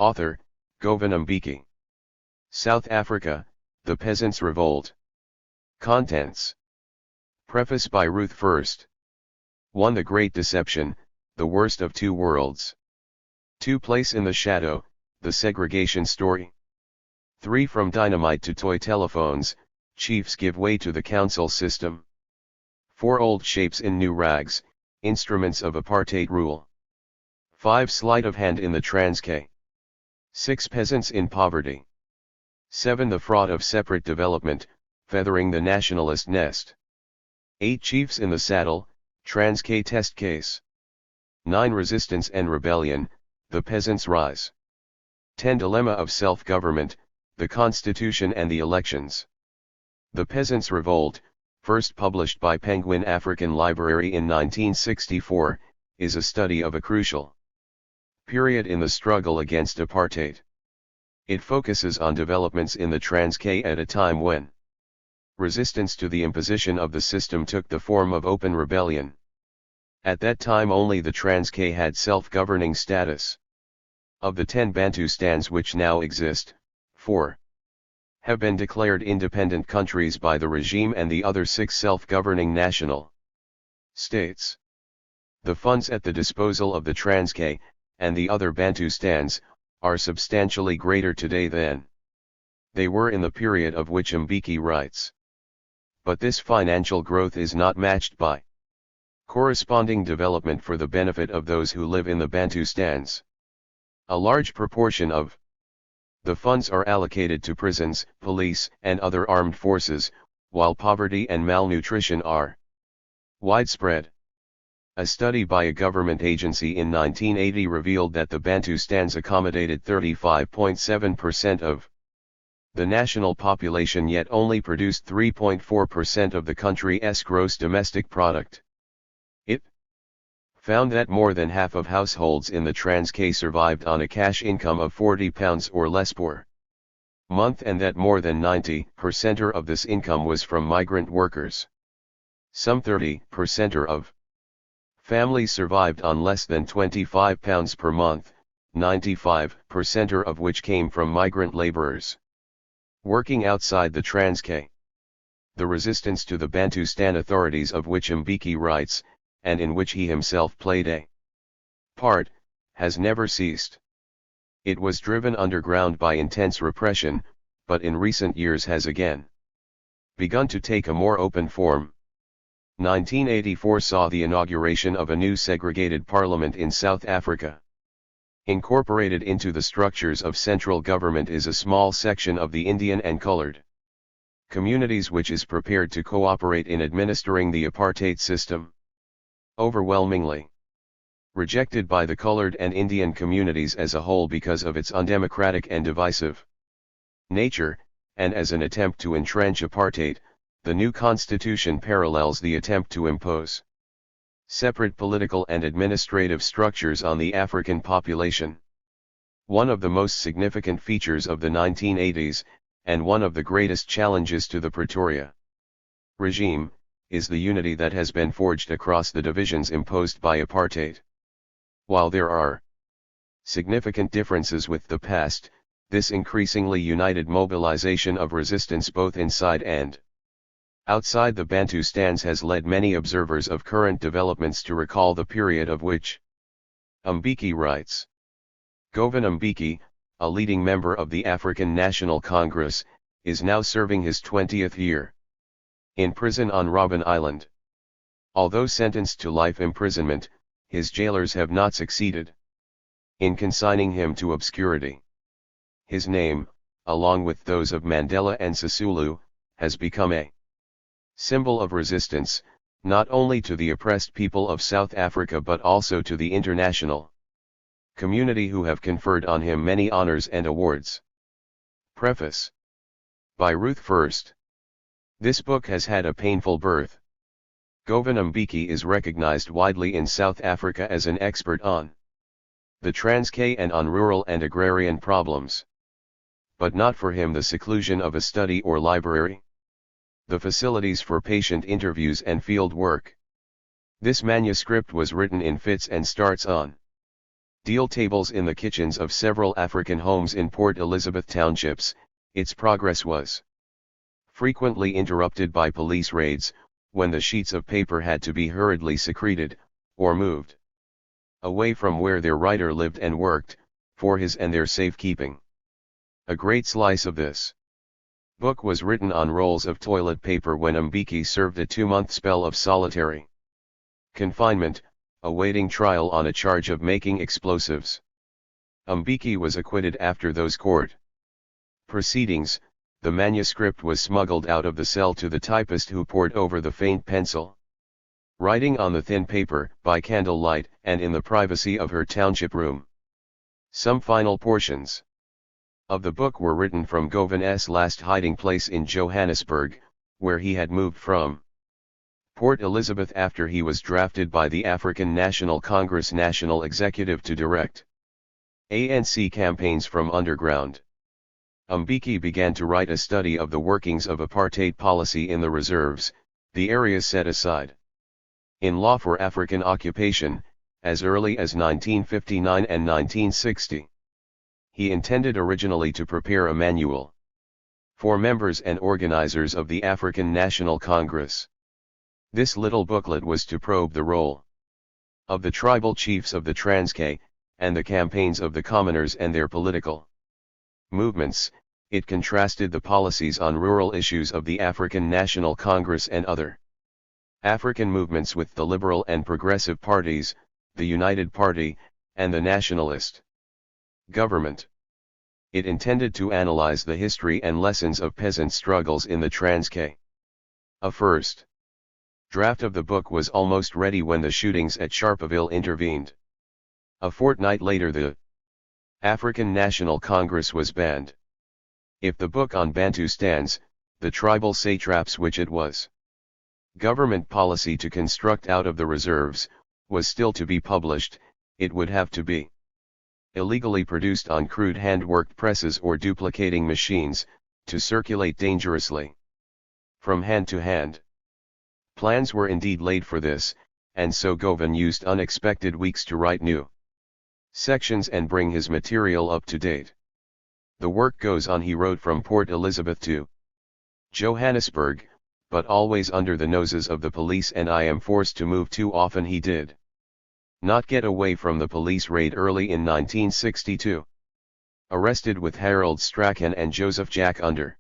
Author, Govan Mbeki. South Africa, The Peasants' Revolt. Contents. Preface by Ruth First. 1. The Great Deception, the worst of two worlds. 2. Place in the Shadow, the segregation story. 3. From dynamite to toy telephones, chiefs give way to the council system. 4. Old shapes in new rags, instruments of apartheid rule. 5. Sleight of hand in the Transkei. 6. Peasants in poverty. 7. The fraud of separate development, feathering the nationalist nest. 8. Chiefs in the saddle, Transkei test case. 9. Resistance and rebellion, the peasants' rise. 10. Dilemma of self-government, the constitution and the elections. The Peasants' Revolt, first published by Penguin African Library in 1964, is a study of a crucial period in the struggle against apartheid. It focuses on developments in the Transkei at a time when resistance to the imposition of the system took the form of open rebellion. At that time only the Transkei had self-governing status. Of the 10 Bantustans which now exist, 4 have been declared independent countries by the regime and the other 6 self-governing national states. The funds at the disposal of the Transkei, and the other Bantustans, are substantially greater today than they were in the period of which Mbeki writes. But this financial growth is not matched by corresponding development for the benefit of those who live in the Bantustans. A large proportion of the funds are allocated to prisons, police, and other armed forces, while poverty and malnutrition are widespread. A study by a government agency in 1980 revealed that the Bantustans accommodated 35.7% of the national population yet only produced 3.4% of the country's gross domestic product. It found that more than half of households in the Transkei survived on a cash income of £40 or less per month, and that more than 90% of this income was from migrant workers. Some 30% of families survived on less than £25 per month, 95% of which came from migrant laborers working outside the Transkei. The resistance to the Bantustan authorities, of which Mbeki writes, and in which he himself played a part, has never ceased. It was driven underground by intense repression, but in recent years has again begun to take a more open form. 1984 saw the inauguration of a new segregated parliament in South Africa. Incorporated into the structures of central government is a small section of the Indian and colored communities which is prepared to cooperate in administering the apartheid system. Overwhelmingly rejected by the colored and Indian communities as a whole because of its undemocratic and divisive nature, and as an attempt to entrench apartheid, the new constitution parallels the attempt to impose separate political and administrative structures on the African population. One of the most significant features of the 1980s, and one of the greatest challenges to the Pretoria regime, is the unity that has been forged across the divisions imposed by apartheid. While there are significant differences with the past, this increasingly united mobilization of resistance both inside and outside the Bantustans has led many observers of current developments to recall the period of which Mbeki writes. Govan Mbeki, a leading member of the African National Congress, is now serving his 20th year in prison on Robben Island. Although sentenced to life imprisonment, his jailers have not succeeded in consigning him to obscurity. His name, along with those of Mandela and Sisulu, has become a symbol of resistance, not only to the oppressed people of South Africa but also to the international community who have conferred on him many honors and awards. Preface by Ruth First. This book has had a painful birth. Govan Mbeki is recognized widely in South Africa as an expert on the Transkei and on rural and agrarian problems. But not for him the seclusion of a study or library, the facilities for patient interviews and field work. This manuscript was written in fits and starts on Deal tables in the kitchens of several African homes in Port Elizabeth townships. Its progress was frequently interrupted by police raids, when the sheets of paper had to be hurriedly secreted, or moved away from where their writer lived and worked, for his and their safekeeping. A great slice of this book was written on rolls of toilet paper when Mbeki served a 2-month spell of solitary confinement, awaiting trial on a charge of making explosives. Mbeki was acquitted after those court proceedings. The manuscript was smuggled out of the cell to the typist, who pored over the faint pencil writing on the thin paper by candlelight and in the privacy of her township room. Some final portions of the book were written from Govan's last hiding place in Johannesburg, where he had moved from Port Elizabeth after he was drafted by the African National Congress National Executive to direct ANC campaigns from underground. Mbeki began to write a study of the workings of apartheid policy in the reserves, the areas set aside in law for African occupation, as early as 1959 and 1960. He intended originally to prepare a manual for members and organizers of the African National Congress. This little booklet was to probe the role of the tribal chiefs of the Transkei, and the campaigns of the commoners and their political movements. It contrasted the policies on rural issues of the African National Congress and other African movements with the liberal and progressive parties, the United Party, and the nationalist government. It intended to analyze the history and lessons of peasant struggles in the Transkei. A first draft of the book was almost ready when the shootings at Sharpeville intervened. A fortnight later the African National Congress was banned. If the book on Bantustans, the tribal satraps which it was government policy to construct out of the reserves, was still to be published, it would have to be illegally produced on crude hand-worked presses or duplicating machines, to circulate dangerously from hand to hand. Plans were indeed laid for this, and so Govan used unexpected weeks to write new sections and bring his material up to date. The work goes on. He wrote from Port Elizabeth to Johannesburg, but always under the noses of the police, and I am forced to move too often. He did not get away from the police raid early in 1962. Arrested with Harold Strachan and Joseph Jack under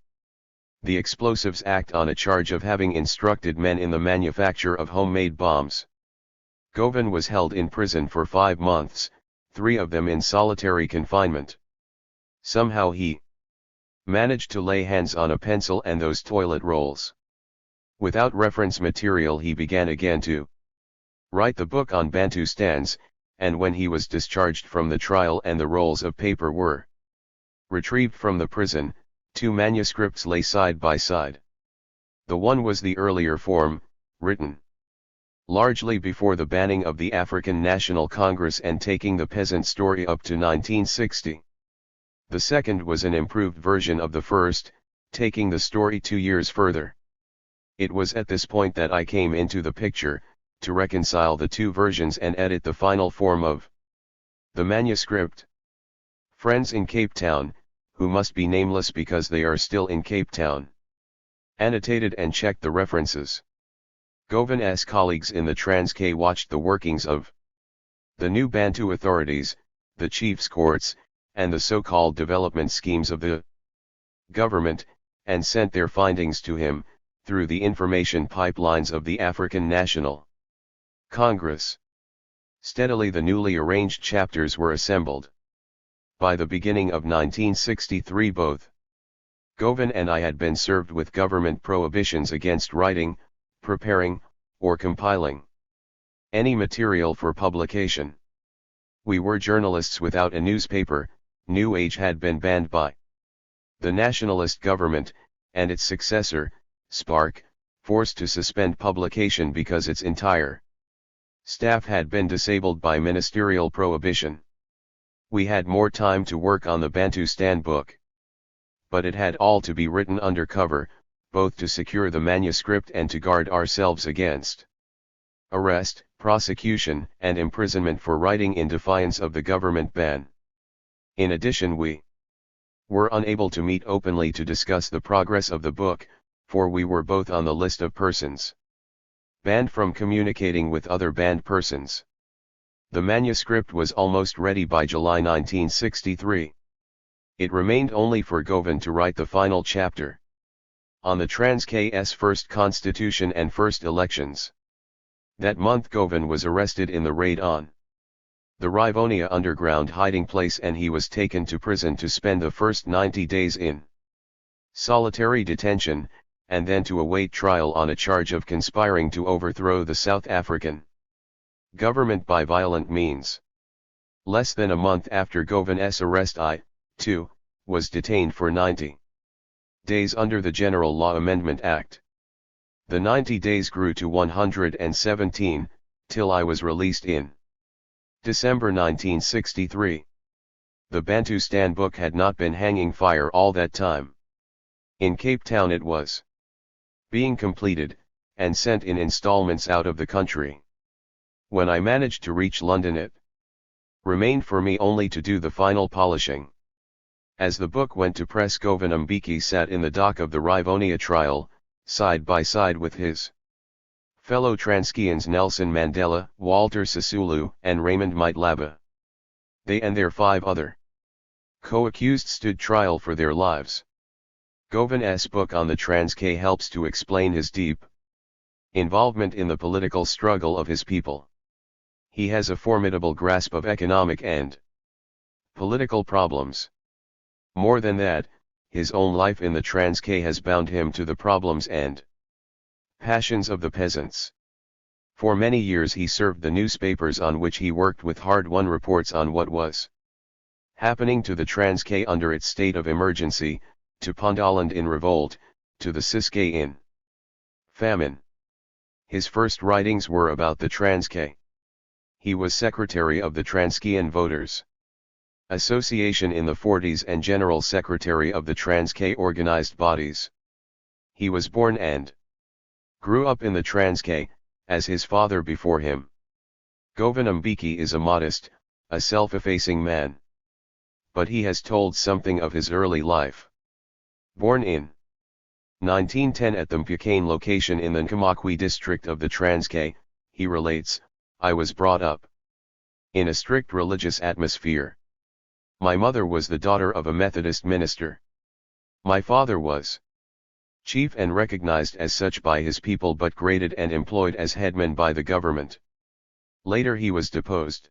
the Explosives Act on a charge of having instructed men in the manufacture of homemade bombs. Govan was held in prison for 5 months, 3 of them in solitary confinement. Somehow he managed to lay hands on a pencil and those toilet rolls. Without reference material, he began again to write the book on Bantustans, and when he was discharged from the trial and the rolls of paper were retrieved from the prison, 2 manuscripts lay side by side. The one was the earlier form, written largely before the banning of the African National Congress and taking the peasant story up to 1960. The second was an improved version of the first, taking the story 2 years further. It was at this point that I came into the picture, to reconcile the 2 versions and edit the final form of the manuscript. Friends in Cape Town, who must be nameless because they are still in Cape Town, annotated and checked the references. Govan's colleagues in the Transkei watched the workings of the new Bantu authorities, the chiefs' courts, and the so-called development schemes of the government, and sent their findings to him, through the information pipelines of the African National Congress. Steadily the newly arranged chapters were assembled. By the beginning of 1963 both Govan and I had been served with government prohibitions against writing, preparing, or compiling any material for publication. We were journalists without a newspaper. New Age had been banned by the nationalist government, and its successor, Spark, forced to suspend publication because its entire staff had been disabled by ministerial prohibition. We had more time to work on the Bantustan book. But it had all to be written under cover, both to secure the manuscript and to guard ourselves against arrest, prosecution, and imprisonment for writing in defiance of the government ban. In addition, we were unable to meet openly to discuss the progress of the book, for we were both on the list of persons banned from communicating with other banned persons. The manuscript was almost ready by July 1963. It remained only for Govan to write the final chapter on the Transkei's first constitution and first elections. That month Govan was arrested in the raid on the Rivonia underground hiding place, and he was taken to prison to spend the first 90 days in solitary detention, and then to await trial on a charge of conspiring to overthrow the South African government by violent means. Less than a month after Govan's arrest I, too, was detained for 90 days under the General Law Amendment Act. The 90 days grew to 117, till I was released in December 1963. The Bantustan book had not been hanging fire all that time. In Cape Town it was being completed, and sent in installments out of the country. When I managed to reach London, it remained for me only to do the final polishing. As the book went to press, Govan Mbeki sat in the dock of the Rivonia trial, side by side with his fellow Transkeans Nelson Mandela, Walter Sisulu, and Raymond Maitlaba. They and their 5 other co-accused stood trial for their lives. Govan's book on the Transkei helps to explain his deep involvement in the political struggle of his people. He has a formidable grasp of economic and political problems. More than that, his own life in the Transkei has bound him to the problems and passions of the peasants. For many years he served the newspapers on which he worked with hard-won reports on what was happening to the Transkei under its state of emergency, to Pondoland in revolt, to the Ciskei in famine. His first writings were about the Transkei. He was secretary of the Transkeian Voters Association in the 40s and general secretary of the Transkei organized bodies. He was born and grew up in the Transkei, as his father before him. Govan Mbeki is a modest, a self-effacing man. But he has told something of his early life. Born in 1910 at the Mbekane location in the Nkamakwi district of the Transkei, he relates, "I was brought up in a strict religious atmosphere. My mother was the daughter of a Methodist minister. My father was chief and recognized as such by his people, but graded and employed as headman by the government. Later he was deposed.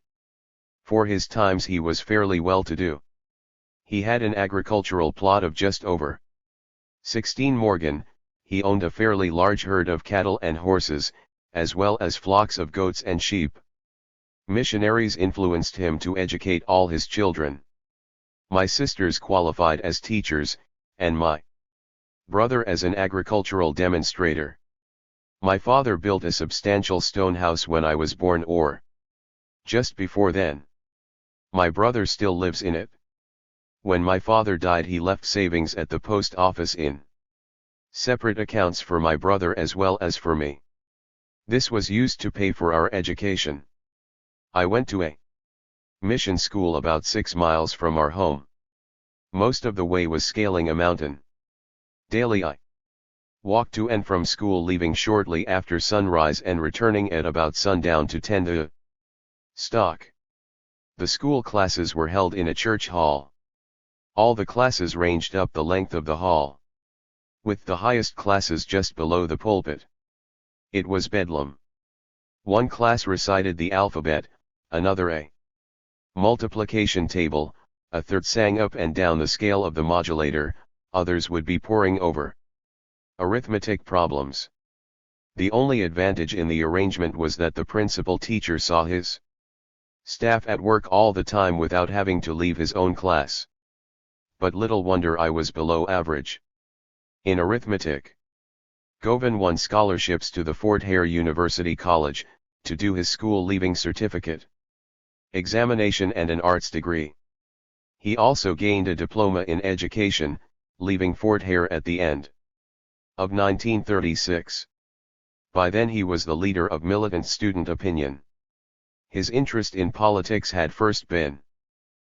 For his times he was fairly well-to-do. He had an agricultural plot of just over 16 morgen, he owned a fairly large herd of cattle and horses, as well as flocks of goats and sheep. Missionaries influenced him to educate all his children. My sisters qualified as teachers, and my brother as an agricultural demonstrator. My father built a substantial stone house when I was born, or just before then. My brother still lives in it. When my father died, he left savings at the post office in separate accounts for my brother as well as for me. This was used to pay for our education. I went to a mission school about 6 miles from our home. Most of the way was scaling a mountain. Daily I walked to and from school, leaving shortly after sunrise and returning at about sundown to tend the stock. The school classes were held in a church hall. All the classes ranged up the length of the hall, with the highest classes just below the pulpit. It was bedlam. One class recited the alphabet, another a multiplication table, a third sang up and down the scale of the modulator, others would be poring over arithmetic problems. The only advantage in the arrangement was that the principal teacher saw his staff at work all the time without having to leave his own class. But little wonder I was below average in arithmetic. Govan won scholarships to the Fort Hare University College, to do his school leaving certificate examination and an arts degree. He also gained a diploma in education, leaving Fort Hare at the end of 1936. By then he was the leader of militant student opinion. His interest in politics had first been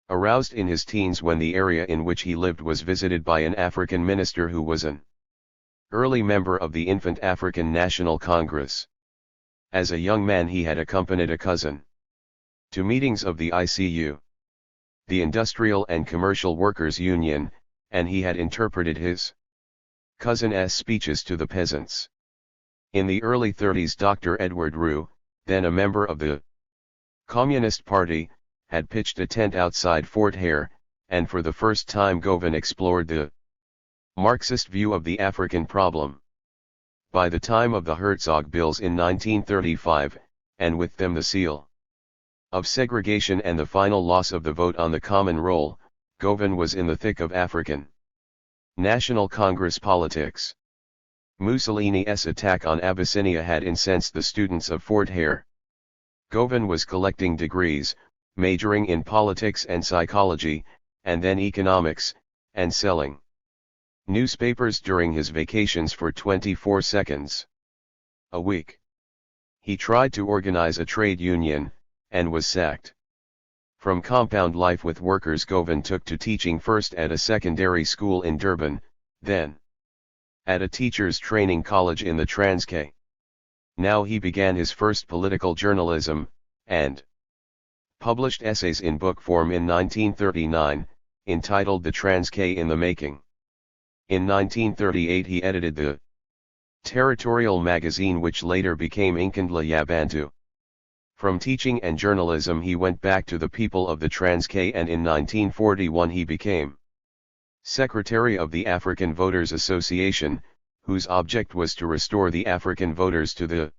aroused in his teens when the area in which he lived was visited by an African minister who was an early member of the infant African National Congress. As a young man he had accompanied a cousin to meetings of the ICU, the Industrial and Commercial Workers Union, and he had interpreted his cousin's speeches to the peasants. In the early 30s Dr. Edward Roux, then a member of the Communist Party, had pitched a tent outside Fort Hare, and for the first time Govan explored the Marxist view of the African problem. By the time of the Herzog Bills in 1935, and with them the seal of segregation and the final loss of the vote on the Common Roll, Govan was in the thick of African National Congress politics. Mussolini's attack on Abyssinia had incensed the students of Fort Hare. Govan was collecting degrees, majoring in politics and psychology, and then economics, and selling newspapers during his vacations for 24 seconds a week. He tried to organize a trade union, and was sacked. From compound life with workers Govan took to teaching first at a secondary school in Durban, then at a teachers' training college in the Transkei. Now he began his first political journalism, and published essays in book form in 1939, entitled The Transkei in the Making. In 1938 he edited the territorial magazine which later became Inkandla Yabantu. From teaching and journalism he went back to the people of the Transkei, and in 1941 he became secretary of the African Voters Association, whose object was to restore the African voters to the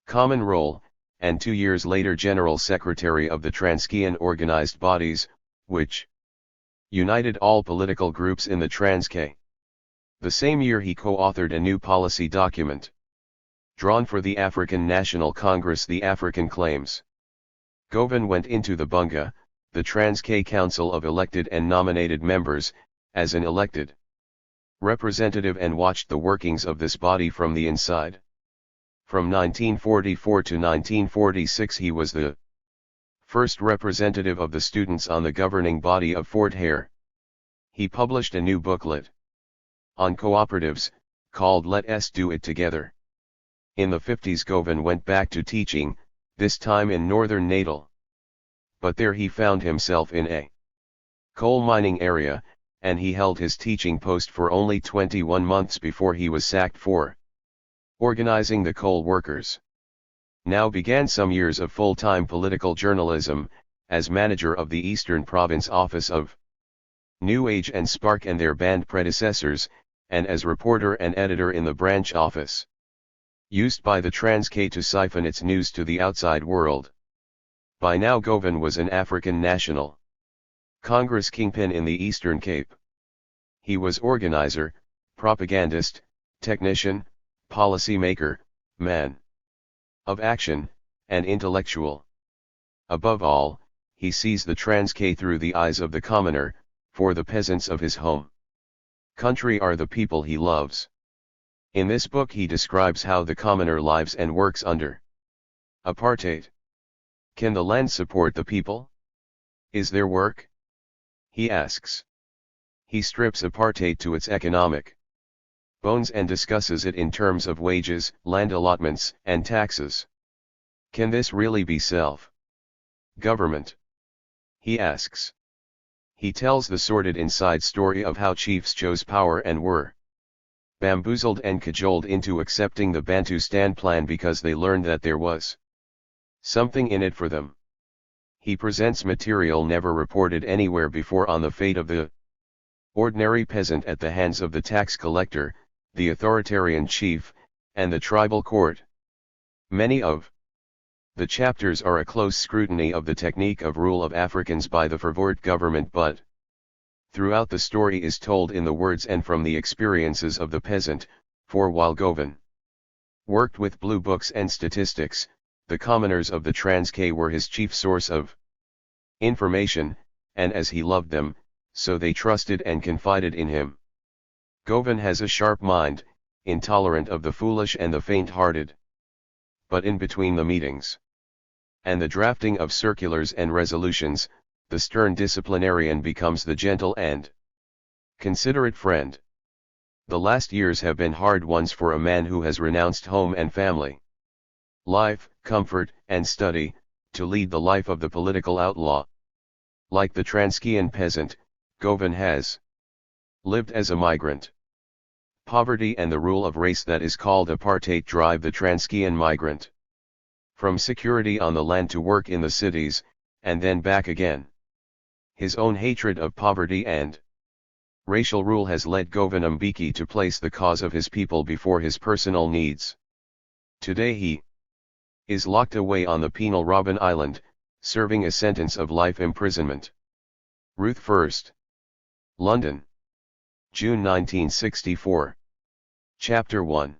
common roll, and 2 years later general secretary of the Transkeian organized bodies, which united all political groups in the Transkei. The same year he co-authored a new policy document drawn for the African National Congress, the African Claims. Govan went into the Bunga, the Transkei Council of elected and nominated members, as an elected representative and watched the workings of this body from the inside. From 1944 to 1946 he was the first representative of the students on the governing body of Fort Hare. He published a new booklet on cooperatives, called Let Us Do It Together. In the 50s Govan went back to teaching, this time in northern Natal. But there he found himself in a coal mining area, and he held his teaching post for only 21 months before he was sacked for organizing the coal workers. Now began some years of full-time political journalism, as manager of the Eastern Province Office of New Age and Spark and their band predecessors, and as reporter and editor in the branch office used by the Transkei to siphon its news to the outside world. By now Govan was an African National Congress kingpin in the Eastern Cape. He was organizer, propagandist, technician, policymaker, man of action, and intellectual. Above all, he sees the Transkei through the eyes of the commoner, for the peasants of his home country are the people he loves. In this book he describes how the commoner lives and works under apartheid. Can the land support the people? Is there work? He asks. He strips apartheid to its economic bones and discusses it in terms of wages, land allotments, and taxes. Can this really be self-government? He asks. He tells the sordid inside story of how chiefs chose power and were bamboozled and cajoled into accepting the Bantustan plan because they learned that there was something in it for them. He presents material never reported anywhere before on the fate of the ordinary peasant at the hands of the tax collector, the authoritarian chief, and the tribal court. Many of the chapters are a close scrutiny of the technique of rule of Africans by the Verwoerd government, but throughout the story is told in the words and from the experiences of the peasant, for while Govan worked with blue books and statistics, the commoners of the Transkei were his chief source of information, and as he loved them, so they trusted and confided in him. Govan has a sharp mind, intolerant of the foolish and the faint-hearted. But in between the meetings and the drafting of circulars and resolutions, the stern disciplinarian becomes the gentle and considerate friend. The last years have been hard ones for a man who has renounced home and family, life, comfort, and study, to lead the life of the political outlaw. Like the Transkean peasant, Govan has lived as a migrant. Poverty and the rule of race that is called apartheid drive the Transkean migrant from security on the land to work in the cities, and then back again. His own hatred of poverty and racial rule has led Govan Mbeki to place the cause of his people before his personal needs. Today he is locked away on the penal Robben Island, serving a sentence of life imprisonment. Ruth 1st. London. June 1964. Chapter 1.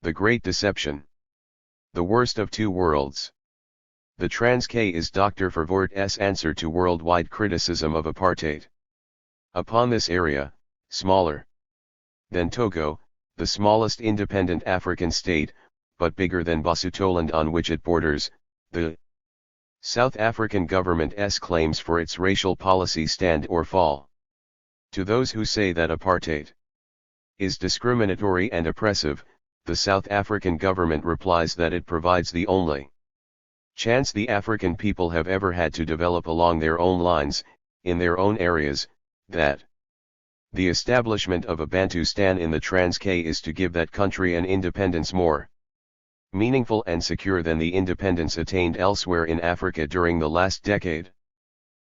The Great Deception. The Worst of Two Worlds. The Trans-K is Dr. Verwoerd's answer to worldwide criticism of apartheid. Upon this area, smaller than Togo, the smallest independent African state, but bigger than Basutoland on which it borders, the South African government's claims for its racial policy stand or fall. To those who say that apartheid is discriminatory and oppressive, the South African government replies that it provides the only chance the African people have ever had to develop along their own lines, in their own areas, that the establishment of a Bantustan in the Trans-K is to give that country an independence more meaningful and secure than the independence attained elsewhere in Africa during the last decade.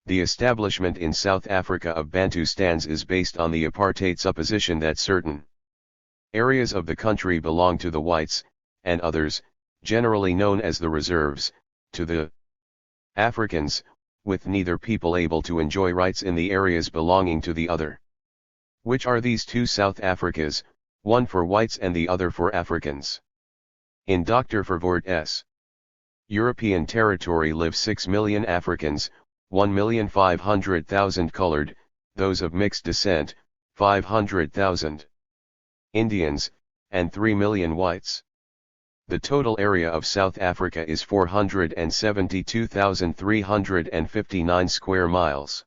The establishment in South Africa of Bantustans is based on the apartheid supposition that certain areas of the country belong to the whites, and others, generally known as the reserves, to the Africans, with neither people able to enjoy rights in the areas belonging to the other. Which are these two South Africas, one for whites and the other for Africans? In Dr. Verwoerd's European territory live 6 million Africans, 1,500,000 colored, those of mixed descent, 500,000 Indians, and 3 million whites. The total area of South Africa is 472,359 square miles.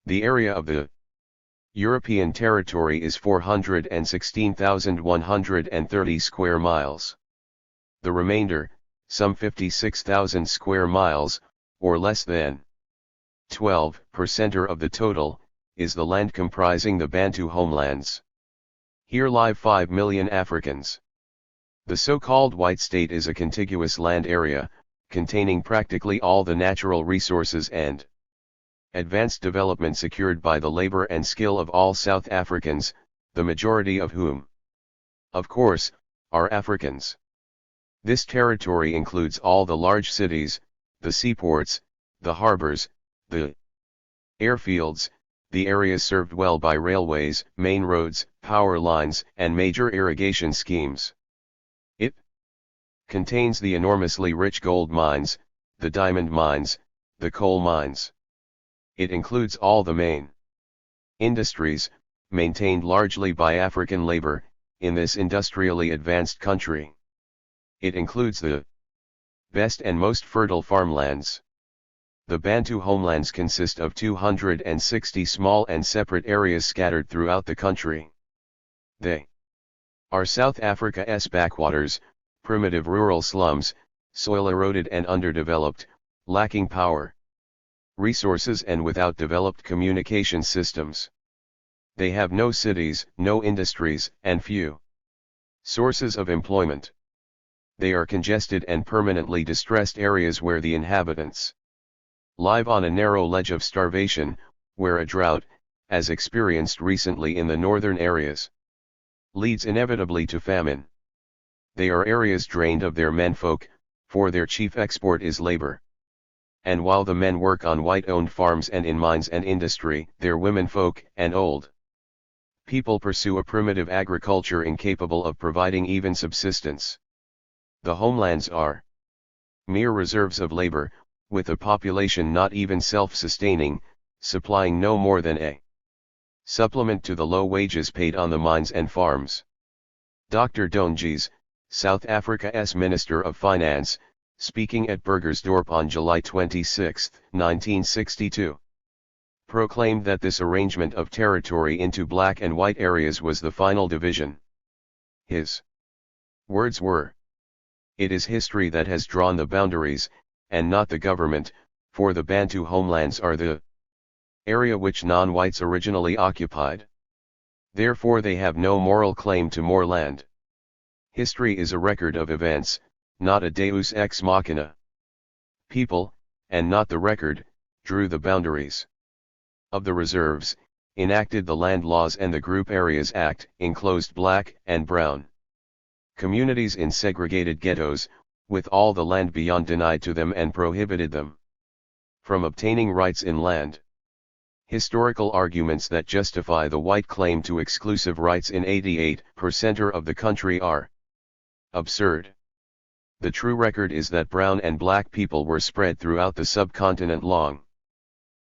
The area of the European territory is 416,130 square miles. The remainder, some 56,000 square miles, or less than 12% of the total, is the land comprising the Bantu homelands. Here live 5 million Africans. The so-called white state is a contiguous land area, containing practically all the natural resources and advanced development secured by the labor and skill of all South Africans, the majority of whom, of course, are Africans. This territory includes all the large cities, the seaports, the harbors, the airfields, the areas served well by railways, main roads, power lines, and major irrigation schemes. It contains the enormously rich gold mines, the diamond mines, the coal mines. It includes all the main industries, maintained largely by African labor, in this industrially advanced country. It includes the best and most fertile farmlands. The Bantu homelands consist of 260 small and separate areas scattered throughout the country. They are South Africa's backwaters, primitive rural slums, soil eroded and underdeveloped, lacking power, resources and without developed communication systems. They have no cities, no industries, and few sources of employment. They are congested and permanently distressed areas where the inhabitants live on a narrow ledge of starvation, where a drought, as experienced recently in the northern areas, leads inevitably to famine. They are areas drained of their menfolk, for their chief export is labor. And while the men work on white-owned farms and in mines and industry, their womenfolk and old people pursue a primitive agriculture incapable of providing even subsistence. The homelands are mere reserves of labor, with a population not even self-sustaining, supplying no more than a supplement to the low wages paid on the mines and farms. Dr. Donjis, South Africa's Minister of Finance, speaking at Burgersdorp on July 26, 1962, proclaimed that this arrangement of territory into black and white areas was the final division. His words were, "It is history that has drawn the boundaries, and not the government, for the Bantu homelands are the area which non-whites originally occupied. Therefore they have no moral claim to more land. History is a record of events, not a deus ex machina. People, and not the record, drew the boundaries of the reserves, enacted the land laws and the Group Areas Act, enclosed black and brown communities in segregated ghettos, with all the land beyond denied to them and prohibited them from obtaining rights in land. Historical arguments that justify the white claim to exclusive rights in 88% of the country are absurd. The true record is that brown and black people were spread throughout the subcontinent long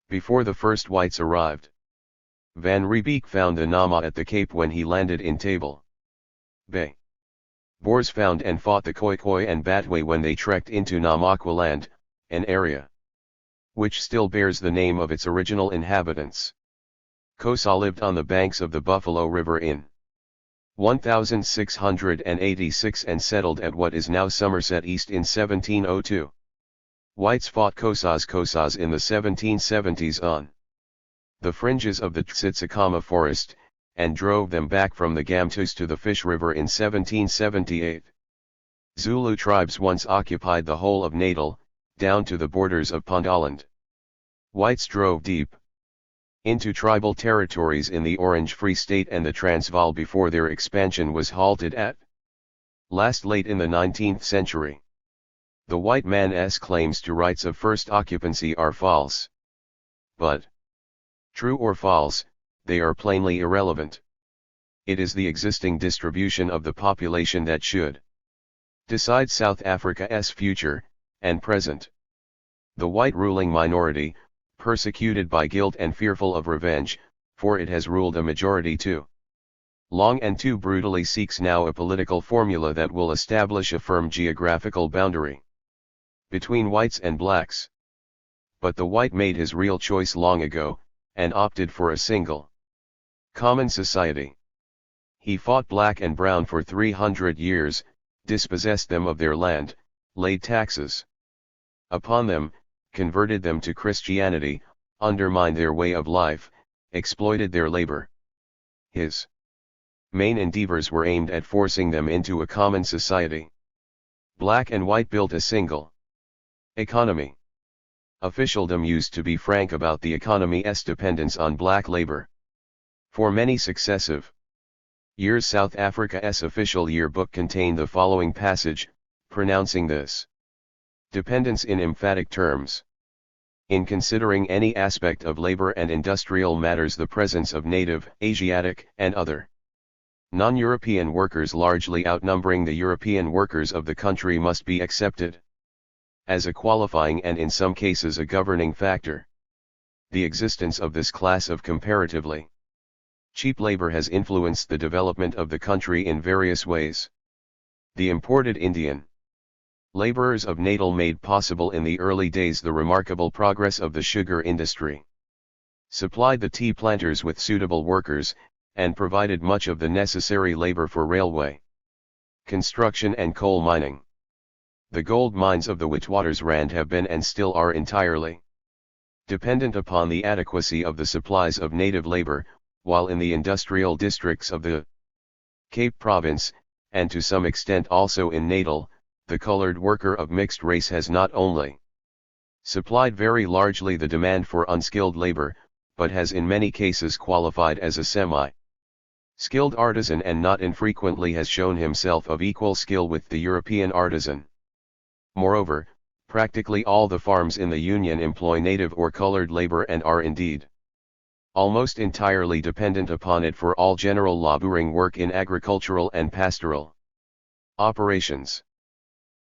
before the first whites arrived. Van Riebeeck found the Nama at the Cape when he landed in Table Bay. Boers found and fought the Khoikhoi and Batwe when they trekked into Namaqualand, an area which still bears the name of its original inhabitants. Xhosa lived on the banks of the Buffalo River in 1686 and settled at what is now Somerset East in 1702. Whites fought Xhosas in the 1770s on the fringes of the Tsitsikama forest, and drove them back from the Gamtus to the Fish River in 1778. Zulu tribes once occupied the whole of Natal, down to the borders of Pondoland. Whites drove deep into tribal territories in the Orange Free State and the Transvaal before their expansion was halted at last late in the 19th century. The white man's claims to rights of first occupancy are false. But, true or false, they are plainly irrelevant. It is the existing distribution of the population that should decide South Africa's future and present. The white ruling minority, persecuted by guilt and fearful of revenge, for it has ruled a majority too long and too brutally, seeks now a political formula that will establish a firm geographical boundary between whites and blacks. But the white made his real choice long ago, and opted for a single common society. He fought black and brown for 300 years, dispossessed them of their land, laid taxes upon them, converted them to Christianity, undermined their way of life, exploited their labor. His main endeavors were aimed at forcing them into a common society. Black and white built a single economy. Officialdom used to be frank about the economy's dependence on black labor. For many successive years, South Africa's official yearbook contained the following passage, pronouncing this dependence in emphatic terms. In considering any aspect of labor and industrial matters, the presence of native, Asiatic, and other non-European workers largely outnumbering the European workers of the country must be accepted as a qualifying and in some cases a governing factor. The existence of this class of comparatively cheap labor has influenced the development of the country in various ways. The imported Indian laborers of Natal made possible in the early days the remarkable progress of the sugar industry, supplied the tea planters with suitable workers, and provided much of the necessary labor for railway construction and coal mining. The gold mines of the Witwatersrand have been and still are entirely dependent upon the adequacy of the supplies of native labor, while in the industrial districts of the Cape Province, and to some extent also in Natal, the colored worker of mixed race has not only supplied very largely the demand for unskilled labor, but has in many cases qualified as a semi-skilled artisan and not infrequently has shown himself of equal skill with the European artisan. Moreover, practically all the farms in the Union employ native or colored labor and are indeed almost entirely dependent upon it for all general laboring work in agricultural and pastoral operations.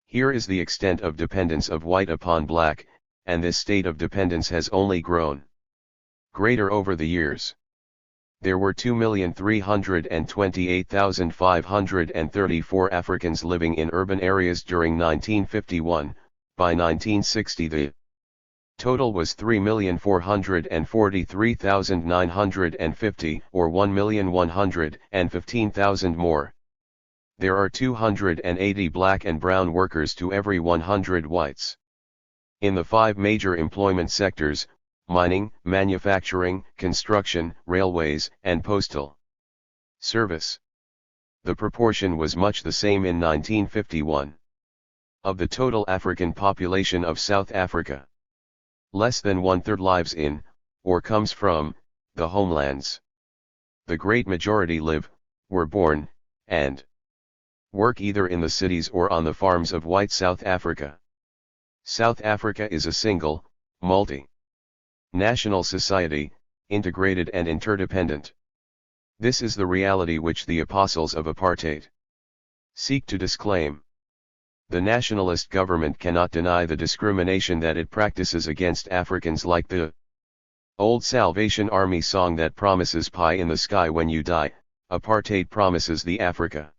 Here is the extent of dependence of white upon black, and this state of dependence has only grown greater over the years. There were 2,328,534 Africans living in urban areas during 1951. By 1960 the total was 3,443,950, or 1,115,000 more. There are 280 black and brown workers to every 100 whites. In the 5 major employment sectors, mining, manufacturing, construction, railways, and postal service, the proportion was much the same in 1951. Of the total African population of South Africa, less than 1/3 lives in, or comes from, the homelands. The great majority live, were born, and work either in the cities or on the farms of white South Africa. South Africa is a single, multi-national society, integrated and interdependent. This is the reality which the apostles of apartheid seek to disclaim. The nationalist government cannot deny the discrimination that it practices against Africans, like the old Salvation Army song that promises pie in the sky when you die. Apartheid promises the Africa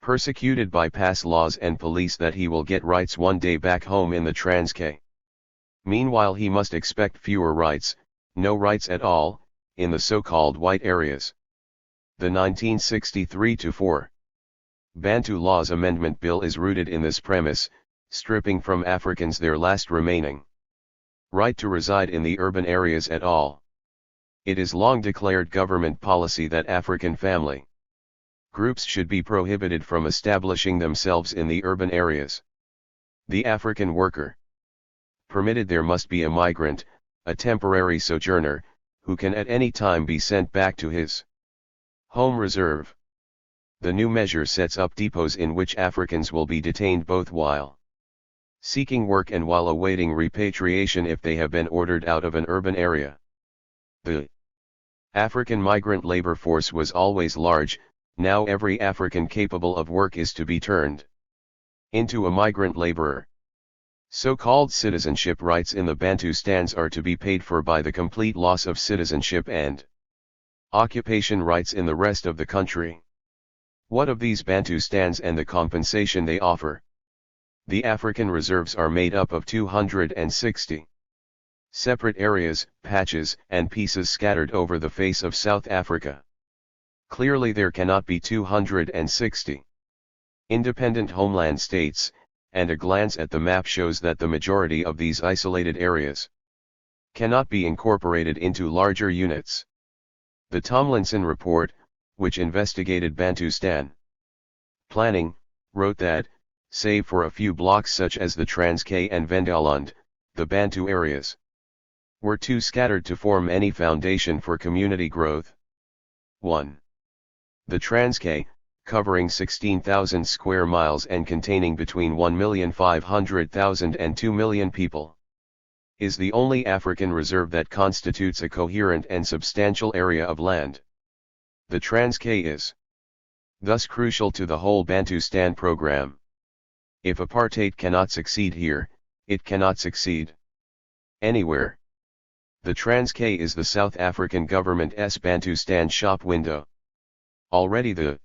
persecuted by past laws and police that he will get rights one day back home in the Transkei. Meanwhile he must expect fewer rights, no rights at all, in the so-called white areas. The 1963-4 Bantu Laws Amendment Bill is rooted in this premise, stripping from Africans their last remaining right to reside in the urban areas at all. It is long declared government policy that African family groups should be prohibited from establishing themselves in the urban areas. The African worker permitted there must be a migrant, a temporary sojourner, who can at any time be sent back to his home reserve. The new measure sets up depots in which Africans will be detained both while seeking work and while awaiting repatriation if they have been ordered out of an urban area. The African migrant labor force was always large. Now every African capable of work is to be turned into a migrant laborer. So-called citizenship rights in the Bantustans are to be paid for by the complete loss of citizenship and occupation rights in the rest of the country. What of these Bantustans and the compensation they offer? The African reserves are made up of 260 separate areas, patches, and pieces scattered over the face of South Africa. Clearly there cannot be 260 independent homeland states, and a glance at the map shows that the majority of these isolated areas cannot be incorporated into larger units. The Tomlinson Report, which investigated Bantustan planning, wrote that, save for a few blocks such as the Transkei and Vendaland, the Bantu areas were too scattered to form any foundation for community growth. 1. The Transkei, covering 16,000 square miles and containing between 1,500,000 and 2 million people, is the only African reserve that constitutes a coherent and substantial area of land. The Transkei is thus crucial to the whole Bantustan program. If apartheid cannot succeed here, it cannot succeed anywhere. The Transkei is the South African government's Bantustan shop window. Already the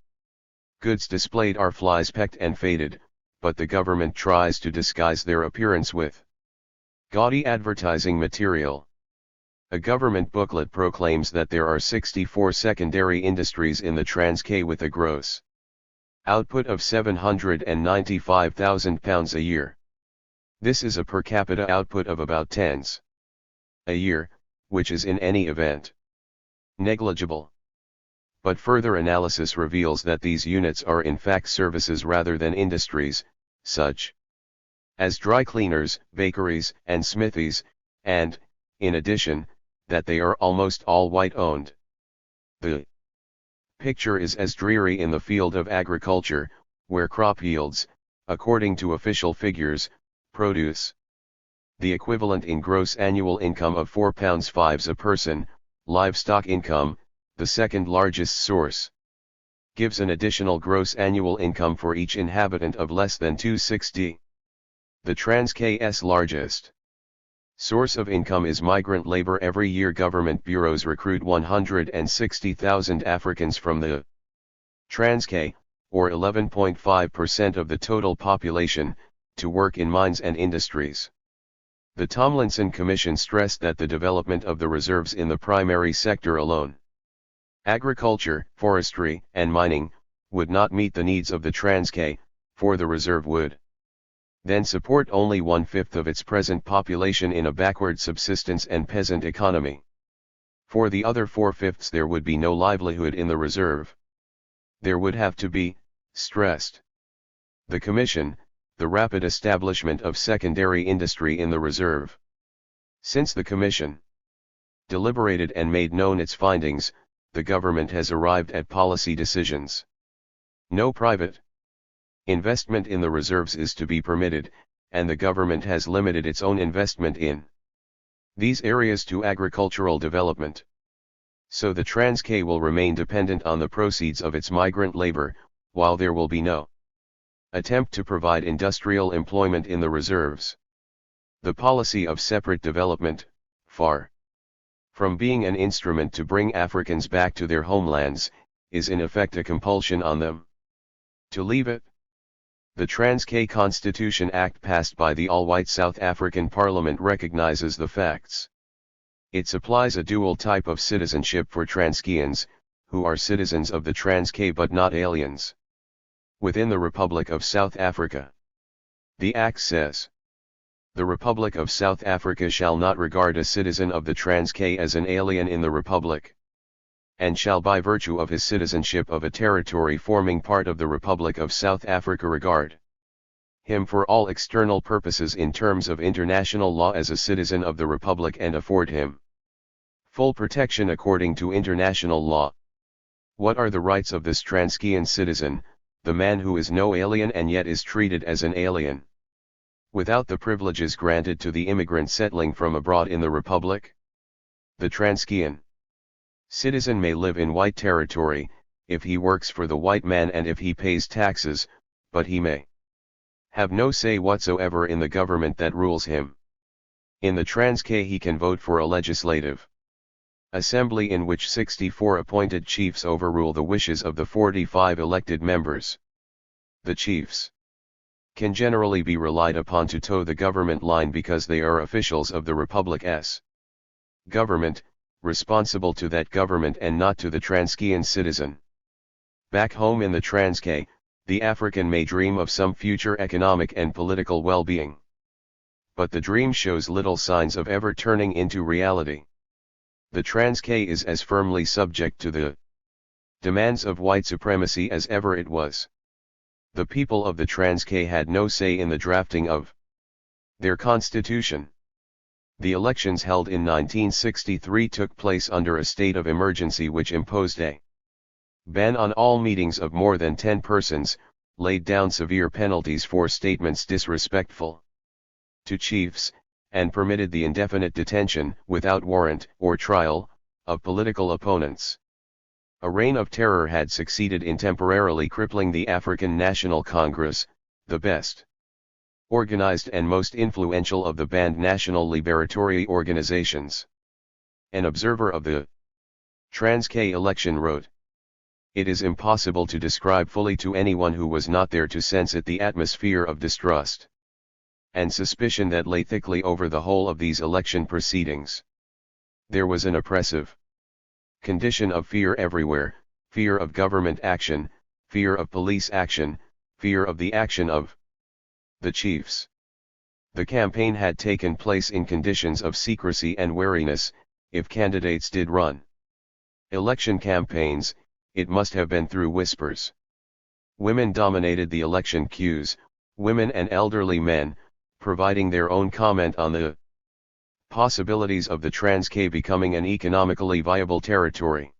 goods displayed are fly-specked and faded, but the government tries to disguise their appearance with gaudy advertising material. A government booklet proclaims that there are 64 secondary industries in the Transkei with a gross output of £795,000 a year. This is a per capita output of about tens a year, which is in any event negligible. But further analysis reveals that these units are in fact services rather than industries, such as dry cleaners, bakeries, and smithies, and, in addition, that they are almost all white-owned. The picture is as dreary in the field of agriculture, where crop yields, according to official figures, produce the equivalent in gross annual income of £4.5 a person. Livestock income, the second largest source, gives an additional gross annual income for each inhabitant of less than £260. The Transkei's largest Source of income is migrant labor. Every year government bureaus recruit 160,000 Africans from the Transkei, or 11.5% of the total population, to work in mines and industries. The Tomlinson Commission stressed that the development of the reserves in the primary sector alone, agriculture, forestry, and mining, would not meet the needs of the Transkei, for the reserve would then support only 1/5 of its present population in a backward subsistence and peasant economy. For the other 4/5 there would be no livelihood in the reserve. There would have to be, stressed the Commission, the rapid establishment of secondary industry in the reserve. Since the Commission deliberated and made known its findings, the government has arrived at policy decisions. No private investment in the reserves is to be permitted, and the government has limited its own investment in these areas to agricultural development. So the Transkei will remain dependent on the proceeds of its migrant labor, while there will be no attempt to provide industrial employment in the reserves. The policy of separate development, far from being an instrument to bring Africans back to their homelands, is in effect a compulsion on them to leave it. The Transkei Constitution Act passed by the all-white South African Parliament recognizes the facts. It supplies a dual type of citizenship for Transkeians, who are citizens of the Transkei but not aliens, within the Republic of South Africa. The Act says, "The Republic of South Africa shall not regard a citizen of the Transkei as an alien in the Republic, and shall by virtue of his citizenship of a territory forming part of the Republic of South Africa regard him for all external purposes in terms of international law as a citizen of the Republic and afford him full protection according to international law." What are the rights of this Transkeian citizen, the man who is no alien and yet is treated as an alien, without the privileges granted to the immigrant settling from abroad in the Republic? The Transkeian citizen may live in white territory, if he works for the white man and if he pays taxes, but he may have no say whatsoever in the government that rules him. In the Transkei he can vote for a legislative assembly in which 64 appointed chiefs overrule the wishes of the 45 elected members. The chiefs can generally be relied upon to toe the government line because they are officials of the Republic's government, responsible to that government and not to the Transkeian citizen. Back home in the Transkei, the African may dream of some future economic and political well-being. But the dream shows little signs of ever turning into reality. The Transkei is as firmly subject to the demands of white supremacy as ever it was. The people of the Transkei had no say in the drafting of their constitution. The elections held in 1963 took place under a state of emergency which imposed a ban on all meetings of more than 10 persons, laid down severe penalties for statements disrespectful to chiefs, and permitted the indefinite detention, without warrant or trial, of political opponents. A reign of terror had succeeded in temporarily crippling the African National Congress, the best organized and most influential of the banned national liberatory organizations. An observer of the Transkei election wrote, "It is impossible to describe fully to anyone who was not there to sense it the atmosphere of distrust and suspicion that lay thickly over the whole of these election proceedings. There was an oppressive condition of fear everywhere, fear of government action, fear of police action, fear of the action of the chiefs. The campaign had taken place in conditions of secrecy and wariness. If candidates did run election campaigns, it must have been through whispers. Women dominated the election queues, women and elderly men, providing their own comment on the possibilities of the Transkei becoming an economically viable territory.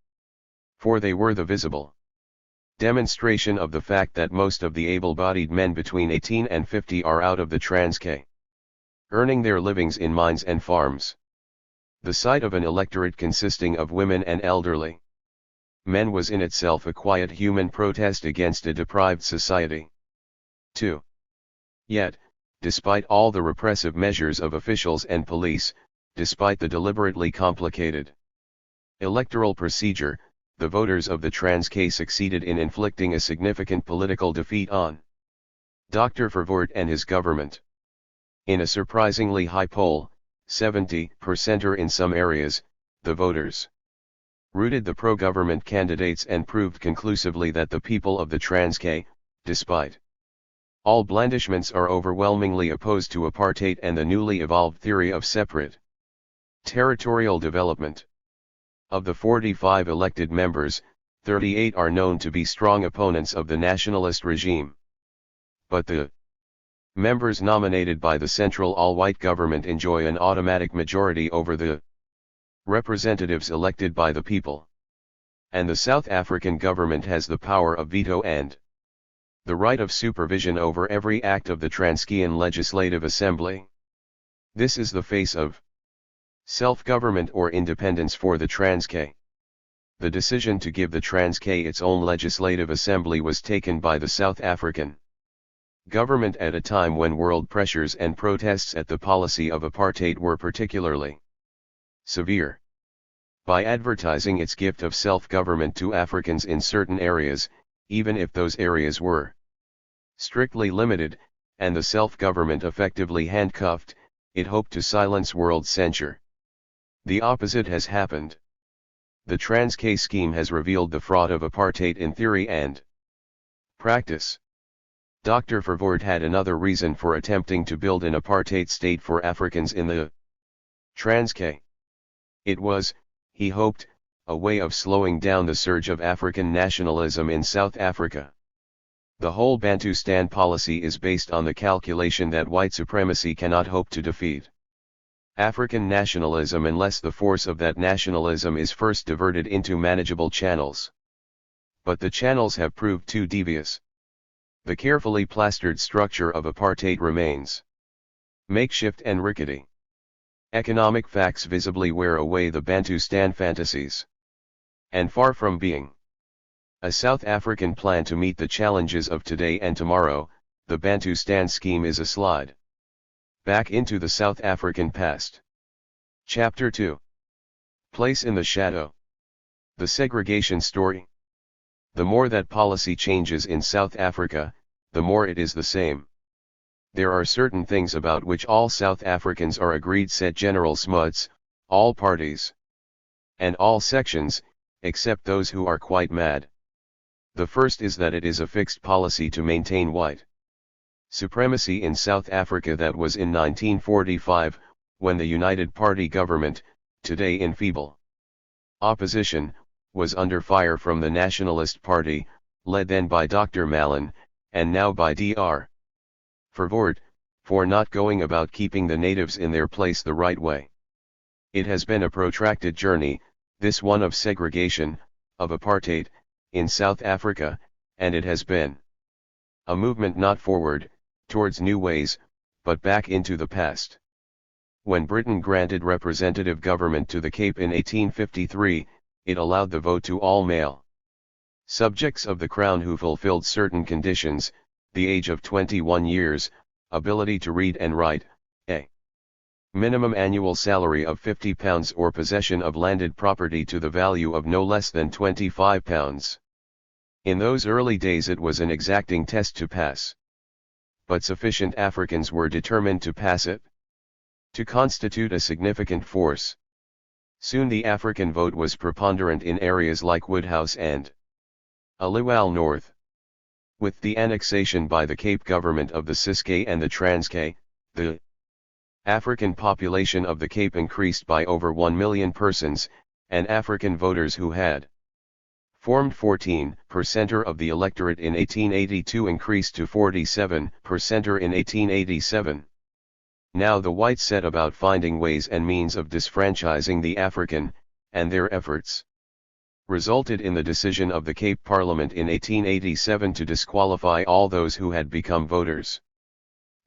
For they were the visible demonstration of the fact that most of the able-bodied men between 18 and 50 are out of the Transkei, earning their livings in mines and farms. The sight of an electorate consisting of women and elderly men was in itself a quiet human protest against a deprived society. 2. Yet, despite all the repressive measures of officials and police, despite the deliberately complicated electoral procedure, the voters of the Transkei succeeded in inflicting a significant political defeat on Dr. Verwoerd and his government. In a surprisingly high poll, 70% in some areas, the voters routed the pro-government candidates and proved conclusively that the people of the Transkei, despite all blandishments, are overwhelmingly opposed to apartheid and the newly evolved theory of separate territorial development. Of the 45 elected members, 38 are known to be strong opponents of the nationalist regime. But the members nominated by the central all-white government enjoy an automatic majority over the representatives elected by the people. And the South African government has the power of veto and the right of supervision over every act of the Transkeian Legislative Assembly. This is the face of self-government or independence for the Transkei. The decision to give the Transkei its own legislative assembly was taken by the South African government at a time when world pressures and protests at the policy of apartheid were particularly severe. By advertising its gift of self-government to Africans in certain areas, even if those areas were strictly limited, and the self-government effectively handcuffed, it hoped to silence world censure. The opposite has happened. The Transkei scheme has revealed the fraud of apartheid in theory and practice. Dr. Verwoerd had another reason for attempting to build an apartheid state for Africans in the Transkei. It was, he hoped, a way of slowing down the surge of African nationalism in South Africa. The whole Bantustan policy is based on the calculation that white supremacy cannot hope to defeat African nationalism unless the force of that nationalism is first diverted into manageable channels. But the channels have proved too devious. The carefully plastered structure of apartheid remains makeshift and rickety. Economic facts visibly wear away the Bantustan fantasies. And far from being a South African plan to meet the challenges of today and tomorrow, the Bantustan scheme is a slide back into the South African past. Chapter 2. Place in the Shadow. The segregation story. The more that policy changes in South Africa, the more it is the same. There are certain things about which all South Africans are agreed, said General Smuts, all parties and all sections, except those who are quite mad. The first is that it is a fixed policy to maintain white supremacy in South Africa that was in 1945, when the United Party government, today in feeble opposition, was under fire from the Nationalist Party, led then by Dr. Mallon, and now by Dr. Verwoerd, for not going about keeping the natives in their place the right way. It has been a protracted journey, this one of segregation, of apartheid, in South Africa, and it has been a movement not forward, towards new ways, but back into the past. When Britain granted representative government to the Cape in 1853, it allowed the vote to all male subjects of the Crown who fulfilled certain conditions, the age of 21 years, ability to read and write, a minimum annual salary of £50 or possession of landed property to the value of no less than £25. In those early days it was an exacting test to pass. But sufficient Africans were determined to pass it, to constitute a significant force. Soon the African vote was preponderant in areas like Woodhouse and Aliwal North. With the annexation by the Cape government of the Ciskei and the Transkei, the African population of the Cape increased by over 1 million persons, and African voters who had formed 14% of the electorate in 1882 increased to 47% in 1887. Now the whites set about finding ways and means of disfranchising the African, and their efforts resulted in the decision of the Cape Parliament in 1887 to disqualify all those who had become voters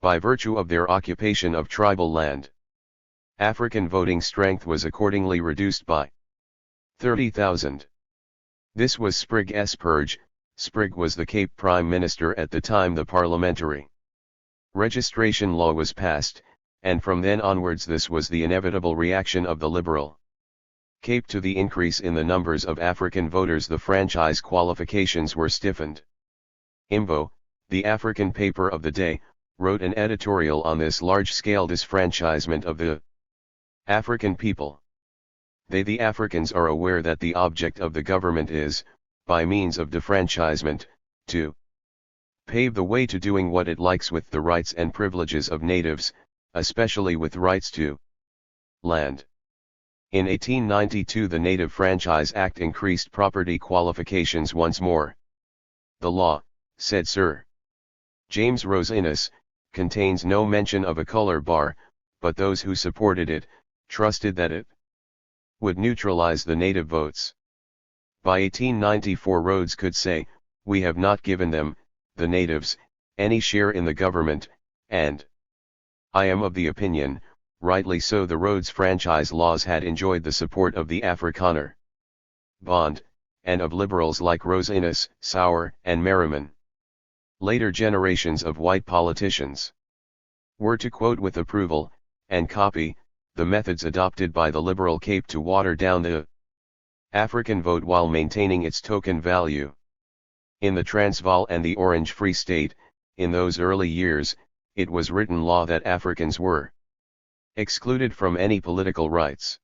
by virtue of their occupation of tribal land. African voting strength was accordingly reduced by 30,000. This was Sprigge's purge. Sprigg was the Cape Prime Minister at the time the parliamentary Registration law was passed, and from then onwards this was the inevitable reaction of the Liberal Cape to the increase in the numbers of African voters. The franchise qualifications were stiffened. Imbo, the African paper of the day, wrote an editorial on this large-scale disfranchisement of the African people. They, the Africans, are aware that the object of the government is, by means of defranchisement, to pave the way to doing what it likes with the rights and privileges of natives, especially with rights to land. In 1892 the Native Franchise Act increased property qualifications once more. The law, said Sir James Rose Innes, contains no mention of a color bar, but those who supported it, trusted that it would neutralize the native votes. By 1894 Rhodes could say, "We have not given them, the natives, any share in the government, and I am of the opinion, rightly so, the Rhodes franchise laws had enjoyed the support of the Afrikaner Bond, and of liberals like Rose Innes, Sauer, and Merriman. Later generations of white politicians were to quote with approval, and copy, the methods adopted by the Liberal Cape to water down the African vote while maintaining its token value. In the Transvaal and the Orange Free State, in those early years, it was written law that Africans were excluded from any political rights.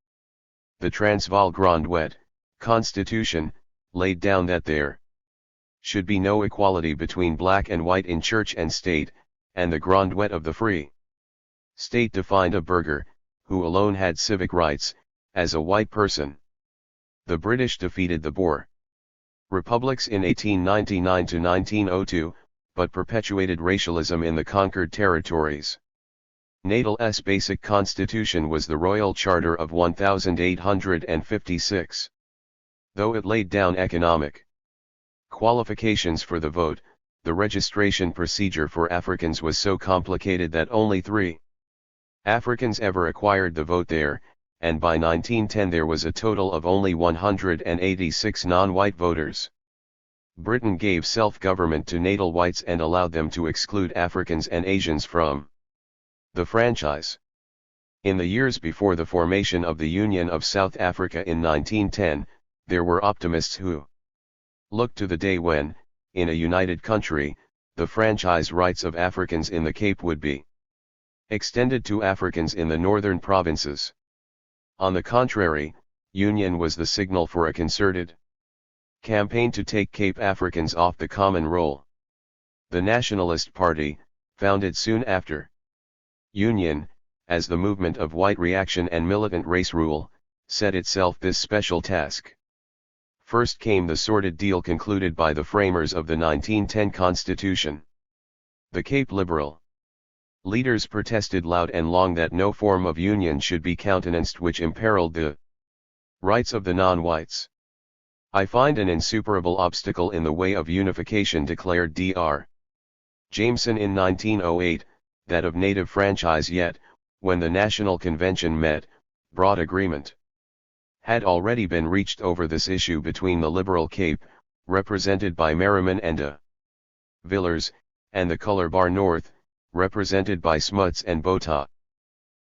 The Transvaal Grondwet Constitution laid down that there should be no equality between black and white in church and state, and the Grondwet of the Free State defined a burgher, who alone had civic rights, as a white person. The British defeated the Boer republics in 1899 to 1902, but perpetuated racialism in the conquered territories. Natal's basic constitution was the Royal Charter of 1856. Though it laid down economic qualifications for the vote, the registration procedure for Africans was so complicated that only 3 Africans ever acquired the vote there, and by 1910 there was a total of only 186 non-white voters. Britain gave self-government to natal whites and allowed them to exclude Africans and Asians from the franchise. In the years before the formation of the Union of South Africa in 1910, there were optimists who looked to the day when, in a united country, the franchise rights of Africans in the Cape would be extended to Africans in the northern provinces. On the contrary, union was the signal for a concerted campaign to take Cape Africans off the common roll. The Nationalist Party, founded soon after union, as the movement of white reaction and militant race rule, set itself this special task. First came the sordid deal concluded by the framers of the 1910 Constitution. The Cape Liberal leaders protested loud and long that no form of union should be countenanced which imperiled the rights of the non-whites. "I find an insuperable obstacle in the way of unification," declared Dr. Jameson in 1908, that of native franchise. Yet, when the National Convention met, broad agreement had already been reached over this issue between the Liberal Cape, represented by Merriman and de Villiers, and the Colour Bar North, represented by Smuts and Botha.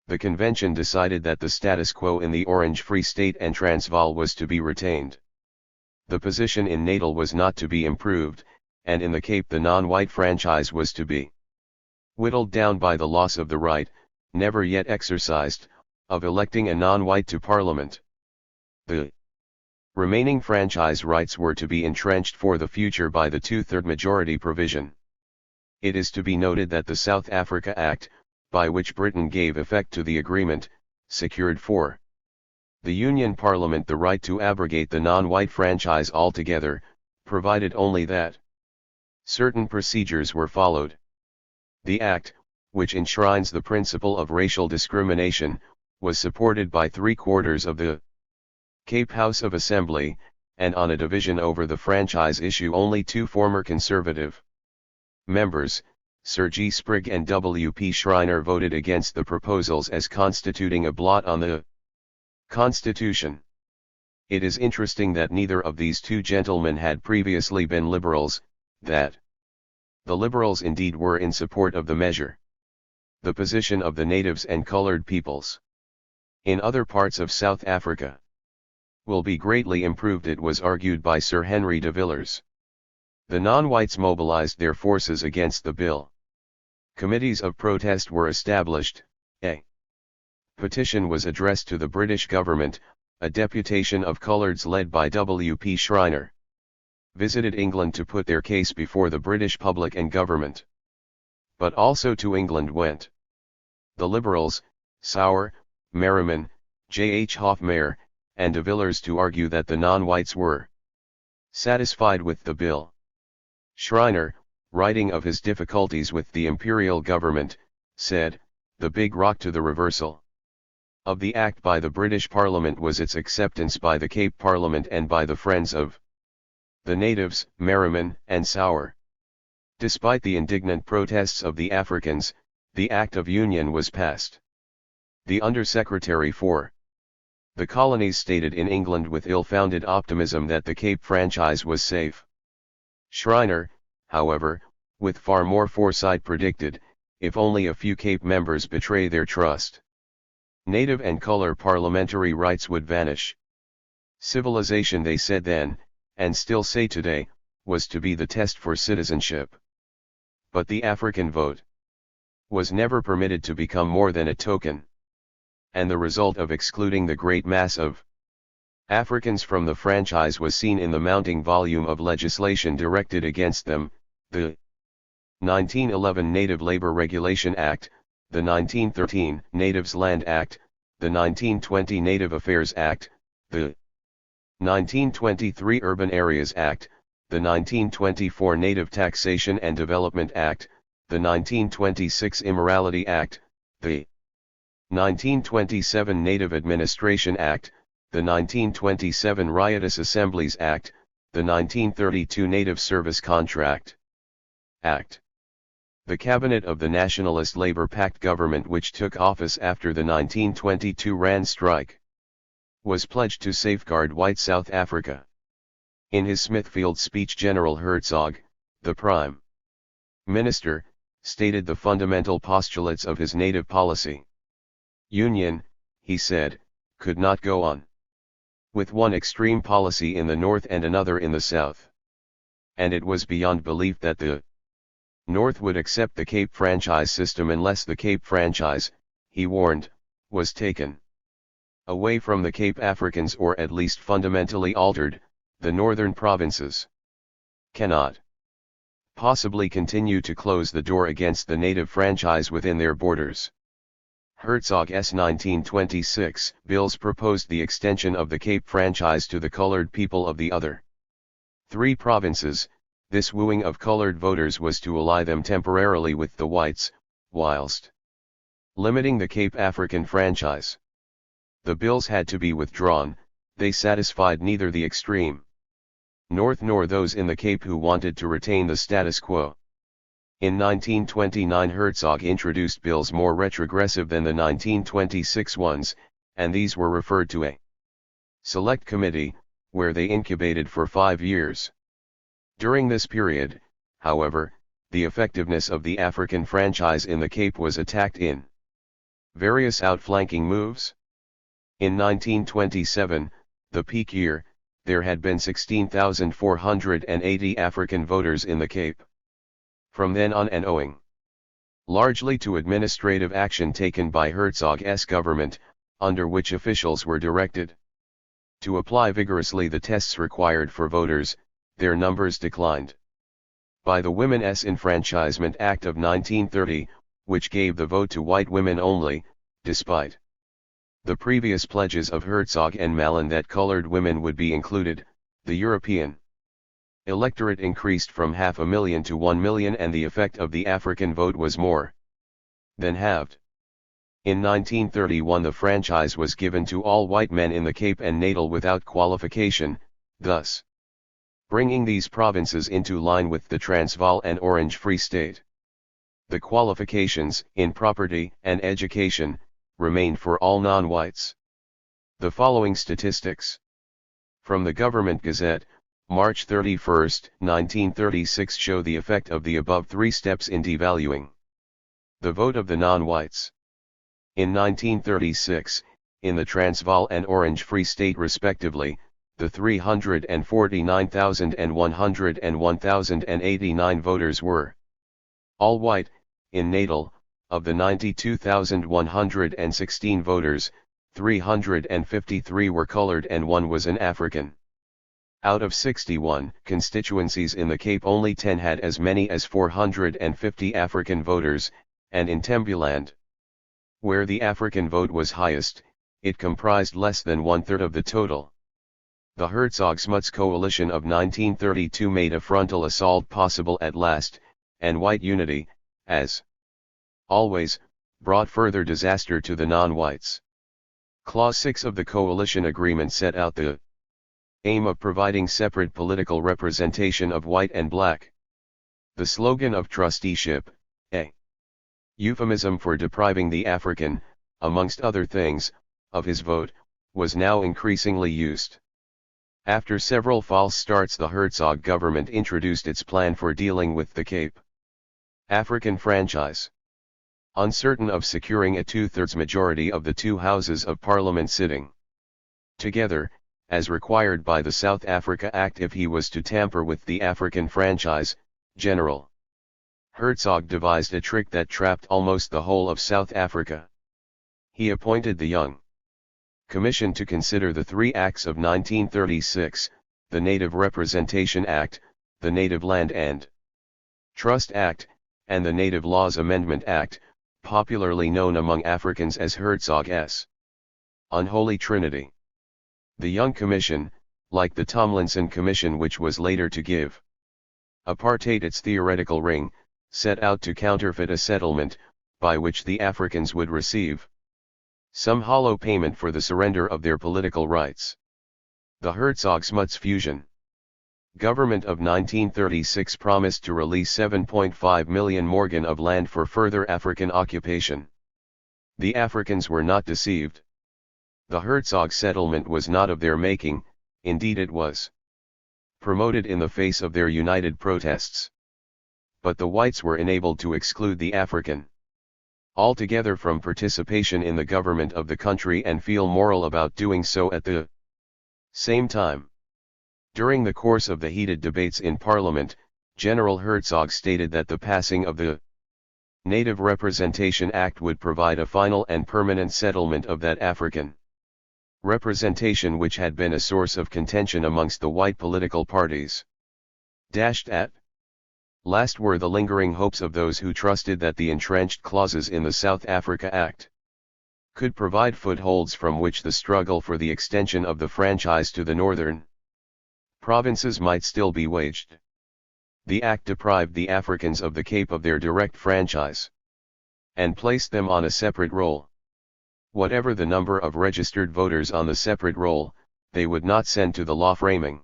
The convention decided that the status quo in the Orange Free State and Transvaal was to be retained. The position in Natal was not to be improved, and in the Cape the non-white franchise was to be whittled down by the loss of the right, never yet exercised, of electing a non-white to Parliament. The remaining franchise rights were to be entrenched for the future by the 2/3 majority provision. It is to be noted that the South Africa Act, by which Britain gave effect to the agreement, secured for the Union Parliament the right to abrogate the non-white franchise altogether, provided only that certain procedures were followed. The Act, which enshrines the principle of racial discrimination, was supported by 3/4 of the Cape House of Assembly, and on a division over the franchise issue only 2 former Conservative members, Sir G. Sprigg and W. P. Schreiner, voted against the proposals as constituting a blot on the Constitution. It is interesting that neither of these 2 gentlemen had previously been Liberals, that the Liberals indeed were in support of the measure. the position of the natives and colored peoples in other parts of South Africa will be greatly improved, it was argued by Sir Henry de Villiers. The non-whites mobilized their forces against the bill. Committees of protest were established. A petition was addressed to the British government. A deputation of coloreds led by W.P. Schreiner visited England to put their case before the British public and government. But also to England went the Liberals, Sauer, Merriman, J. H. Hofmeyr, and de Villiers to argue that the non-whites were satisfied with the bill. Schreiner, writing of his difficulties with the imperial government, said, "The big rock to the reversal of the act by the British Parliament was its acceptance by the Cape Parliament and by the friends of the natives, Merriman and Sauer. Despite the indignant protests of the Africans, the Act of Union was passed. The Undersecretary for the Colonies stated in England with ill-founded optimism that the Cape franchise was safe. Schreiner, however, with far more foresight predicted, if only a few Cape members betray their trust, native and color parliamentary rights would vanish. Civilization, they said then, and still say today, was to be the test for citizenship. But the African vote was never permitted to become more than a token. And the result of excluding the great mass of Africans from the franchise was seen in the mounting volume of legislation directed against them, the 1911 Native Labor Regulation Act, the 1913 Natives Land Act, the 1920 Native Affairs Act, the 1923 Urban Areas Act, the 1924 Native Taxation and Development Act, the 1926 Immorality Act, the 1927 Native Administration Act, the 1927 Riotous Assemblies Act, the 1932 Native Service Contract Act. The Cabinet of the Nationalist Labour Pact government, which took office after the 1922 Rand strike, was pledged to safeguard white South Africa. In his Smithfield speech, General Hertzog, the Prime Minister, stated the fundamental postulates of his native policy. Union, he said, could not go on with one extreme policy in the North and another in the South. And it was beyond belief that the North would accept the Cape franchise system unless the Cape franchise, he warned, was taken away from the Cape Africans, or at least fundamentally altered. The northern provinces cannot possibly continue to close the door against the native franchise within their borders. Herzog's 1926 bills proposed the extension of the Cape franchise to the colored people of the other three provinces. This wooing of colored voters was to ally them temporarily with the whites, whilst limiting the Cape African franchise. The bills had to be withdrawn. They satisfied neither the extreme North nor those in the Cape who wanted to retain the status quo. In 1929 Herzog introduced bills more retrogressive than the 1926 ones, and these were referred to a select committee, where they incubated for 5 years. During this period, however, the effectiveness of the African franchise in the Cape was attacked in various outflanking moves. In 1927, the peak year, there had been 16,480 African voters in the Cape. From then on, and owing largely to administrative action taken by Herzog's government, under which officials were directed to apply vigorously the tests required for voters, their numbers declined. By the Women's Enfranchisement Act of 1930, which gave the vote to white women only, despite the previous pledges of Herzog and Malin that colored women would be included, the European electorate increased from 500,000 to 1 million, and the effect of the African vote was more than halved. In 1931 the franchise was given to all white men in the Cape and Natal without qualification, thus bringing these provinces into line with the Transvaal and Orange Free State. The qualifications, in property and education, remained for all non-whites. The following statistics from the Government Gazette, March 31, 1936 show the effect of the above three steps in devaluing The vote of the non-whites. In 1936, in the Transvaal and Orange Free State respectively, the 349,100 and 1,089 voters were all white. In Natal, of the 92,116 voters, 353 were colored and 1 was an African. Out of 61 constituencies in the Cape, only 10 had as many as 450 African voters, and in Tembuland, where the African vote was highest, it comprised less than 1/3 of the total. The Hertzog-Smuts coalition of 1932 made a frontal assault possible at last, and white unity, as always, brought further disaster to the non-whites. Clause 6 of the coalition agreement set out the aim of providing separate political representation of white and black. The slogan of trusteeship, a euphemism for depriving the African, amongst other things, of his vote, was now increasingly used. After several false starts, the Hertzog government introduced its plan for dealing with the Cape African franchise. Uncertain of securing a 2/3 majority of the two houses of parliament sitting together, as required by the South Africa Act if he was to tamper with the African franchise, General Hertzog devised a trick that trapped almost the whole of South Africa. He appointed the Young Commission to consider the 3 acts of 1936, the Native Representation Act, the Native Land and Trust Act, and the Native Laws Amendment Act, popularly known among Africans as Herzog's Unholy Trinity. The Young Commission, like the Tomlinson Commission which was later to give apartheid its theoretical ring, set out to counterfeit a settlement, by which the Africans would receive some hollow payment for the surrender of their political rights. The Hertzog-Smuts fusion government of 1936 promised to release 7.5 million morgen of land for further African occupation. The Africans were not deceived. The Herzog settlement was not of their making, indeed it was promoted in the face of their united protests. But the whites were enabled to exclude the African altogether from participation in the government of the country and feel moral about doing so at the same time. During the course of the heated debates in Parliament, General Hertzog stated that the passing of the Native Representation Act would provide a final and permanent settlement of that African representation which had been a source of contention amongst the white political parties. At last were the lingering hopes of those who trusted that the entrenched clauses in the South Africa Act could provide footholds from which the struggle for the extension of the franchise to the northern provinces might still be waged. The Act deprived the Africans of the Cape of their direct franchise and placed them on a separate roll. Whatever the number of registered voters on the separate roll, they would not send to the law-framing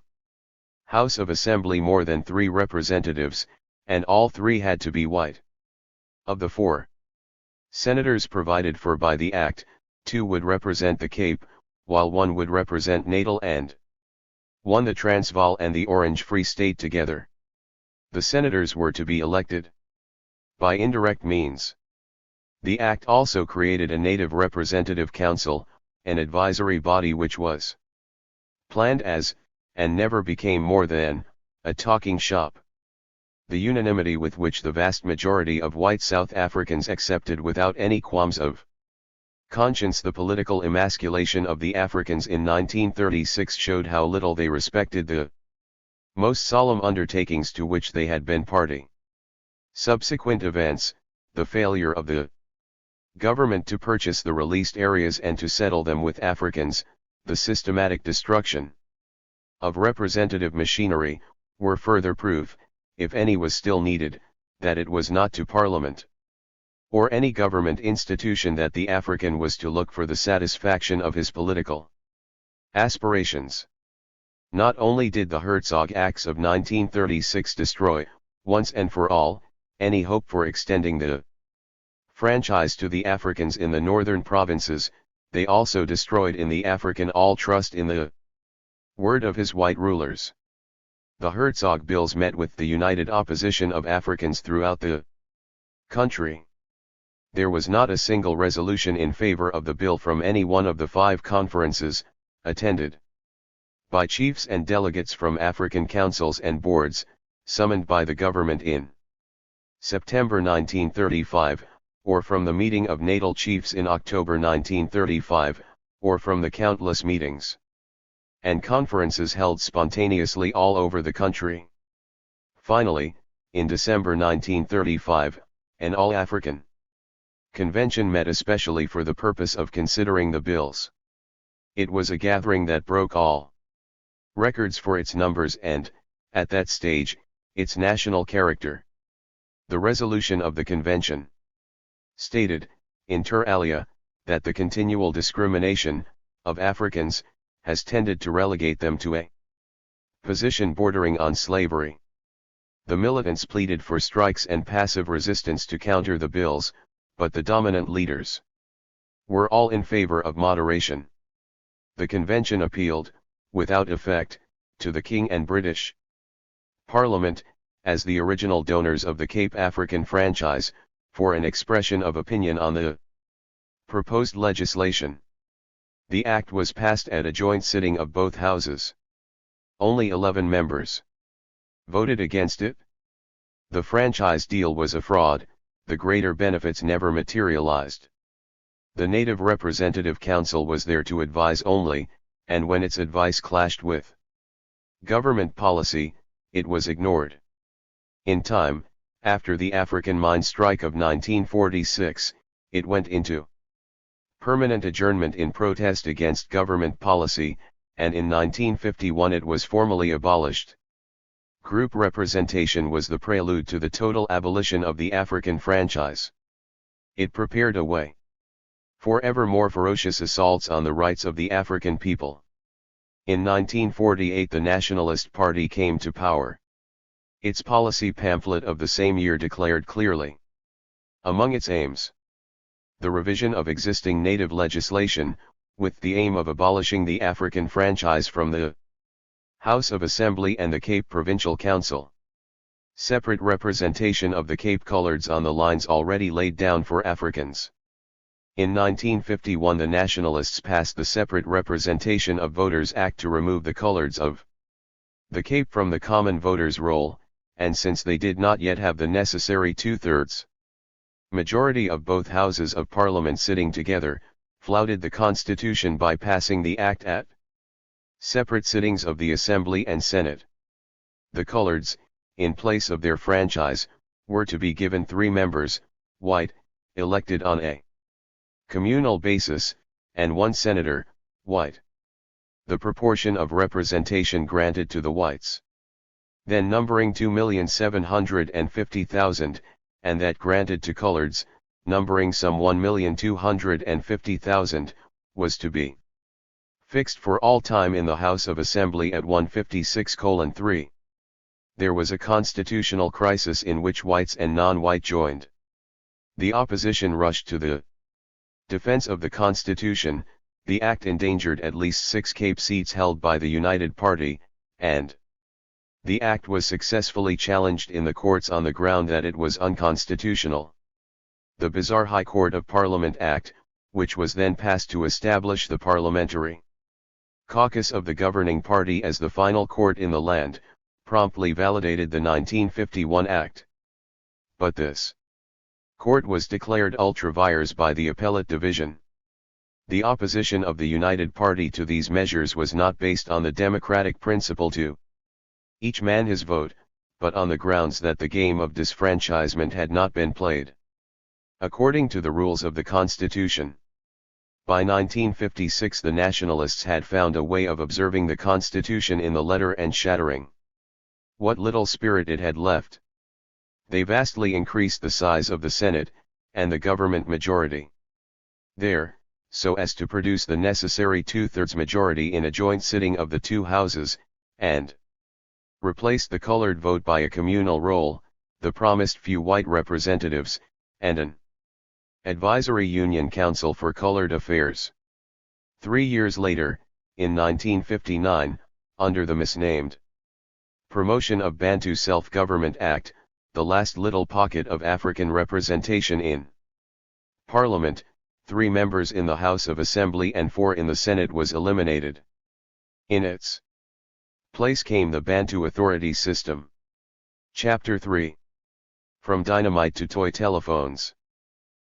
House of Assembly more than 3 representatives, and all 3 had to be white. Of the 4 senators provided for by the Act, 2 would represent the Cape, while 1 would represent Natal and 1 the Transvaal and the Orange Free State together. The senators were to be elected by indirect means. The Act also created a Native Representative Council, an advisory body which was planned as, and never became more than, a talking shop. The unanimity with which the vast majority of white South Africans accepted without any qualms of conscience the political emasculation of the Africans in 1936 showed how little they respected the most solemn undertakings to which they had been party. Subsequent events, the failure of the government to purchase the released areas and to settle them with Africans, the systematic destruction of representative machinery, were further proof, if any was still needed, that it was not to Parliament or any government institution that the African was to look for the satisfaction of his political aspirations. Not only did the Herzog Acts of 1936 destroy, once and for all, any hope for extending the franchise to the Africans in the northern provinces, they also destroyed in the African all trust in the word of his white rulers. The Herzog bills met with the united opposition of Africans throughout the country. There was not a single resolution in favor of the bill from any one of the 5 conferences, attended by chiefs and delegates from African councils and boards, summoned by the government in September 1935, or from the meeting of natal chiefs in October 1935, or from the countless meetings and conferences held spontaneously all over the country. Finally, in December 1935, an all-African convention met especially for the purpose of considering the bills. It was a gathering that broke all records for its numbers and, at that stage, its national character. The resolution of the convention stated, inter alia, that the continual discrimination of Africans has tended to relegate them to a position bordering on slavery. The militants pleaded for strikes and passive resistance to counter the bills, but the dominant leaders were all in favor of moderation. The convention appealed, without effect, to the King and British Parliament, as the original donors of the Cape African franchise, for an expression of opinion on the proposed legislation. The act was passed at a joint sitting of both houses. Only 11 members voted against it. The franchise deal was a fraud, the greater benefits never materialized. The Native Representative Council was there to advise only, and when its advice clashed with government policy, it was ignored. In time, after the African mine strike of 1946, it went into permanent adjournment in protest against government policy, and in 1951 it was formally abolished. Group representation was the prelude to the total abolition of the African franchise. It prepared a way for ever more ferocious assaults on the rights of the African people. In 1948 the Nationalist Party came to power. Its policy pamphlet of the same year declared clearly, among its aims, the revision of existing native legislation, with the aim of abolishing the African franchise from the House of Assembly and the Cape Provincial Council. Separate representation of the Cape Coloreds on the lines already laid down for Africans. In 1951 the Nationalists passed the Separate Representation of Voters Act to remove the Coloreds of the Cape from the common voters' roll, and since they did not yet have the necessary 2/3 majority of both houses of Parliament sitting together, flouted the Constitution by passing the Act at separate sittings of the Assembly and Senate. The Coloreds, in place of their franchise, were to be given 3 members, white, elected on a communal basis, and 1 senator, white. The proportion of representation granted to the whites, then numbering 2,750,000, and that granted to coloreds, numbering some 1,250,000, was to be fixed for all time in the House of Assembly at 156:3. There was a constitutional crisis in which whites and non-white joined. The opposition rushed to the defense of the Constitution. The act endangered at least 6 Cape seats held by the United Party, and the act was successfully challenged in the courts on the ground that it was unconstitutional. The bizarre High Court of Parliament Act, which was then passed to establish the parliamentary caucus of the governing party as the final court in the land, promptly validated the 1951 Act. But this court was declared ultra vires by the appellate division. The opposition of the United Party to these measures was not based on the democratic principle to each man his vote, but on the grounds that the game of disfranchisement had not been played according to the rules of the Constitution. By 1956 the Nationalists had found a way of observing the Constitution in the letter and shattering what little spirit it had left. They vastly increased the size of the Senate, and the government majority there, so as to produce the necessary 2/3 majority in a joint sitting of the 2 houses, and replaced the colored vote by a communal roll, the promised few white representatives, and an advisory union council for colored affairs. 3 years later, in 1959, under the misnamed Promotion of Bantu Self-Government Act, the last little pocket of African representation in Parliament, 3 members in the House of Assembly and 4 in the Senate was eliminated. In its place came the Bantu authority system. Chapter 3. From dynamite to toy telephones.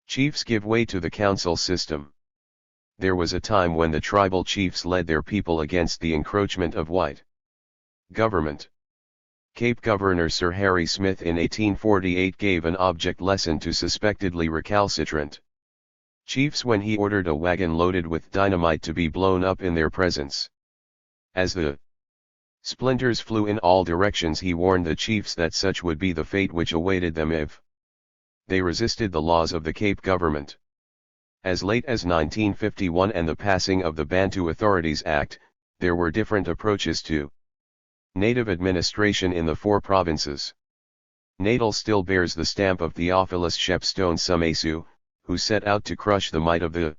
Chiefs give way to the council system. There was a time when the tribal chiefs led their people against the encroachment of white government. Cape Governor Sir Harry Smith in 1848 gave an object lesson to suspectedly recalcitrant chiefs when he ordered a wagon loaded with dynamite to be blown up in their presence. As the splinters flew in all directions, he warned the chiefs that such would be the fate which awaited them if they resisted the laws of the Cape government. As late as 1951 and the passing of the Bantu Authorities Act, there were different approaches to native administration in the 4 provinces. Natal still bears the stamp of Theophilus Shepstone Sumesu, who set out to crush the might of the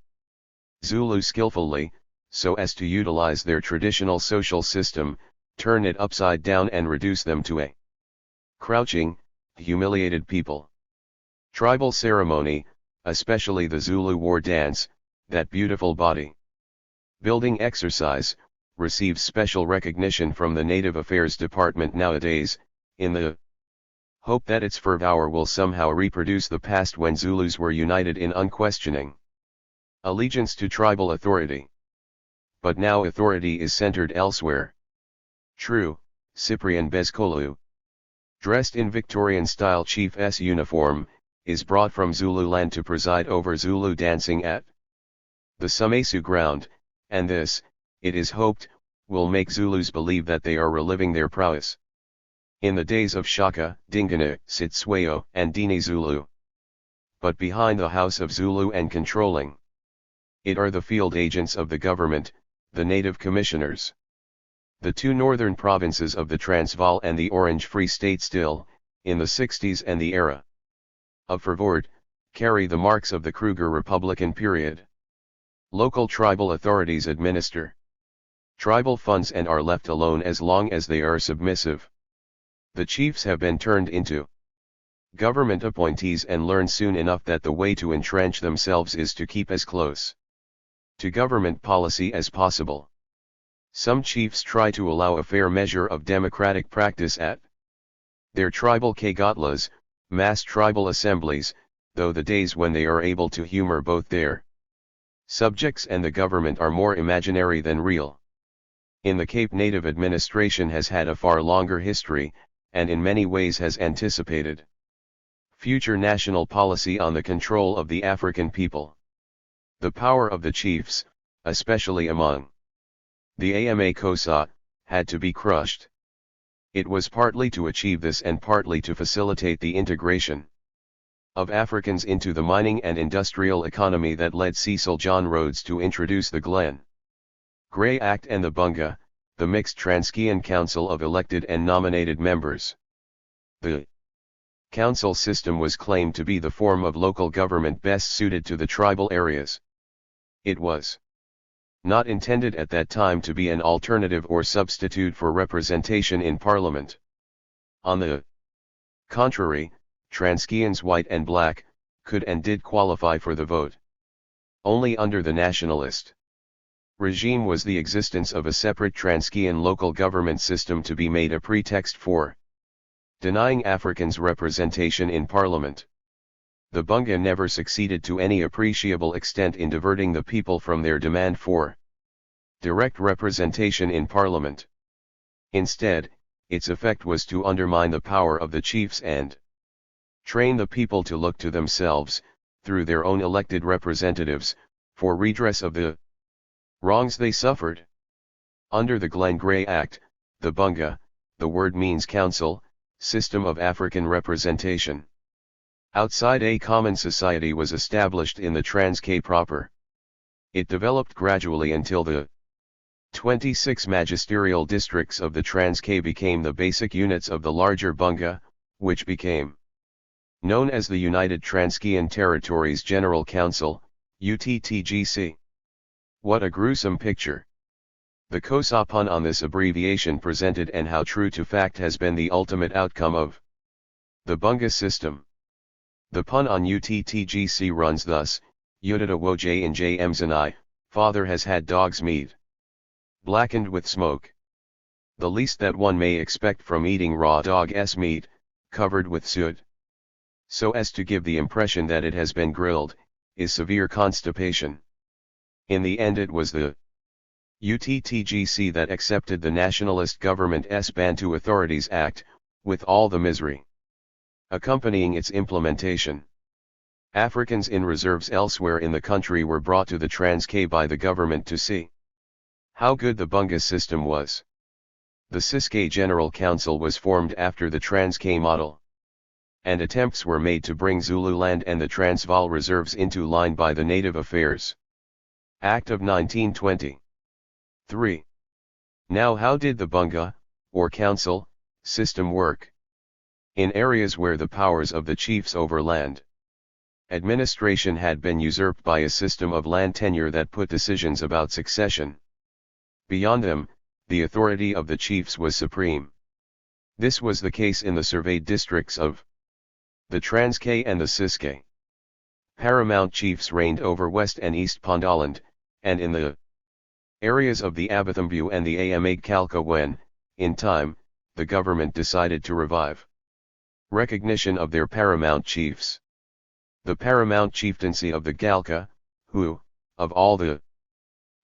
Zulu skillfully, so as to utilize their traditional social system, turn it upside down and reduce them to a crouching, humiliated people. Tribal ceremony, especially the Zulu war dance, that beautiful body building exercise, receives special recognition from the Native Affairs Department nowadays, in the hope that its fervour will somehow reproduce the past when Zulus were united in unquestioning allegiance to tribal authority. But now authority is centered elsewhere. True, Cyprian Bezkolu, dressed in Victorian-style chief's uniform, is brought from Zululand to preside over Zulu dancing at the Sumesu ground, and this, it is hoped, will make Zulus believe that they are reliving their prowess in the days of Shaka, Dingana, Sitswayo, and Dini Zulu. But behind the House of Zulu and controlling it are the field agents of the government, the native commissioners. The 2 northern provinces of the Transvaal and the Orange Free State still, in the 60s and the era of Verwoerd, carry the marks of the Kruger Republican period. Local tribal authorities administer tribal funds and are left alone as long as they are submissive. The chiefs have been turned into government appointees and learn soon enough that the way to entrench themselves is to keep as close to government policy as possible. Some chiefs try to allow a fair measure of democratic practice at their tribal Kagotlas, mass tribal assemblies, though the days when they are able to humor both their subjects and the government are more imaginary than real. In the Cape, native administration has had a far longer history, and in many ways has anticipated future national policy on the control of the African people. The power of the chiefs, especially among the Ama Kosa, had to be crushed. It was partly to achieve this and partly to facilitate the integration of Africans into the mining and industrial economy that led Cecil John Rhodes to introduce the Glen Grey Act and the Bunga, the mixed Transkean Council of elected and nominated members. The council system was claimed to be the form of local government best suited to the tribal areas. It was not intended at that time to be an alternative or substitute for representation in Parliament. On the contrary, Transkeans white and black, could and did qualify for the vote. Only under the nationalist regime was the existence of a separate Transkean local government system to be made a pretext for denying Africans representation in Parliament. The Bunga never succeeded to any appreciable extent in diverting the people from their demand for direct representation in Parliament. Instead, its effect was to undermine the power of the chiefs and train the people to look to themselves, through their own elected representatives, for redress of the wrongs they suffered. Under the Glen Grey Act, the Bunga, the word means council, system of African representation outside a common society was established in the Transkei proper. It developed gradually until the 26 magisterial districts of the Transkei became the basic units of the larger Bunga, which became known as the United Transkean Territories General Council, UTTGC. What a gruesome picture the Kosa pun on this abbreviation presented, and how true to fact has been the ultimate outcome of the Bunga system. The pun on UTTGC runs thus: Yudada woj and j mzanai, father has had dog's meat. Blackened with smoke. The least that one may expect from eating raw dog's meat, covered with soot, so as to give the impression that it has been grilled, is severe constipation. In the end it was the UTTGC that accepted the nationalist government's Bantu Authorities Act, with all the misery accompanying its implementation. Africans in reserves elsewhere in the country were brought to the Transkei by the government to see how good the Bunga system was. The Ciskei General Council was formed after the Transkei model, and attempts were made to bring Zululand and the Transvaal reserves into line by the Native Affairs Act of 1920. 3. Now how did the Bunga, or council, system work? In areas where the powers of the chiefs over land administration had been usurped by a system of land tenure that put decisions about succession beyond them, the authority of the chiefs was supreme. This was the case in the surveyed districts of the Transkei and the Ciskei. Paramount chiefs reigned over West and East Pondoland, and in the areas of the Abathambu and the Amag when, in time, the government decided to revive recognition of their paramount chiefs. The paramount chieftaincy of the Galka, who, of all the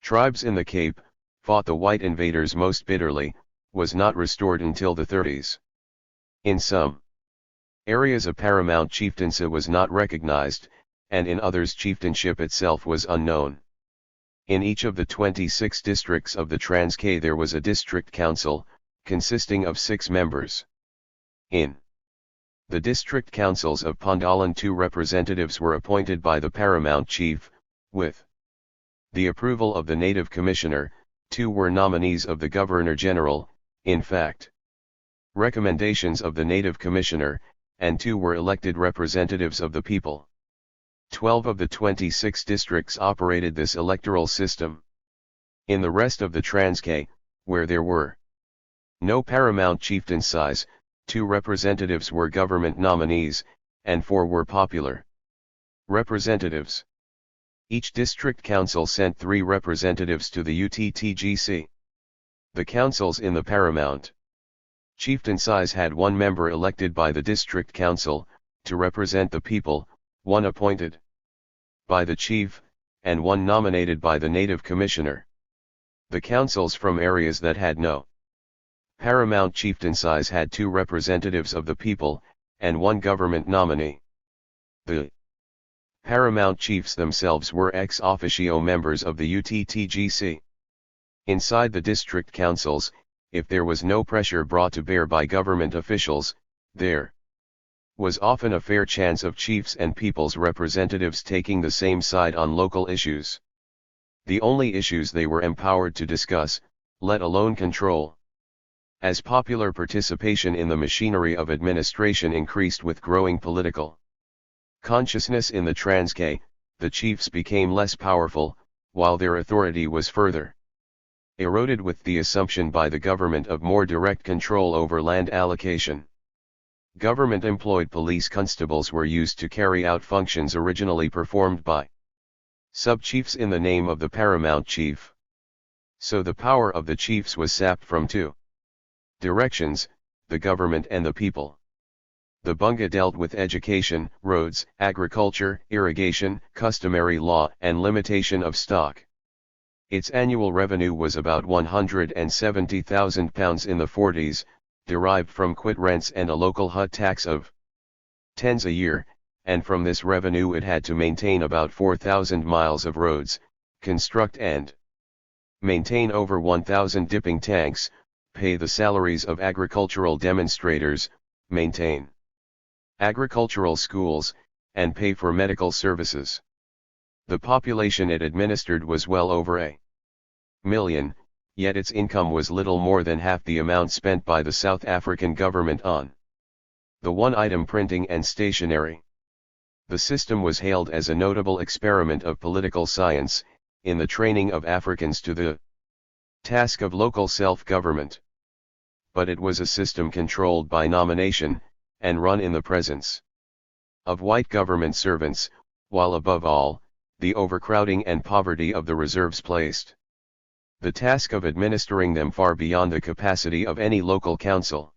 tribes in the Cape, fought the white invaders most bitterly, was not restored until the 30s. In some areas a paramount chieftaincy was not recognized, and in others chieftainship itself was unknown. In each of the 26 districts of the Transkei there was a district council, consisting of 6 members. In the district councils of Pondoland 2 representatives were appointed by the paramount chief, with the approval of the native commissioner. 2 were nominees of the Governor-General, in fact, recommendations of the native commissioner, and 2 were elected representatives of the people. 12 of the 26 districts operated this electoral system. In the rest of the Transkei, where there were no paramount chieftaincies, 2 representatives were government nominees, and 4 were popular representatives. Each district council sent 3 representatives to the UTTGC. The councils in the paramount chieftaincies had 1 member elected by the district council, to represent the people, 1 appointed by the chief, and 1 nominated by the native commissioner. The councils from areas that had no paramount chieftaincies had 2 representatives of the people, and 1 government nominee. The paramount chiefs themselves were ex officio members of the UTTGC. Inside the district councils, if there was no pressure brought to bear by government officials, there was often a fair chance of chiefs and people's representatives taking the same side on local issues. The only issues they were empowered to discuss, let alone control. As popular participation in the machinery of administration increased with growing political consciousness in the Transkei, the chiefs became less powerful, while their authority was further eroded with the assumption by the government of more direct control over land allocation. Government-employed police constables were used to carry out functions originally performed by sub-chiefs in the name of the paramount chief. So the power of the chiefs was sapped from 2 directions, the government and the people. The Bunga dealt with education, roads, agriculture, irrigation, customary law, and limitation of stock. Its annual revenue was about £170,000 in the 40s, derived from quit rents and a local hut tax of tens a year, and from this revenue it had to maintain about 4,000 miles of roads, construct and maintain over 1,000 dipping tanks, pay the salaries of agricultural demonstrators, maintain agricultural schools, and pay for medical services. The population it administered was well over a million, yet its income was little more than half the amount spent by the South African government on the one-item printing and stationery. The system was hailed as a notable experiment of political science, in the training of Africans to the task of local self-government. But it was a system controlled by nomination, and run in the presence of white government servants, while above all, the overcrowding and poverty of the reserves placed the task of administering them far beyond the capacity of any local council.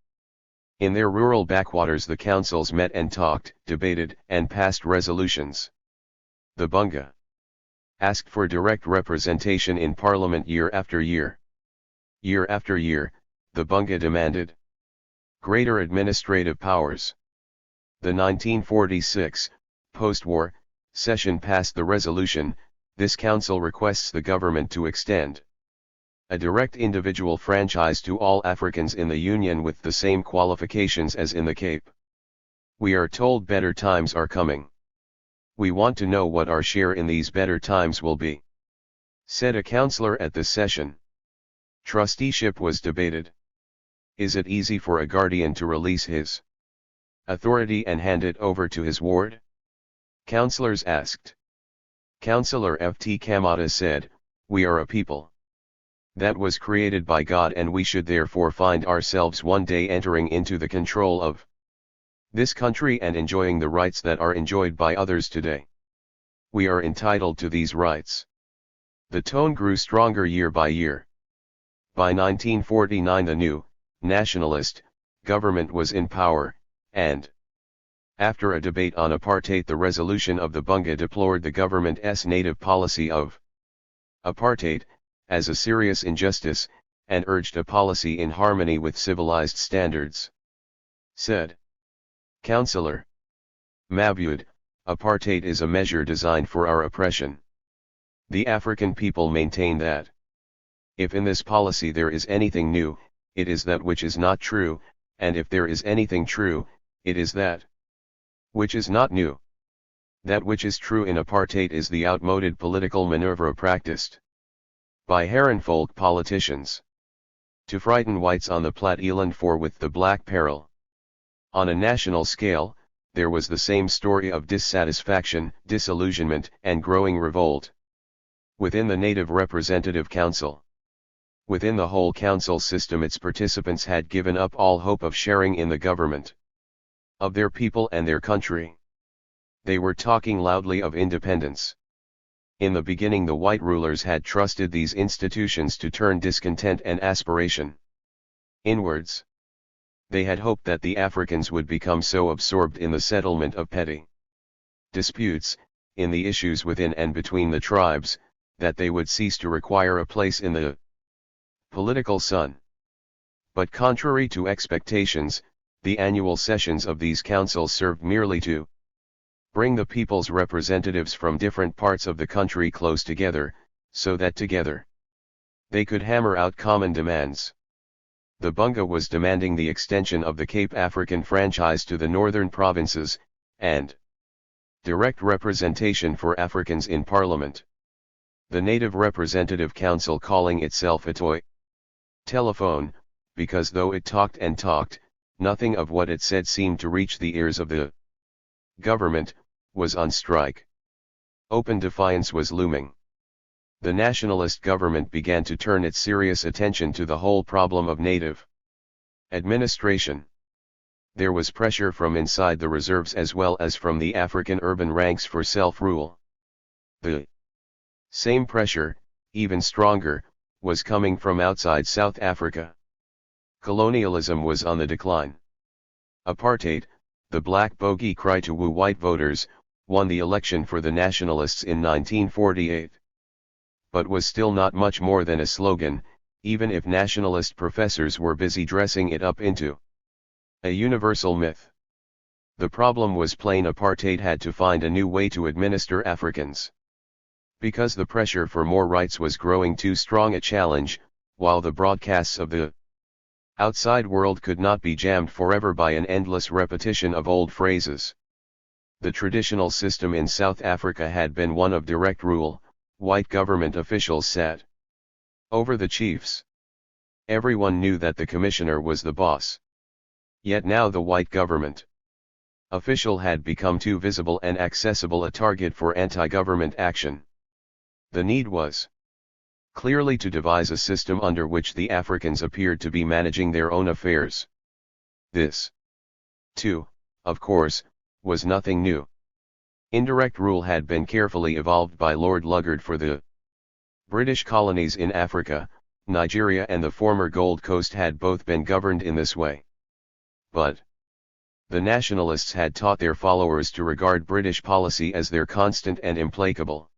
In their rural backwaters the councils met and talked, debated, and passed resolutions. The Bunga asked for direct representation in parliament year after year. Year after year, the Bunga demanded greater administrative powers. The 1946, post-war, session passed the resolution, this council requests the government to extend a direct individual franchise to all Africans in the Union with the same qualifications as in the Cape. We are told better times are coming. We want to know what our share in these better times will be, said a councillor at this session. Trusteeship was debated. Is it easy for a guardian to release his authority and hand it over to his ward? Councillors asked. Councillor F.T. Kamata said, we are a people that was created by God, and we should therefore find ourselves one day entering into the control of this country and enjoying the rights that are enjoyed by others today. We are entitled to these rights. The tone grew stronger year by year. By 1949 the new, nationalist, government was in power, and after a debate on apartheid the resolution of the Bunga deplored the government's native policy of apartheid as a serious injustice, and urged a policy in harmony with civilized standards. Said Councillor Mabud, apartheid is a measure designed for our oppression. The African people maintain that if in this policy there is anything new, it is that which is not true, and if there is anything true, it is that which is not new. That which is true in apartheid is the outmoded political maneuver practiced by Herrenvolk politicians to frighten whites on the Platteland for with the black peril. On a national scale, there was the same story of dissatisfaction, disillusionment, and growing revolt within the Native Representative Council. Within the whole council system its participants had given up all hope of sharing in the government of their people and their country. They were talking loudly of independence. In the beginning the white rulers had trusted these institutions to turn discontent and aspiration inwards. They had hoped that the Africans would become so absorbed in the settlement of petty disputes, in the issues within and between the tribes, that they would cease to require a place in the political sun. But contrary to expectations, the annual sessions of these councils served merely to bring the people's representatives from different parts of the country close together, so that together they could hammer out common demands. The Bunga was demanding the extension of the Cape African franchise to the northern provinces, and direct representation for Africans in Parliament. The Native Representative Council, calling itself a toy telephone, because though it talked and talked, nothing of what it said seemed to reach the ears of the government, was on strike. Open defiance was looming. The nationalist government began to turn its serious attention to the whole problem of native administration. There was pressure from inside the reserves as well as from the African urban ranks for self-rule. The same pressure, even stronger, was coming from outside South Africa. Colonialism was on the decline. Apartheid, the black bogey cry to woo white voters, won the election for the nationalists in 1948. But was still not much more than a slogan, even if nationalist professors were busy dressing it up into a universal myth. The problem was plain: apartheid had to find a new way to administer Africans. Because the pressure for more rights was growing too strong a challenge, while the broadcasts of the outside world could not be jammed forever by an endless repetition of old phrases. The traditional system in South Africa had been one of direct rule. White government officials sat over the chiefs. Everyone knew that the commissioner was the boss. Yet now the white government official had become too visible and accessible a target for anti-government action. The need was clearly to devise a system under which the Africans appeared to be managing their own affairs. This, too, of course, was nothing new. Indirect rule had been carefully evolved by Lord Luggard for the British colonies in Africa. Nigeria and the former Gold Coast had both been governed in this way. But the nationalists had taught their followers to regard British policy as their constant and implacable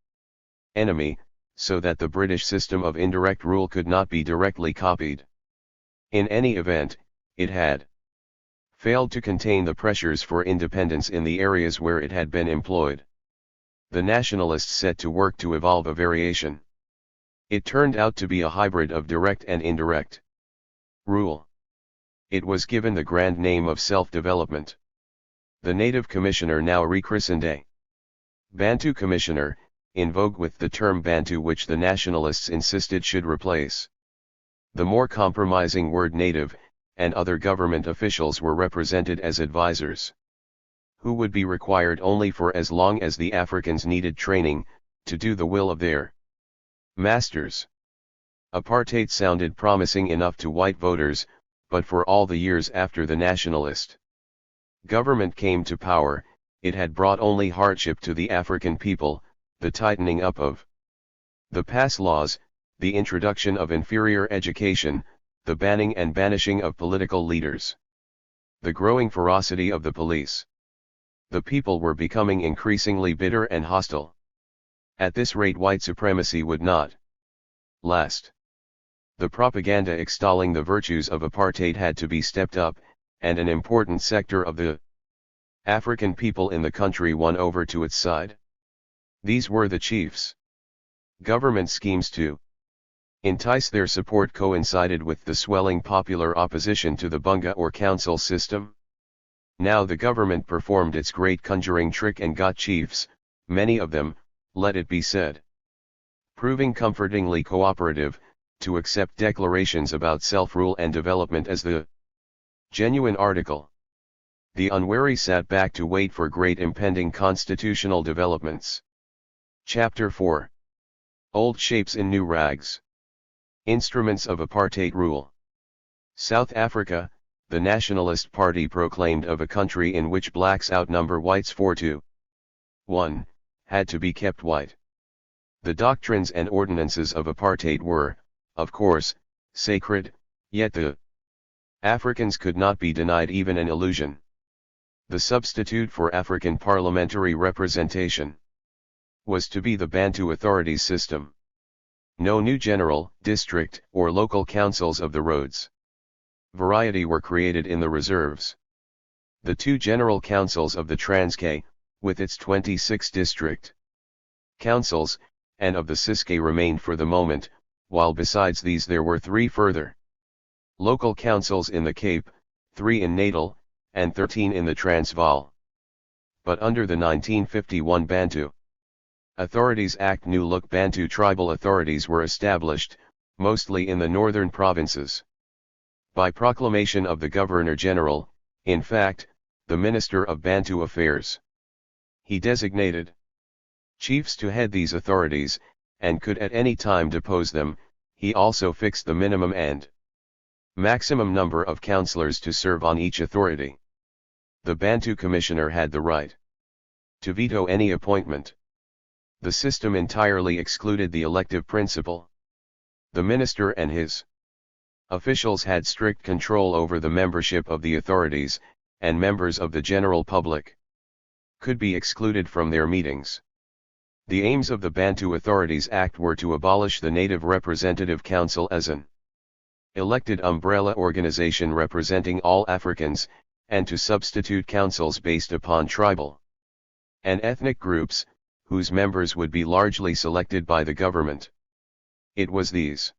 enemy, so that the British system of indirect rule could not be directly copied. In any event, it had failed to contain the pressures for independence in the areas where it had been employed. The nationalists set to work to evolve a variation. It turned out to be a hybrid of direct and indirect rule. It was given the grand name of self-development. The native commissioner, now rechristened a Bantu commissioner, in vogue with the term Bantu, which the nationalists insisted should replace the more compromising word native, and other government officials were represented as advisors, who would be required only for as long as the Africans needed training, to do the will of their masters. Apartheid sounded promising enough to white voters, but for all the years after the nationalist government came to power, it had brought only hardship to the African people, the tightening up of the pass laws, the introduction of inferior education, the banning and banishing of political leaders, the growing ferocity of the police. The people were becoming increasingly bitter and hostile. At this rate, white supremacy would not last. The propaganda extolling the virtues of apartheid had to be stepped up, and an important sector of the African people in the country won over to its side. These were the chiefs. Government schemes to entice their support coincided with the swelling popular opposition to the bunga or council system. Now the government performed its great conjuring trick and got chiefs, many of them, let it be said, proving comfortingly cooperative, to accept declarations about self-rule and development as the genuine article. The unwary sat back to wait for great impending constitutional developments. Chapter 4. Old Shapes in New Rags. Instruments of Apartheid Rule. South Africa, the Nationalist Party proclaimed of a country in which blacks outnumber whites 4-1, had to be kept white. The doctrines and ordinances of apartheid were, of course, sacred, yet the Africans could not be denied even an illusion. The substitute for African parliamentary representation was to be the Bantu authorities system. No new general, district, or local councils of the roads variety were created in the reserves. The two general councils of the Transkei, with its 26 district councils, and of the Ciskei remained for the moment, while besides these there were three further local councils in the Cape, 3 in Natal, and 13 in the Transvaal. But under the 1951 Bantu Authorities Act, New Look Bantu tribal authorities were established, mostly in the northern provinces. By proclamation of the Governor-General, in fact, the Minister of Bantu Affairs. He designated chiefs to head these authorities, and could at any time depose them. He also fixed the minimum and maximum number of councillors to serve on each authority. The Bantu Commissioner had the right to veto any appointment. The system entirely excluded the elective principle. The minister and his officials had strict control over the membership of the authorities, and members of the general public could be excluded from their meetings. The aims of the Bantu Authorities Act were to abolish the Native Representative Council as an elected umbrella organization representing all Africans, and to substitute councils based upon tribal and ethnic groups, whose members would be largely selected by the government. It was these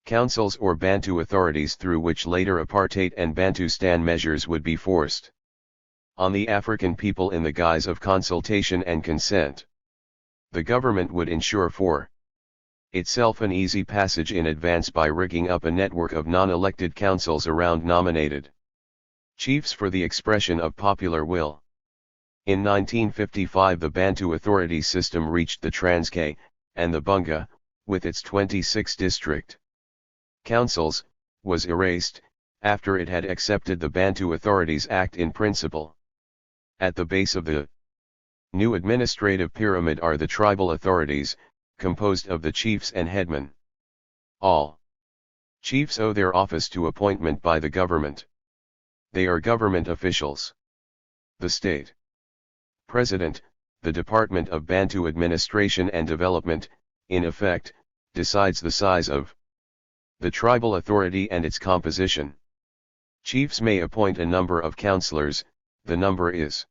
councils or Bantu authorities through which later apartheid and Bantustan measures would be forced on the African people in the guise of consultation and consent. The government would ensure for itself an easy passage in advance by rigging up a network of non-elected councils around nominated chiefs for the expression of popular will. In 1955 the Bantu authority system reached the Transkei, and the Bunga, with its 26 district councils, was erased, after it had accepted the Bantu Authorities Act in principle. At the base of the New administrative pyramid are the tribal authorities, composed of the chiefs and headmen. All chiefs owe their office to appointment by the government. They are government officials. The state president, the Department of Bantu Administration and Development, in effect, decides the size of the tribal authority and its composition. Chiefs may appoint a number of councillors, the number is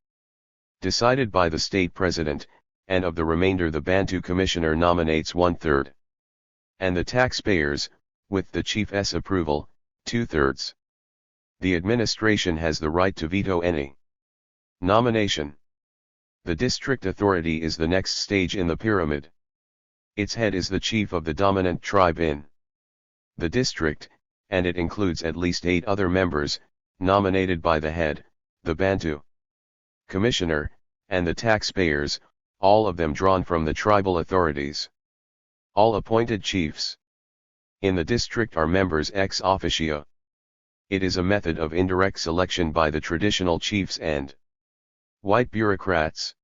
decided by the state president, and of the remainder the Bantu commissioner nominates 1/3. And the taxpayers, with the chief's approval, 2/3. The administration has the right to veto any nomination. The district authority is the next stage in the pyramid. Its head is the chief of the dominant tribe in the district, and it includes at least 8 other members, nominated by the head, the Bantu commissioner, and the taxpayers, all of them drawn from the tribal authorities. All appointed chiefs in the district are members ex officio. It is a method of indirect selection by the traditional chiefs and white bureaucrats.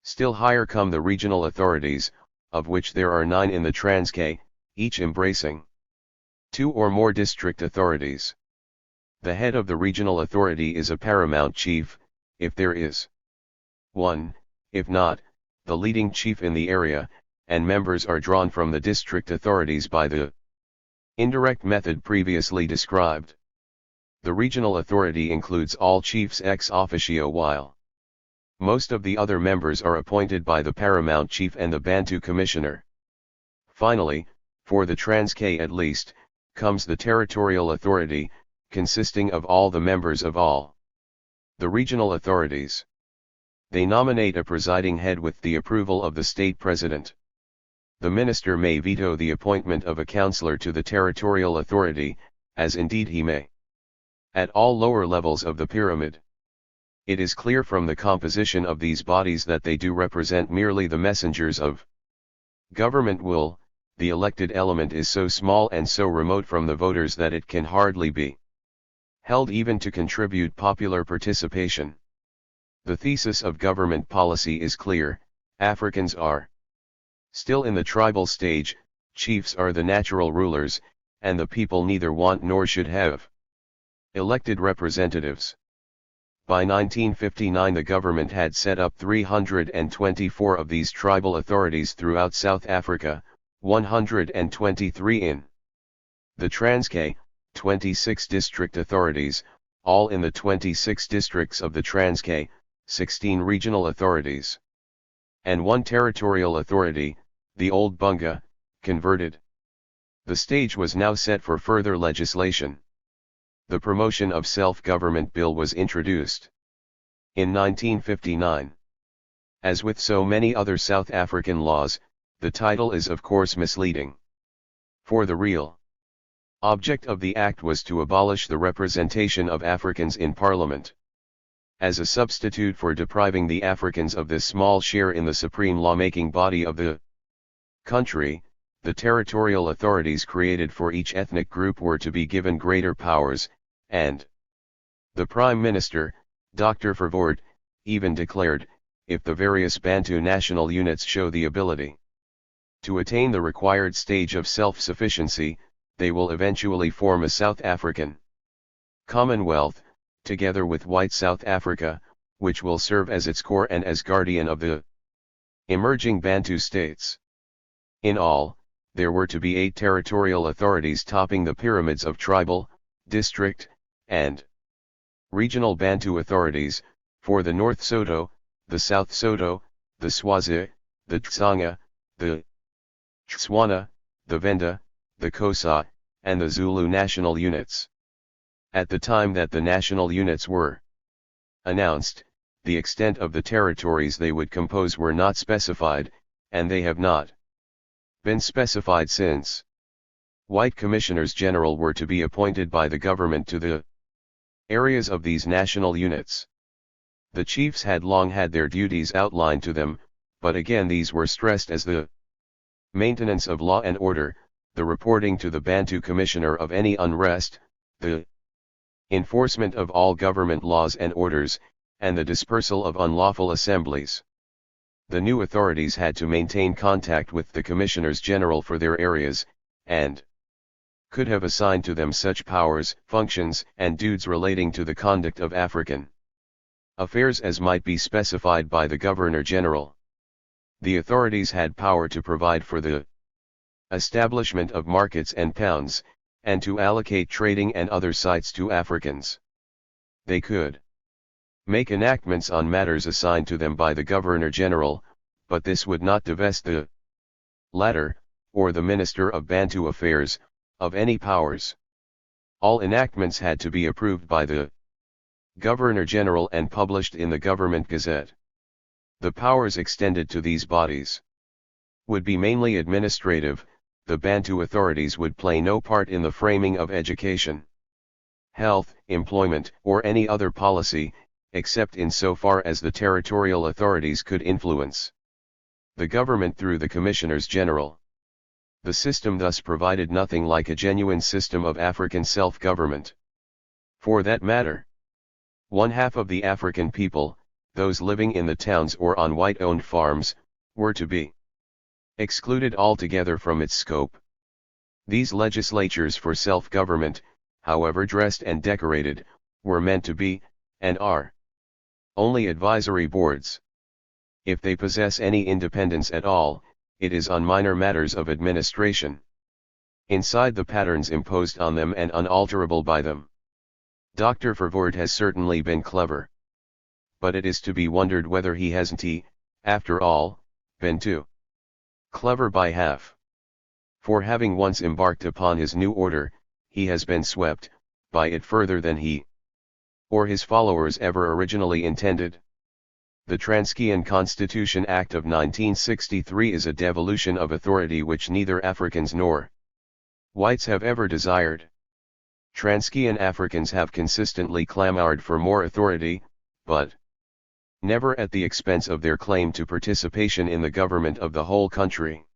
Still higher come the regional authorities, of which there are 9 in the Transkei, each embracing 2 or more district authorities. The head of the regional authority is a paramount chief, if there is one, if not, the leading chief in the area, and members are drawn from the district authorities by the indirect method previously described. The regional authority includes all chiefs ex officio, while most of the other members are appointed by the paramount chief and the Bantu commissioner. Finally, for the Transkei at least, comes the territorial authority, consisting of all the members of all the regional authorities. They nominate a presiding head with the approval of the state president. The minister may veto the appointment of a councillor to the territorial authority, as indeed he may at all lower levels of the pyramid. It is clear from the composition of these bodies that they do represent merely the messengers of government will. The elected element is so small and so remote from the voters that it can hardly be held even to contribute popular participation. The thesis of government policy is clear: Africans are still in the tribal stage, chiefs are the natural rulers, and the people neither want nor should have elected representatives. By 1959 the government had set up 324 of these tribal authorities throughout South Africa, 123 in the Transkei, 26 district authorities, all in the 26 districts of the Transkei, 16 regional authorities, and 1 territorial authority, the old Bunga, converted. The stage was now set for further legislation. The Promotion of Self-Government Bill was introduced in 1959. As with so many other South African laws, the title is of course misleading. For the real object of the act was to abolish the representation of Africans in Parliament. As a substitute for depriving the Africans of this small share in the supreme lawmaking body of the country, the territorial authorities created for each ethnic group were to be given greater powers, and the Prime Minister, Dr. Verwoerd, even declared, if the various Bantu national units show the ability to attain the required stage of self-sufficiency, they will eventually form a South African Commonwealth, together with white South Africa, which will serve as its core and as guardian of the emerging Bantu states. In all, there were to be 8 territorial authorities topping the pyramids of tribal, district, and regional Bantu authorities, for the North Soto, the South Soto, the Swazi, the Tsanga, the Tswana, the Venda, the Xhosa, and the Zulu national units. At the time that the national units were announced, the extent of the territories they would compose were not specified, and they have not been specified since. White commissioners general were to be appointed by the government to the areas of these national units. The chiefs had long had their duties outlined to them, but again these were stressed as the maintenance of law and order, the reporting to the Bantu commissioner of any unrest, the enforcement of all government laws and orders, and the dispersal of unlawful assemblies. The new authorities had to maintain contact with the commissioners general for their areas, and could have assigned to them such powers, functions, and duties relating to the conduct of African affairs as might be specified by the Governor-General. The authorities had power to provide for the establishment of markets and towns, and to allocate trading and other sites to Africans. They could make enactments on matters assigned to them by the Governor-General, but this would not divest the latter, or the Minister of Bantu Affairs, of any powers. All enactments had to be approved by the Governor-General and published in the Government Gazette. The powers extended to these bodies would be mainly administrative. The Bantu authorities would play no part in the framing of education, health, employment, or any other policy, except in so far as the territorial authorities could influence the government through the Commissioners General. The system thus provided nothing like a genuine system of African self-government. For that matter, one half of the African people, those living in the towns or on white-owned farms, were to be excluded altogether from its scope. These legislatures for self-government, however dressed and decorated, were meant to be, and are, only advisory boards. If they possess any independence at all, it is on minor matters of administration, inside the patterns imposed on them and unalterable by them. Dr. Verwoerd has certainly been clever. But it is to be wondered whether he hasn't, after all, been too clever by half. For having once embarked upon his new order, he has been swept by it further than he or his followers ever originally intended. The Transkeian Constitution Act of 1963 is a devolution of authority which neither Africans nor whites have ever desired. Transkeian Africans have consistently clamored for more authority, but never at the expense of their claim to participation in the government of the whole country.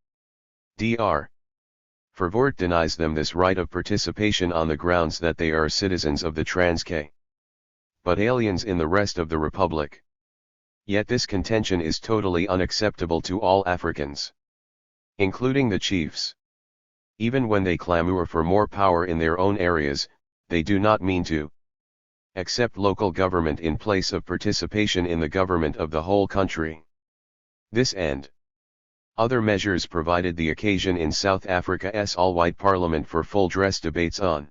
Dr. Verwoerd denies them this right of participation on the grounds that they are citizens of the Transkei, but aliens in the rest of the Republic. Yet this contention is totally unacceptable to all Africans, including the chiefs. Even when they clamor for more power in their own areas, they do not mean to accept local government in place of participation in the government of the whole country. This and other measures provided the occasion in South Africa's all-white parliament for full-dress debates on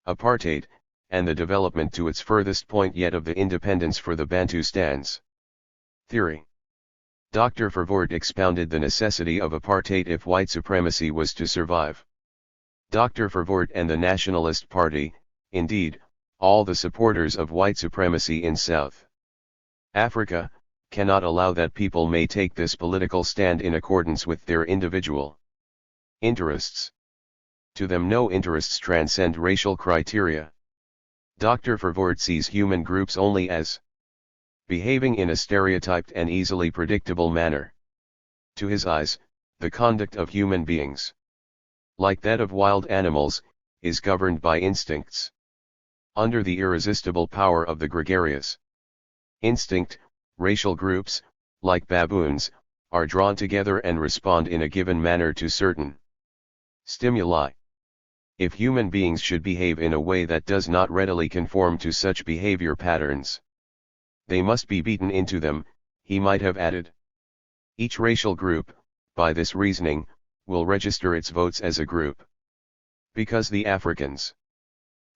apartheid, and the development to its furthest point yet of the independence for the Bantustans. Theory. Dr. Verwoerd expounded the necessity of apartheid if white supremacy was to survive. Dr. Verwoerd and the Nationalist Party, indeed, all the supporters of white supremacy in South Africa, cannot allow that people may take this political stand in accordance with their individual interests. To them no interests transcend racial criteria. Dr. Verwoerd sees human groups only as behaving in a stereotyped and easily predictable manner. To his eyes, the conduct of human beings, like that of wild animals, is governed by instincts. Under the irresistible power of the gregarious instinct, racial groups, like baboons, are drawn together and respond in a given manner to certain stimuli. If human beings should behave in a way that does not readily conform to such behavior patterns, they must be beaten into them, he might have added. Each racial group, by this reasoning, will register its votes as a group. Because the Africans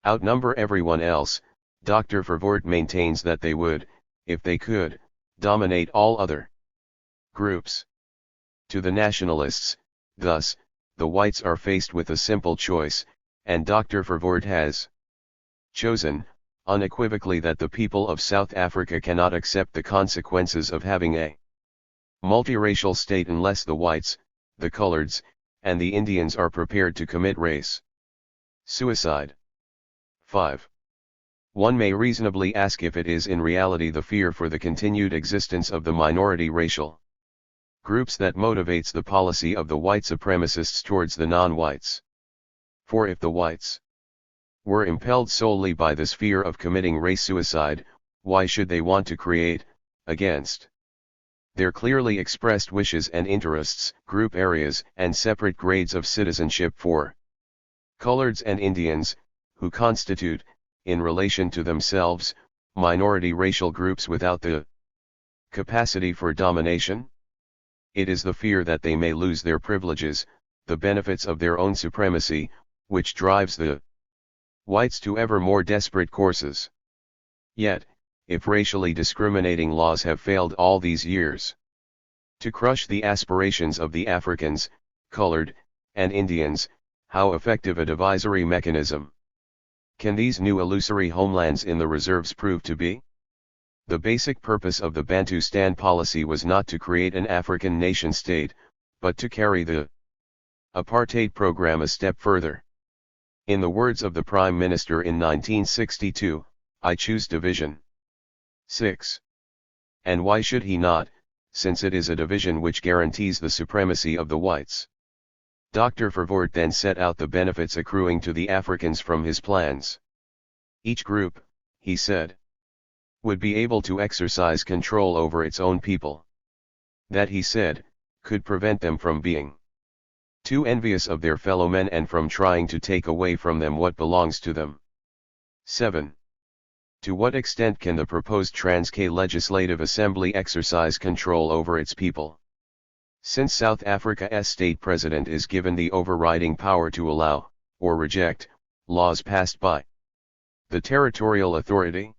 outnumber everyone else, Dr. Verwoerd maintains that they would, if they could, dominate all other groups. To the nationalists, thus, the whites are faced with a simple choice, and Dr. Verwoerd has chosen, unequivocally, that the people of South Africa cannot accept the consequences of having a multiracial state unless the whites, the coloreds, and the Indians are prepared to commit race suicide. 5. One may reasonably ask if it is in reality the fear for the continued existence of the minority racial groups that motivates the policy of the white supremacists towards the non-whites. For if the whites were impelled solely by this fear of committing race suicide, why should they want to create, against Their clearly expressed wishes and interests, group areas, and separate grades of citizenship for coloreds and Indians, who constitute, in relation to themselves, minority racial groups without the capacity for domination. It is the fear that they may lose their privileges, the benefits of their own supremacy, which drives the whites to ever more desperate courses. Yet, if racially discriminating laws have failed all these years to crush the aspirations of the Africans, colored, and Indians, how effective a divisory mechanism can these new illusory homelands in the reserves prove to be? The basic purpose of the Bantustan policy was not to create an African nation-state, but to carry the apartheid program a step further. In the words of the Prime Minister in 1962, "I choose division." 6. And why should he not, since it is a division which guarantees the supremacy of the whites? Dr. Verwoerd then set out the benefits accruing to the Africans from his plans. Each group, he said, would be able to exercise control over its own people. That, he said, could prevent them from being too envious of their fellow men and from trying to take away from them what belongs to them. 7. To what extent can the proposed Transkei Legislative Assembly exercise control over its people? Since South Africa's state president is given the overriding power to allow, or reject, laws passed by the territorial authority.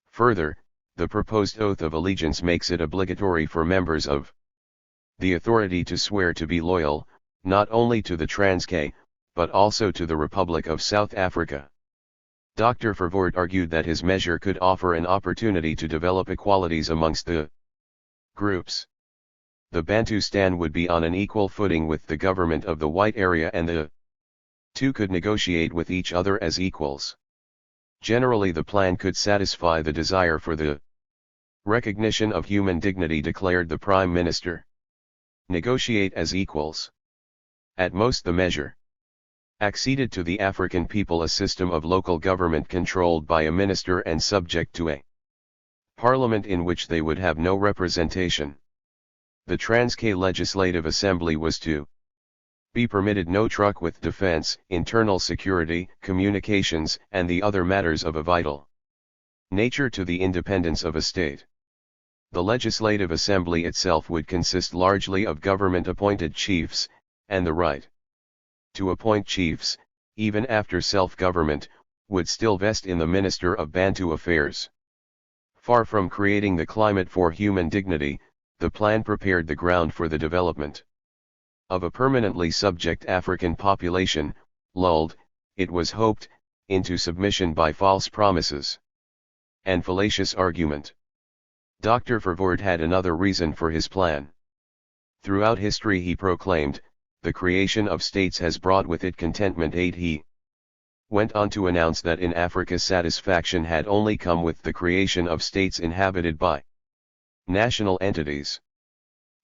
Further, the proposed oath of allegiance makes it obligatory for members of the authority to swear to be loyal, not only to the Transkei, but also to the Republic of South Africa. Dr. Verwoerd argued that his measure could offer an opportunity to develop equalities amongst the groups. The Bantustan would be on an equal footing with the government of the white area and the two could negotiate with each other as equals. Generally, the plan could satisfy the desire for the recognition of human dignity, declared the Prime Minister. Negotiate as equals. At most, the measure acceded to the African people a system of local government controlled by a minister and subject to a parliament in which they would have no representation. The Transkei Legislative Assembly was to be permitted no truck with defense, internal security, communications, and the other matters of a vital nature to the independence of a state. The Legislative Assembly itself would consist largely of government-appointed chiefs, and the right to appoint chiefs, even after self-government, would still vest in the Minister of Bantu Affairs. Far from creating the climate for human dignity, the plan prepared the ground for the development of a permanently subject African population, lulled, it was hoped, into submission by false promises and fallacious argument. Dr. Verwoerd had another reason for his plan. Throughout history, he proclaimed, the creation of states has brought with it contentment. 8. He went on to announce that in Africa satisfaction had only come with the creation of states inhabited by national entities.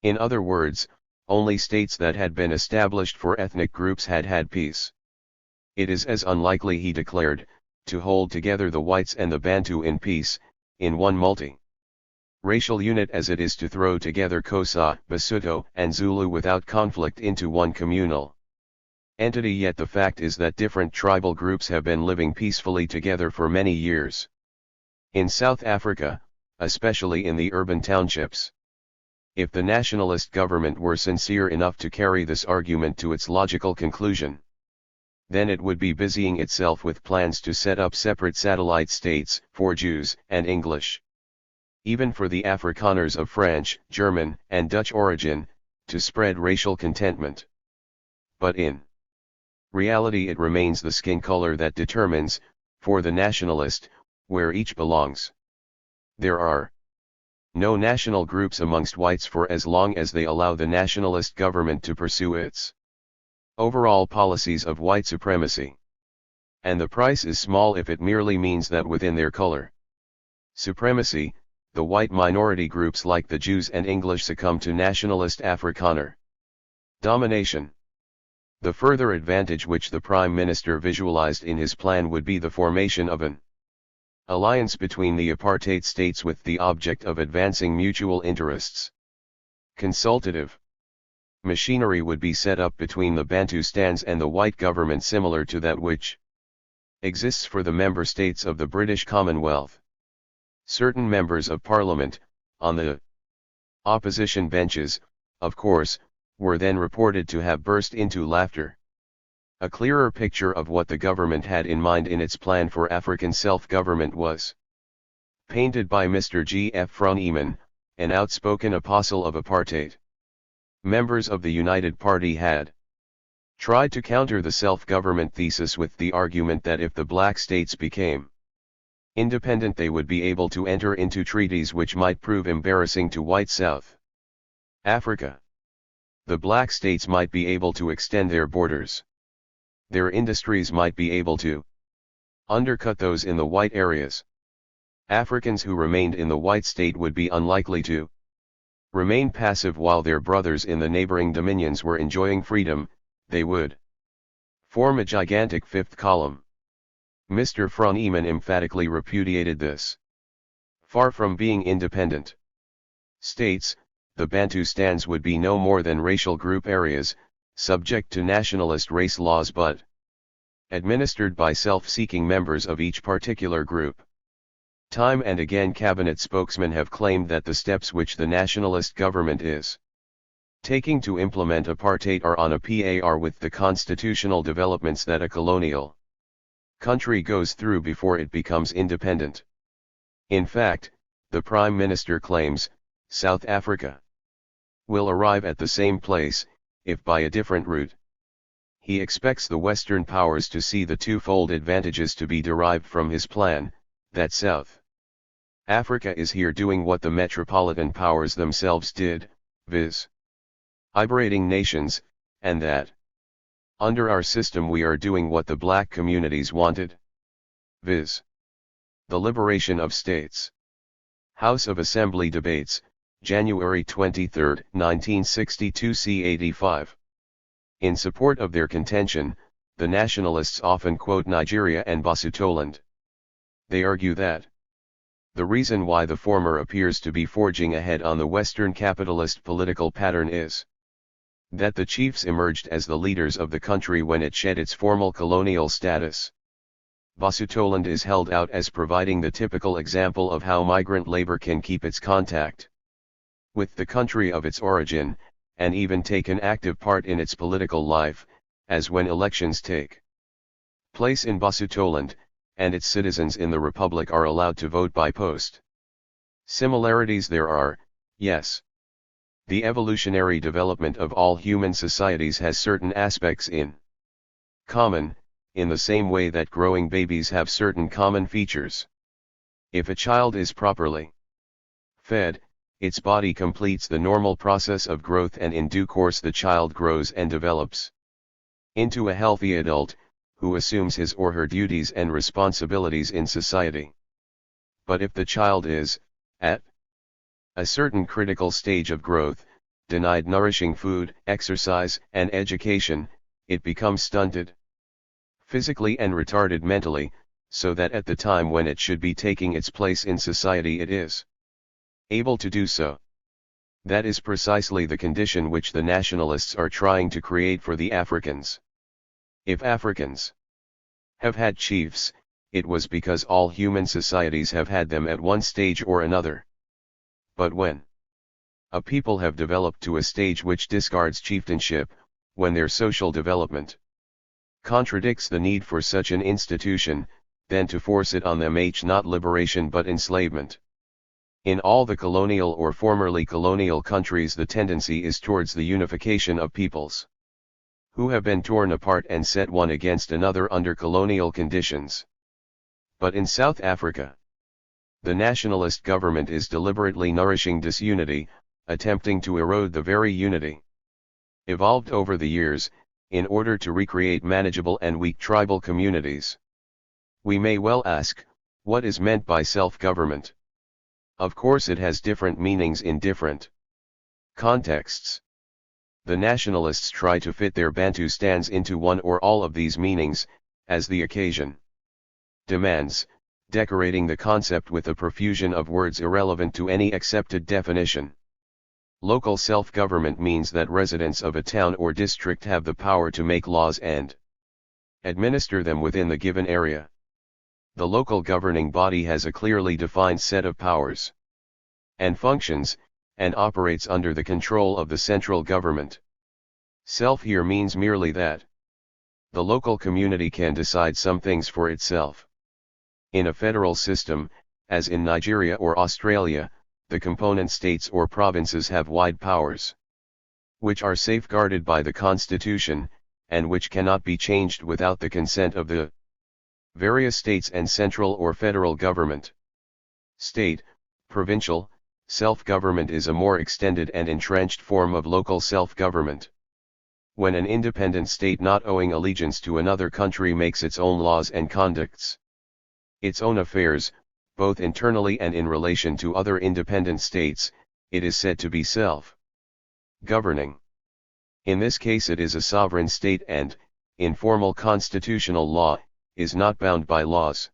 In other words, only states that had been established for ethnic groups had had peace. It is as unlikely, he declared, to hold together the whites and the Bantu in peace, in one multi-racial unit as it is to throw together Xhosa, Basotho, and Zulu without conflict into one communal entity. Yet the fact is that different tribal groups have been living peacefully together for many years. In South Africa, especially in the urban townships. If the nationalist government were sincere enough to carry this argument to its logical conclusion, then it would be busying itself with plans to set up separate satellite states, for Jews and English, even for the Afrikaners of French, German, and Dutch origin, to spread racial contentment. But in reality it remains the skin color that determines, for the nationalist, where each belongs. There are no national groups amongst whites for as long as they allow the nationalist government to pursue its overall policies of white supremacy. And the price is small if it merely means that within their color supremacy, the white minority groups like the Jews and English succumb to nationalist Afrikaner domination. The further advantage which the Prime Minister visualized in his plan would be the formation of an alliance between the apartheid states with the object of advancing mutual interests. Consultative machinery would be set up between the Bantustans and the white government, similar to that which exists for the member states of the British Commonwealth. Certain members of Parliament, on the opposition benches, of course, were then reported to have burst into laughter. A clearer picture of what the government had in mind in its plan for African self-government was painted by Mr. G. F. Froneman, an outspoken apostle of apartheid. Members of the United Party had tried to counter the self-government thesis with the argument that if the black states became independent, they would be able to enter into treaties which might prove embarrassing to white South Africa. The black states might be able to extend their borders. Their industries might be able to undercut those in the white areas. Africans who remained in the white state would be unlikely to remain passive while their brothers in the neighboring dominions were enjoying freedom. They would form a gigantic fifth column. Mr. Froneman emphatically repudiated this. Far from being independent states, the Bantustans would be no more than racial group areas, subject to nationalist race laws but administered by self-seeking members of each particular group. Time and again cabinet spokesmen have claimed that the steps which the nationalist government is taking to implement apartheid are on a par with the constitutional developments that a colonial country goes through before it becomes independent. In fact, the Prime Minister claims, South Africa will arrive at the same place, if by a different route. He expects the Western powers to see the twofold advantages to be derived from his plan, that South Africa is here doing what the metropolitan powers themselves did, viz. liberating nations, and that under our system we are doing what the black communities wanted, viz. the liberation of states. House of Assembly Debates, January 23, 1962 c. 85. In support of their contention, the nationalists often quote Nigeria and Basutoland. They argue that the reason why the former appears to be forging ahead on the Western capitalist political pattern is that the chiefs emerged as the leaders of the country when it shed its formal colonial status. Basutoland is held out as providing the typical example of how migrant labor can keep its contact with the country of its origin, and even take an active part in its political life, as when elections take place in Basutoland, and its citizens in the Republic are allowed to vote by post. Similarities there are, yes. The evolutionary development of all human societies has certain aspects in common, in the same way that growing babies have certain common features. If a child is properly fed, its body completes the normal process of growth, and in due course the child grows and develops into a healthy adult, who assumes his or her duties and responsibilities in society. But if the child is, at a certain critical stage of growth, denied nourishing food, exercise, and education, it becomes stunted physically and retarded mentally, so that at the time when it should be taking its place in society it is able to do so. That is precisely the condition which the nationalists are trying to create for the Africans. If Africans have had chiefs, it was because all human societies have had them at one stage or another. But when a people have developed to a stage which discards chieftainship, when their social development contradicts the need for such an institution, then to force it on them is not liberation but enslavement. In all the colonial or formerly colonial countries the tendency is towards the unification of peoples who have been torn apart and set one against another under colonial conditions. But in South Africa, the nationalist government is deliberately nourishing disunity, attempting to erode the very unity evolved over the years, in order to recreate manageable and weak tribal communities. We may well ask, what is meant by self-government? Of course it has different meanings in different contexts. The nationalists try to fit their Bantustans into one or all of these meanings, as the occasion demands, decorating the concept with a profusion of words irrelevant to any accepted definition. Local self-government means that residents of a town or district have the power to make laws and administer them within the given area. The local governing body has a clearly defined set of powers and functions, and operates under the control of the central government. Self here means merely that the local community can decide some things for itself. In a federal system, as in Nigeria or Australia, the component states or provinces have wide powers, which are safeguarded by the Constitution, and which cannot be changed without the consent of the various states and central or federal government. State, provincial, self-government is a more extended and entrenched form of local self-government. When an independent state not owing allegiance to another country makes its own laws and conducts its own affairs, both internally and in relation to other independent states, it is said to be self-governing. In this case it is a sovereign state and, in formal constitutional law, is not bound by laws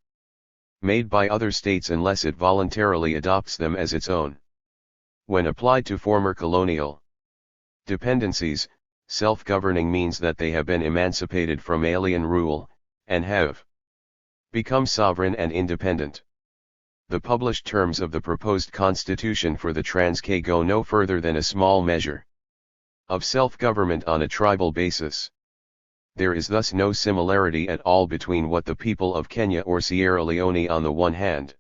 made by other states unless it voluntarily adopts them as its own. When applied to former colonial dependencies, self-governing means that they have been emancipated from alien rule, and have become sovereign and independent. The published terms of the proposed constitution for the Transkei go no further than a small measure of self-government on a tribal basis. There is thus no similarity at all between what the people of Kenya or Sierra Leone on the one hand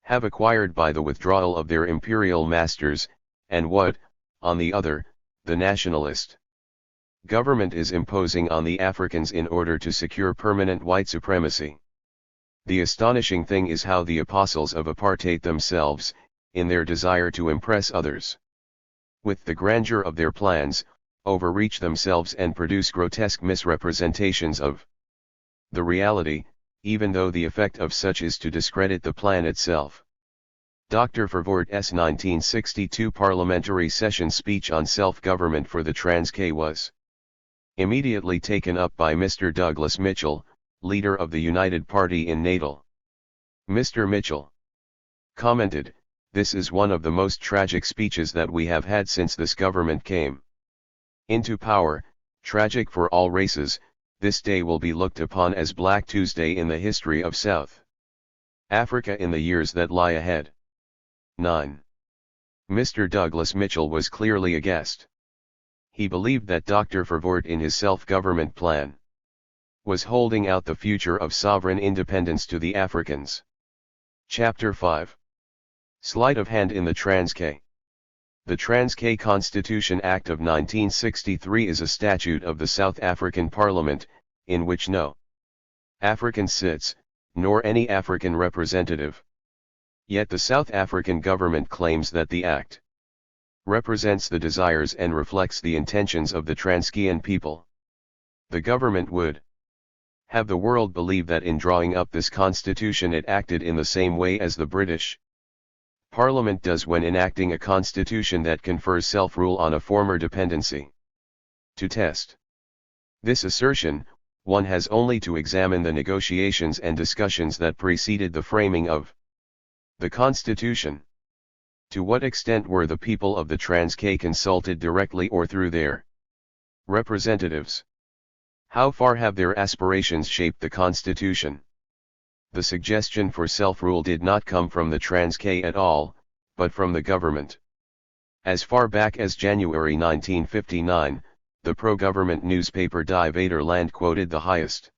have acquired by the withdrawal of their imperial masters, and what, on the other, the nationalist government is imposing on the Africans in order to secure permanent white supremacy. The astonishing thing is how the apostles of apartheid themselves, in their desire to impress others with the grandeur of their plans, overreach themselves and produce grotesque misrepresentations of the reality, even though the effect of such is to discredit the plan itself. Dr. Verwoerd's 1962 parliamentary session speech on self-government for the Transkei was immediately taken up by Mr. Douglas Mitchell, leader of the United Party in Natal. Mr. Mitchell commented, "This is one of the most tragic speeches that we have had since this government came into power, tragic for all races. This day will be looked upon as Black Tuesday in the history of South Africa in the years that lie ahead." 9. Mr. Douglas Mitchell was clearly a guest. He believed that Dr. Verwoerd in his self-government plan was holding out the future of sovereign independence to the Africans. Chapter 5. Sleight of hand in the Transkei. The Transkei Constitution Act of 1963 is a statute of the South African Parliament, in which no African sits, nor any African representative. Yet the South African government claims that the act represents the desires and reflects the intentions of the Transkeian people. The government would have the world believe that in drawing up this constitution it acted in the same way as the British Parliament does when enacting a constitution that confers self-rule on a former dependency. To test this assertion, one has only to examine the negotiations and discussions that preceded the framing of the Constitution. To what extent were the people of the Transkei consulted directly or through their representatives? How far have their aspirations shaped the Constitution? The suggestion for self-rule did not come from the Transkei at all, but from the government. As far back as January 1959, the pro-government newspaper Die Vaderland quoted the highest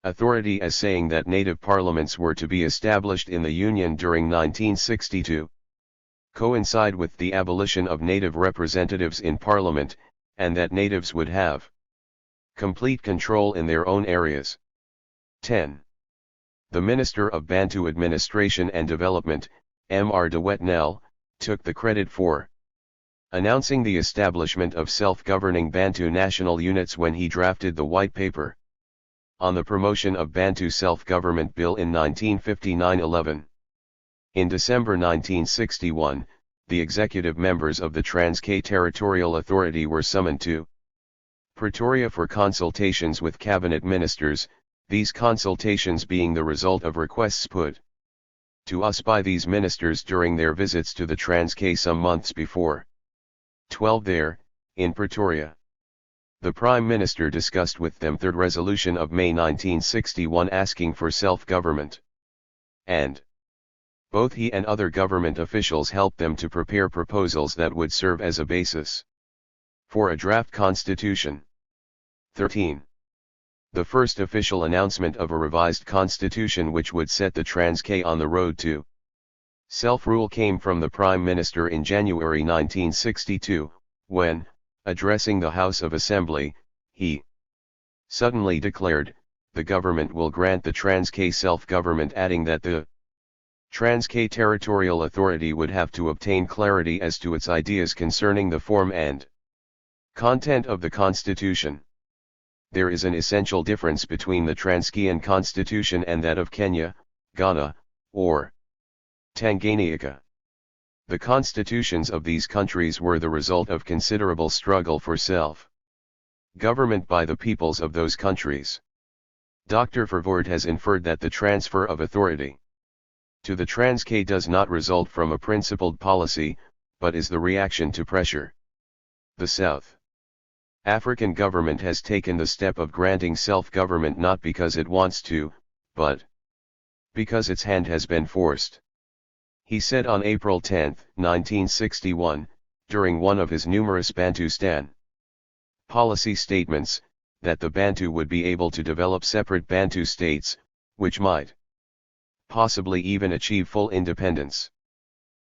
authority as saying that native parliaments were to be established in the Union during 1962. Coincide with the abolition of native representatives in parliament, and that natives would have complete control in their own areas. 10. The Minister of Bantu Administration and Development, Mr. de Wetnell, took the credit for announcing the establishment of self-governing Bantu national units when he drafted the White Paper on the promotion of Bantu self-government bill in 1959-11. In December 1961, the executive members of the Transkei Territorial Authority were summoned to Pretoria for consultations with cabinet ministers, these consultations being the result of requests put to us by these ministers during their visits to the Transkei some months before. 12 There, in Pretoria, the Prime Minister discussed with them Third Resolution of May 1961 asking for self-government. And both he and other government officials helped them to prepare proposals that would serve as a basis for a draft constitution. 13. The first official announcement of a revised constitution which would set the Transkei on the road to self-rule came from the Prime Minister in January 1962, when, addressing the House of Assembly, he suddenly declared, "The government will grant the Transkei self-government," adding that the Transkei Territorial Authority would have to obtain clarity as to its ideas concerning the form and content of the constitution. There is an essential difference between the Transkeian constitution and that of Kenya, Ghana, or Tanganyika. The constitutions of these countries were the result of considerable struggle for self-government by the peoples of those countries. Dr. Verwoerd has inferred that the transfer of authority to the Transkei does not result from a principled policy, but is the reaction to pressure. The South African government has taken the step of granting self-government not because it wants to, but because its hand has been forced. He said on April 10, 1961, during one of his numerous Bantustan policy statements, that the Bantu would be able to develop separate Bantu states, which might possibly even achieve full independence.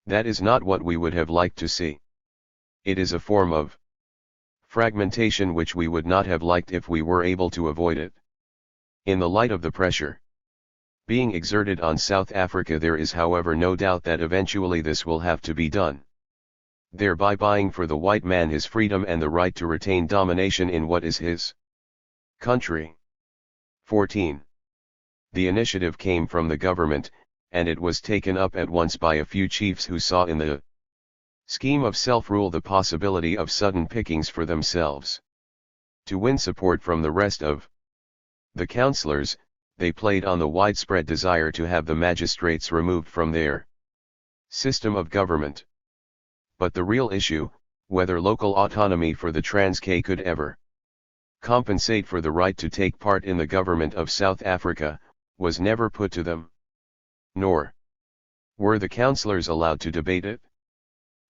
That is not what we would have liked to see. It is a form of fragmentation which we would not have liked if we were able to avoid it. In the light of the pressure being exerted on South Africa, there is however no doubt that eventually this will have to be done, thereby buying for the white man his freedom and the right to retain domination in what is his country. 14. The initiative came from the government, and it was taken up at once by a few chiefs who saw in the scheme of self-rule the possibility of sudden pickings for themselves. To win support from the rest of the councillors, they played on the widespread desire to have the magistrates removed from their system of government. But the real issue, whether local autonomy for the Transkei could ever compensate for the right to take part in the government of South Africa, was never put to them. Nor were the councillors allowed to debate it.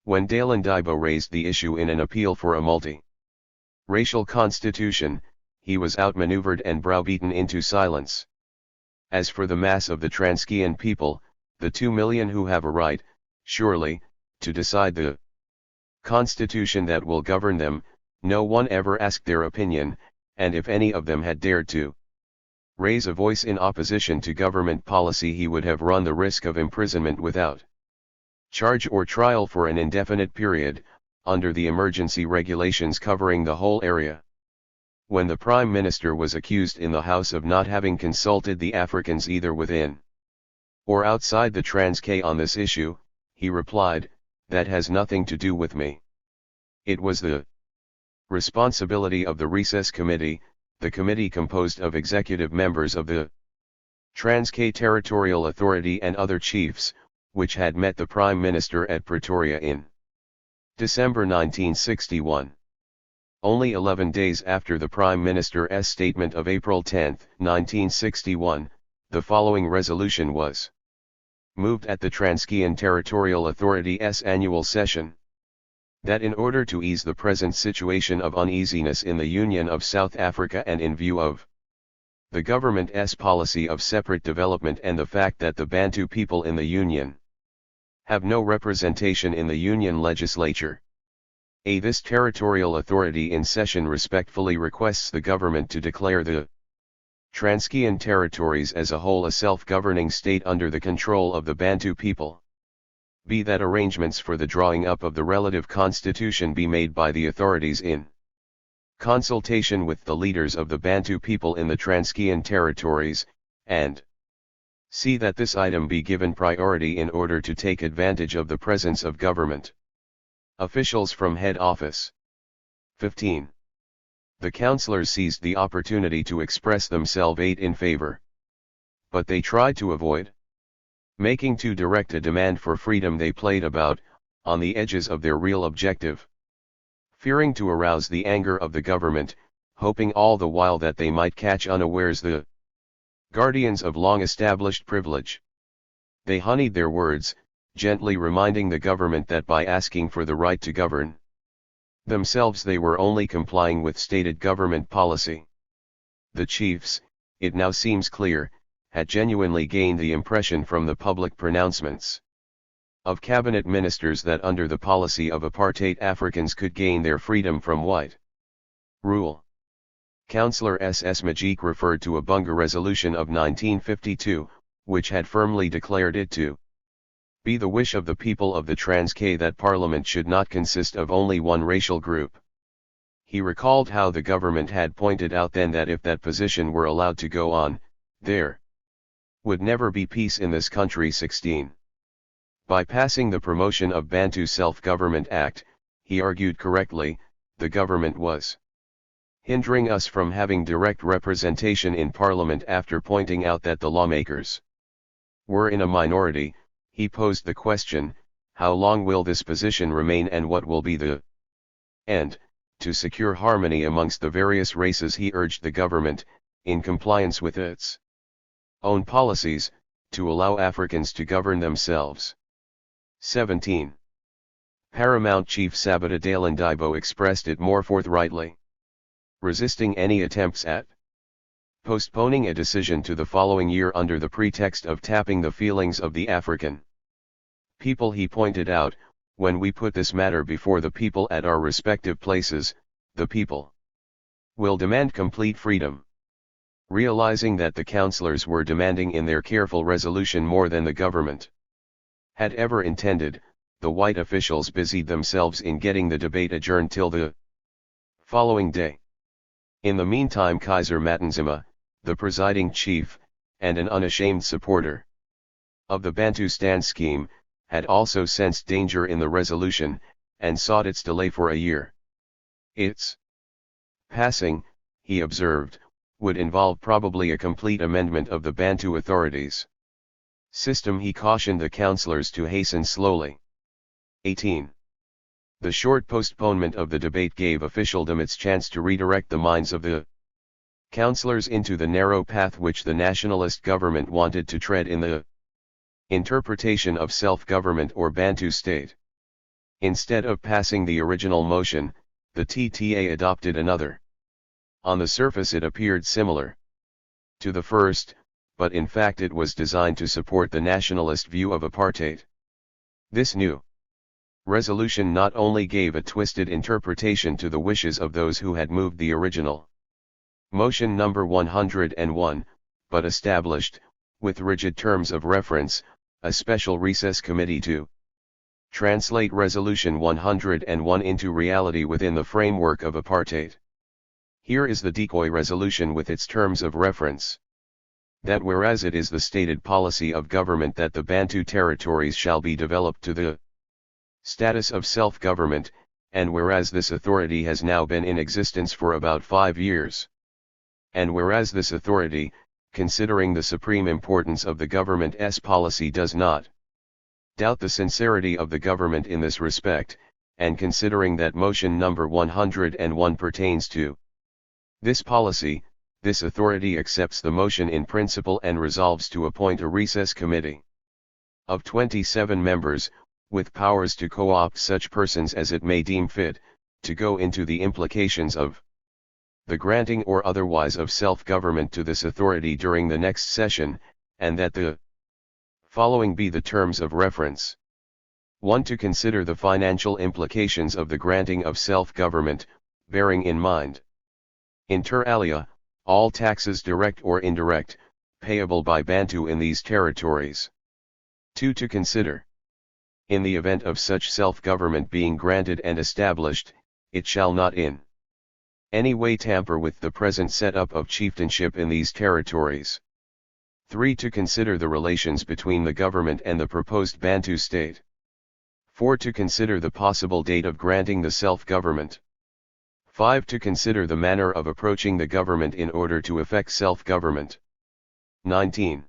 When Dalindyebo raised the issue in an appeal for a multi-racial constitution, he was outmaneuvered and browbeaten into silence. As for the mass of the Transkeian people, the 2 million who have a right, surely, to decide the constitution that will govern them, no one ever asked their opinion, and if any of them had dared to raise a voice in opposition to government policy, he would have run the risk of imprisonment without charge or trial for an indefinite period, under the emergency regulations covering the whole area. When the Prime Minister was accused in the House of not having consulted the Africans either within or outside the Transkei on this issue, he replied, "That has nothing to do with me. It was the responsibility of the Recess Committee, the committee composed of executive members of the Transkei Territorial Authority and other chiefs, which had met the Prime Minister at Pretoria in December 1961. Only 11 days after the Prime Minister's statement of April 10, 1961, the following resolution was moved at the Transkeian Territorial Authority's annual session: that in order to ease the present situation of uneasiness in the Union of South Africa and in view of the government's policy of separate development and the fact that the Bantu people in the Union have no representation in the Union legislature, this territorial authority in session respectfully requests the government to declare the Transkeian territories as a whole a self-governing state under the control of the Bantu people. B. That arrangements for the drawing up of the relative constitution be made by the authorities in consultation with the leaders of the Bantu people in the Transkeian territories, and C. That this item be given priority in order to take advantage of the presence of government officials from head office. 15. The councillors seized the opportunity to express themselves in favor. But they tried to avoid making too direct a demand for freedom. They played about, on the edges of their real objective. fearing to arouse the anger of the government, hoping all the while that they might catch unawares the guardians of long-established privilege. They honeyed their words, gently reminding the government that by asking for the right to govern themselves they were only complying with stated government policy. The chiefs, it now seems clear, had genuinely gained the impression from the public pronouncements of cabinet ministers that under the policy of apartheid Africans could gain their freedom from white rule. Councillor S.S. Mbeki referred to a Bunga resolution of 1952, which had firmly declared it to be the wish of the people of the Transkei that Parliament should not consist of only one racial group. He recalled how the government had pointed out then that if that position were allowed to go on, there would never be peace in this country. 16. By passing the Promotion of Bantu Self-Government Act, he argued correctly, the government was hindering us from having direct representation in Parliament. After pointing out that the lawmakers were in a minority, he posed the question, how long will this position remain and what will be the end? To secure harmony amongst the various races, he urged the government, in compliance with its own policies, to allow Africans to govern themselves. 17. Paramount Chief Sabata Dalandibo expressed it more forthrightly, resisting any attempts at postponing a decision to the following year under the pretext of tapping the feelings of the African people. He pointed out, when we put this matter before the people at our respective places, the people will demand complete freedom. Realizing that the councillors were demanding in their careful resolution more than the government had ever intended, the white officials busied themselves in getting the debate adjourned till the following day. In the meantime, Kaiser Matanzima, the presiding chief, and an unashamed supporter of the Bantustan scheme, had also sensed danger in the resolution, and sought its delay for a year. Its passing, he observed, would involve probably a complete amendment of the Bantu authorities' system. He cautioned the councillors to hasten slowly. 18. The short postponement of the debate gave officialdom its chance to redirect the minds of the councillors into the narrow path which the nationalist government wanted to tread in the interpretation of self-government or Bantu state. Instead of passing the original motion, the TTA adopted another. On the surface it appeared similar to the first, but in fact it was designed to support the nationalist view of apartheid. This new resolution not only gave a twisted interpretation to the wishes of those who had moved the original motion number 101, but established, with rigid terms of reference, a special recess committee to translate Resolution 101 into reality within the framework of apartheid. Here is the decoy resolution with its terms of reference. That whereas it is the stated policy of government that the Bantu territories shall be developed to the status of self-government, and whereas this authority has now been in existence for about 5 years. And whereas this authority, considering the supreme importance of the government's policy, does not doubt the sincerity of the government in this respect, and considering that motion number 101 pertains to this policy, this authority accepts the motion in principle and resolves to appoint a recess committee of 27 members, with powers to co-opt such persons as it may deem fit, to go into the implications of the granting or otherwise of self-government to this authority during the next session, and that the following be the terms of reference. 1. To consider the financial implications of the granting of self-government, bearing in mind, inter alia, all taxes direct or indirect, payable by Bantu in these territories. 2. To consider, in the event of such self-government being granted and established, it shall not in any way tamper with the present setup of chieftainship in these territories. 3. To consider the relations between the government and the proposed Bantu state. 4. To consider the possible date of granting the self-government. 5. To consider the manner of approaching the government in order to effect self-government. 19.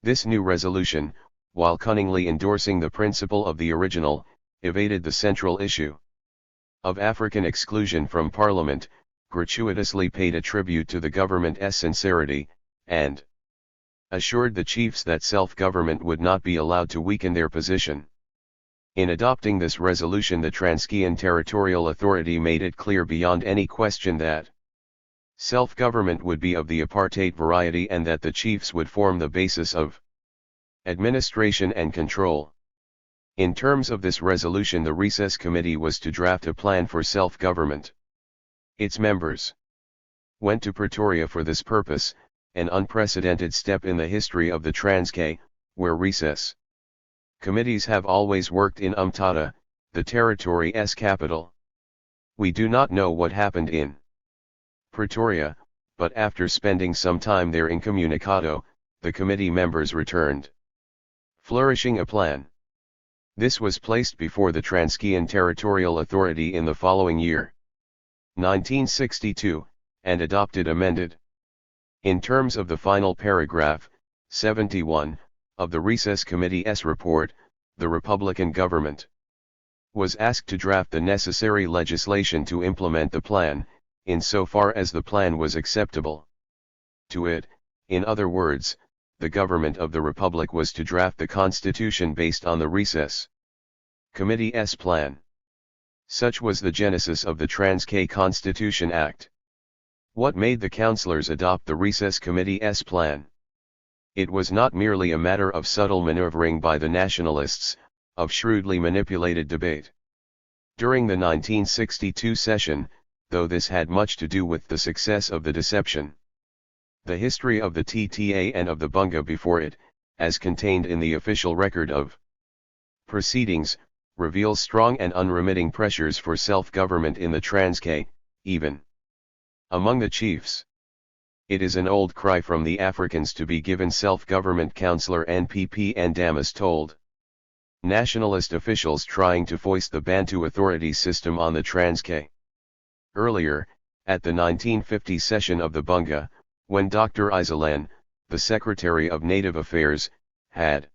This new resolution, while cunningly endorsing the principle of the original, evaded the central issue of African exclusion from parliament, gratuitously paid a tribute to the government's sincerity, and assured the chiefs that self-government would not be allowed to weaken their position. In adopting this resolution, the Transkean Territorial Authority made it clear beyond any question that self-government would be of the apartheid variety and that the chiefs would form the basis of administration and control. In terms of this resolution, the Recess Committee was to draft a plan for self-government. Its members went to Pretoria for this purpose, an unprecedented step in the history of the Transkei, where recess committees have always worked in Umtata, the territory's capital. We do not know what happened in Pretoria, but after spending some time there incommunicado, the committee members returned, flourishing a plan. This was placed before the Transkean Territorial Authority in the following year, 1962, and adopted amended. In terms of the final paragraph, 71, of the Recess Committee's report, the Republican government was asked to draft the necessary legislation to implement the plan, insofar as the plan was acceptable to it. In other words, the government of the Republic was to draft the constitution based on the Recess Committee's plan. Such was the genesis of the Transkei Constitution Act. What made the councillors adopt the Recess Committee's plan? It was not merely a matter of subtle maneuvering by the nationalists, of shrewdly manipulated debate. During the 1962 session, though this had much to do with the success of the deception. The history of the TTA and of the Bunga before it, as contained in the official record of proceedings, reveals strong and unremitting pressures for self-government in the Transkei, even among the chiefs. It is an old cry from the Africans to be given self-government. Councillor NPP and Damas told nationalist officials trying to foist the Bantu authority system on the Transkei. Earlier, at the 1950 session of the Bunga, when Dr. Isolan, the Secretary of Native Affairs, had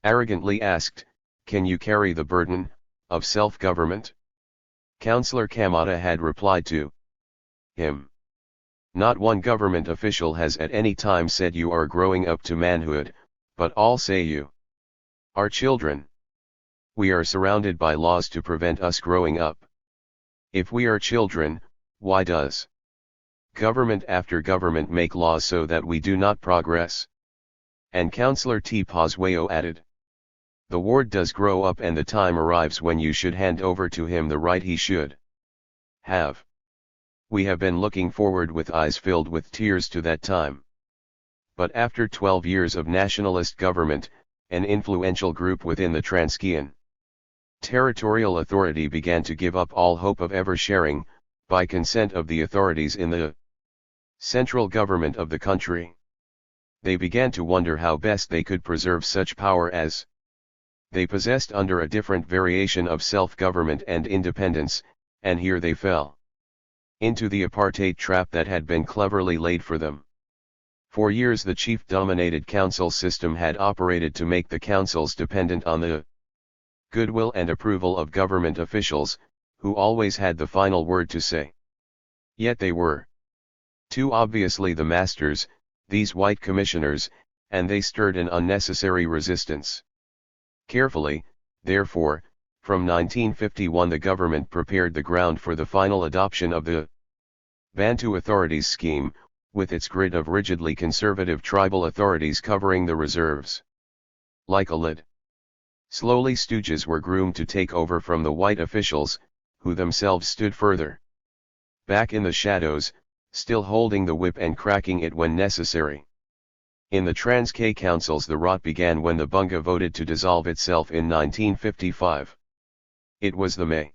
arrogantly asked, "Can you carry the burden of self-government?" Councillor Kamata had replied to him, "Not one government official has at any time said you are growing up to manhood, but all say you are children. We are surrounded by laws to prevent us growing up. If we are children, why does government after government make laws so that we do not progress?" And Councillor T. Poswayo added, "The ward does grow up and the time arrives when you should hand over to him the right he should have. We have been looking forward with eyes filled with tears to that time." But after 12 years of nationalist government, an influential group within the Transkean Territorial Authority began to give up all hope of ever sharing, by consent of the authorities in the central government of the country. They began to wonder how best they could preserve such power as they possessed under a different variation of self-government and independence, and here they fell into the apartheid trap that had been cleverly laid for them. For years the chief-dominated council system had operated to make the councils dependent on the goodwill and approval of government officials, who always had the final word to say. Yet they were too obviously the masters, these white commissioners, and they stirred an unnecessary resistance. Carefully, therefore, from 1951 the government prepared the ground for the final adoption of the Bantu Authorities scheme, with its grid of rigidly conservative tribal authorities covering the reserves. Like a lid. Slowly stooges were groomed to take over from the white officials, who themselves stood further back in the shadows, still holding the whip and cracking it when necessary. In the Transkei councils the rot began when the Bunga voted to dissolve itself in 1955. It was the May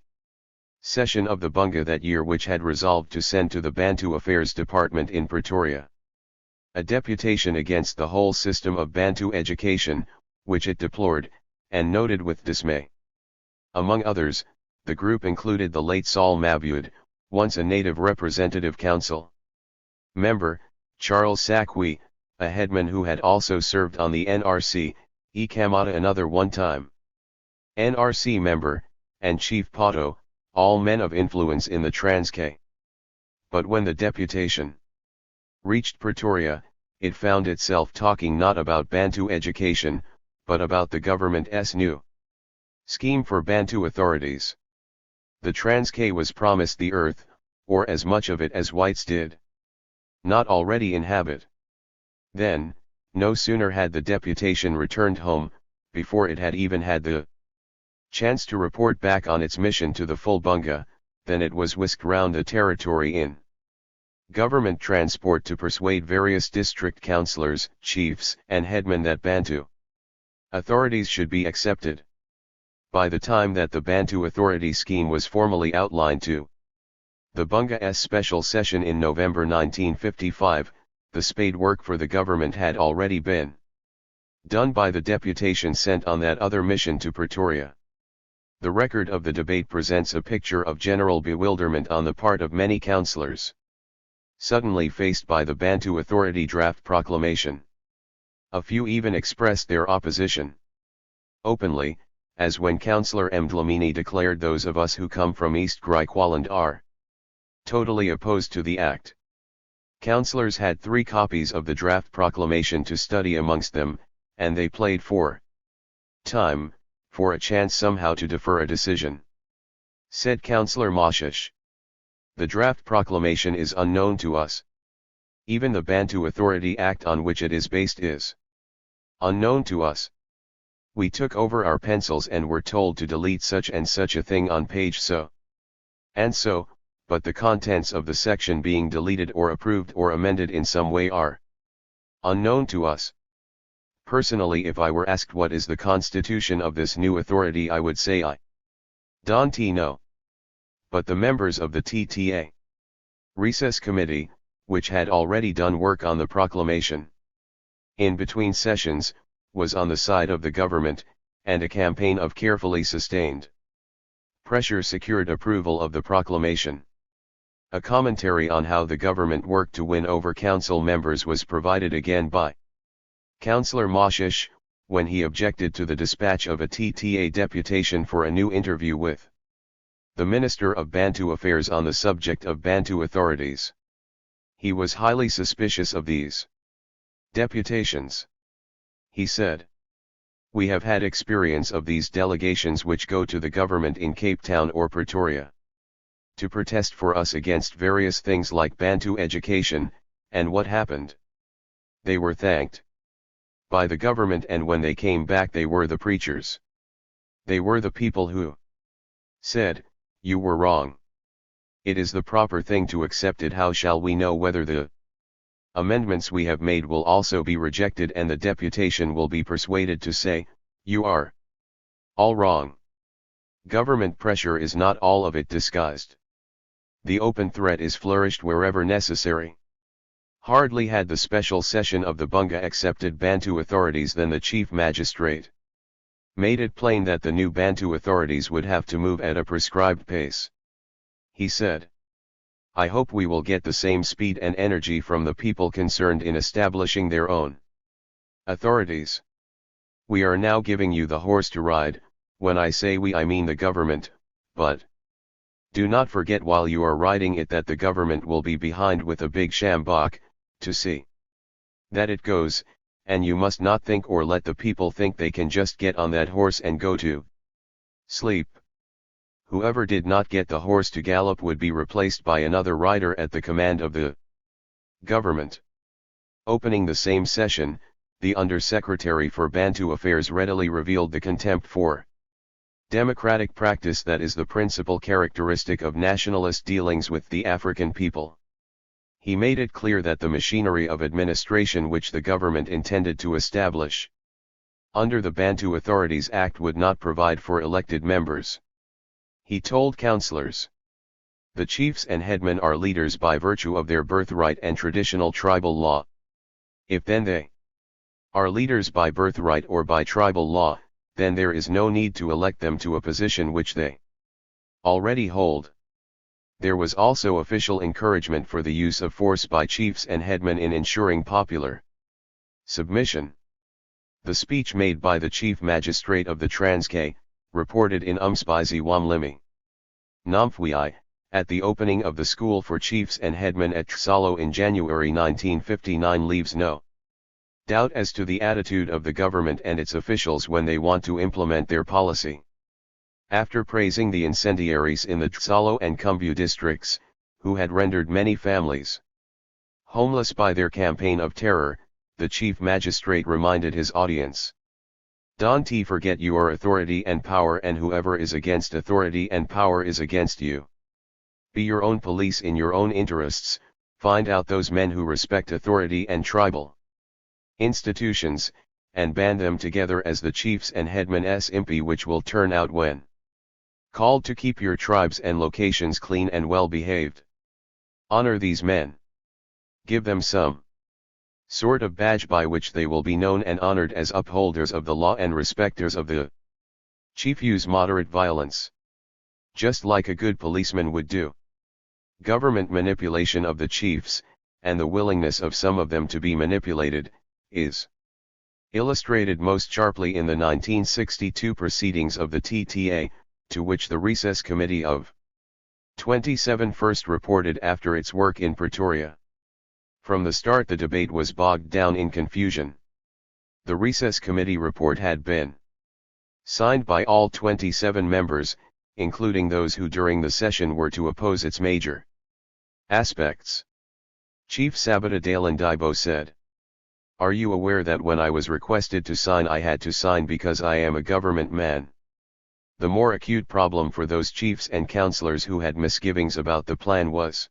session of the Bunga that year which had resolved to send to the Bantu Affairs Department in Pretoria a deputation against the whole system of Bantu education, which it deplored, and noted with dismay. Among others, the group included the late Saul Mabud, once a native representative council member, Charles Sakwi, a headman who had also served on the NRC, E. Kamata another one-time NRC member, and Chief Pato, all men of influence in the Transkei. But when the deputation reached Pretoria, it found itself talking not about Bantu education, but about the government's new scheme for Bantu authorities. The Transkei was promised the earth, or as much of it as whites did not already inhabit. Then, no sooner had the deputation returned home, before it had even had the chance to report back on its mission to the full Bunga, than it was whisked round the territory in government transport to persuade various district councillors, chiefs, and headmen that Bantu authorities should be accepted. By the time that the Bantu authority scheme was formally outlined to the Bunga's special session in November 1955, the spade work for the government had already been done by the deputation sent on that other mission to Pretoria. The record of the debate presents a picture of general bewilderment on the part of many councillors, suddenly faced by the Bantu Authority draft proclamation. A few even expressed their opposition openly, as when Councillor M. Dlamini declared, "Those of us who come from East Griqualand are totally opposed to the act." Councillors had 3 copies of the draft proclamation to study amongst them, and they played for time, for a chance somehow to defer a decision. Said Councillor Moshish, "The draft proclamation is unknown to us. Even the Bantu Authority Act on which it is based is unknown to us. We took over our pencils and were told to delete such and such a thing on page so and so, but the contents of the section being deleted or approved or amended in some way are unknown to us. Personally, if I were asked what is the constitution of this new authority, I would say I don't know." But the members of the TTA Recess Committee, which had already done work on the proclamation in between sessions, was on the side of the government, and a campaign of carefully sustained pressure secured approval of the proclamation. A commentary on how the government worked to win over council members was provided again by Councillor Moshish, when he objected to the dispatch of a TTA deputation for a new interview with the Minister of Bantu Affairs on the subject of Bantu authorities. He was highly suspicious of these deputations. He said, "We have had experience of these delegations which go to the government in Cape Town or Pretoria to protest for us against various things like Bantu education, and what happened? They were thanked by the government, and when they came back they were the preachers. They were the people who said, 'You were wrong. It is the proper thing to accept it. How shall we know whether the amendments we have made will also be rejected, and the deputation will be persuaded to say, you are all wrong?' Government pressure is not all of it disguised. The open threat is flourished wherever necessary. Hardly had the special session of the Bunga accepted Bantu authorities than the chief magistrate made it plain that the new Bantu authorities would have to move at a prescribed pace. He said, 'I hope we will get the same speed and energy from the people concerned in establishing their own authorities. We are now giving you the horse to ride. When I say we, I mean the government, but do not forget while you are riding it that the government will be behind with a big sjambok, to see that it goes, and you must not think or let the people think they can just get on that horse and go to sleep. Whoever did not get the horse to gallop would be replaced by another rider at the command of the government.'" Opening the same session, the Under-Secretary for Bantu Affairs readily revealed the contempt for democratic practice that is the principal characteristic of nationalist dealings with the African people. He made it clear that the machinery of administration which the government intended to establish under the Bantu Authorities Act would not provide for elected members. He told councillors, "The chiefs and headmen are leaders by virtue of their birthright and traditional tribal law. If then they are leaders by birthright or by tribal law, then there is no need to elect them to a position which they already hold." There was also official encouragement for the use of force by chiefs and headmen in ensuring popular submission. The speech made by the chief magistrate of the Transkei, reported in Umsbizi Wamlimi Namfui, at the opening of the school for chiefs and headmen at Tsalo in January 1959 leaves no doubt as to the attitude of the government and its officials when they want to implement their policy. After praising the incendiaries in the Tsalo and Kumbu districts, who had rendered many families homeless by their campaign of terror, the chief magistrate reminded his audience, "Don't forget your authority and power, and whoever is against authority and power is against you. Be your own police in your own interests, find out those men who respect authority and tribal institutions, and band them together as the chiefs and headmen's impi, which will turn out when called to keep your tribes and locations clean and well behaved. Honor these men. Give them some sort of badge by which they will be known and honored as upholders of the law and respecters of the chief. Use moderate violence, just like a good policeman would do." Government manipulation of the chiefs, and the willingness of some of them to be manipulated, is illustrated most sharply in the 1962 proceedings of the TTA, to which the Recess Committee of 27 first reported after its work in Pretoria. From the start the debate was bogged down in confusion. The Recess Committee report had been signed by all 27 members, including those who during the session were to oppose its major aspects. Chief Sabata Dalandibo said, "Are you aware that when I was requested to sign I had to sign because I am a government man?" The more acute problem for those chiefs and councillors who had misgivings about the plan was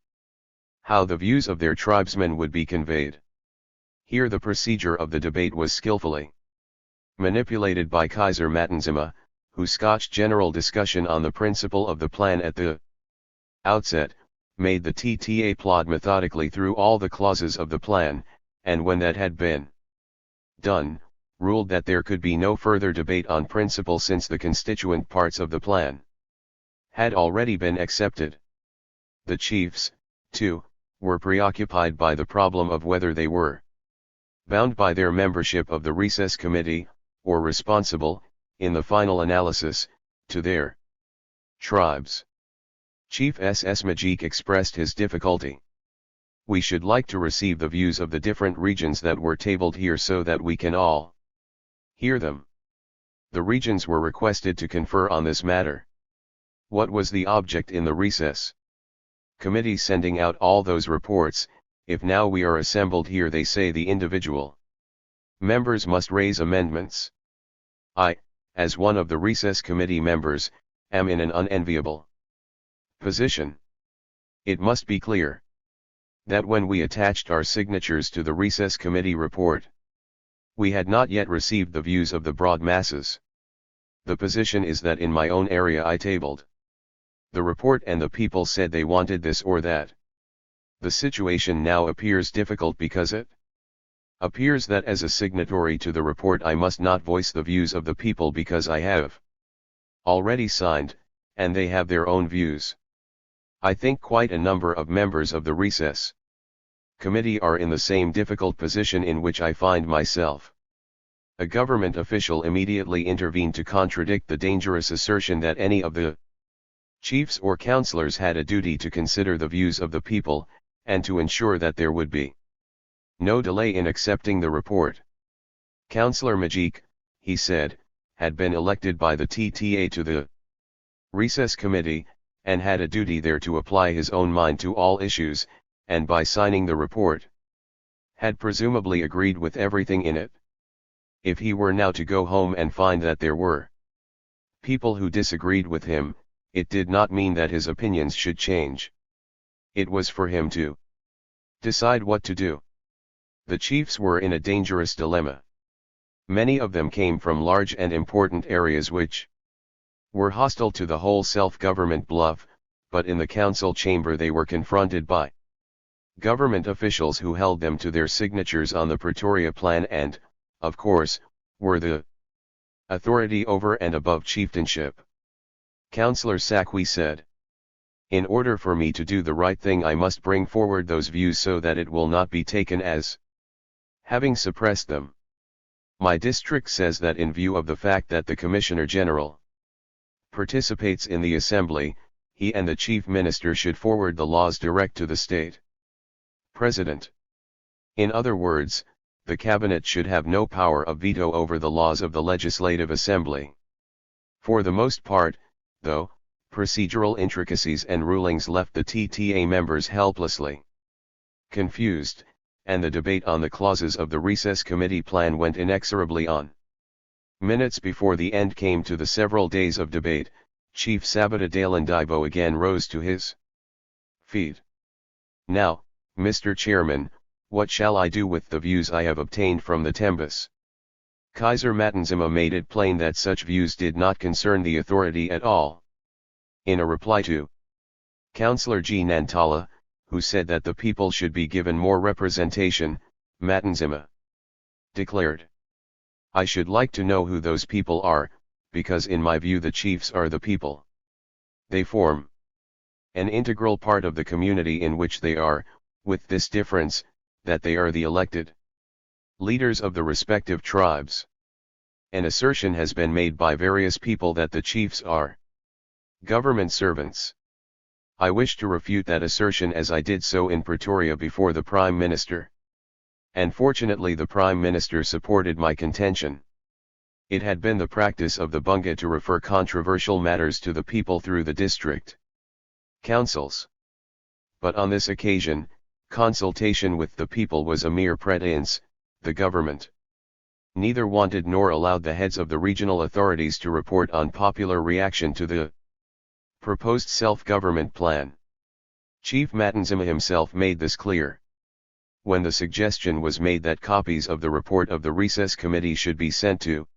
how the views of their tribesmen would be conveyed. Here the procedure of the debate was skillfully manipulated by Kaiser Matanzima, who scotched general discussion on the principle of the plan at the outset, made the TTA plod methodically through all the clauses of the plan, and when that had been done, ruled that there could be no further debate on principle since the constituent parts of the plan had already been accepted. The chiefs, too, were preoccupied by the problem of whether they were bound by their membership of the Recess Committee, or responsible, in the final analysis, to their tribes. Chief SS Majik expressed his difficulty. "We should like to receive the views of the different regions that were tabled here so that we can all hear them." The regions were requested to confer on this matter. What was the object in the Recess Committee sending out all those reports, if now we are assembled here they say the individual members must raise amendments? I, as one of the Recess Committee members, am in an unenviable position. It must be clear that when we attached our signatures to the Recess Committee report, we had not yet received the views of the broad masses. The position is that in my own area I tabled the report and the people said they wanted this or that. The situation now appears difficult because it appears that as a signatory to the report I must not voice the views of the people because I have already signed, and they have their own views. I think quite a number of members of the Recess Committee are in the same difficult position in which I find myself." A government official immediately intervened to contradict the dangerous assertion that any of the chiefs or councillors had a duty to consider the views of the people, and to ensure that there would be no delay in accepting the report. Councillor Majik, he said, had been elected by the TTA to the Recess Committee, and had a duty there to apply his own mind to all issues, and by signing the report, had presumably agreed with everything in it. If he were now to go home and find that there were people who disagreed with him, it did not mean that his opinions should change. It was for him to decide what to do. The chiefs were in a dangerous dilemma. Many of them came from large and important areas which were hostile to the whole self-government bluff, but in the council chamber they were confronted by government officials who held them to their signatures on the Pretoria Plan and, of course, were the authority over and above chieftainship. Councillor Sakwi said, "In order for me to do the right thing I must bring forward those views so that it will not be taken as having suppressed them. My district says that in view of the fact that the Commissioner General participates in the Assembly, he and the chief minister should forward the laws direct to the state president. In other words, the cabinet should have no power of veto over the laws of the legislative assembly. For the most part, though, procedural intricacies and rulings left the TTA members helplessly confused, and the debate on the clauses of the recess committee plan went inexorably on. Minutes before the end came to the several days of debate, Chief Sabata Dalandibo again rose to his feet. "Now, Mr. Chairman, what shall I do with the views I have obtained from the Tembus?" Kaiser Matanzima made it plain that such views did not concern the authority at all. In a reply to Councillor G. Nantala, who said that the people should be given more representation, Matanzima declared, "I should like to know who those people are, because in my view the chiefs are the people. They form an integral part of the community in which they are, with this difference, that they are the elected leaders of the respective tribes. An assertion has been made by various people that the chiefs are government servants. I wish to refute that assertion, as I did so in Pretoria before the Prime Minister. And fortunately the Prime Minister supported my contention. It had been the practice of the Bunga to refer controversial matters to the people through the district councils. But on this occasion, consultation with the people was a mere pretense. The government neither wanted nor allowed the heads of the regional authorities to report on popular reaction to the proposed self-government plan. Chief Matanzima himself made this clear. When the suggestion was made that copies of the report of the recess committee should be sent to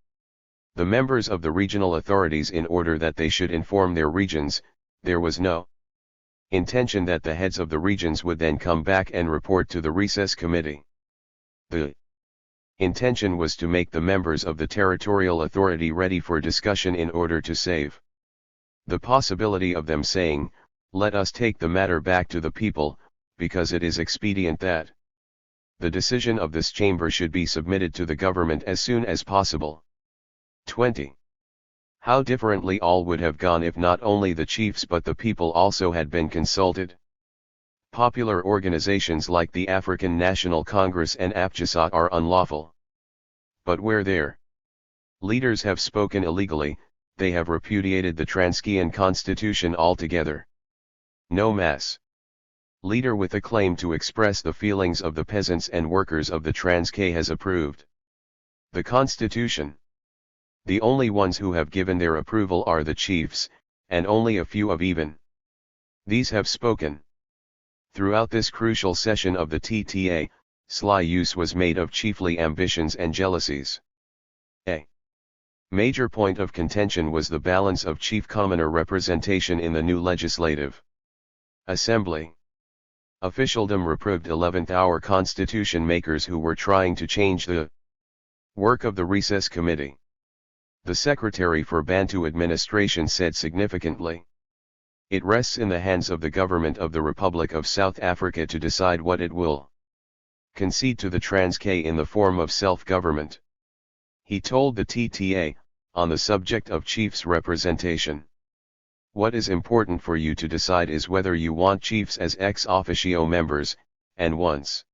the members of the regional authorities in order that they should inform their regions, there was no intention that the heads of the regions would then come back and report to the recess committee. The intention was to make the members of the territorial authority ready for discussion in order to save the possibility of them saying, "Let us take the matter back to the people, because it is expedient that the decision of this chamber should be submitted to the government as soon as possible." 20. How differently all would have gone if not only the chiefs but the people also had been consulted. Popular organizations like the African National Congress and APJASA are unlawful. But where their leaders have spoken illegally, they have repudiated the Transkean constitution altogether. No mass leader with a claim to express the feelings of the peasants and workers of the Transkei has approved the constitution. The only ones who have given their approval are the chiefs, and only a few of even these have spoken. Throughout this crucial session of the TTA, sly use was made of chiefly ambitions and jealousies. A major point of contention was the balance of chief commoner representation in the new legislative assembly. Officialdom reproved 11th-hour constitution makers who were trying to change the work of the recess committee. The Secretary for Bantu Administration said significantly, "It rests in the hands of the government of the Republic of South Africa to decide what it will concede to the Transkei in the form of self-government." He told the TTA, on the subject of chiefs' representation, "What is important for you to decide is whether you want chiefs as ex officio members, and once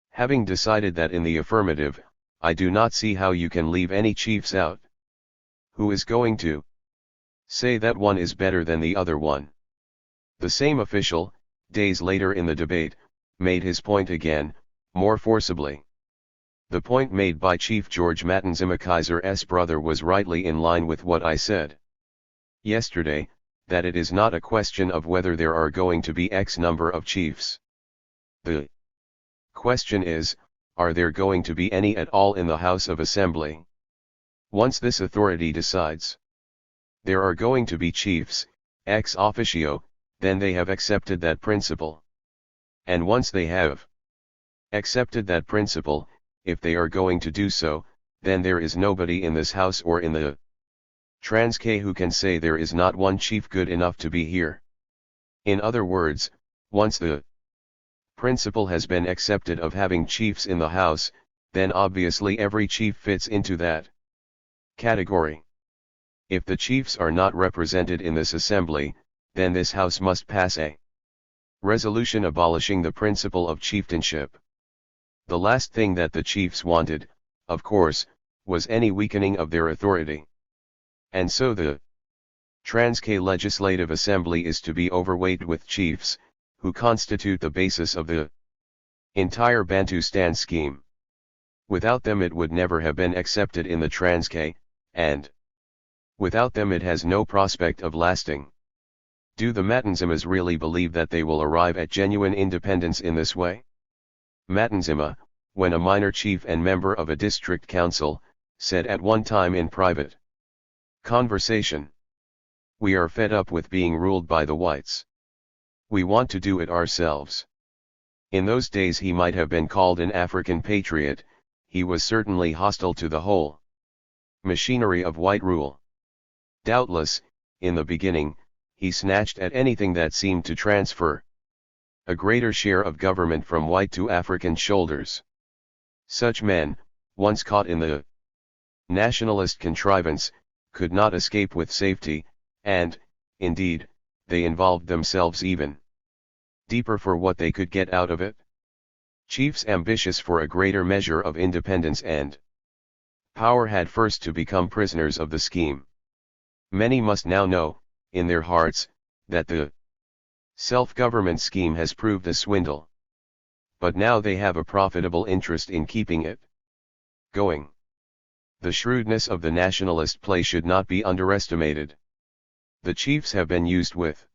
having decided that in the affirmative, I do not see how you can leave any chiefs out. Who is going to say that one is better than the other one?" The same official, days later in the debate, made his point again, more forcibly. The point made by Chief George Matanzima Kaiser's brother was rightly in line with what I said yesterday, that it is not a question of whether there are going to be X number of chiefs. The question is, are there going to be any at all in the House of Assembly? Once this authority decides there are going to be chiefs, ex officio, then they have accepted that principle. And once they have accepted that principle, if they are going to do so, then there is nobody in this House or in the Transkei who can say there is not one chief good enough to be here. In other words, once the principle has been accepted of having chiefs in the House, then obviously every chief fits into that category. If the chiefs are not represented in this assembly, then this House must pass a resolution abolishing the principle of chieftainship. The last thing that the chiefs wanted, of course, was any weakening of their authority. And so the Transkei Legislative Assembly is to be overweight with chiefs, who constitute the basis of the entire Bantustan scheme. Without them it would never have been accepted in the Transkei, and without them it has no prospect of lasting. Do the Matanzimas really believe that they will arrive at genuine independence in this way? Matanzima, when a minor chief and member of a district council, said at one time in private conversation, "We are fed up with being ruled by the whites. We want to do it ourselves." In those days he might have been called an African patriot. He was certainly hostile to the whole machinery of white rule. Doubtless, in the beginning, he snatched at anything that seemed to transfer a greater share of government from white to African shoulders. Such men, once caught in the nationalist contrivance, could not escape with safety, and, indeed, they involved themselves even deeper for what they could get out of it. Chiefs ambitious for a greater measure of independence and power had first to become prisoners of the scheme. Many must now know, in their hearts, that the self-government scheme has proved a swindle. But now they have a profitable interest in keeping it going. The shrewdness of the nationalist play should not be underestimated. The chiefs have been used with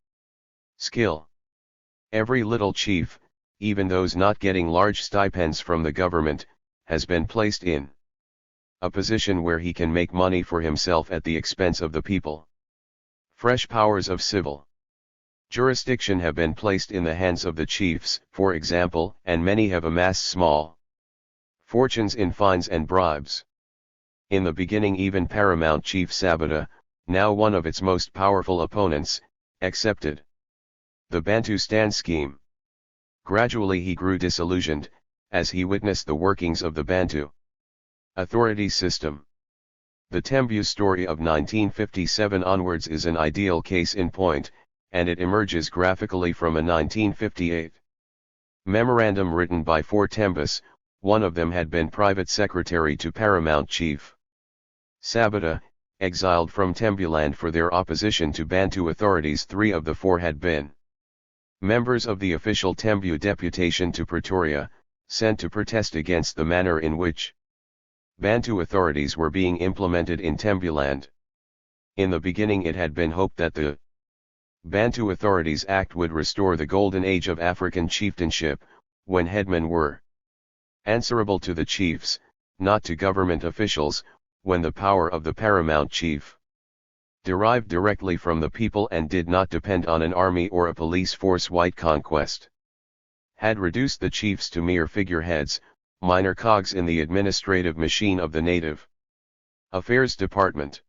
skill. Every little chief, even those not getting large stipends from the government, has been placed in a position where he can make money for himself at the expense of the people. Fresh powers of civil jurisdiction have been placed in the hands of the chiefs, for example, and many have amassed small fortunes in fines and bribes. In the beginning even Paramount Chief Sabata, now one of its most powerful opponents, accepted the Bantustan scheme. Gradually he grew disillusioned, as he witnessed the workings of the Bantu authority system. The Tembu story of 1957 onwards is an ideal case in point, and it emerges graphically from a 1958 memorandum written by 4 Tembus. One of them had been private secretary to Paramount Chief Sabata, exiled from Tembuland for their opposition to Bantu authorities. 3 of the 4 had been members of the official Tembu deputation to Pretoria, sent to protest against the manner in which Bantu authorities were being implemented in Tembuland. In the beginning it had been hoped that the Bantu Authorities Act would restore the golden age of African chieftainship, when headmen were answerable to the chiefs, not to government officials, when the power of the paramount chief derived directly from the people and did not depend on an army or a police force. White conquest had reduced the chiefs to mere figureheads, minor cogs in the administrative machine of the native affairs department.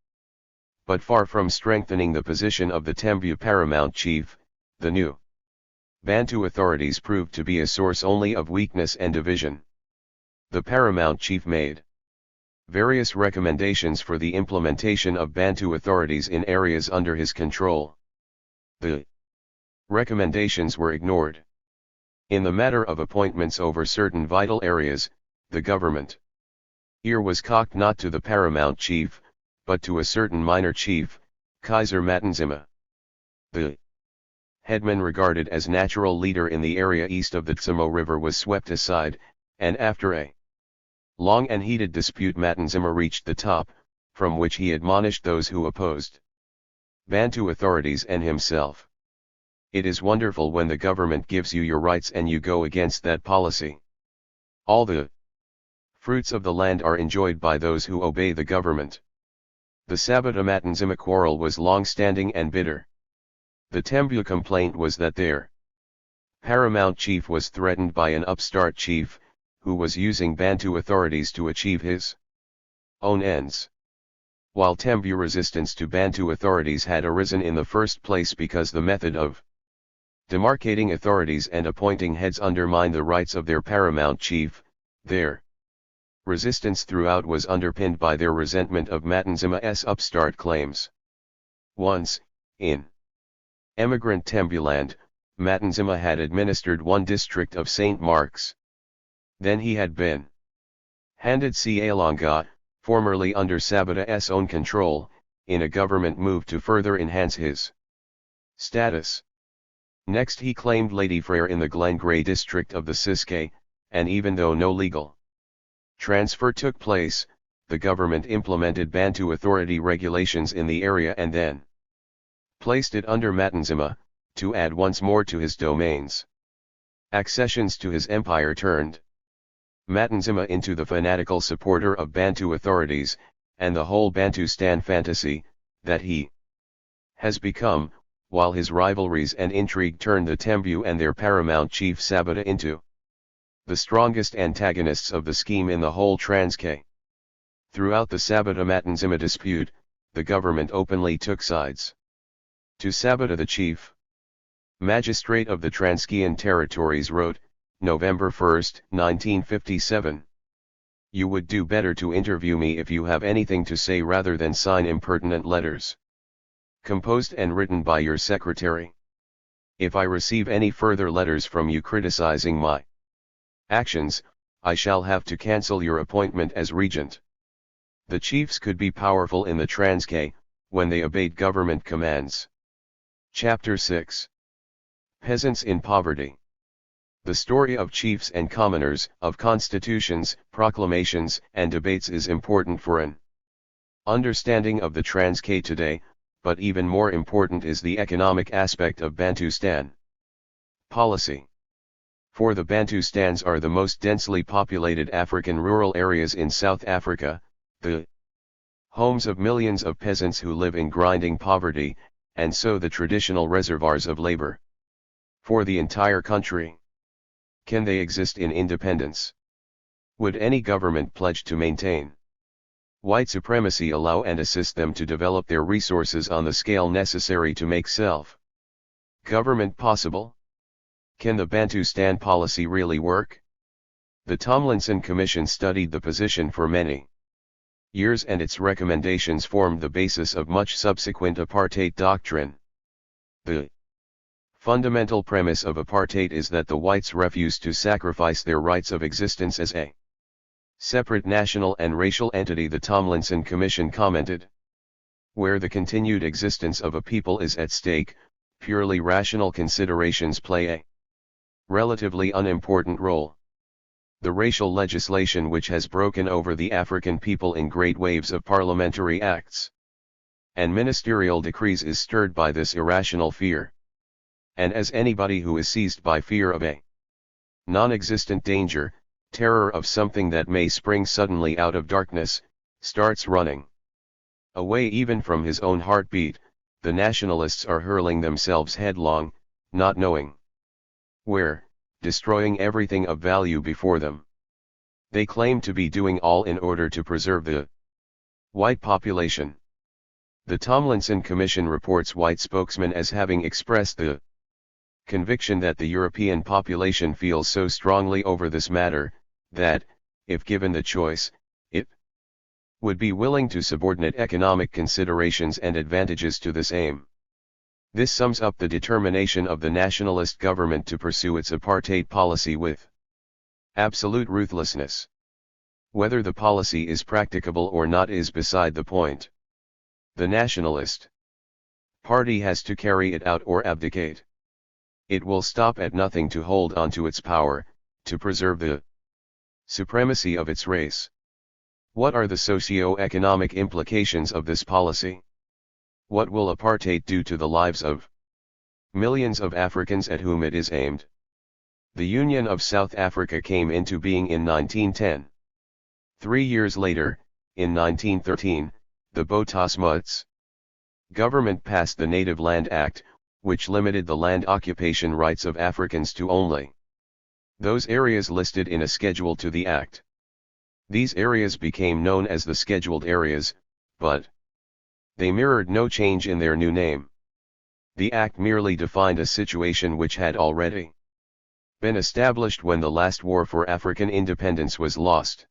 But far from strengthening the position of the Tembu paramount chief, the new Bantu authorities proved to be a source only of weakness and division. The paramount chief made various recommendations for the implementation of Bantu authorities in areas under his control. The recommendations were ignored. In the matter of appointments over certain vital areas, the government ear was cocked not to the paramount chief, but to a certain minor chief, Kaiser Matanzima. The headman regarded as natural leader in the area east of the Tsamo River was swept aside, and after a long and heated dispute Matanzima reached the top, from which he admonished those who opposed Bantu authorities and himself. It is wonderful when the government gives you your rights and you go against that policy. All the fruits of the land are enjoyed by those who obey the government. The Sabata Matanzima quarrel was long-standing and bitter. The Tembu complaint was that their paramount chief was threatened by an upstart chief, who was using Bantu authorities to achieve his own ends. While Tembu resistance to Bantu authorities had arisen in the first place because the method of demarcating authorities and appointing heads undermined the rights of their paramount chief, their resistance throughout was underpinned by their resentment of Matanzima's upstart claims. Once, in Emigrant Tembuland, Matanzima had administered one district of St. Mark's. Then he had been handed Cialonga, formerly under Sabata's own control, in a government move to further enhance his status. Next he claimed Lady Frere in the Glengrey district of the Ciskei, and even though no legal transfer took place, the government implemented Bantu authority regulations in the area and then placed it under Matanzima, to add once more to his domains. Accessions to his empire turned Matanzima into the fanatical supporter of Bantu authorities, and the whole Bantustan fantasy, that he has become, while his rivalries and intrigue turned the Tembu and their paramount chief Sabata into the strongest antagonists of the scheme in the whole Transkei. Throughout the Sabata-Matanzima dispute, the government openly took sides. To Sabata the chief magistrate of the Transkeian territories wrote, November 1, 1957. You would do better to interview me if you have anything to say rather than sign impertinent letters, composed and written by your secretary. If I receive any further letters from you criticizing my actions, I shall have to cancel your appointment as regent. The chiefs could be powerful in the Transkei, when they obeyed government commands. Chapter 6. Peasants in Poverty. The story of chiefs and commoners, of constitutions, proclamations, and debates is important for an understanding of the Transkei today, but even more important is the economic aspect of Bantustan policy. For the Bantustans are the most densely populated African rural areas in South Africa, the homes of millions of peasants who live in grinding poverty, and so the traditional reservoirs of labor for the entire country. Can they exist in independence? Would any government pledge to maintain white supremacy allow and assist them to develop their resources on the scale necessary to make self-government possible? Can the Bantustan policy really work? The Tomlinson Commission studied the position for many years, and its recommendations formed the basis of much subsequent apartheid doctrine. The fundamental premise of apartheid is that the whites refuse to sacrifice their rights of existence as a separate national and racial entity. The Tomlinson Commission commented, where the continued existence of a people is at stake, purely rational considerations play a relatively unimportant role. The racial legislation which has broken over the African people in great waves of parliamentary acts and ministerial decrees is stirred by this irrational fear. And as anybody who is seized by fear of a non-existent danger, terror of something that may spring suddenly out of darkness, starts running away even from his own heartbeat, the nationalists are hurling themselves headlong, not knowing where, destroying everything of value before them. They claim to be doing all in order to preserve the white population. The Tomlinson Commission reports white spokesmen as having expressed the conviction that the European population feels so strongly over this matter, that, if given the choice, it would be willing to subordinate economic considerations and advantages to this aim. This sums up the determination of the nationalist government to pursue its apartheid policy with absolute ruthlessness. Whether the policy is practicable or not is beside the point. The nationalist party has to carry it out or abdicate. It will stop at nothing to hold on to its power, to preserve the supremacy of its race. What are the socio-economic implications of this policy? What will apartheid do to the lives of millions of Africans at whom it is aimed? The Union of South Africa came into being in 1910. 3 years later, in 1913, the Botha Smuts government passed the Native Land Act, which limited the land occupation rights of Africans to only those areas listed in a schedule to the Act. These areas became known as the Scheduled Areas, but they mirrored no change in their new name. The Act merely defined a situation which had already been established when the last war for African independence was lost.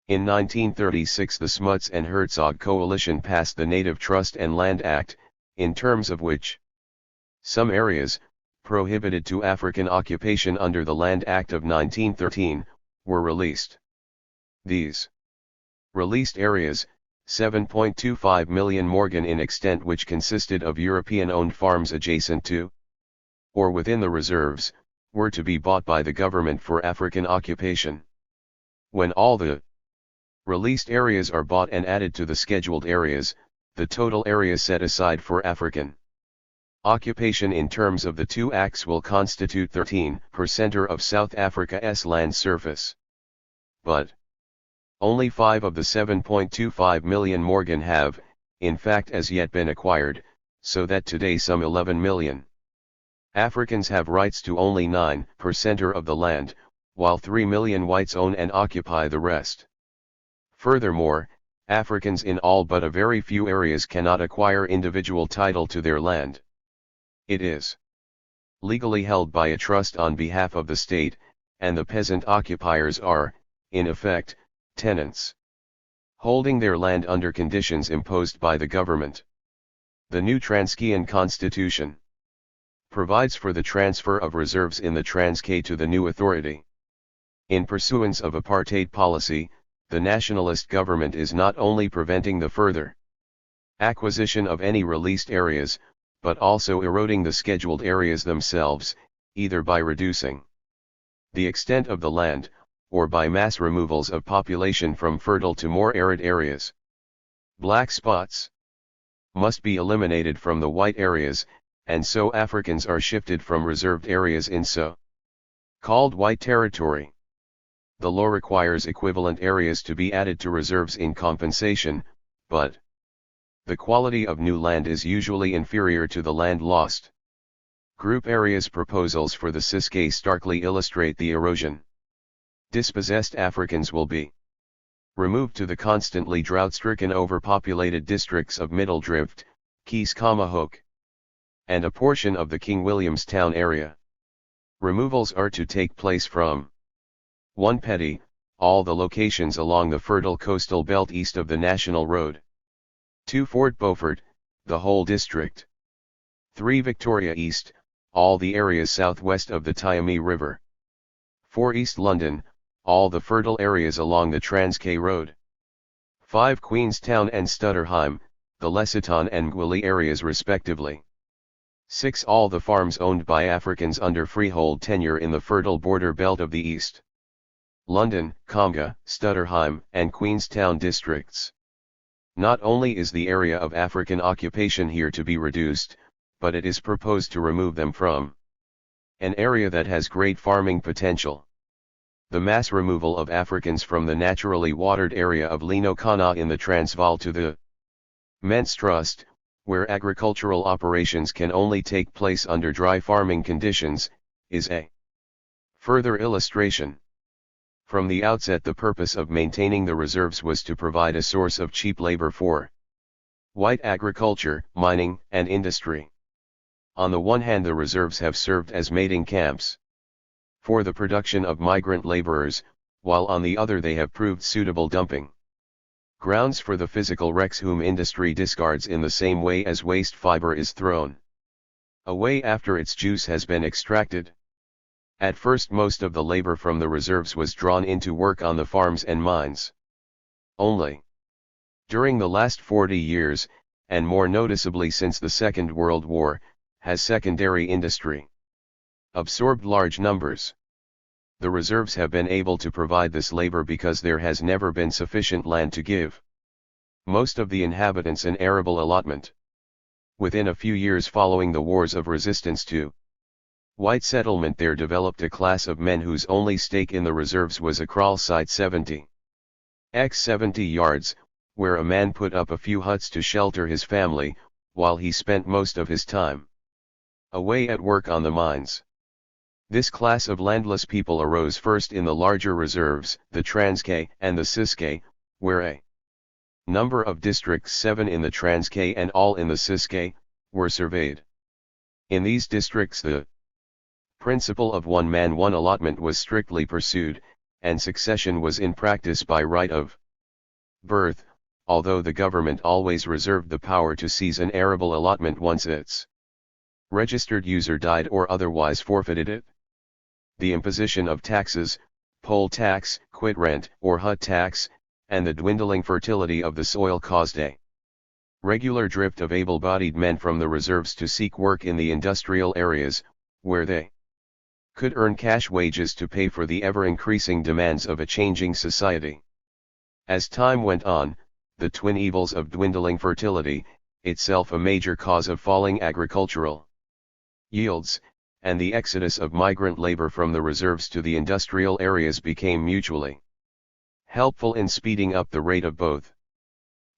In 1936 the Smuts and Herzog coalition passed the Native Trust and Land Act, in terms of which Some areas, prohibited to African occupation under the Land Act of 1913, were released. These released areas, 7.25 million morgen in extent, which consisted of European-owned farms adjacent to or within the reserves, were to be bought by the government for African occupation. When all the released areas are bought and added to the scheduled areas, the total area set aside for African occupation in terms of the two acts will constitute 13% of South Africa's land surface. But only 5 of the 7.25 million morgen have, in fact, as yet been acquired, so that today some 11 million Africans have rights to only 9% of the land, while 3 million whites own and occupy the rest. Furthermore, Africans in all but a very few areas cannot acquire individual title to their land. It is legally held by a trust on behalf of the state, and the peasant occupiers are, in effect, tenants, holding their land under conditions imposed by the government. The new Transkeian Constitution provides for the transfer of reserves in the Transkei to the new authority. In pursuance of apartheid policy, the nationalist government is not only preventing the further acquisition of any released areas, but also eroding the scheduled areas themselves, either by reducing the extent of the land, or by mass removals of population from fertile to more arid areas. Black spots must be eliminated from the white areas, and so Africans are shifted from reserved areas in so-called white territory. The law requires equivalent areas to be added to reserves in compensation, but the quality of new land is usually inferior to the land lost. Group areas proposals for the Ciskei starkly illustrate the erosion. Dispossessed Africans will be removed to the constantly drought-stricken overpopulated districts of Middeldrift, Keiskamahok, and a portion of the King Williamstown area. Removals are to take place from 1 Petty, all the locations along the fertile coastal belt east of the National Road. 2 Fort Beaufort, the whole district. 3 Victoria East, all the areas southwest of the Tyami River. 4 East London, all the fertile areas along the Transkei Road. 5 Queenstown and Stutterheim, the Lesotho and Ngwili areas respectively. 6 All the farms owned by Africans under freehold tenure in the fertile border belt of the East London, Kamga, Stutterheim, and Queenstown districts. Not only is the area of African occupation here to be reduced, but it is proposed to remove them from an area that has great farming potential. The mass removal of Africans from the naturally watered area of Linokana in the Transvaal to the Mens Trust, where agricultural operations can only take place under dry farming conditions, is a further illustration. From the outset, the purpose of maintaining the reserves was to provide a source of cheap labor for white agriculture, mining, and industry. On the one hand, the reserves have served as mating camps for the production of migrant laborers, while on the other they have proved suitable dumping grounds for the physical wrecks whom industry discards in the same way as waste fiber is thrown away after its juice has been extracted. At first, most of the labor from the reserves was drawn into work on the farms and mines. Only during the last 40 years, and more noticeably since the Second World War, has secondary industry absorbed large numbers. The reserves have been able to provide this labor because there has never been sufficient land to give most of the inhabitants an arable allotment. Within a few years following the wars of resistance to white settlement, there developed a class of men whose only stake in the reserves was a kraal site 70x 70 yards, where a man put up a few huts to shelter his family, while he spent most of his time away at work on the mines. This class of landless people arose first in the larger reserves, the Transkei and the Ciskei, where a number of districts, 7 in the Transkei and all in the Ciskei, were surveyed. In these districts the principle of one man one allotment was strictly pursued, and succession was in practice by right of birth, although the government always reserved the power to seize an arable allotment once its registered user died or otherwise forfeited it. The imposition of taxes, poll tax, quit rent or hut tax, and the dwindling fertility of the soil caused a regular drift of able-bodied men from the reserves to seek work in the industrial areas, where they could earn cash wages to pay for the ever-increasing demands of a changing society. As time went on, the twin evils of dwindling fertility, itself a major cause of falling agricultural yields, and the exodus of migrant labor from the reserves to the industrial areas became mutually helpful in speeding up the rate of both.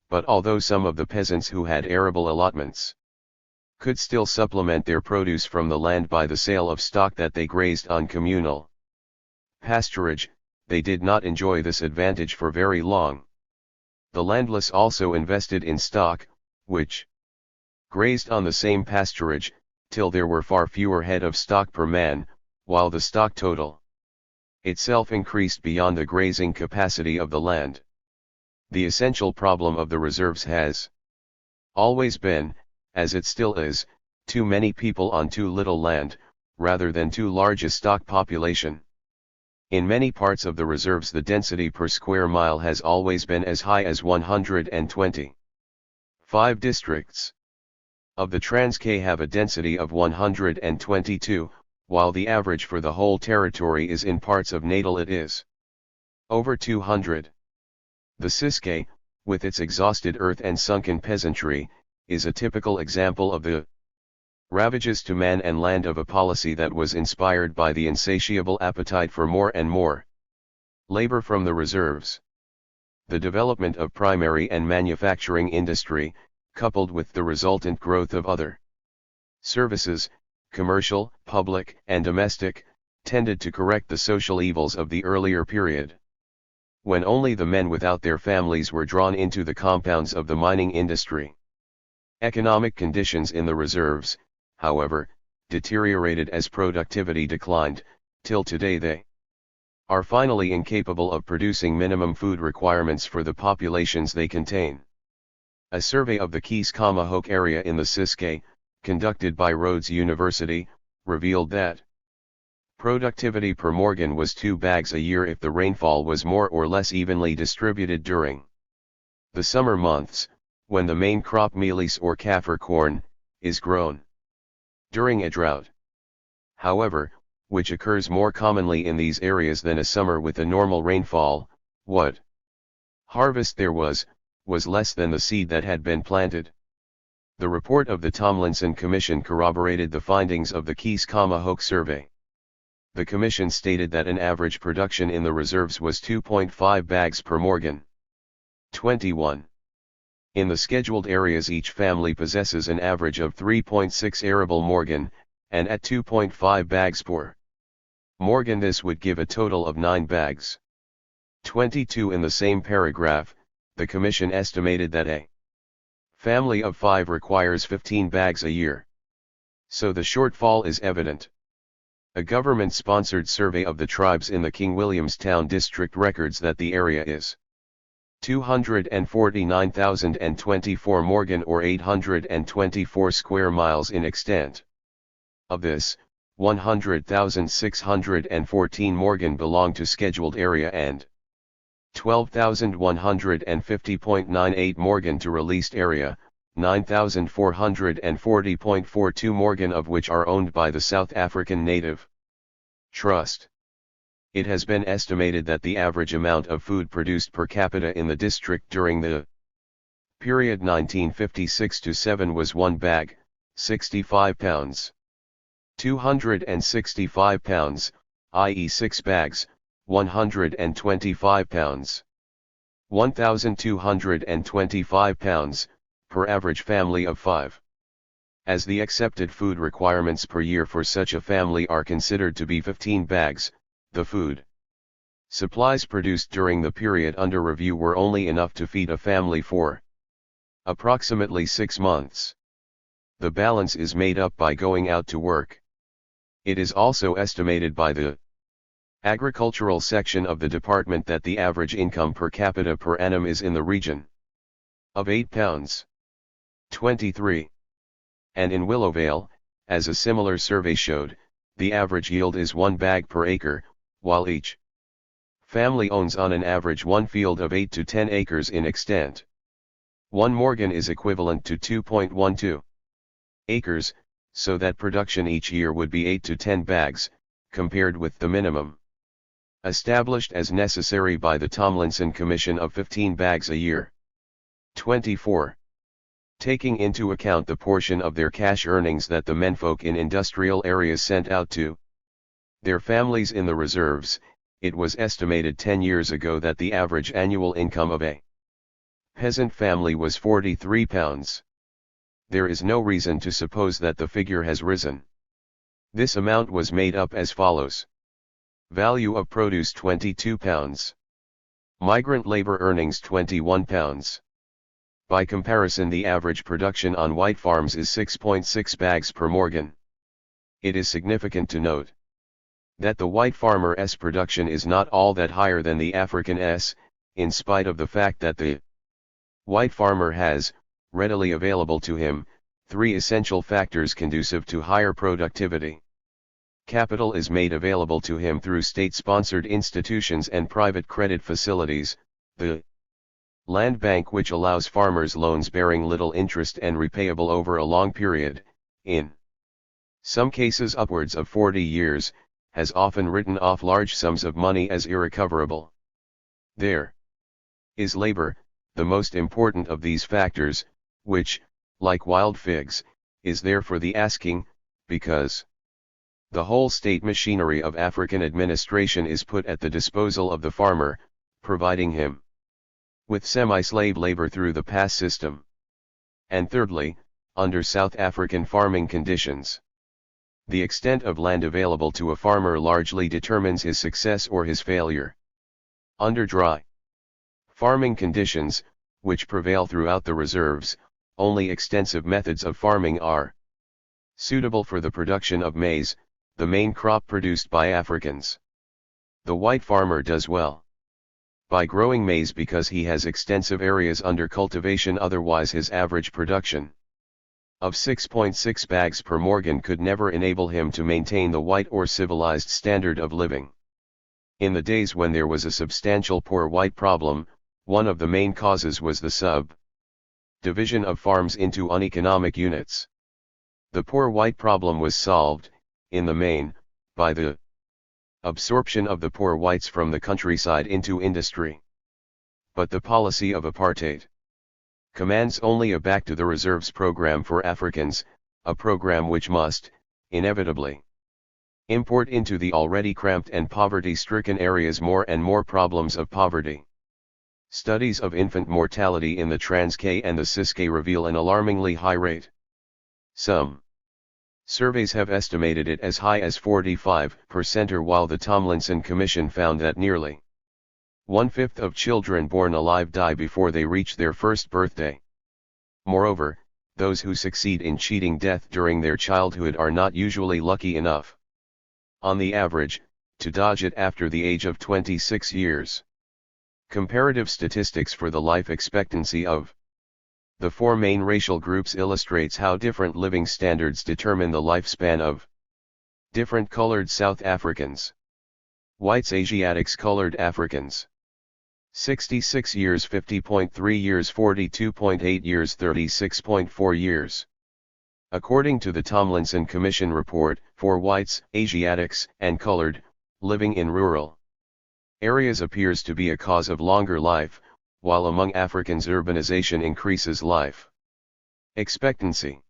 But although some of the peasants who had arable allotments could still supplement their produce from the land by the sale of stock that they grazed on communal pasturage, they did not enjoy this advantage for very long. The landless also invested in stock, which grazed on the same pasturage, till there were far fewer head of stock per man, while the stock total itself increased beyond the grazing capacity of the land. The essential problem of the reserves has always been, as it still is, too many people on too little land, rather than too large a stock population. In many parts of the reserves the density per square mile has always been as high as 120. 5 districts of the Transkei have a density of 122, while the average for the whole territory is in parts of Natal it is over 200. The Siskei, with its exhausted earth and sunken peasantry, is a typical example of the ravages to man and land of a policy that was inspired by the insatiable appetite for more and more labor from the reserves. The development of primary and manufacturing industry, coupled with the resultant growth of other services, commercial, public, and domestic, tended to correct the social evils of the earlier period, when only the men without their families were drawn into the compounds of the mining industry. Economic conditions in the reserves, however, deteriorated as productivity declined, till today they are finally incapable of producing minimum food requirements for the populations they contain. A survey of the Keys-Kamahok area in the Siskei, conducted by Rhodes University, revealed that productivity per morgan was 2 bags a year if the rainfall was more or less evenly distributed during the summer months, when the main crop mealie or kaffir corn is grown. During a drought, however, which occurs more commonly in these areas than a summer with a normal rainfall, what harvest there was less than the seed that had been planted. The report of the Tomlinson Commission corroborated the findings of the Keys-Kamahok survey. The commission stated that an average production in the reserves was 2.5 bags per morgan. 21. In the scheduled areas each family possesses an average of 3.6 arable morgan, and at 2.5 bags per morgan this would give a total of 9 bags. 22. In the same paragraph, the commission estimated that a family of 5 requires 15 bags a year. So the shortfall is evident. A government-sponsored survey of the tribes in the King Williamstown district records that the area is 249,024 morgan or 824 square miles in extent. Of this, 100,614 morgan belong to scheduled area and 12,150.98 morgan to released area, 9,440.42 morgan of which are owned by the South African Native Trust. It has been estimated that the average amount of food produced per capita in the district during the period 1956-7 was 1 bag, 65 pounds. 265 pounds, i.e. 6 bags, 125 pounds. 1,225 pounds, per average family of 5. As the accepted food requirements per year for such a family are considered to be 15 bags, the food supplies produced during the period under review were only enough to feed a family for approximately 6 months. The balance is made up by going out to work. It is also estimated by the agricultural section of the department that the average income per capita per annum is in the region of £8.23. And in Willowvale, as a similar survey showed, the average yield is 1 bag per acre, while each family owns on an average one field of 8 to 10 acres in extent. 1 morgen is equivalent to 2.12 acres, so that production each year would be 8 to 10 bags, compared with the minimum established as necessary by the Tomlinson Commission of 15 bags a year. 24. Taking into account the portion of their cash earnings that the menfolk in industrial areas sent out to their families in the reserves, it was estimated 10 years ago that the average annual income of a peasant family was £43. There is no reason to suppose that the figure has risen. This amount was made up as follows. Value of produce £22. Migrant labor earnings £21. By comparison, the average production on white farms is 6.6 bags per morgen. It is significant to note that the white farmer's production is not all that higher than the African's, in spite of the fact that the white farmer has, readily available to him, 3 essential factors conducive to higher productivity. Capital is made available to him through state-sponsored institutions and private credit facilities, the land bank, which allows farmers loans bearing little interest and repayable over a long period, in some cases upwards of 40 years, has often written off large sums of money as irrecoverable. There is labor, the most important of these factors, which, like wild figs, is there for the asking, because the whole state machinery of African administration is put at the disposal of the farmer, providing him with semi-slave labor through the pass system. And thirdly, under South African farming conditions, the extent of land available to a farmer largely determines his success or his failure. Under dry farming conditions, which prevail throughout the reserves, only extensive methods of farming are suitable for the production of maize, the main crop produced by Africans. The white farmer does well by growing maize because he has extensive areas under cultivation, otherwise his average production of 6.6 bags per morgen could never enable him to maintain the white or civilized standard of living. In the days when there was a substantial poor white problem, one of the main causes was the sub-division of farms into uneconomic units. The poor white problem was solved, in the main, by the absorption of the poor whites from the countryside into industry. But the policy of apartheid commands only a back to the reserves program for Africans, a program which must, inevitably, import into the already cramped and poverty-stricken areas more and more problems of poverty. Studies of infant mortality in the Transkei and the Ciskei reveal an alarmingly high rate. Some surveys have estimated it as high as 45%, while the Tomlinson Commission found that nearly 1/5 of children born alive die before they reach their first birthday. Moreover, those who succeed in cheating death during their childhood are not usually lucky enough, on the average, to dodge it after the age of 26 years. Comparative statistics for the life expectancy of the 4 main racial groups illustrates how different living standards determine the lifespan of different colored South Africans. Whites, Asiatics, colored Africans. 66 years, 50.3 years, 42.8 years, 36.4 years. According to the Tomlinson Commission report, for whites, Asiatics, and colored, living in rural areas appears to be a cause of longer life, while among Africans urbanization increases life expectancy.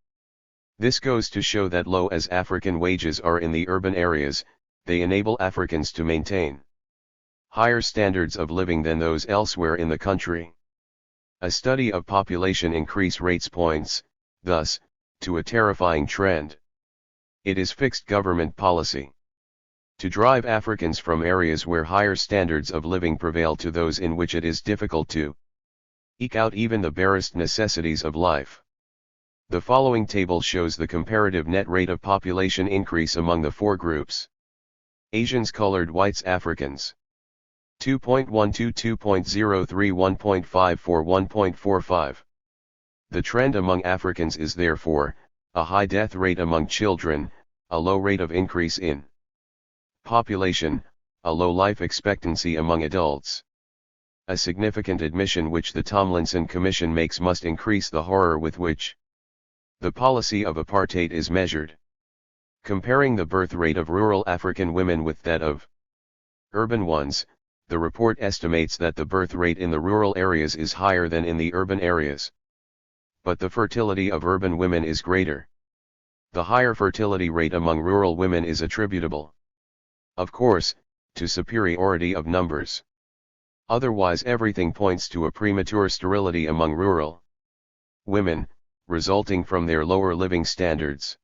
This goes to show that low as African wages are in the urban areas, they enable Africans to maintain higher standards of living than those elsewhere in the country. A study of population increase rates points, thus, to a terrifying trend. It is fixed government policy to drive Africans from areas where higher standards of living prevail to those in which it is difficult to eke out even the barest necessities of life. The following table shows the comparative net rate of population increase among the 4 groups. Asians, colored, whites, Africans. 2.12, 2.03, 1.54, 1.45. The trend among Africans is therefore a high death rate among children, a low rate of increase in population, a low life expectancy among adults. A significant admission which the Tomlinson Commission makes must increase the horror with which the policy of apartheid is measured. Comparing the birth rate of rural African women with that of urban ones, the report estimates that the birth rate in the rural areas is higher than in the urban areas. But the fertility of urban women is greater. The higher fertility rate among rural women is attributable, of course, to superiority of numbers. Otherwise everything points to a premature sterility among rural women, resulting from their lower living standards.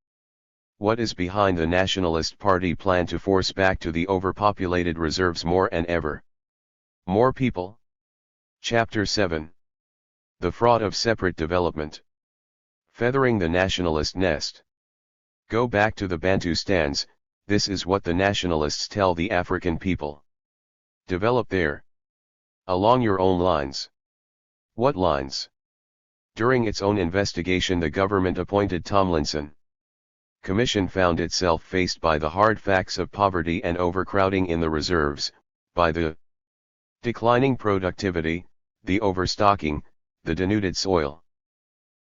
What is behind the Nationalist Party plan to force back to the overpopulated reserves more and ever more people? Chapter 7. The Fraud of Separate Development. Feathering the Nationalist Nest. Go back to the Bantustans, this is what the nationalists tell the African people. Develop there. Along your own lines. What lines? During its own investigation the government appointed Tomlinson Commission found itself faced by the hard facts of poverty and overcrowding in the reserves, by the declining productivity, the overstocking, the denuded soil.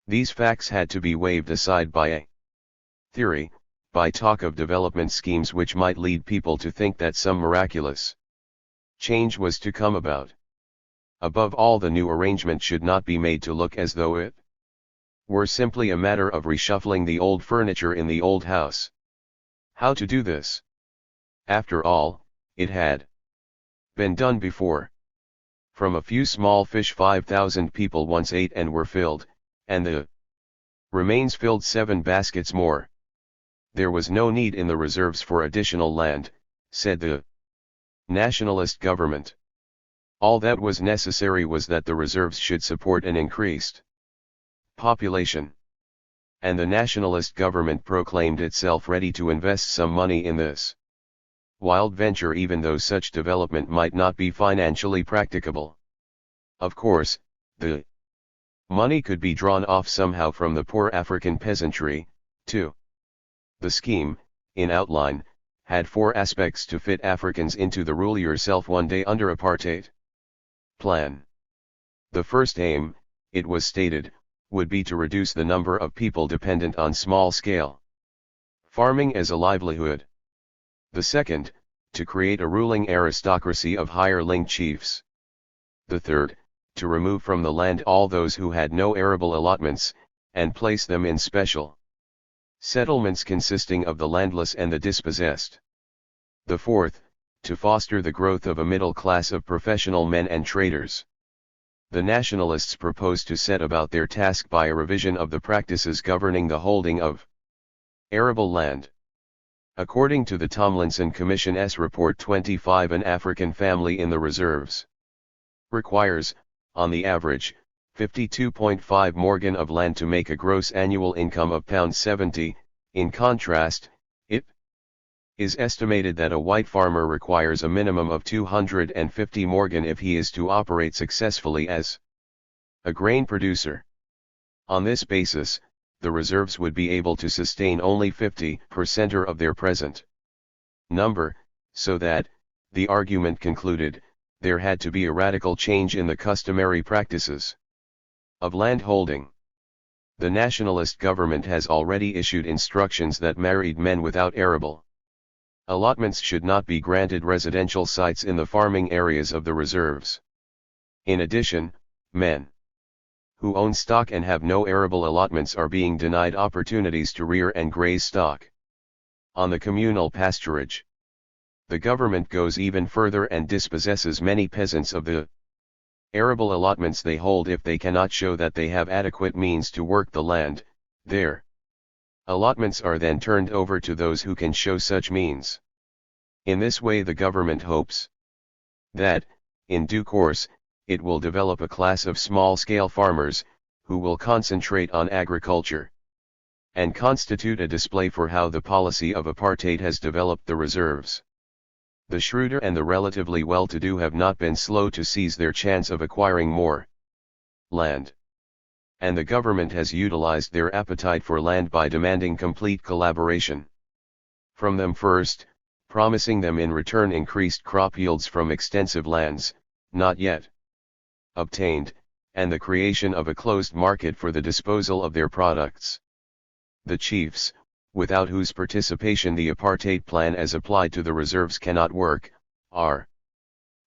These facts had to be waved aside by a theory, by talk of development schemes which might lead people to think that some miraculous change was to come about. Above all, the new arrangement should not be made to look as though it were simply a matter of reshuffling the old furniture in the old house. How to do this? After all, it had been done before. From a few small fish 5,000 people once ate and were filled, and the remains filled 7 baskets more. There was no need in the reserves for additional land, said the nationalist government. All that was necessary was that the reserves should support an increased population. And the nationalist government proclaimed itself ready to invest some money in this wild venture, even though such development might not be financially practicable. Of course, the money could be drawn off somehow from the poor African peasantry, too. The scheme, in outline, had 4 aspects to fit Africans into the rule yourself one day under apartheid plan. The first aim, it was stated, would be to reduce the number of people dependent on small-scale farming as a livelihood. The second, to create a ruling aristocracy of higher-linked chiefs. The third, to remove from the land all those who had no arable allotments, and place them in special settlements consisting of the landless and the dispossessed. The fourth, to foster the growth of a middle class of professional men and traders. The nationalists proposed to set about their task by a revision of the practices governing the holding of arable land. According to the Tomlinson Commission's Report 25, an African family in the reserves requires, on the average, 52.5 morgen of land to make a gross annual income of £70. In contrast, it is estimated that a white farmer requires a minimum of 250 morgen if he is to operate successfully as a grain producer. On this basis, the reserves would be able to sustain only 50% of their present number, so that, the argument concluded, there had to be a radical change in the customary practices of land holding. The nationalist government has already issued instructions that married men without arable allotments should not be granted residential sites in the farming areas of the reserves. In addition, men who own stock and have no arable allotments are being denied opportunities to rear and graze stock on the communal pasturage. The government goes even further and dispossesses many peasants of the arable allotments they hold if they cannot show that they have adequate means to work the land. Their allotments are then turned over to those who can show such means. In this way the government hopes that, in due course, it will develop a class of small-scale farmers, who will concentrate on agriculture, and constitute a display for how the policy of apartheid has developed the reserves. The shrewder and the relatively well-to-do have not been slow to seize their chance of acquiring more land. and the government has utilized their appetite for land by demanding complete collaboration from them first, promising them in return increased crop yields from extensive lands, not yet obtained, and the creation of a closed market for the disposal of their products. The chiefs, without whose participation the apartheid plan as applied to the reserves cannot work, are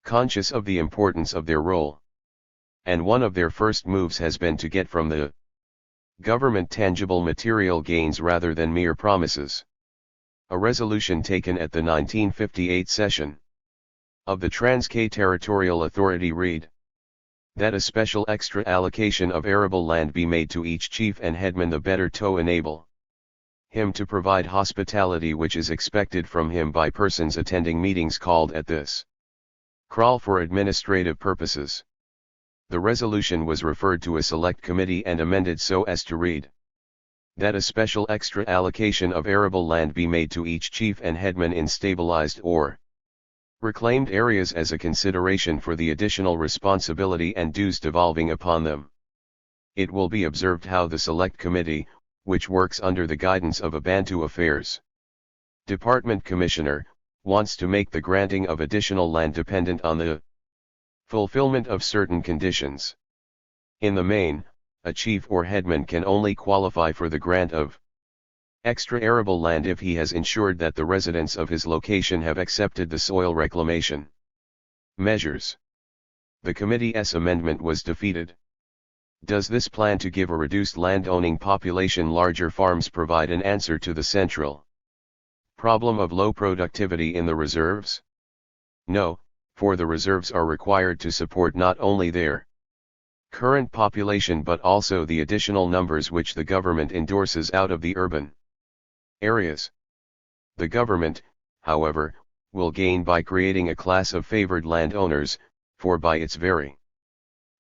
conscious of the importance of their role. And one of their first moves has been to get from the government tangible material gains rather than mere promises. A resolution taken at the 1958 session of the Transkei Territorial Authority read that a special extra allocation of arable land be made to each chief and headman, the better to enable him to provide hospitality which is expected from him by persons attending meetings called at this kraal for administrative purposes. The resolution was referred to a select committee and amended so as to read that a special extra allocation of arable land be made to each chief and headman in stabilized or reclaimed areas as a consideration for the additional responsibility and dues devolving upon them. It will be observed how the Select Committee, which works under the guidance of a Bantu Affairs Department Commissioner, wants to make the granting of additional land dependent on the fulfillment of certain conditions. In the main, a chief or headman can only qualify for the grant of extra arable land if he has ensured that the residents of his location have accepted the soil reclamation measures. The committee's amendment was defeated. Does this plan to give a reduced land-owning population larger farms provide an answer to the central problem of low productivity in the reserves? No, for the reserves are required to support not only their current population but also the additional numbers which the government endorses out of the urban areas. The government, however, will gain by creating a class of favored landowners, for by its very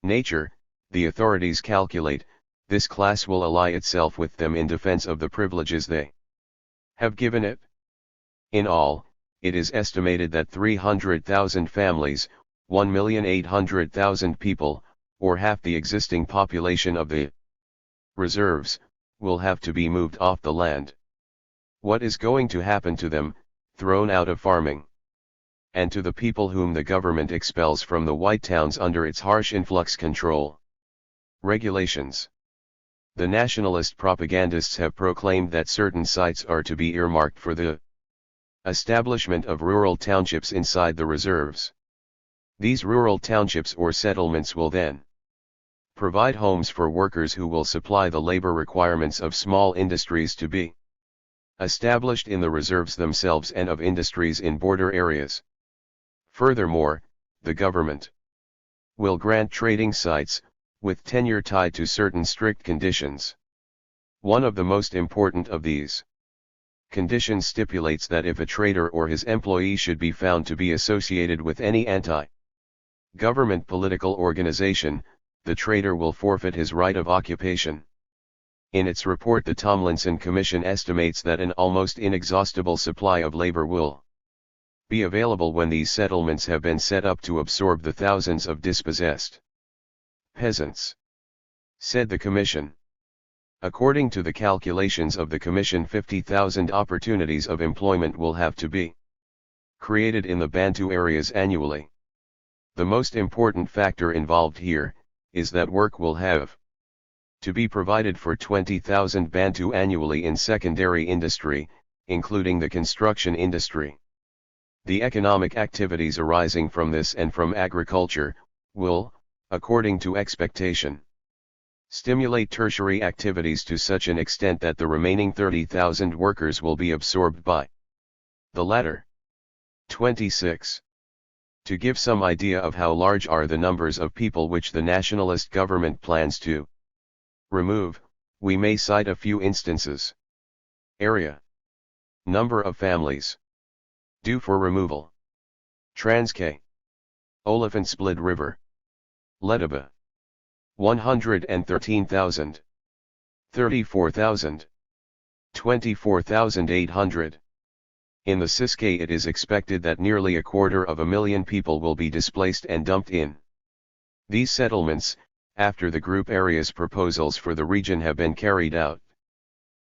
nature, the authorities calculate, this class will ally itself with them in defense of the privileges they have given it. In all, it is estimated that 300,000 families, 1,800,000 people, or half the existing population of the reserves, will have to be moved off the land. What is going to happen to them, thrown out of farming? And to the people whom the government expels from the white towns under its harsh influx control regulations? The nationalist propagandists have proclaimed that certain sites are to be earmarked for the establishment of rural townships inside the reserves. These rural townships or settlements will then provide homes for workers who will supply the labor requirements of small industries to be established in the reserves themselves and of industries in border areas. Furthermore, the government will grant trading sites, with tenure tied to certain strict conditions. One of the most important of these conditions stipulates that if a trader or his employee should be found to be associated with any anti-government political organization, the trader will forfeit his right of occupation. In its report, the Tomlinson Commission estimates that an almost inexhaustible supply of labor will be available when these settlements have been set up to absorb the thousands of dispossessed peasants, said the Commission. According to the calculations of the Commission, 50,000 opportunities of employment will have to be created in the Bantu areas annually. The most important factor involved here is that work will have to be provided for 20,000 Bantu annually in secondary industry, including the construction industry. The economic activities arising from this and from agriculture will, according to expectation, stimulate tertiary activities to such an extent that the remaining 30,000 workers will be absorbed by the latter. 26. To give some idea of how large are the numbers of people which the nationalist government plans to remove, we may cite a few instances. Area. Number of families due for removal: Transkei, Oliphant-Split River, Ledaba, 113,000, 34,000, 24,800. In the Ciskei it is expected that nearly 250,000 people will be displaced and dumped in these settlements, after the group areas proposals for the region have been carried out.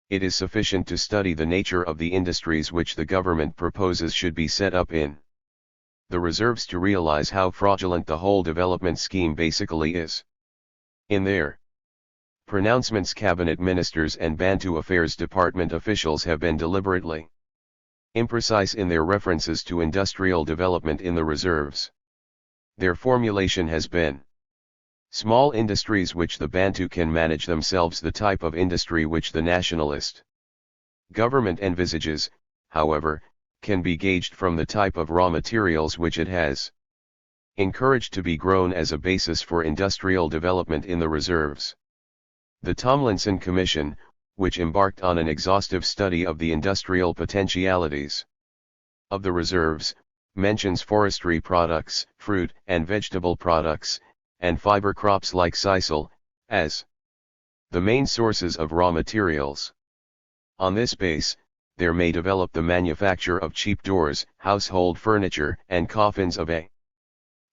It is sufficient to study the nature of the industries which the government proposes should be set up in the reserves to realize how fraudulent the whole development scheme basically is. In their pronouncements, cabinet ministers and Bantu Affairs Department officials have been deliberately imprecise in their references to industrial development in the reserves. Their formulation has been small industries which the Bantu can manage themselves, the type of industry which the nationalist government envisages, however, can be gauged from the type of raw materials which it has encouraged to be grown as a basis for industrial development in the reserves. The Tomlinson Commission, which embarked on an exhaustive study of the industrial potentialities of the reserves, mentions forestry products, fruit and vegetable products, and fiber crops like sisal, as the main sources of raw materials. On this base, there may develop the manufacture of cheap doors, household furniture, and coffins of a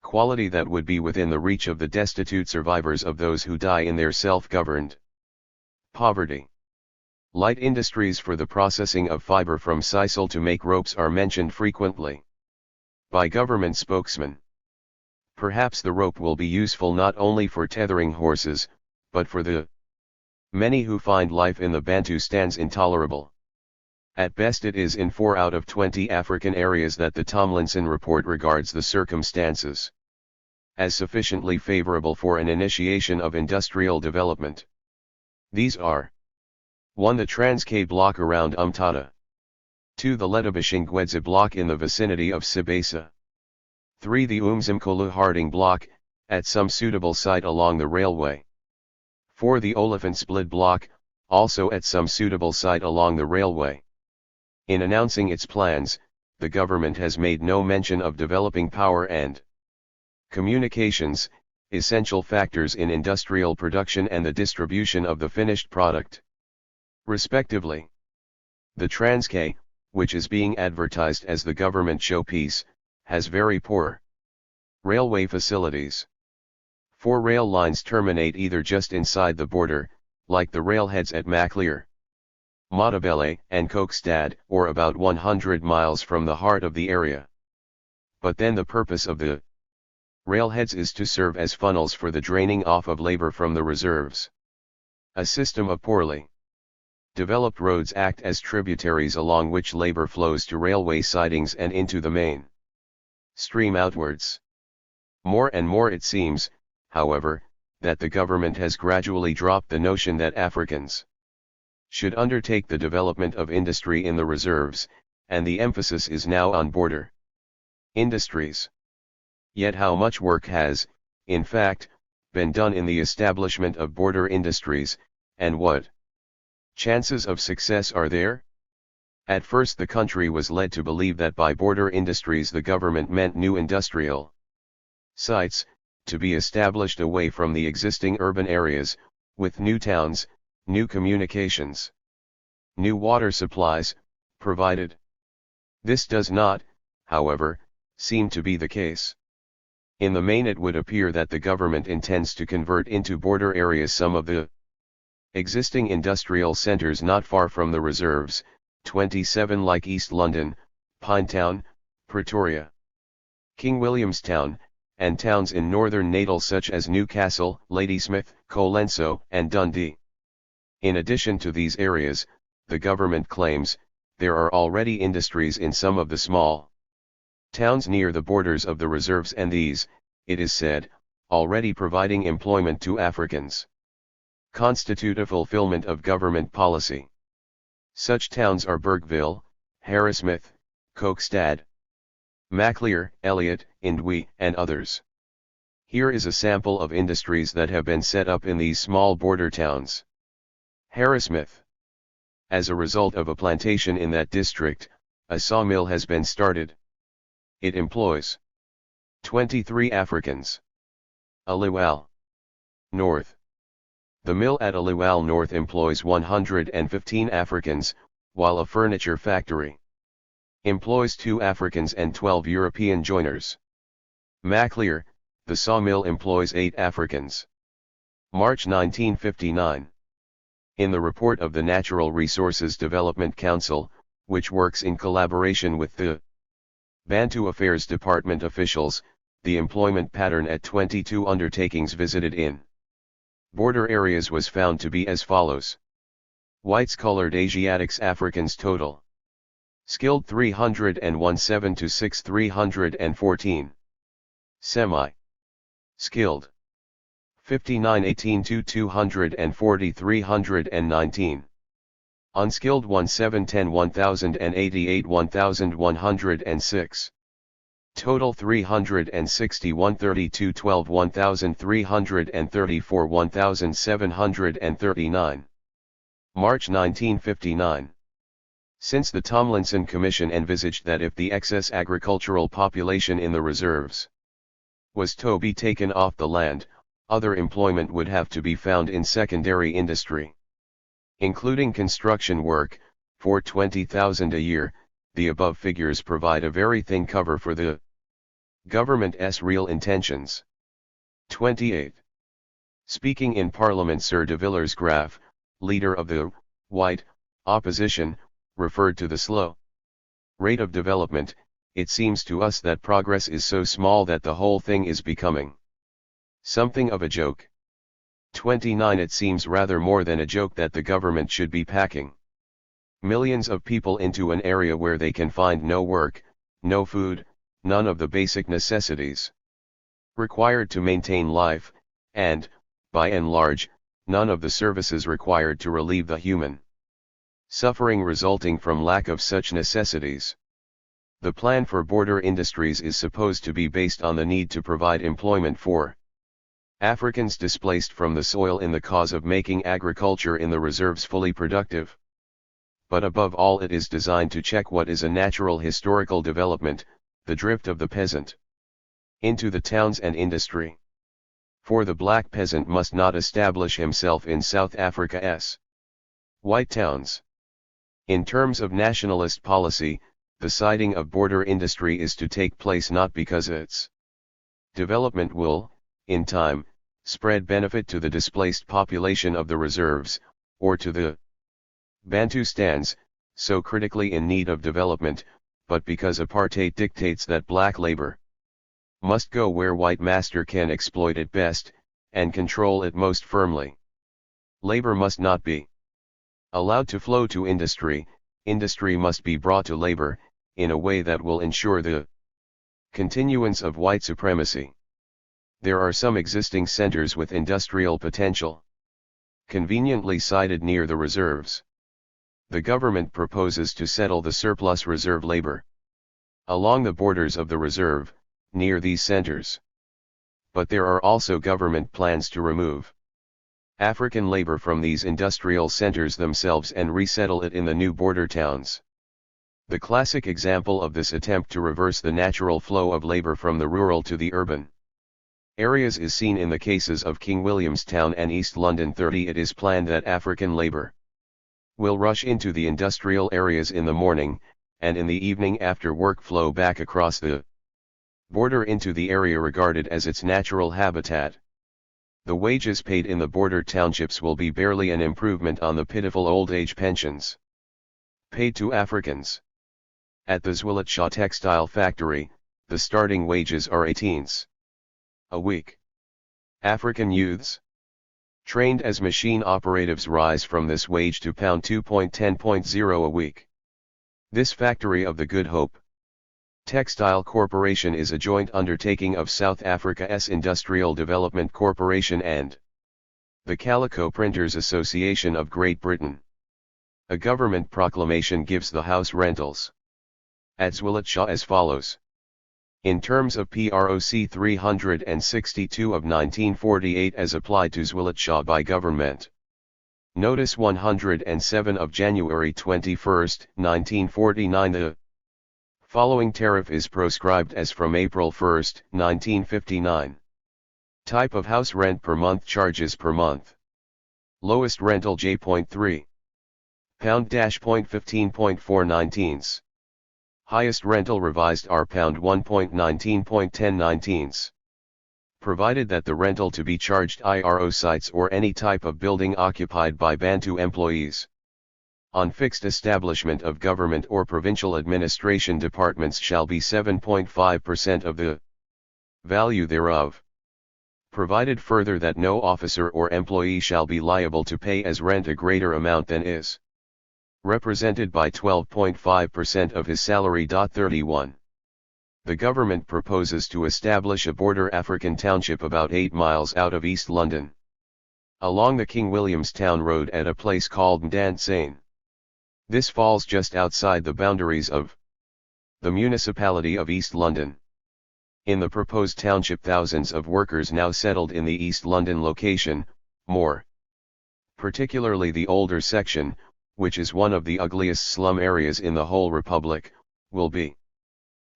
quality that would be within the reach of the destitute survivors of those who die in their self-governed poverty. Light industries for the processing of fiber from sisal to make ropes are mentioned frequently by government spokesmen. Perhaps the rope will be useful not only for tethering horses, but for the many who find life in the Bantu stands intolerable. At best, it is in 4 out of 20 African areas that the Tomlinson report regards the circumstances as sufficiently favorable for an initiation of industrial development. These are: 1. The Transkei block around Umtata. 2. The Ledabashingwedza block in the vicinity of Sibasa. 3. The Umzimkolu Harding block, at some suitable site along the railway. 4. The Oliphant Split block, also at some suitable site along the railway. In announcing its plans, the government has made no mention of developing power and communications, essential factors in industrial production and the distribution of the finished product, respectively. The Transkei, which is being advertised as the government showpiece, has very poor railway facilities. 4 rail lines terminate either just inside the border, like the railheads at Maclear, Matabele, and Kokstad, or about 100 miles from the heart of the area. But then the purpose of the railheads is to serve as funnels for the draining off of labor from the reserves. A system of poorly developed roads act as tributaries along which labor flows to railway sidings and into the main stream outwards. More and more it seems, however, that the government has gradually dropped the notion that Africans should undertake the development of industry in the reserves, and the emphasis is now on border industries. Yet how much work has, in fact, been done in the establishment of border industries, and what chances of success are there? At first the country was led to believe that by border industries the government meant new industrial sites, to be established away from the existing urban areas, with new towns, new communications, new water supplies, provided. This does not, however, seem to be the case. In the main it would appear that the government intends to convert into border areas some of the existing industrial centres not far from the reserves, 27 like East London, Pinetown, Pretoria, King Williamstown, and towns in northern Natal such as Newcastle, Ladysmith, Colenso, and Dundee. In addition to these areas, the government claims, there are already industries in some of the small towns near the borders of the reserves, and these, it is said, already providing employment to Africans, constitute a fulfillment of government policy. Such towns are Burkeville, Harrismith, Kokstad, Maclear, Elliot, Indwi, and others. Here is a sample of industries that have been set up in these small border towns. Harrismith. As a result of a plantation in that district, a sawmill has been started. It employs 23 Africans. Aliwal North. The mill at Aliwal North employs 115 Africans, while a furniture factory employs 2 Africans and 12 European joiners. Maclear, the sawmill employs 8 Africans. March 1959. In the report of the Natural Resources Development Council, which works in collaboration with the Bantu Affairs Department officials, the employment pattern at 22 undertakings visited in border areas was found to be as follows. Whites, colored Asiatics, Africans total. Skilled 301 7 to 6 314. Semi-skilled 59 18 to 240 319. Unskilled 17 10 1088 1106. Total 361 32 12 1334 1739. March 1959. Since the Tomlinson Commission envisaged that if the excess agricultural population in the reserves was to be taken off the land, other employment would have to be found in secondary industry, including construction work, for 20,000 a year. The above figures provide a very thin cover for the government's real intentions. 28. Speaking in Parliament, Sir de Villers-Graff, leader of the white opposition, referred to the slow rate of development. It seems to us that progress is so small that the whole thing is becoming something of a joke. 29. It seems rather more than a joke that the government should be packing millions of people into an area where they can find no work, no food, none of the basic necessities required to maintain life, and, by and large, none of the services required to relieve the human suffering resulting from lack of such necessities. The plan for border industries is supposed to be based on the need to provide employment for Africans displaced from the soil in the cause of making agriculture in the reserves fully productive. But above all, it is designed to check what is a natural historical development, the drift of the peasant into the towns and industry. For the black peasant must not establish himself in South Africa's white towns. In terms of nationalist policy, the siding of border industry is to take place not because its development will, in time, spread benefit to the displaced population of the reserves, or to the Bantustans, so critically in need of development, but because apartheid dictates that black labor must go where white master can exploit it best, and control it most firmly. Labor must not be allowed to flow to industry, industry must be brought to labor, in a way that will ensure the continuance of white supremacy. There are some existing centers with industrial potential, conveniently sited near the reserves. The government proposes to settle the surplus reserve labor along the borders of the reserve, near these centers. But there are also government plans to remove African labor from these industrial centers themselves and resettle it in the new border towns. The classic example of this attempt to reverse the natural flow of labor from the rural to the urban areas is seen in the cases of King Williamstown and East London. 30. It is planned that African labor will rush into the industrial areas in the morning, and in the evening after work flow back across the border into the area regarded as its natural habitat. The wages paid in the border townships will be barely an improvement on the pitiful old age pensions paid to Africans. At the Zwilitsha textile factory, the starting wages are 18s a week. African youths trained as machine operatives rise from this wage to £2.10.0 a week. This factory of the Good Hope Textile Corporation is a joint undertaking of South Africa's Industrial Development Corporation and the Calico Printers Association of Great Britain. A government proclamation gives the house rentals at Zwilitsha as follows. In terms of PROC 362 of 1948 as applied to Zwilitsha by government. Notice 107 of January 21, 1949. The following tariff is proscribed as from April 1, 1959. Type of house rent per month. Charges per month. Lowest rental J.3 £.15.419. Highest rental revised R £1.19.1019. provided that the rental to be charged IRO sites or any type of building occupied by Bantu employees. On fixed establishment of government or provincial administration departments shall be 7.5% of the value thereof. Provided further that no officer or employee shall be liable to pay as rent a greater amount than is represented by 12.5% of his salary. 31. The government proposes to establish a border African township about 8 miles out of East London, along the King Williamstown Road at a place called Mdansane. This falls just outside the boundaries of the municipality of East London. In the proposed township, thousands of workers now settled in the East London location, more particularly the older section, which is one of the ugliest slum areas in the whole republic, will be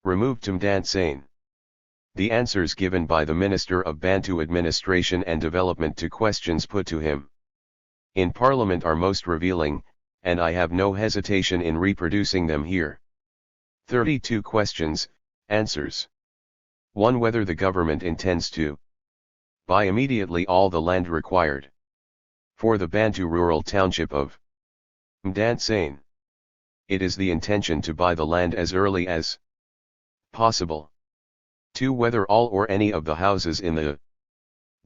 removed to Mdansane. The answers given by the Minister of Bantu Administration and Development to questions put to him in Parliament are most revealing, and I have no hesitation in reproducing them here. 32 questions, answers. 1. Whether the government intends to buy immediately all the land required for the Bantu rural township of Mdansane. It is the intention to buy the land as early as possible. 2. Whether all or any of the houses in the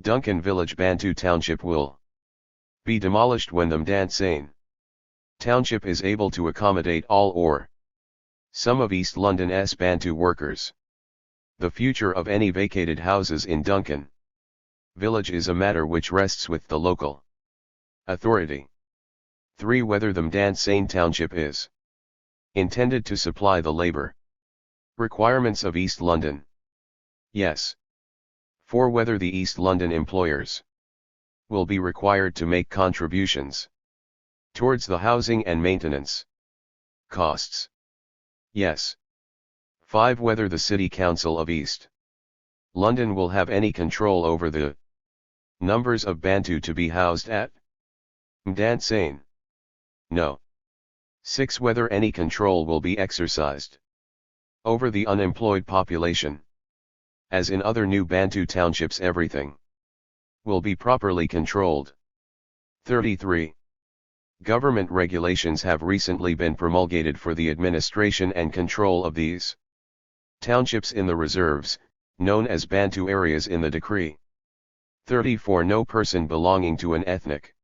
Duncan Village Bantu Township will be demolished when the Mdansane Township is able to accommodate all or some of East London's Bantu workers. The future of any vacated houses in Duncan Village is a matter which rests with the local authority. 3. Whether the Mdansane Township is intended to supply the labor requirements of East London. Yes. 4. Whether the East London employers will be required to make contributions towards the housing and maintenance costs. Yes. 5. Whether the City Council of East London will have any control over the numbers of Bantu to be housed at Mdansane. No. 6. Whether any control will be exercised over the unemployed population. As in other new Bantu townships, everything will be properly controlled. 33. Government regulations have recently been promulgated for the administration and control of these townships in the reserves, known as Bantu areas in the decree. 34. No person belonging to an ethnic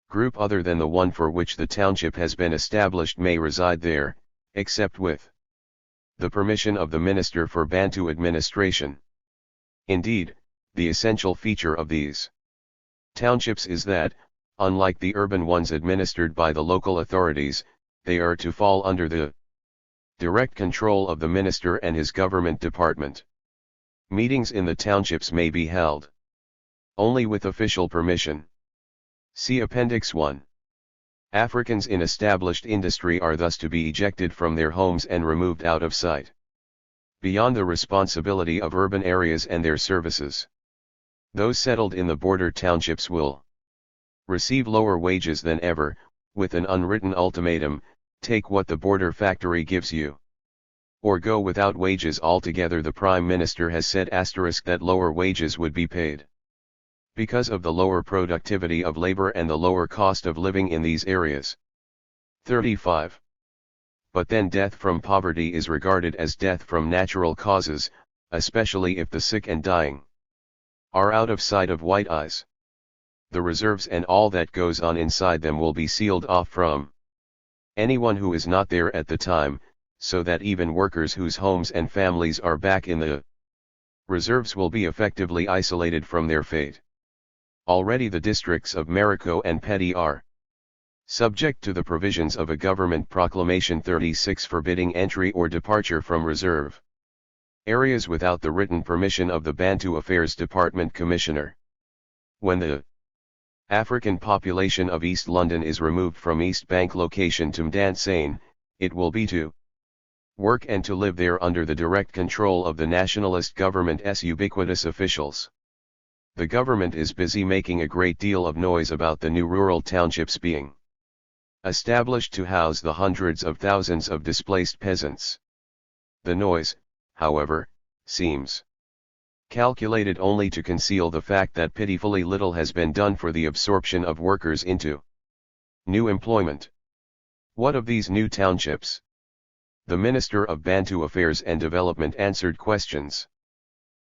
group other than the one for which the township has been established may reside there, except with the permission of the Minister for Bantu Administration. Indeed, the essential feature of these townships is that, unlike the urban ones administered by the local authorities, they are to fall under the direct control of the minister and his government department. Meetings in the townships may be held only with official permission. See Appendix 1. Africans in established industry are thus to be ejected from their homes and removed out of sight, beyond the responsibility of urban areas and their services. Those settled in the border townships will receive lower wages than ever, with an unwritten ultimatum: take what the border factory gives you, or go without wages altogether. The Prime Minister has said that lower wages would be paid because of the lower productivity of labor and the lower cost of living in these areas. 35. But then death from poverty is regarded as death from natural causes, especially if the sick and dying are out of sight of white eyes. The reserves and all that goes on inside them will be sealed off from anyone who is not there at the time, so that even workers whose homes and families are back in the reserves will be effectively isolated from their fate. Already the districts of Marico and Petty are subject to the provisions of a government proclamation 36 forbidding entry or departure from reserve areas without the written permission of the Bantu Affairs Department Commissioner. When the African population of East London is removed from East Bank location to Mdansane, it will be to work and to live there under the direct control of the nationalist government's ubiquitous officials. The government is busy making a great deal of noise about the new rural townships being established to house the hundreds of thousands of displaced peasants. The noise, however, seems calculated only to conceal the fact that pitifully little has been done for the absorption of workers into new employment. What of these new townships? The Minister of Bantu Affairs and Development answered questions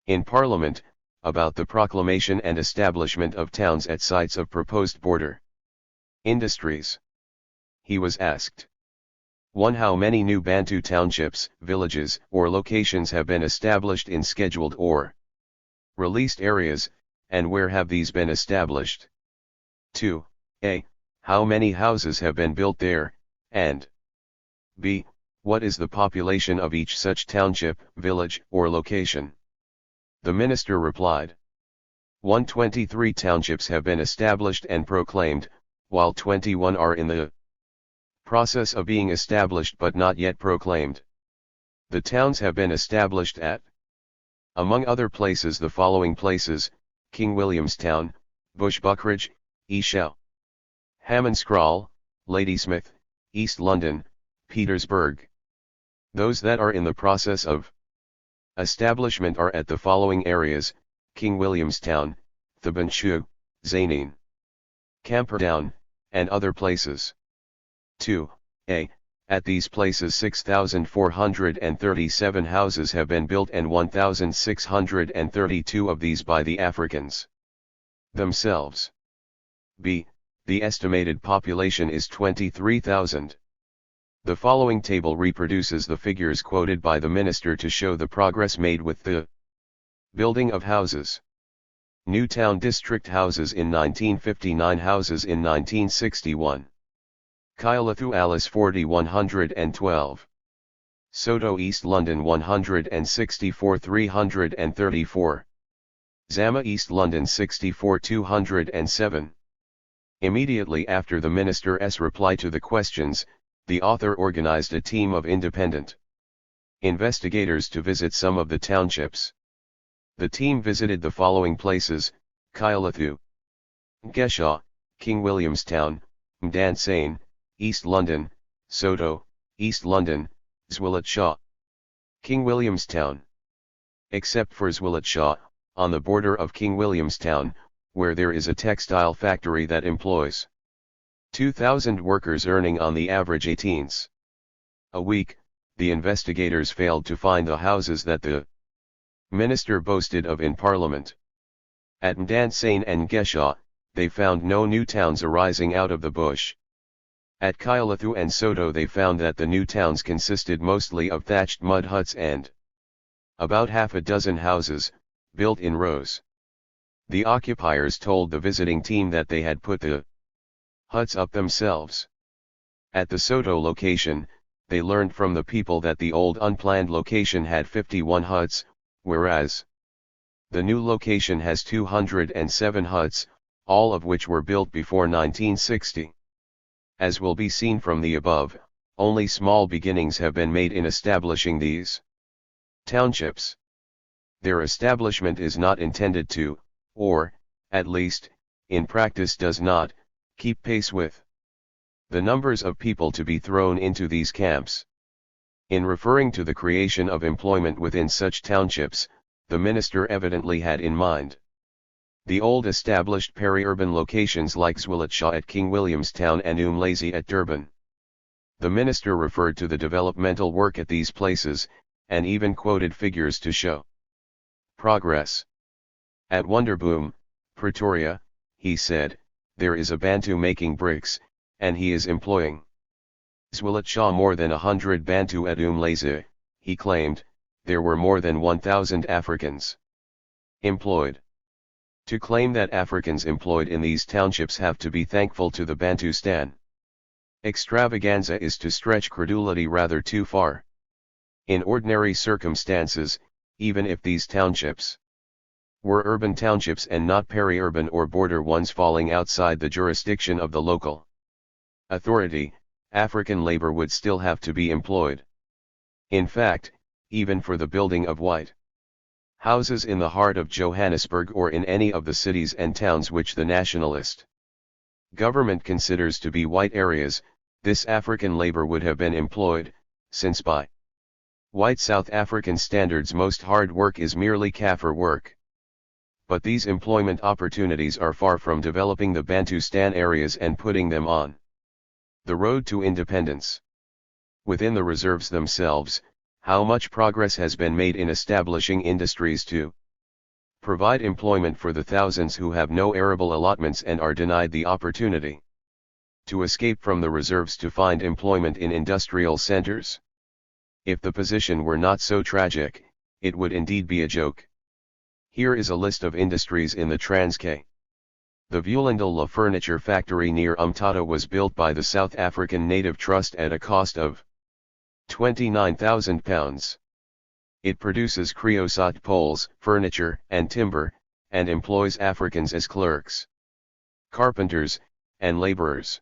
in Parliament about the proclamation and establishment of towns at sites of proposed border industries. He was asked, 1. How many new Bantu townships, villages, or locations have been established in scheduled or released areas, and where have these been established? 2. A. How many houses have been built there, and B. What is the population of each such township, village, or location? The minister replied, 123 townships have been established and proclaimed, while 21 are in the process of being established but not yet proclaimed. The towns have been established at, among other places, the following places: King Williamstown, Bushbuckridge, Eshowe, Hammonscrawl, Ladysmith, East London, Petersburg. Those that are in the process of establishment are at the following areas: King Williamstown, Thibanshu, Zainin, Camperdown, and other places. 2. A. At these places 6,437 houses have been built, and 1,632 of these by the Africans themselves. B. The estimated population is 23,000. The following table reproduces the figures quoted by the minister to show the progress made with the building of houses. Newtown District houses in 1959, houses in 1961. Kailathu Alice 40 112. Soto East London 164 334. Zama East London 64 207. Immediately after the minister's reply to the questions, the author organized a team of independent investigators to visit some of the townships. The team visited the following places: Kailathu, Geshaw, King Williamstown, Mdansane, East London, Soto, East London, Zwilitshaw, King Williamstown. Except for Zwilitshaw, on the border of King Williamstown, where there is a textile factory that employs 2,000 workers earning on the average 18s a week, the investigators failed to find the houses that the minister boasted of in Parliament. At Mdansane and Geshaw, they found no new towns arising out of the bush. At Kailathu and Soto they found that the new towns consisted mostly of thatched mud huts and about half a dozen houses, built in rows. The occupiers told the visiting team that they had put the huts up themselves. At the Soto location, they learned from the people that the old unplanned location had 51 huts, whereas the new location has 207 huts, all of which were built before 1960. As will be seen from the above, only small beginnings have been made in establishing these townships. Their establishment is not intended to, or, at least, in practice does not, keep pace with the numbers of people to be thrown into these camps. In referring to the creation of employment within such townships, the minister evidently had in mind the old established peri-urban locations like Zwilitshaw at King Williamstown and Umlazi at Durban. The minister referred to the developmental work at these places, and even quoted figures to show progress. At Wonderboom, Pretoria, he said, there is a Bantu making bricks, and he is employing Zwilitshaw more than 100 Bantu. At Umlazi, he claimed, there were more than 1,000 Africans employed. To claim that Africans employed in these townships have to be thankful to the Bantustan extravaganza is to stretch credulity rather too far. In ordinary circumstances, even if these townships were urban townships and not peri-urban or border ones falling outside the jurisdiction of the local authority, African labor would still have to be employed. In fact, even for the building of white houses in the heart of Johannesburg or in any of the cities and towns which the nationalist government considers to be white areas, this African labor would have been employed, since by white South African standards most hard work is merely Kaffir work. But these employment opportunities are far from developing the Bantustan areas and putting them on the road to independence. Within the reserves themselves, how much progress has been made in establishing industries to provide employment for the thousands who have no arable allotments and are denied the opportunity to escape from the reserves to find employment in industrial centers. If the position were not so tragic, it would indeed be a joke. Here is a list of industries in the Transkei. The Vulindala furniture factory near Umtata was built by the South African Native Trust at a cost of £29,000. It produces creosote poles, furniture, and timber, and employs Africans as clerks, carpenters, and laborers.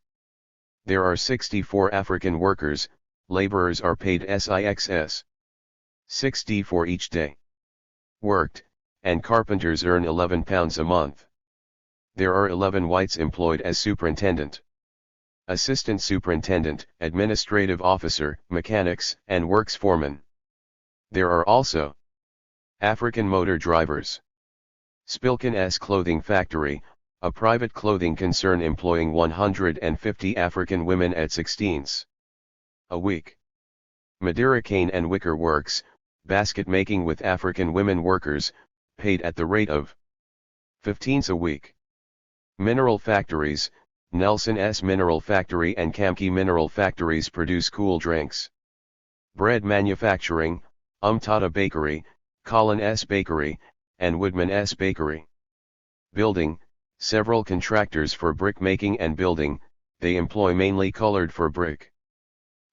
There are 64 African workers. Laborers are paid SIXS 60 for each day worked, and carpenters earn £11 a month. There are 11 whites employed as superintendent, assistant superintendent, administrative officer, mechanics, and works foreman. There are also African motor drivers. Spilkin's Clothing Factory, a private clothing concern employing 150 African women at 16s a week. Madeira cane and wicker works, basket making with African women workers, paid at the rate of 15s a week. Mineral factories, Nelson's Mineral Factory and Kamki Mineral Factories produce cool drinks. Bread manufacturing, Umtata Bakery, Colin's Bakery, and Woodman's Bakery. Building, several contractors for brick making and building, they employ mainly colored for brick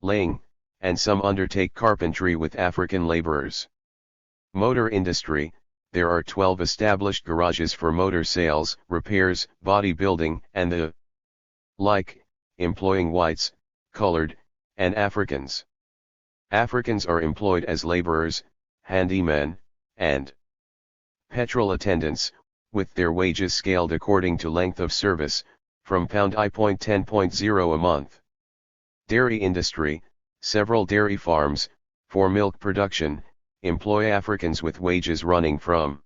laying, and some undertake carpentry with African laborers. Motor industry, there are 12 established garages for motor sales, repairs, body building, and the like, employing whites, colored, and Africans. Africans are employed as laborers, handymen, and petrol attendants, with their wages scaled according to length of service, from £10.0 a month. Dairy industry, several dairy farms, for milk production, employ Africans with wages running from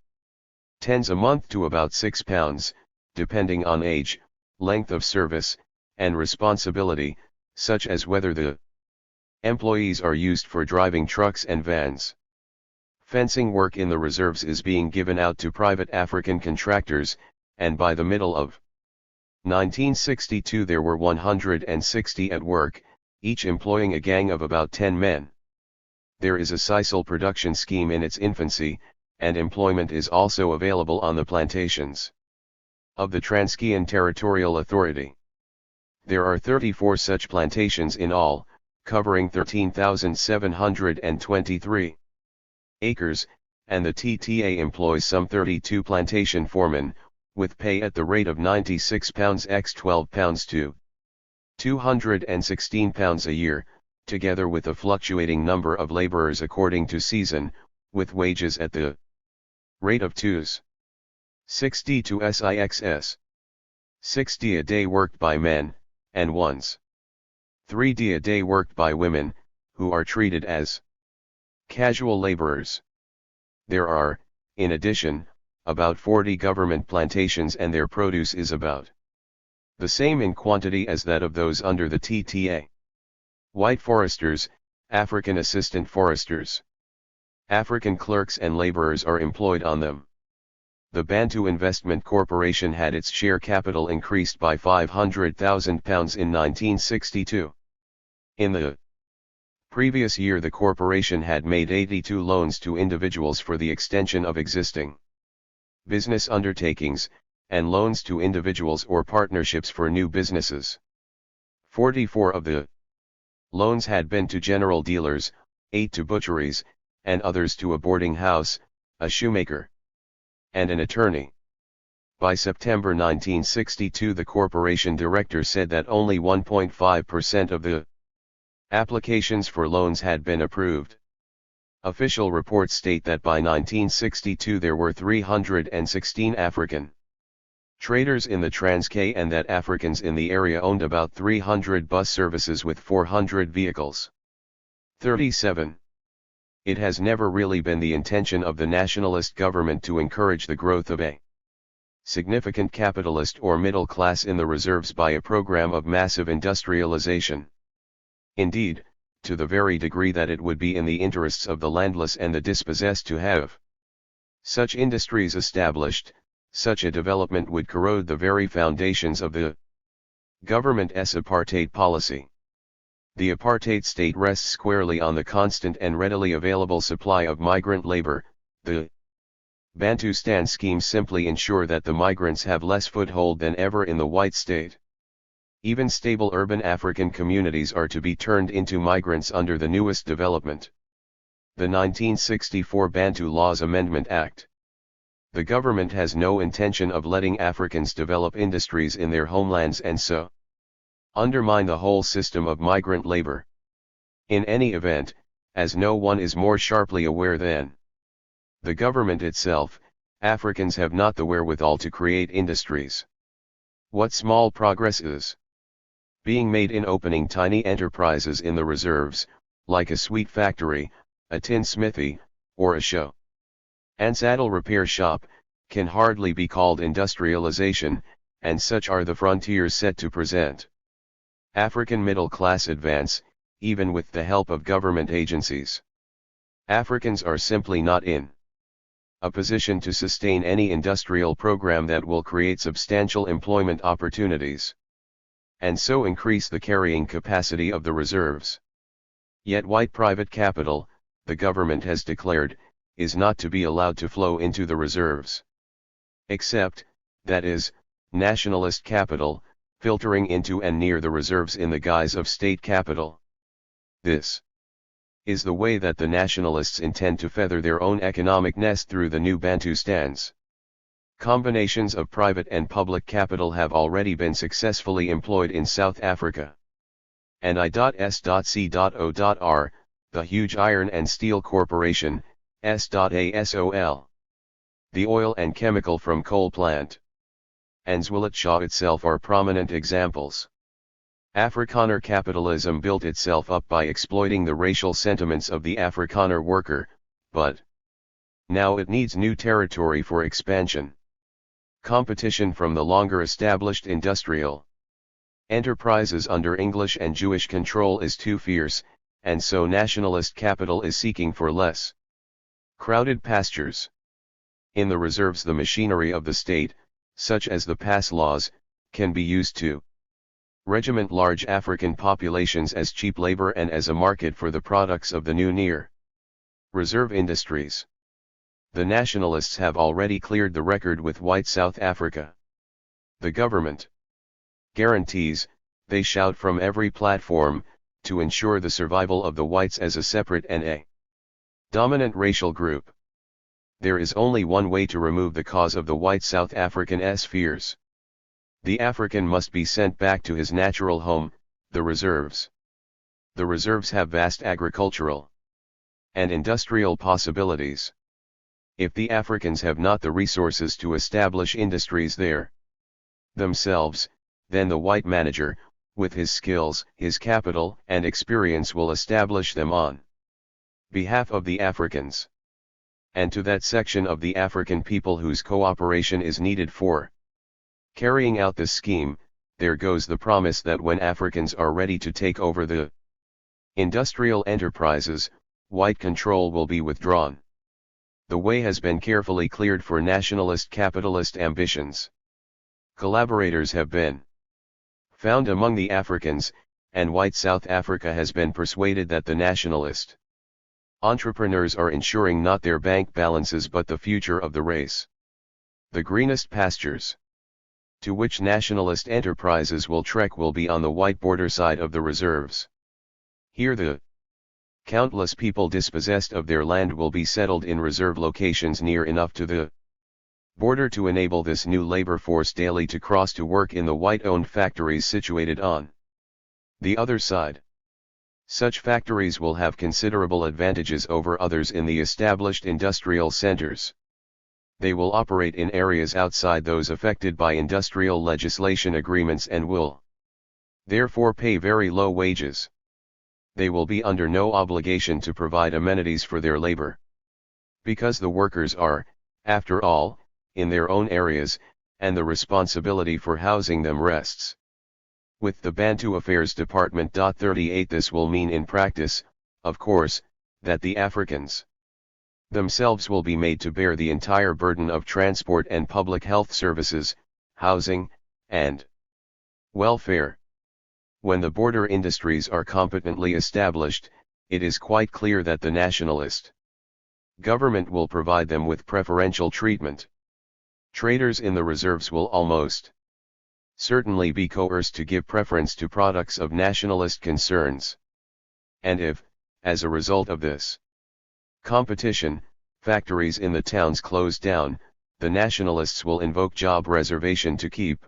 £10s a month to about £6, depending on age, length of service, and responsibility, such as whether the employees are used for driving trucks and vans. Fencing work in the reserves is being given out to private African contractors, and by the middle of 1962 there were 160 at work, each employing a gang of about 10 men. There is a sisal production scheme in its infancy, and employment is also available on the plantations of the Transkeian Territorial Authority. There are 34 such plantations in all, covering 13,723 acres, and the TTA employs some 32 plantation foremen, with pay at the rate of £96 x £12 to £216 a year, together with a fluctuating number of laborers according to season, with wages at the rate of 2s. 60 to SIXS. 60 a day worked by men, and 1s. 3d a day worked by women, who are treated as casual laborers. There are, in addition, about 40 government plantations and their produce is about the same in quantity as that of those under the TTA. White foresters, African assistant foresters, African clerks and laborers are employed on them. The Bantu Investment Corporation had its share capital increased by £500,000 in 1962. In the previous year the corporation had made 82 loans to individuals for the extension of existing business undertakings, and loans to individuals or partnerships for new businesses. 44 of the loans had been to general dealers, 8 to butcheries, and others to a boarding house, a shoemaker, and an attorney. By September 1962 the corporation director said that only 1.5% of the applications for loans had been approved. Official reports state that by 1962 there were 316 African traders in the Transkei and that Africans in the area owned about 300 bus services with 400 vehicles. 37. It has never really been the intention of the nationalist government to encourage the growth of a significant capitalist or middle class in the reserves by a program of massive industrialization. Indeed, to the very degree that it would be in the interests of the landless and the dispossessed to have such industries established, such a development would corrode the very foundations of the government's apartheid policy. The apartheid state rests squarely on the constant and readily available supply of migrant labor. The Bantustan schemes simply ensure that the migrants have less foothold than ever in the white state. Even stable urban African communities are to be turned into migrants under the newest development. The 1964 Bantu Laws Amendment Act. The government has no intention of letting Africans develop industries in their homelands and so undermine the whole system of migrant labor. In any event, as no one is more sharply aware than the government itself, Africans have not the wherewithal to create industries. What small progress is being made in opening tiny enterprises in the reserves, like a sweet factory, a tin smithy, or a shoe and saddle repair shop, can hardly be called industrialization, and such are the frontiers set to present. African middle class advance, even with the help of government agencies. Africans are simply not in a position to sustain any industrial program that will create substantial employment opportunities, and so increase the carrying capacity of the reserves. Yet white private capital, the government has declared, is not to be allowed to flow into the reserves. Except, that is, nationalist capital, filtering into and near the reserves in the guise of state capital. This is the way that the nationalists intend to feather their own economic nest through the new Bantustans. Combinations of private and public capital have already been successfully employed in South Africa. And I.S.C.O.R, the huge iron and steel corporation, S.A.S.O.L. The oil and chemical from coal plant, and Zwelitsha itself are prominent examples. Afrikaner capitalism built itself up by exploiting the racial sentiments of the Afrikaner worker, but now it needs new territory for expansion. Competition from the longer established industrial enterprises under English and Jewish control is too fierce, and so nationalist capital is seeking for less crowded pastures. In the reserves, the machinery of the state, such as the pass laws, can be used to regiment large African populations as cheap labor and as a market for the products of the new near reserve industries. The nationalists have already cleared the record with white South Africa. The government guarantees, they shout from every platform, to ensure the survival of the whites as a separate and a dominant racial group. There is only one way to remove the cause of the white South African's fears. The African must be sent back to his natural home, the reserves. The reserves have vast agricultural and industrial possibilities. If the Africans have not the resources to establish industries there themselves, then the white manager, with his skills, his capital, and experience will establish them on behalf of the Africans. And to that section of the African people whose cooperation is needed for carrying out this scheme, there goes the promise that when Africans are ready to take over the industrial enterprises, white control will be withdrawn. The way has been carefully cleared for nationalist capitalist ambitions. Collaborators have been found among the Africans, and white South Africa has been persuaded that the nationalist entrepreneurs are ensuring not their bank balances but the future of the race. The greenest pastures to which nationalist enterprises will trek will be on the white border side of the reserves. Here the countless people dispossessed of their land will be settled in reserve locations near enough to the border to enable this new labor force daily to cross to work in the white-owned factories situated on the other side. Such factories will have considerable advantages over others in the established industrial centers. They will operate in areas outside those affected by industrial legislation agreements and will therefore pay very low wages. They will be under no obligation to provide amenities for their labor, because the workers are, after all, in their own areas, and the responsibility for housing them rests with the Bantu Affairs Department. 38 This will mean in practice, of course, that the Africans themselves will be made to bear the entire burden of transport and public health services, housing, and welfare. When the border industries are competently established, it is quite clear that the nationalist government will provide them with preferential treatment. Traders in the reserves will almost certainly be coerced to give preference to products of nationalist concerns. And if, as a result of this competition, factories in the towns close down, the nationalists will invoke job reservation to keep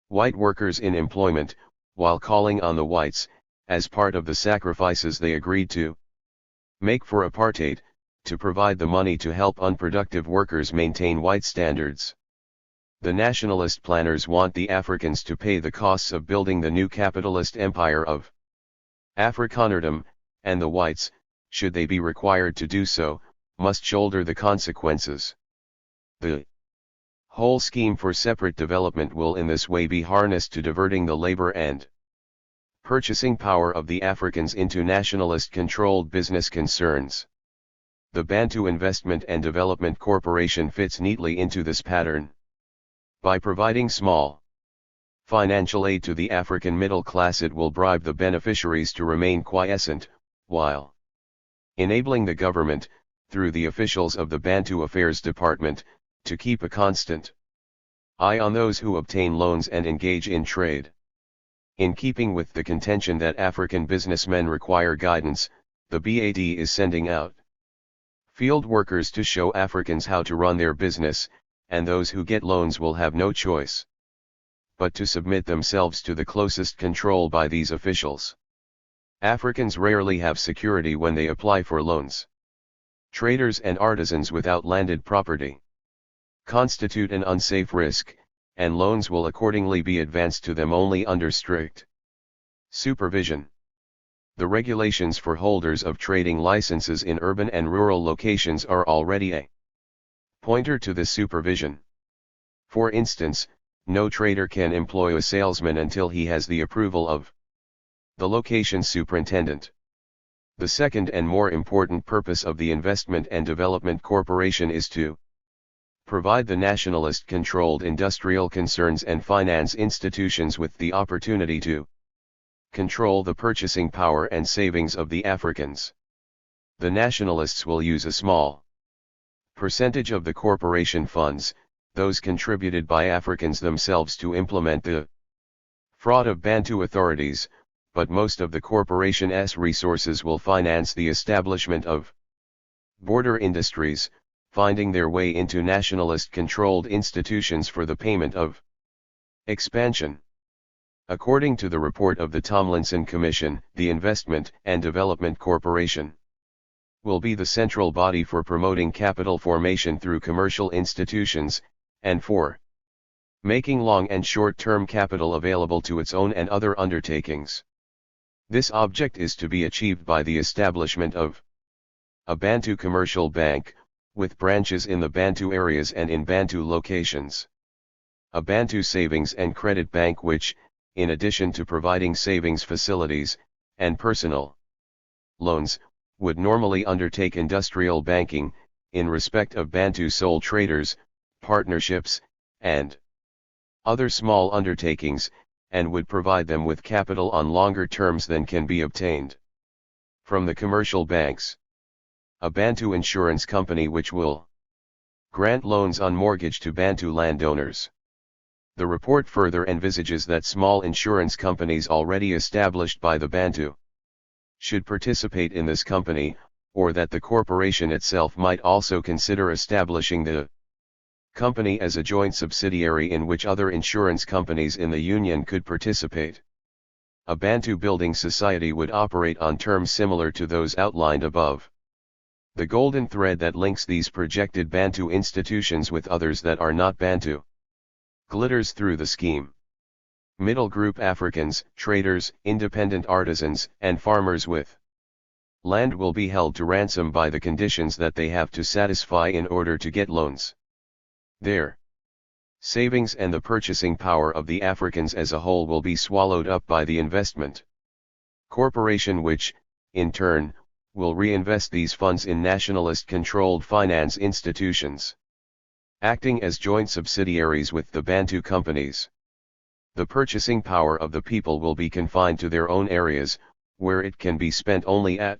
white workers in employment, while calling on the whites, as part of the sacrifices they agreed to make for apartheid, to provide the money to help unproductive workers maintain white standards. The nationalist planners want the Africans to pay the costs of building the new capitalist empire of Afrikanerdom, and the whites, should they be required to do so, must shoulder the consequences. The whole scheme for separate development will in this way be harnessed to diverting the labor and purchasing power of the Africans into nationalist-controlled business concerns. The Bantu Investment and Development Corporation fits neatly into this pattern. By providing small financial aid to the African middle class, it will bribe the beneficiaries to remain quiescent, while enabling the government, through the officials of the Bantu Affairs Department, to keep a constant eye on those who obtain loans and engage in trade. In keeping with the contention that African businessmen require guidance, the BAD is sending out field workers to show Africans how to run their business, and those who get loans will have no choice but to submit themselves to the closest control by these officials. Africans rarely have security when they apply for loans. Traders and artisans without landed property constitute an unsafe risk, and loans will accordingly be advanced to them only under strict supervision. The regulations for holders of trading licenses in urban and rural locations are already a pointer to this supervision. For instance, no trader can employ a salesman until he has the approval of the location superintendent. The second and more important purpose of the Investment and Development Corporation is to provide the nationalist-controlled industrial concerns and finance institutions with the opportunity to control the purchasing power and savings of the Africans. The nationalists will use a small percentage of the corporation funds, those contributed by Africans themselves, to implement the fraud of Bantu authorities, but most of the corporation's resources will finance the establishment of border industries, finding their way into nationalist-controlled institutions for the payment of expansion. According to the report of the Tomlinson Commission, the Investment and Development Corporation will be the central body for promoting capital formation through commercial institutions, and for making long and short-term capital available to its own and other undertakings. This object is to be achieved by the establishment of a Bantu commercial bank, with branches in the Bantu areas and in Bantu locations. A Bantu savings and credit bank which, in addition to providing savings facilities and personal loans, would normally undertake industrial banking, in respect of Bantu sole traders, partnerships, and other small undertakings, and would provide them with capital on longer terms than can be obtained from the commercial banks. A Bantu insurance company which will grant loans on mortgage to Bantu landowners. The report further envisages that small insurance companies already established by the Bantu should participate in this company, or that the corporation itself might also consider establishing the company as a joint subsidiary in which other insurance companies in the Union could participate. A Bantu building society would operate on terms similar to those outlined above. The golden thread that links these projected Bantu institutions with others that are not Bantu glitters through the scheme. Middle group Africans, traders, independent artisans, and farmers with land will be held to ransom by the conditions that they have to satisfy in order to get loans. Their Savings and the purchasing power of the Africans as a whole will be swallowed up by the investment corporation which, in turn, will reinvest these funds in nationalist-controlled finance institutions, acting as joint subsidiaries with the Bantu companies. The purchasing power of the people will be confined to their own areas, where it can be spent only at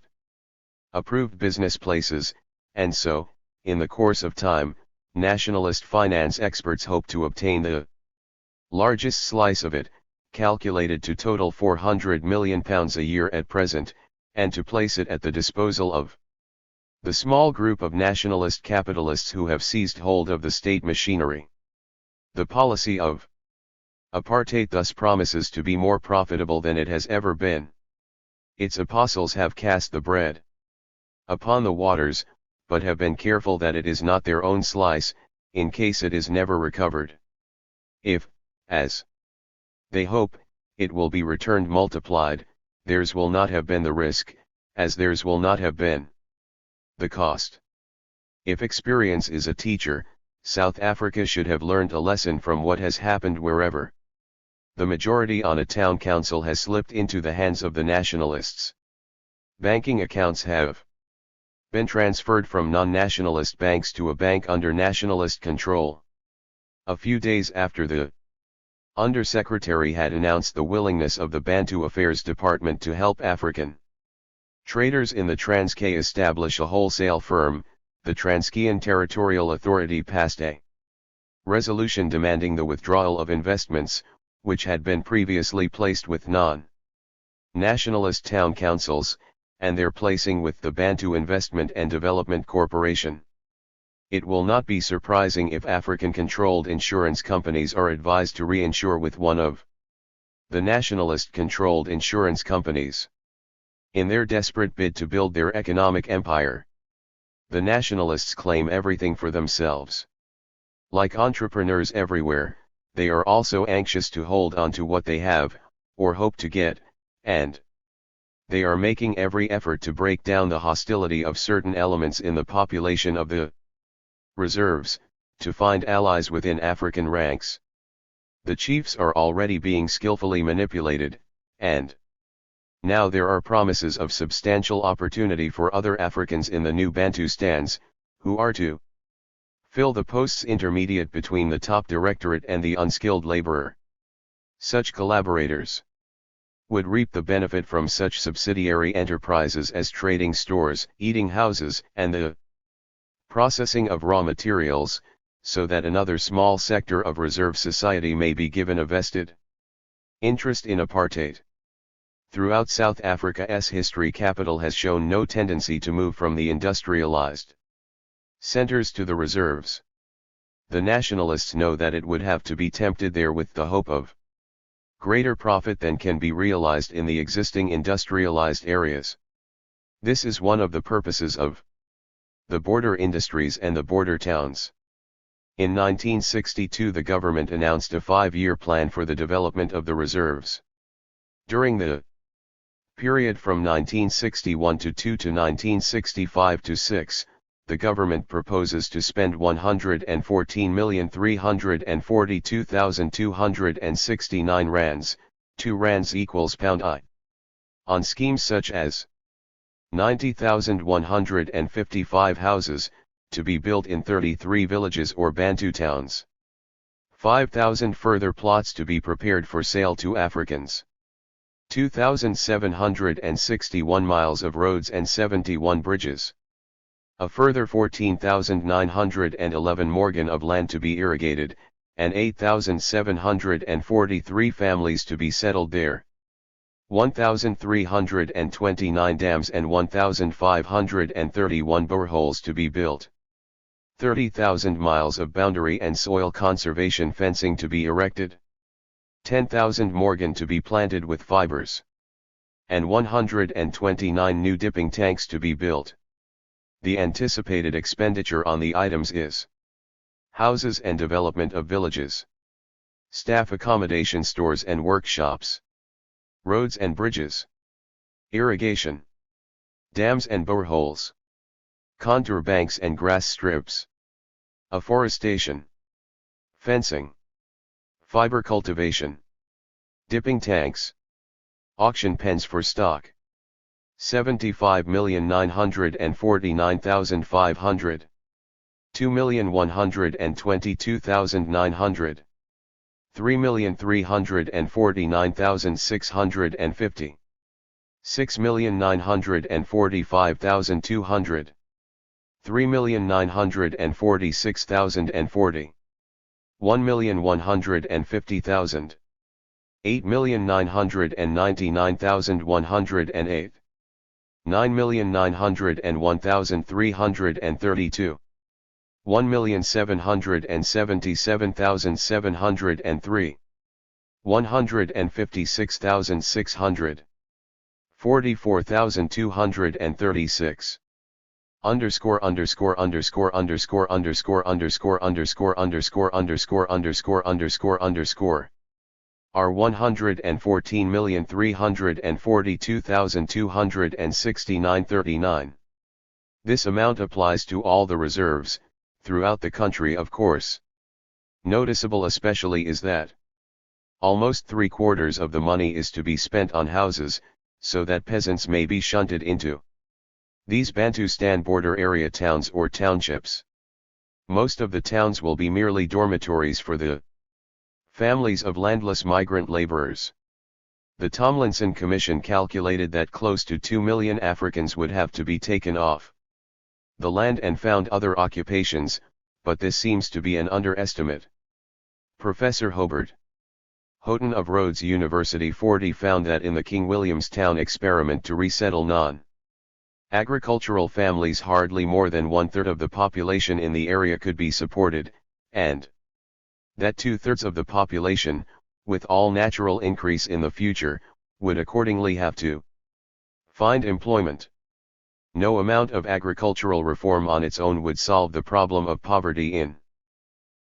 approved business places, and so, in the course of time, nationalist finance experts hope to obtain the largest slice of it, calculated to total £400 million a year at present, and to place it at the disposal of the small group of nationalist capitalists who have seized hold of the state machinery. The policy of apartheid thus promises to be more profitable than it has ever been. Its apostles have cast the bread upon the waters, but have been careful that it is not their own slice, in case it is never recovered. If, as they hope, it will be returned multiplied, theirs will not have been the risk, as theirs will not have been the cost. If experience is a teacher, South Africa should have learned a lesson from what has happened wherever the majority on a town council has slipped into the hands of the nationalists. Banking accounts have been transferred from non-nationalist banks to a bank under nationalist control. A few days after the Undersecretary had announced the willingness of the Bantu Affairs Department to help African traders in the Transkei establish a wholesale firm, the Transkeian Territorial Authority passed a resolution demanding the withdrawal of investments, which had been previously placed with non-nationalist town councils, and their placing with the Bantu Investment and Development Corporation. It will not be surprising if African-controlled insurance companies are advised to reinsure with one of the nationalist-controlled insurance companies. In their desperate bid to build their economic empire, the nationalists claim everything for themselves. Like entrepreneurs everywhere, they are also anxious to hold on to what they have, or hope to get, and they are making every effort to break down the hostility of certain elements in the population of the reserves, to find allies within African ranks. The chiefs are already being skillfully manipulated, and now there are promises of substantial opportunity for other Africans in the new Bantustans, who are to fill the posts intermediate between the top directorate and the unskilled laborer. Such collaborators would reap the benefit from such subsidiary enterprises as trading stores, eating houses, and the processing of raw materials, so that another small sector of reserve society may be given a vested interest in apartheid. Throughout South Africa's history, capital has shown no tendency to move from the industrialized centers to the reserves. The nationalists know that it would have to be tempted there with the hope of greater profit than can be realized in the existing industrialized areas. This is one of the purposes of the border industries and the border towns. In 1962, the government announced a 5-year plan for the development of the reserves. During the period from 1961 to 1965 to 6, the government proposes to spend 114,342,269 rands, 2 rands equals £1, on schemes such as 90,155 houses, to be built in 33 villages or Bantu towns. 5,000 further plots to be prepared for sale to Africans. 2,761 miles of roads and 71 bridges. A further 14,911 morgen of land to be irrigated, and 8,743 families to be settled there. 1,329 dams and 1,531 boreholes to be built. 30,000 miles of boundary and soil conservation fencing to be erected. 10,000 morgen to be planted with fibers. And 129 new dipping tanks to be built. The anticipated expenditure on the items is houses and development of villages, staff accommodation stores and workshops, roads and bridges, irrigation, dams and boreholes, contour banks and grass strips, afforestation, fencing, fiber cultivation, dipping tanks, auction pens for stock, 75,949,500, 2,122,900, 3,349,650, 6,945,200, 3,946,040, 1,150,000, 8,999,108, 9,901,332, 1,777,703, 156,600, 44,236. Underscore underscore underscore underscore underscore underscore underscore underscore underscore underscore underscore underscore are 114,342,269.39. This amount applies to all the reserves, throughout the country of course. Noticeable especially is that almost 3/4 of the money is to be spent on houses, so that peasants may be shunted into these Bantustan border area towns or townships. Most of the towns will be merely dormitories for the families of landless migrant laborers. The Tomlinson Commission calculated that close to 2 million Africans would have to be taken off the land and found other occupations, but this seems to be an underestimate. Professor Hobart Houghton of Rhodes University 40 found that in the King Williamstown experiment to resettle non-agricultural families hardly more than 1/3 of the population in the area could be supported, and that 2/3 of the population, with all natural increase in the future, would accordingly have to find employment. No amount of agricultural reform on its own would solve the problem of poverty in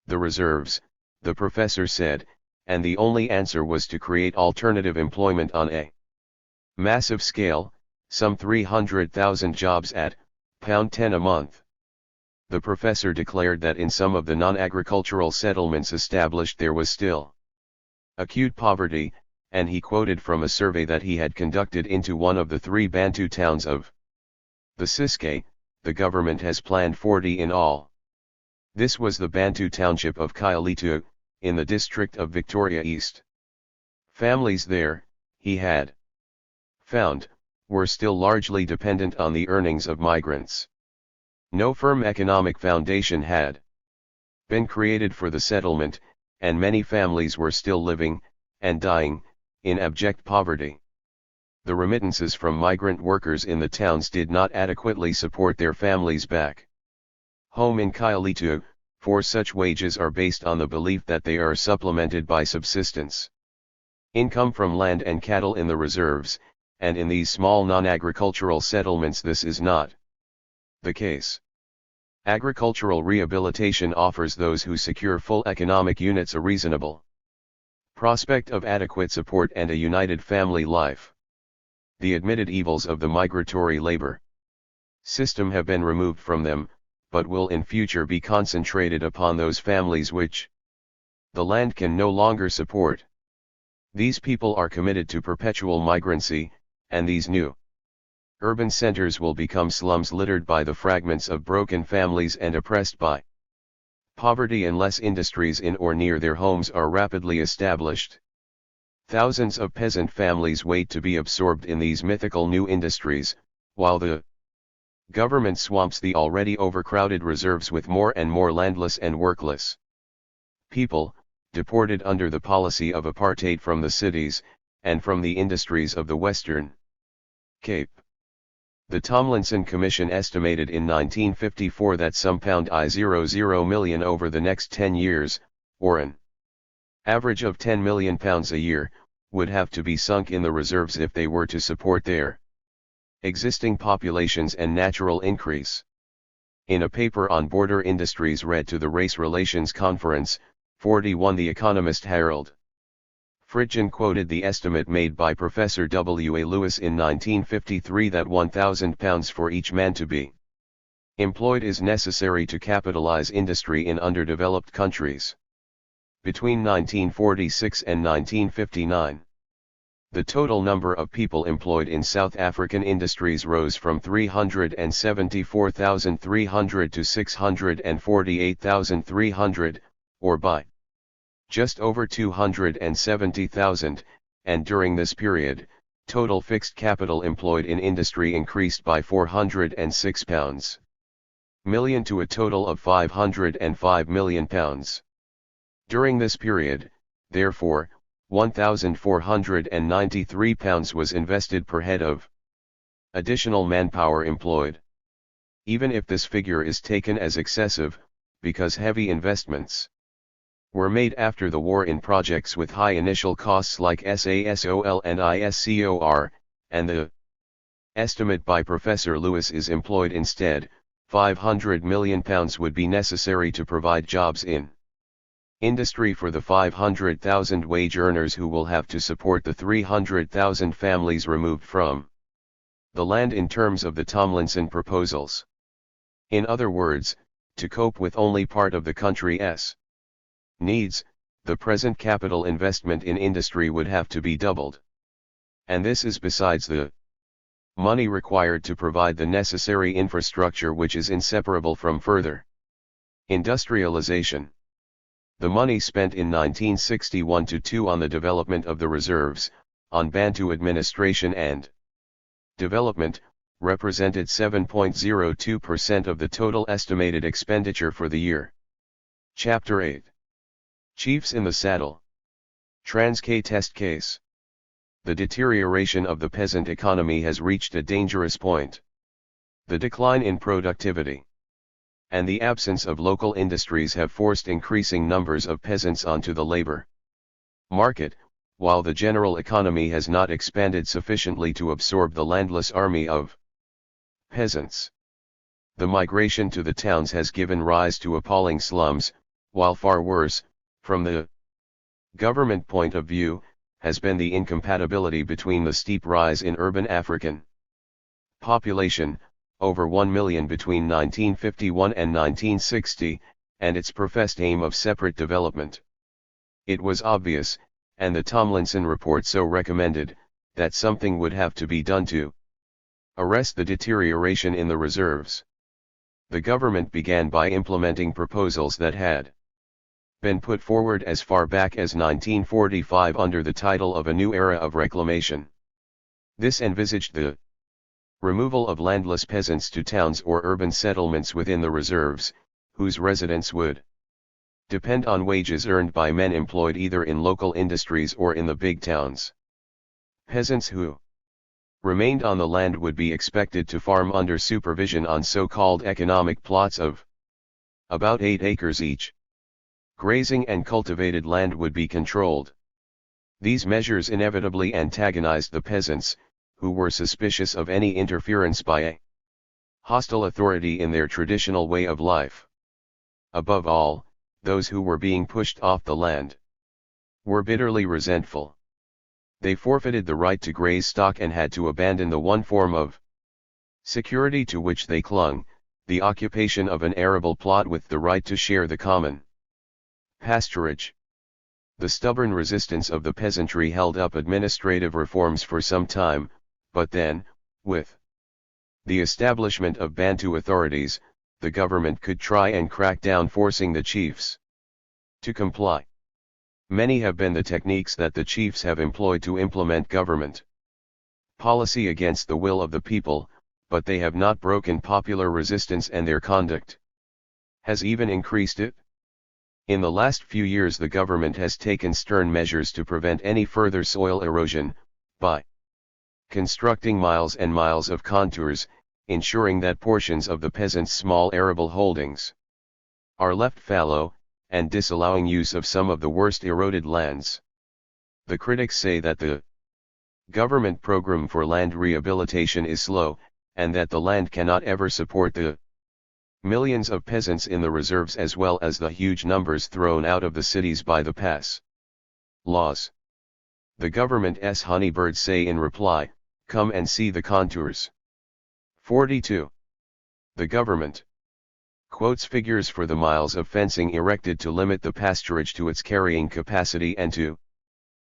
the reserves, the professor said, and the only answer was to create alternative employment on a massive scale, some 300,000 jobs at £10 a month. The professor declared that in some of the non-agricultural settlements established there was still acute poverty, and he quoted from a survey that he had conducted into one of the 3 Bantu towns of the Ciskei. The government has planned 40 in all. This was the Bantu township of Kialitu, in the district of Victoria East. Families there, he had found, were still largely dependent on the earnings of migrants. No firm economic foundation had been created for the settlement, and many families were still living, and dying, in abject poverty. The remittances from migrant workers in the towns did not adequately support their families back home in Kialitu, for such wages are based on the belief that they are supplemented by subsistence income from land and cattle in the reserves, and in these small non-agricultural settlements this is not the case. Agricultural rehabilitation offers those who secure full economic units a reasonable prospect of adequate support and a united family life. The admitted evils of the migratory labor system have been removed from them, but will in future be concentrated upon those families which the land can no longer support. These people are committed to perpetual migrancy, and these new urban centers will become slums littered by the fragments of broken families and oppressed by poverty unless industries in or near their homes are rapidly established. Thousands of peasant families wait to be absorbed in these mythical new industries, while the government swamps the already overcrowded reserves with more and more landless and workless people, deported under the policy of apartheid from the cities, and from the industries of the Western Cape. The Tomlinson Commission estimated in 1954 that some £100 million over the next 10 years, or an average of £10 million a year, would have to be sunk in the reserves if they were to support their existing populations and natural increase. In a paper on border industries read to the Race Relations Conference, 41 The Economist Harold Fridgen quoted the estimate made by Professor W. A. Lewis in 1953 that £1,000 for each man to be employed is necessary to capitalize industry in underdeveloped countries. Between 1946 and 1959. The total number of people employed in South African industries rose from 374,300 to 648,300, or by just over 270,000, and during this period, total fixed capital employed in industry increased by £406 million to a total of £505 million. During this period, therefore, £1,493 was invested per head of additional manpower employed. Even if this figure is taken as excessive, because heavy investments were made after the war in projects with high initial costs like SASOL and ISCOR, and the estimate by Professor Lewis is employed instead, £500 million would be necessary to provide jobs in industry for the 500,000 wage earners who will have to support the 300,000 families removed from the land in terms of the Tomlinson proposals. In other words, to cope with only part of the country's needs, the present capital investment in industry would have to be doubled. And this is besides the money required to provide the necessary infrastructure which is inseparable from further industrialization. The money spent in 1961-2 on the development of the reserves, on Bantu administration and development, represented 7.02% of the total estimated expenditure for the year. Chapter 8. Chiefs in the Saddle. Transkei Test Case. The deterioration of the peasant economy has reached a dangerous point. The decline in productivity and the absence of local industries have forced increasing numbers of peasants onto the labor market, while the general economy has not expanded sufficiently to absorb the landless army of peasants. The migration to the towns has given rise to appalling slums, while far worse, from the government point of view, has been the incompatibility between the steep rise in urban African population, over 1 million between 1951 and 1960, and its professed aim of separate development. It was obvious, and the Tomlinson report so recommended, that something would have to be done to arrest the deterioration in the reserves. The government began by implementing proposals that had been put forward as far back as 1945 under the title of a new era of reclamation. This envisaged the removal of landless peasants to towns or urban settlements within the reserves, whose residence would depend on wages earned by men employed either in local industries or in the big towns. Peasants who remained on the land would be expected to farm under supervision on so-called economic plots of about 8 acres each. Grazing and cultivated land would be controlled. These measures inevitably antagonized the peasants, who were suspicious of any interference by a hostile authority in their traditional way of life. Above all, those who were being pushed off the land were bitterly resentful. They forfeited the right to graze stock and had to abandon the one form of security to which they clung, the occupation of an arable plot with the right to share the common pasturage. The stubborn resistance of the peasantry held up administrative reforms for some time, but then, with the establishment of Bantu authorities, the government could try and crack down, forcing the chiefs to comply. Many have been the techniques that the chiefs have employed to implement government policy against the will of the people, but they have not broken popular resistance, and their conduct has even increased it. In the last few years the government has taken stern measures to prevent any further soil erosion, by constructing miles and miles of contours, ensuring that portions of the peasants' small arable holdings are left fallow, and disallowing use of some of the worst eroded lands. The critics say that the government program for land rehabilitation is slow, and that the land cannot ever support the millions of peasants in the reserves as well as the huge numbers thrown out of the cities by the pass laws. The government's honeybirds say in reply, "Come and see the contours." 42. The government quotes figures for the miles of fencing erected to limit the pasturage to its carrying capacity and to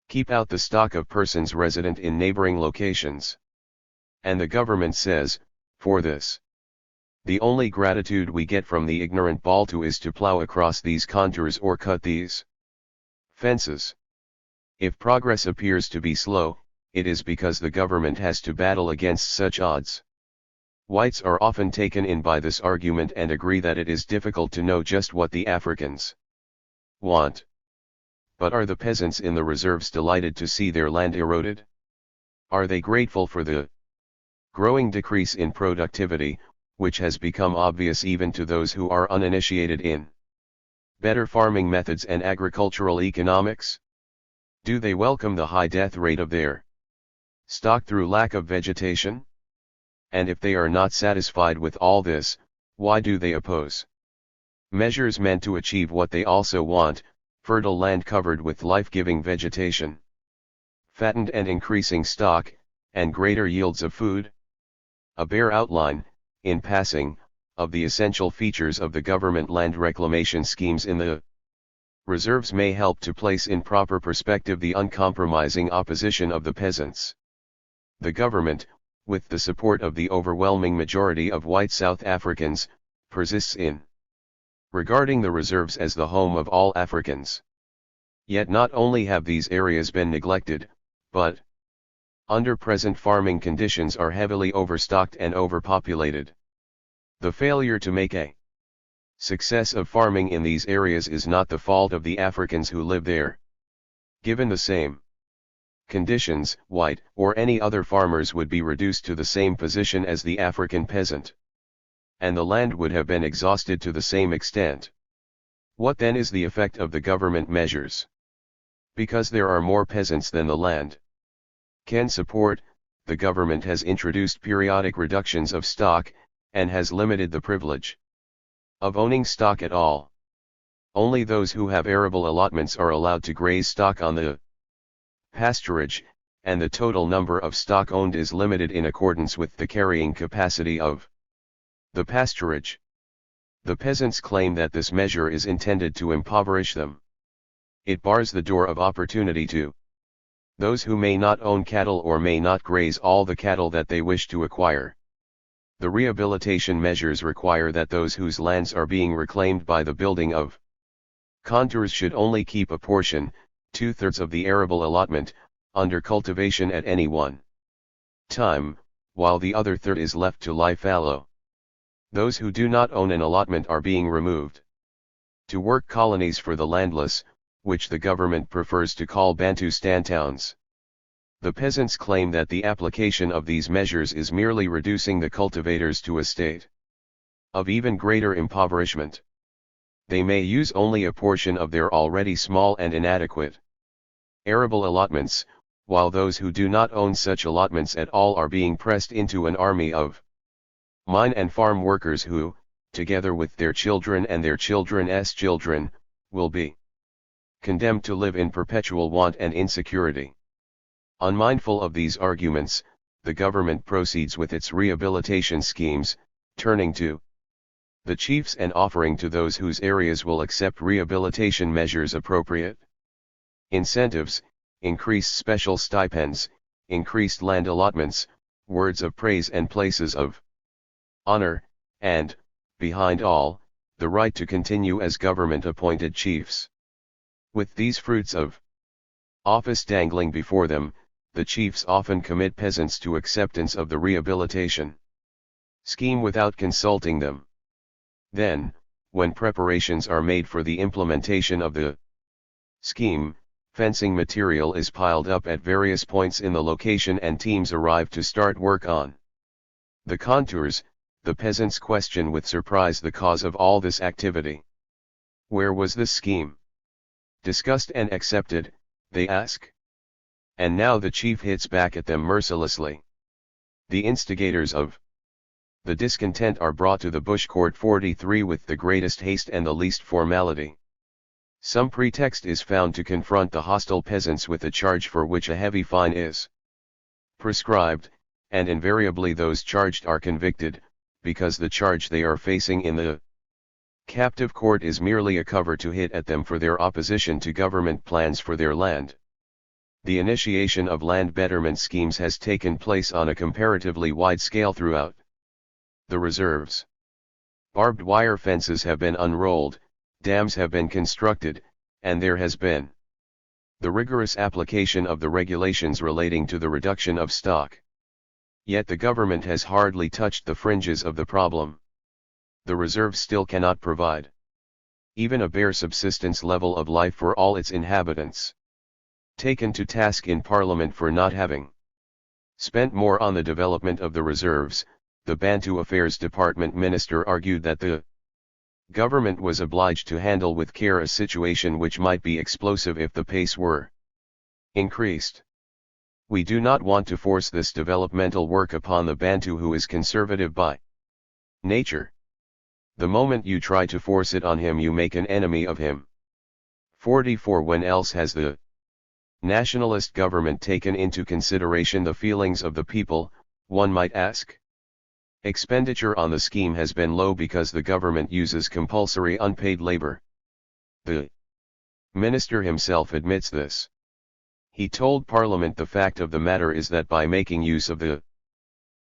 keep out the stock of persons resident in neighboring locations. And the government says, for this, the only gratitude we get from the ignorant Baltu is to plow across these contours or cut these fences. If progress appears to be slow, it is because the government has to battle against such odds. Whites are often taken in by this argument and agree that it is difficult to know just what the Africans want. But are the peasants in the reserves delighted to see their land eroded? Are they grateful for the growing decrease in productivity, which has become obvious even to those who are uninitiated in better farming methods and agricultural economics? Do they welcome the high death rate of their stock through lack of vegetation? And if they are not satisfied with all this, why do they oppose measures meant to achieve what they also want: fertile land covered with life-giving vegetation, fattened and increasing stock, and greater yields of food? A bare outline, in passing, of the essential features of the government land reclamation schemes in the reserves may help to place in proper perspective the uncompromising opposition of the peasants. The government, with the support of the overwhelming majority of white South Africans, persists in regarding the reserves as the home of all Africans. Yet not only have these areas been neglected, but under present farming conditions are heavily overstocked and overpopulated. The failure to make a success of farming in these areas is not the fault of the Africans who live there. Given the same conditions, white or any other farmers would be reduced to the same position as the African peasant, and the land would have been exhausted to the same extent. What then is the effect of the government measures? Because there are more peasants than the land can support, the government has introduced periodic reductions of stock, and has limited the privilege of owning stock at all. Only those who have arable allotments are allowed to graze stock on the pasturage, and the total number of stock owned is limited in accordance with the carrying capacity of the pasturage. The peasants claim that this measure is intended to impoverish them. It bars the door of opportunity to those who may not own cattle or may not graze all the cattle that they wish to acquire. The rehabilitation measures require that those whose lands are being reclaimed by the building of contours should only keep a portion, 2/3 of the arable allotment, under cultivation at any one time, while the other third is left to lie fallow. Those who do not own an allotment are being removed to work colonies for the landless, which the government prefers to call Bantustan towns. The peasants claim that the application of these measures is merely reducing the cultivators to a state of even greater impoverishment. They may use only a portion of their already small and inadequate arable allotments, while those who do not own such allotments at all are being pressed into an army of mine and farm workers who, together with their children and their children's children, will be condemned to live in perpetual want and insecurity. Unmindful of these arguments, the government proceeds with its rehabilitation schemes, turning to the chiefs and offering to those whose areas will accept rehabilitation measures appropriate incentives, increased special stipends, increased land allotments, words of praise and places of honor, and, behind all, the right to continue as government-appointed chiefs. With these fruits of office dangling before them, the chiefs often commit peasants to acceptance of the rehabilitation scheme without consulting them. Then, when preparations are made for the implementation of the scheme, fencing material is piled up at various points in the location and teams arrive to start work on the contours. The peasants question with surprise the cause of all this activity. Where was this scheme discussed and accepted, they ask? And now the chief hits back at them mercilessly. The instigators of the discontent are brought to the Bush Court 43 with the greatest haste and the least formality. Some pretext is found to confront the hostile peasants with a charge for which a heavy fine is prescribed, and invariably those charged are convicted, because the charge they are facing in the captive court is merely a cover to hit at them for their opposition to government plans for their land. The initiation of land betterment schemes has taken place on a comparatively wide scale throughout the reserves. Barbed wire fences have been unrolled, dams have been constructed, and there has been the rigorous application of the regulations relating to the reduction of stock. Yet the government has hardly touched the fringes of the problem. The reserve still cannot provide even a bare subsistence level of life for all its inhabitants. Taken to task in Parliament for not having spent more on the development of the reserves, the Bantu Affairs Department minister argued that the government was obliged to handle with care a situation which might be explosive if the pace were increased. We do not want to force this developmental work upon the Bantu who is conservative by nature. The moment you try to force it on him, you make an enemy of him. 44. When else has the nationalist government taken into consideration the feelings of the people, one might ask? Expenditure on the scheme has been low because the government uses compulsory unpaid labor. The minister himself admits this. He told Parliament the fact of the matter is that by making use of the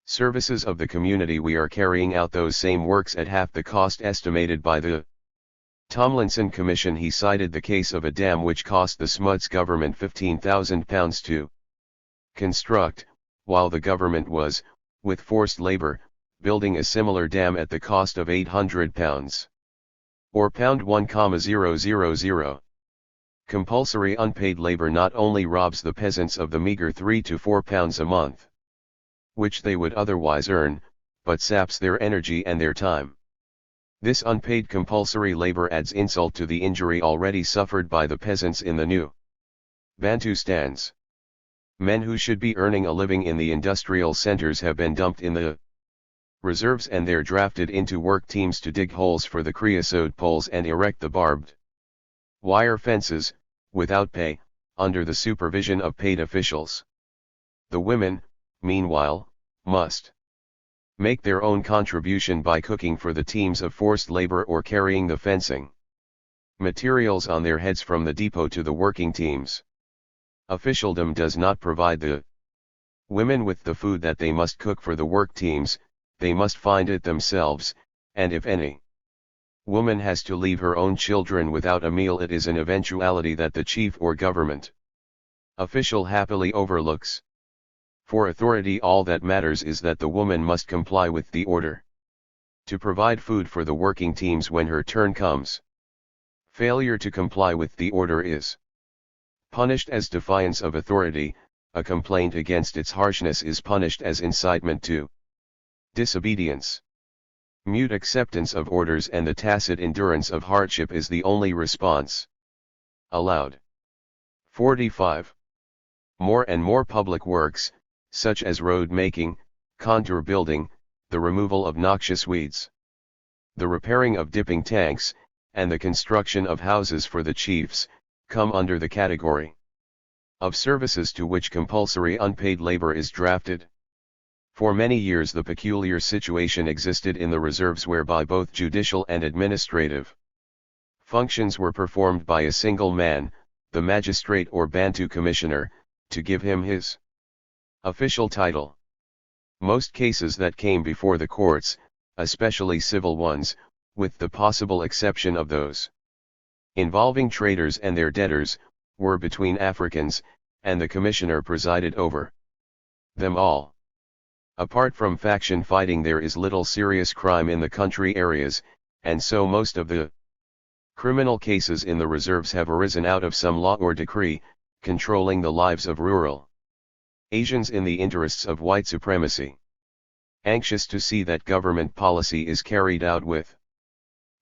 services of the community we are carrying out those same works at half the cost estimated by the Tomlinson Commission. He cited the case of a dam which cost the Smuts government £15,000 to construct, while the government was, with forced labor, building a similar dam at the cost of £800, or £1,000. Compulsory unpaid labor not only robs the peasants of the meager £3 to £4 a month, which they would otherwise earn, but saps their energy and their time. This unpaid compulsory labor adds insult to the injury already suffered by the peasants in the new Bantustans. Men who should be earning a living in the industrial centers have been dumped in the reserves and they're drafted into work teams to dig holes for the creosote poles and erect the barbed wire fences, without pay, under the supervision of paid officials. The women, meanwhile, must make their own contribution by cooking for the teams of forced labor or carrying the fencing materials on their heads from the depot to the working teams. Officialdom does not provide the women with the food that they must cook for the work teams, they must find it themselves, and if any woman has to leave her own children without a meal, it is an eventuality that the chief or government official happily overlooks. For authority, all that matters is that the woman must comply with the order to provide food for the working teams when her turn comes. Failure to comply with the order is punished as defiance of authority, a complaint against its harshness is punished as incitement to disobedience. Mute acceptance of orders and the tacit endurance of hardship is the only response allowed. 45. More and more public works, such as road making, contour building, the removal of noxious weeds, the repairing of dipping tanks, and the construction of houses for the chiefs, come under the category of services to which compulsory unpaid labor is drafted. For many years the peculiar situation existed in the reserves whereby both judicial and administrative functions were performed by a single man, the magistrate or Bantu commissioner, to give him his official title. Most cases that came before the courts, especially civil ones, with the possible exception of those involving traders and their debtors, were between Africans, and the commissioner presided over them all. Apart from faction fighting, there is little serious crime in the country areas, and so most of the criminal cases in the reserves have arisen out of some law or decree, controlling the lives of rural Asians in the interests of white supremacy. Anxious to see that government policy is carried out with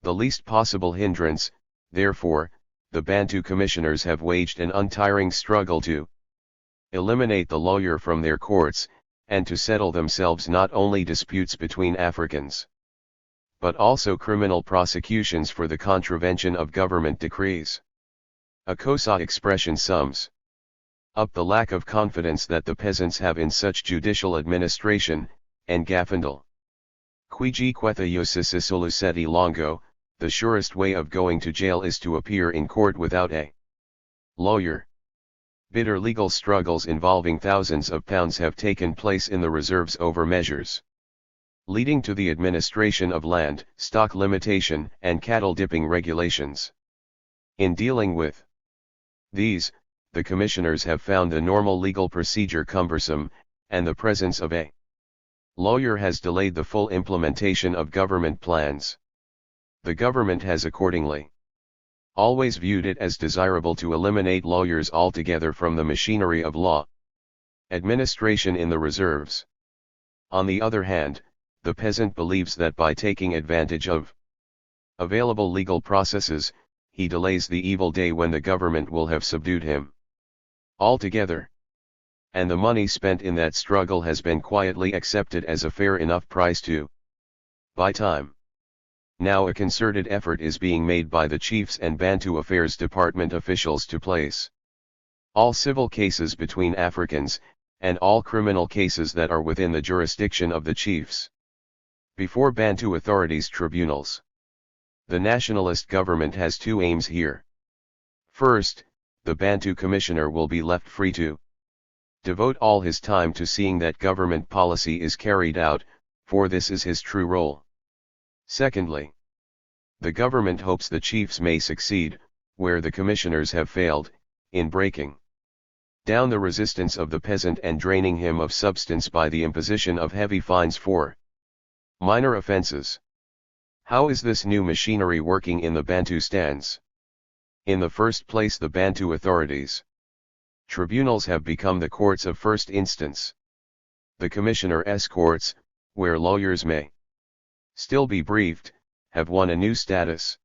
the least possible hindrance, therefore, the Bantu commissioners have waged an untiring struggle to eliminate the lawyer from their courts, and to settle themselves not only disputes between Africans, but also criminal prosecutions for the contravention of government decrees. A Kosa expression sums up the lack of confidence that the peasants have in such judicial administration, and Gafandal. Quiji Quetha Yosisisulu Seti Longo, the surest way of going to jail is to appear in court without a lawyer. Bitter legal struggles involving thousands of pounds have taken place in the reserves over measures leading to the administration of land, stock limitation, and cattle dipping regulations. In dealing with these, the commissioners have found the normal legal procedure cumbersome, and the presence of a lawyer has delayed the full implementation of government plans. The government has accordingly always viewed it as desirable to eliminate lawyers altogether from the machinery of law administration in the reserves. On the other hand, the peasant believes that by taking advantage of available legal processes, he delays the evil day when the government will have subdued him altogether. And the money spent in that struggle has been quietly accepted as a fair enough price to buy time. Now a concerted effort is being made by the chiefs and Bantu Affairs Department officials to place all civil cases between Africans, and all criminal cases that are within the jurisdiction of the chiefs, before Bantu authorities' tribunals. The nationalist government has two aims here. First, the Bantu commissioner will be left free to devote all his time to seeing that government policy is carried out, for this is his true role. Secondly, the government hopes the chiefs may succeed, where the commissioners have failed, in breaking down the resistance of the peasant and draining him of substance by the imposition of heavy fines for minor offenses. How is this new machinery working in the Bantustans? In the first place, the Bantu authorities' tribunals have become the courts of first instance. The commissioner's courts, where lawyers may still be briefed, have won a new status.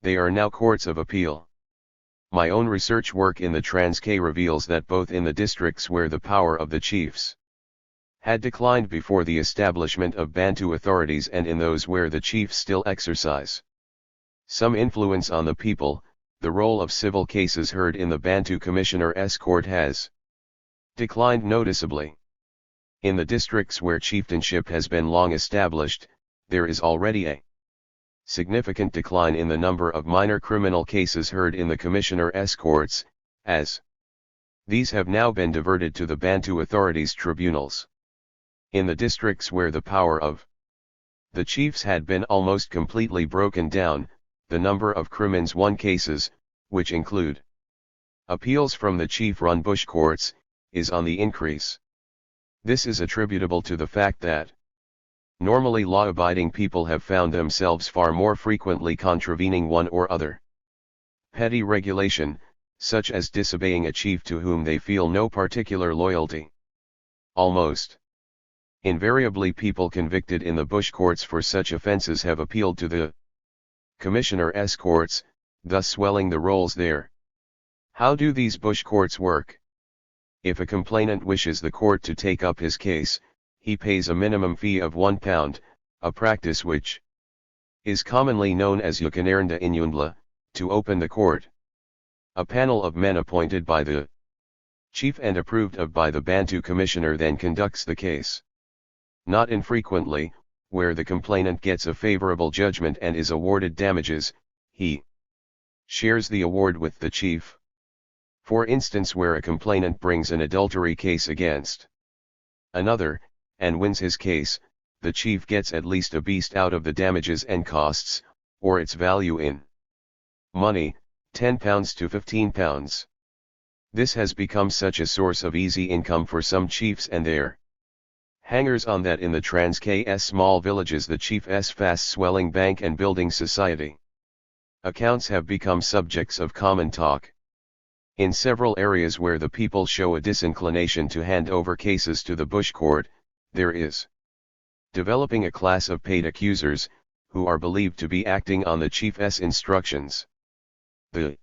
They are now courts of appeal. My own research work in the Transkei reveals that both in the districts where the power of the chiefs had declined before the establishment of Bantu authorities and in those where the chiefs still exercise some influence on the people, the role of civil cases heard in the Bantu Commissioner's Court has declined noticeably. In the districts where chieftainship has been long established, there is already a significant decline in the number of minor criminal cases heard in the Commissioner's courts, as these have now been diverted to the Bantu authorities' tribunals. In the districts where the power of the chiefs had been almost completely broken down, the number of Crimins 1 cases, which include appeals from the chief-run bush courts, is on the increase. This is attributable to the fact that normally law-abiding people have found themselves far more frequently contravening one or other petty regulation, such as disobeying a chief to whom they feel no particular loyalty. Almost invariably people convicted in the bush courts for such offenses have appealed to the Commissioner's courts, thus swelling the rolls there. How do these bush courts work? If a complainant wishes the court to take up his case, he pays a minimum fee of £1, a practice which is commonly known as Yukanaranda Inyundla, to open the court. A panel of men appointed by the chief and approved of by the Bantu commissioner then conducts the case. Not infrequently, where the complainant gets a favorable judgment and is awarded damages, he shares the award with the chief. For instance, where a complainant brings an adultery case against another, and wins his case, the chief gets at least a beast out of the damages and costs, or its value in money, £10 to £15. This has become such a source of easy income for some chiefs and their hangers on that in the Transkei's small villages the chief's fast-swelling bank and building society accounts have become subjects of common talk. In several areas where the people show a disinclination to hand over cases to the bush court, there is developing a class of paid accusers, who are believed to be acting on the chief's instructions. The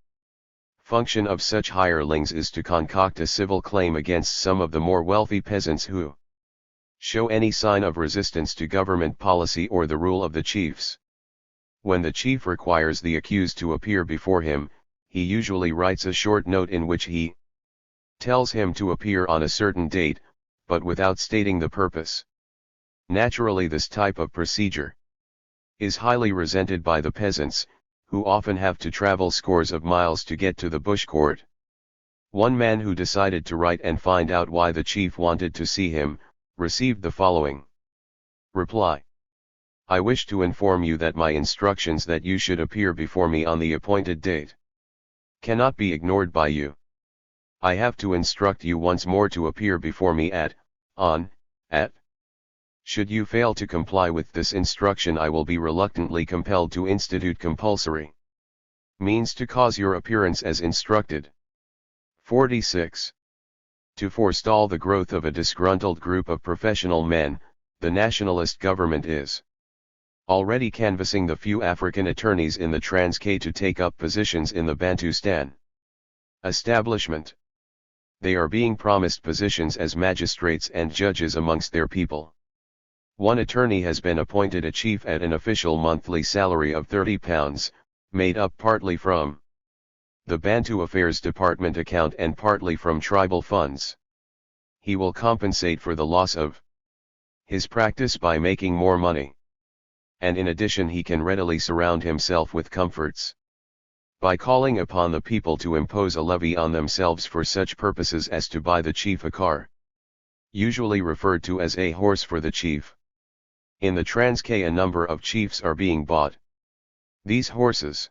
function of such hirelings is to concoct a civil claim against some of the more wealthy peasants who show any sign of resistance to government policy or the rule of the chiefs. When the chief requires the accused to appear before him, he usually writes a short note in which he tells him to appear on a certain date, but without stating the purpose. Naturally, this type of procedure is highly resented by the peasants, who often have to travel scores of miles to get to the bush court. One man who decided to write and find out why the chief wanted to see him, received the following reply. I wish to inform you that my instructions that you should appear before me on the appointed date cannot be ignored by you. I have to instruct you once more to appear before me at. Should you fail to comply with this instruction, I will be reluctantly compelled to institute compulsory means to cause your appearance as instructed. 46. To forestall the growth of a disgruntled group of professional men, the nationalist government is already canvassing the few African attorneys in the Transkei to take up positions in the Bantustan establishment. They are being promised positions as magistrates and judges amongst their people. One attorney has been appointed a chief at an official monthly salary of £30, made up partly from the Bantu Affairs Department account and partly from tribal funds. He will compensate for the loss of his practice by making more money. And in addition, he can readily surround himself with comforts by calling upon the people to impose a levy on themselves for such purposes as to buy the chief a car, usually referred to as a horse for the chief. In the Transkei, a number of chiefs are being bought these horses.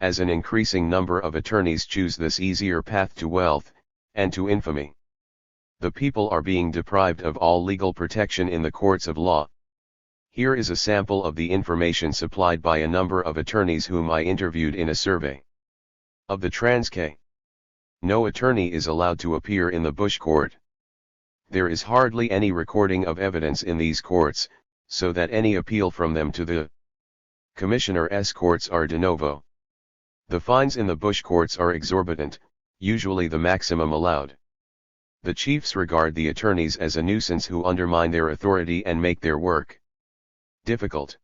As an increasing number of attorneys choose this easier path to wealth, and to infamy, the people are being deprived of all legal protection in the courts of law. Here is a sample of the information supplied by a number of attorneys whom I interviewed in a survey of the Transkei. No attorney is allowed to appear in the bush court. There is hardly any recording of evidence in these courts, so that any appeal from them to the commissioner's courts are de novo. The fines in the bush courts are exorbitant, usually the maximum allowed. The chiefs regard the attorneys as a nuisance who undermine their authority and make their work difficult.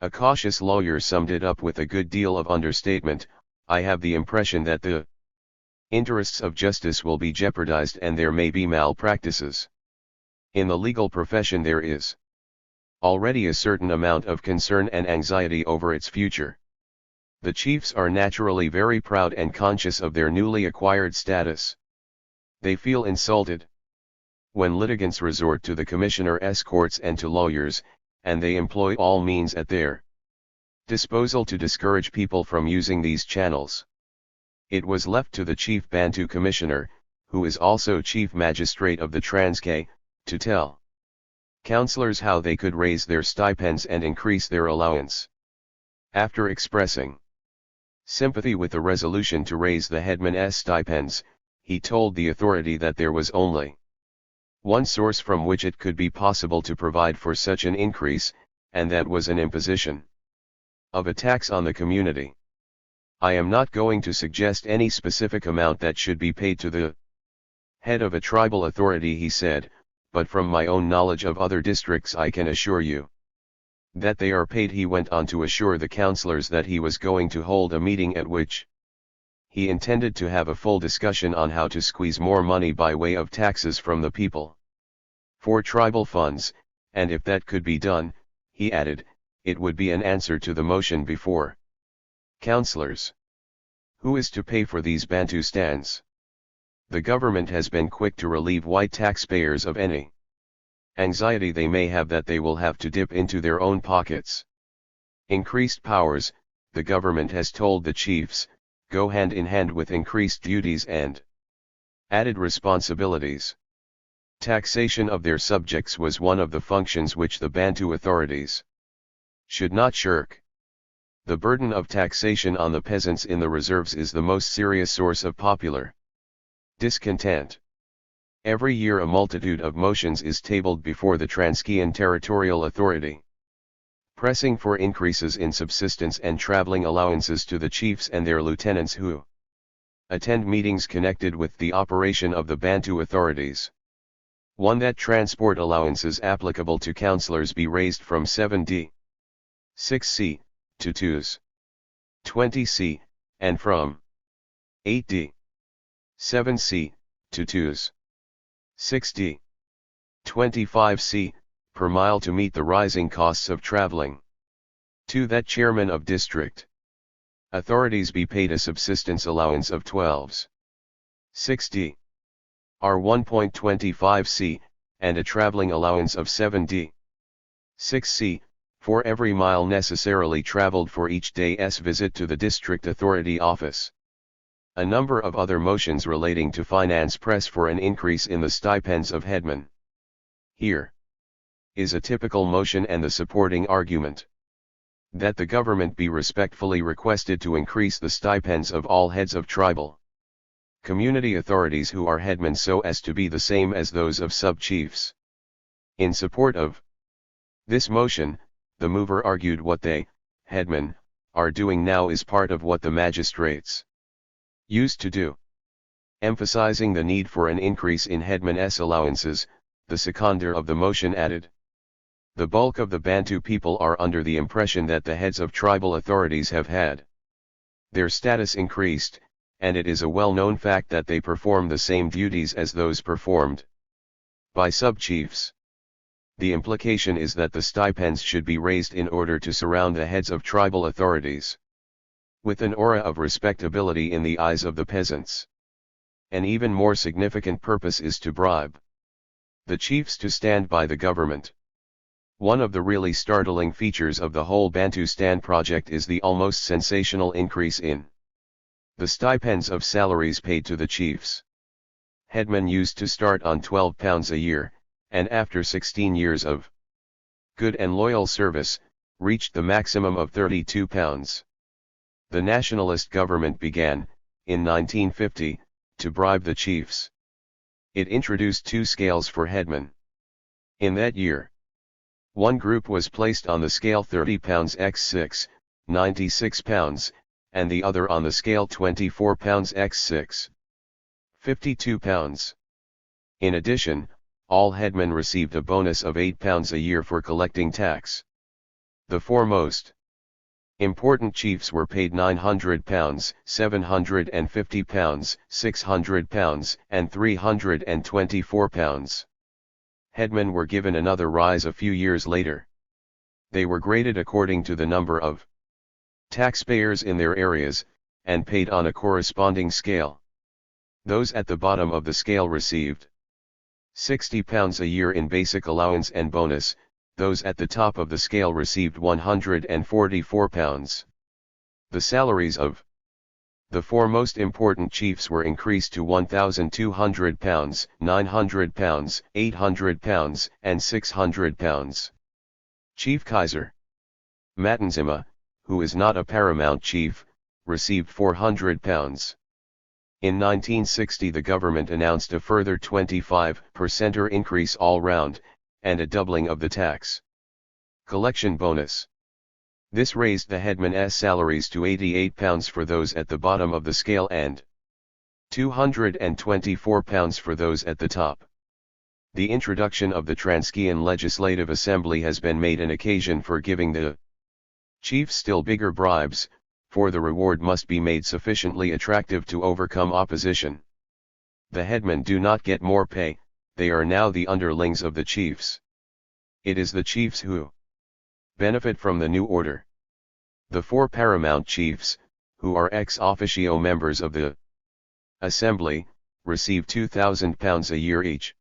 A cautious lawyer summed it up with a good deal of understatement. I have the impression that the interests of justice will be jeopardized and there may be malpractices. In the legal profession there is already a certain amount of concern and anxiety over its future. The chiefs are naturally very proud and conscious of their newly acquired status. They feel insulted when litigants resort to the commissioner's courts and to lawyers, and they employ all means at their disposal to discourage people from using these channels. It was left to the chief Bantu commissioner, who is also chief magistrate of the Transkei, to tell councillors how they could raise their stipends and increase their allowance. After expressing sympathy with the resolution to raise the headman's stipends, he told the authority that there was only one source from which it could be possible to provide for such an increase, and that was an imposition of a tax on the community. I am not going to suggest any specific amount that should be paid to the head of a tribal authority, he said, but from my own knowledge of other districts I can assure you that they are paid. He went on to assure the councillors that he was going to hold a meeting at which he intended to have a full discussion on how to squeeze more money by way of taxes from the people for tribal funds, and if that could be done, he added, it would be an answer to the motion before councillors. Who is to pay for these Bantustans? The government has been quick to relieve white taxpayers of any anxiety they may have that they will have to dip into their own pockets. Increased powers, the government has told the chiefs, go hand in hand with increased duties and added responsibilities. Taxation of their subjects was one of the functions which the Bantu authorities should not shirk. The burden of taxation on the peasants in the reserves is the most serious source of popular discontent. Every year a multitude of motions is tabled before the Transkeian Territorial Authority, pressing for increases in subsistence and traveling allowances to the chiefs and their lieutenants who attend meetings connected with the operation of the Bantu authorities. One, that transport allowances applicable to councillors be raised from 7d 6c to 2s 20c, and from 8d 7c to 2s 6d 25c per mile to meet the rising costs of traveling. 2. That chairman of district authorities be paid a subsistence allowance of 12s. 6d. R 1.25c, and a traveling allowance of 7d. 6c, for every mile necessarily traveled for each day's visit to the district authority office. A number of other motions relating to finance press for an increase in the stipends of headmen. Here is a typical motion and the supporting argument. That the government be respectfully requested to increase the stipends of all heads of tribal community authorities who are headmen so as to be the same as those of sub-chiefs. In support of this motion, the mover argued what they, headmen, are doing now is part of what the magistrates used to do. Emphasizing the need for an increase in headmen's allowances, the seconder of the motion added, the bulk of the Bantu people are under the impression that the heads of tribal authorities have had their status increased, and it is a well-known fact that they perform the same duties as those performed by sub-chiefs. The implication is that the stipends should be raised in order to surround the heads of tribal authorities with an aura of respectability in the eyes of the peasants. An even more significant purpose is to bribe the chiefs to stand by the government. One of the really startling features of the whole Bantustan project is the almost sensational increase in the stipends of salaries paid to the chiefs. Headmen used to start on £12 a year, and after 16 years of good and loyal service, reached the maximum of £32. The nationalist government began, in 1950, to bribe the chiefs. It introduced 2 scales for headmen. In that year, one group was placed on the scale £30 x 6, £96, and the other on the scale £24 x 6, £52. In addition, all headmen received a bonus of £8 a year for collecting tax. The 4 most important chiefs were paid £900, £750, £600, and £324. Headmen were given another rise a few years later. They were graded according to the number of taxpayers in their areas, and paid on a corresponding scale. Those at the bottom of the scale received £60 a year in basic allowance and bonus, those at the top of the scale received £144. The salaries of the 4 most important chiefs were increased to £1,200, £900, £800, and £600. Chief Kaiser Matanzima, who is not a paramount chief, received £400. In 1960 the government announced a further 25% increase all round, and a doubling of the tax collection bonus. This raised the headmen's salaries to £88 for those at the bottom of the scale and £224 for those at the top. The introduction of the Transkean Legislative Assembly has been made an occasion for giving the chiefs still bigger bribes, for the reward must be made sufficiently attractive to overcome opposition. The headmen do not get more pay, they are now the underlings of the chiefs. It is the chiefs who benefit from the new order. The 4 paramount chiefs, who are ex officio members of the Assembly, receive £2,000 a year each.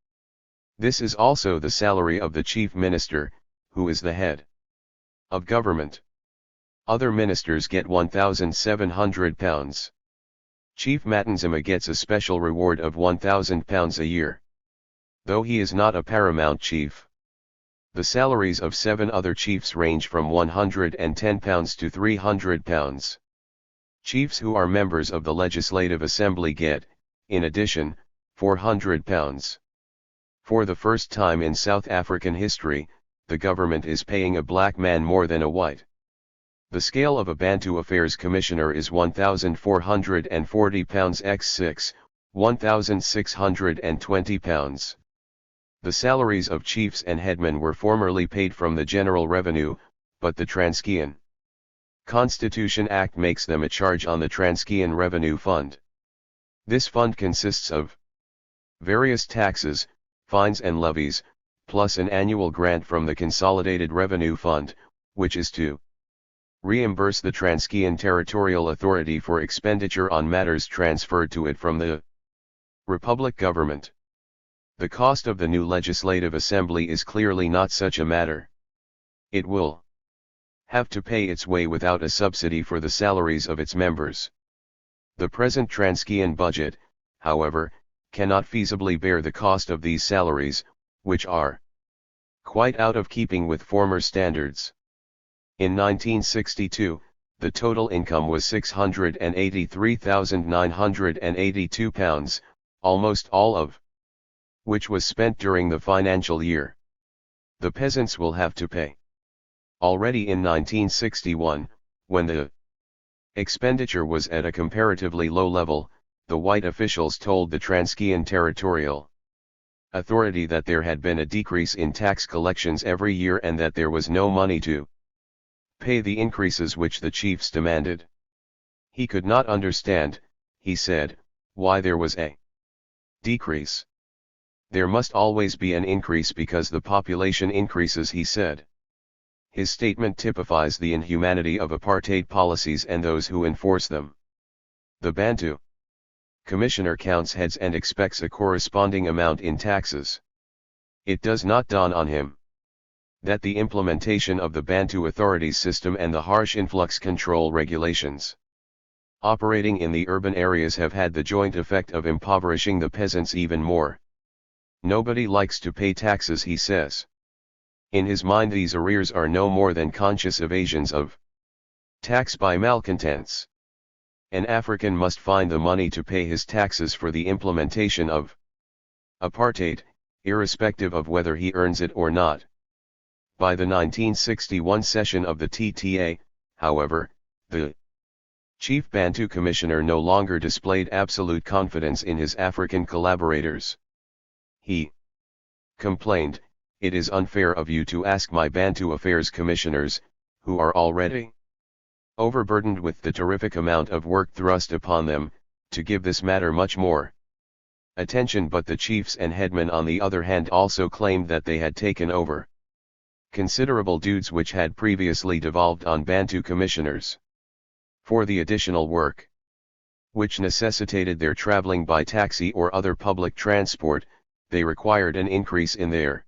This is also the salary of the chief minister, who is the head of government. Other ministers get £1,700. Chief Matanzima gets a special reward of £1,000 a year. Though he is not a paramount chief, the salaries of 7 other chiefs range from £110 to £300. Chiefs who are members of the Legislative Assembly get, in addition, £400. For the first time in South African history, the government is paying a black man more than a white. The scale of a Bantu Affairs Commissioner is £1,440 x 6, £1,620. The salaries of chiefs and headmen were formerly paid from the general revenue, but the Transkean Constitution Act makes them a charge on the Transkean Revenue Fund. This fund consists of various taxes, fines and levies, plus an annual grant from the Consolidated Revenue Fund, which is to Reimburse the Transcayan Territorial Authority for expenditure on matters transferred to it from the Republic government. The cost of the new Legislative Assembly is clearly not such a matter. It will have to pay its way without a subsidy for the salaries of its members. The present Transcayan budget, however, cannot feasibly bear the cost of these salaries, which are quite out of keeping with former standards. In 1962, the total income was £683,982, almost all of which was spent during the financial year. The peasants will have to pay. Already in 1961, when the expenditure was at a comparatively low level, the white officials told the Transcayan Territorial Authority that there had been a decrease in tax collections every year and that there was no money to pay the increases which the chiefs demanded. He could not understand, he said, why there was a decrease. There must always be an increase because the population increases, he said. His statement typifies the inhumanity of apartheid policies and those who enforce them. The Bantu Commissioner counts heads and expects a corresponding amount in taxes. It does not dawn on him that the implementation of the Bantu authorities system and the harsh influx control regulations operating in the urban areas have had the joint effect of impoverishing the peasants even more. Nobody likes to pay taxes, he says. In his mind these arrears are no more than conscious evasions of tax by malcontents. An African must find the money to pay his taxes for the implementation of apartheid, irrespective of whether he earns it or not. By the 1961 session of the TTA, however, the Chief Bantu Commissioner no longer displayed absolute confidence in his African collaborators. He complained, "It is unfair of you to ask my Bantu Affairs Commissioners, who are already overburdened with the terrific amount of work thrust upon them, to give this matter much more attention." But the chiefs and headmen on the other hand also claimed that they had taken over considerable duties which had previously devolved on Bantu commissioners. For the additional work, which necessitated their traveling by taxi or other public transport, they required an increase in their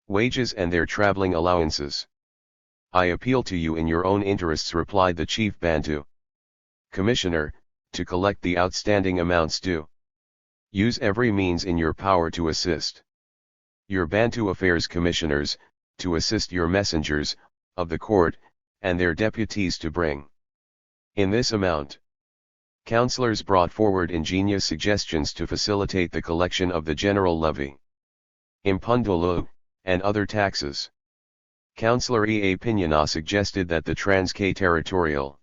wages and their traveling allowances. "I appeal to you in your own interests," replied the chief Bantu commissioner, "to collect the outstanding amounts due. Use every means in your power to assist your Bantu Affairs Commissioners, to assist your messengers of the court, and their deputies to bring in this amount." Councillors brought forward ingenious suggestions to facilitate the collection of the general levy, impundolo, and other taxes. Councillor E. A. Pignona suggested that the Transkei Territorial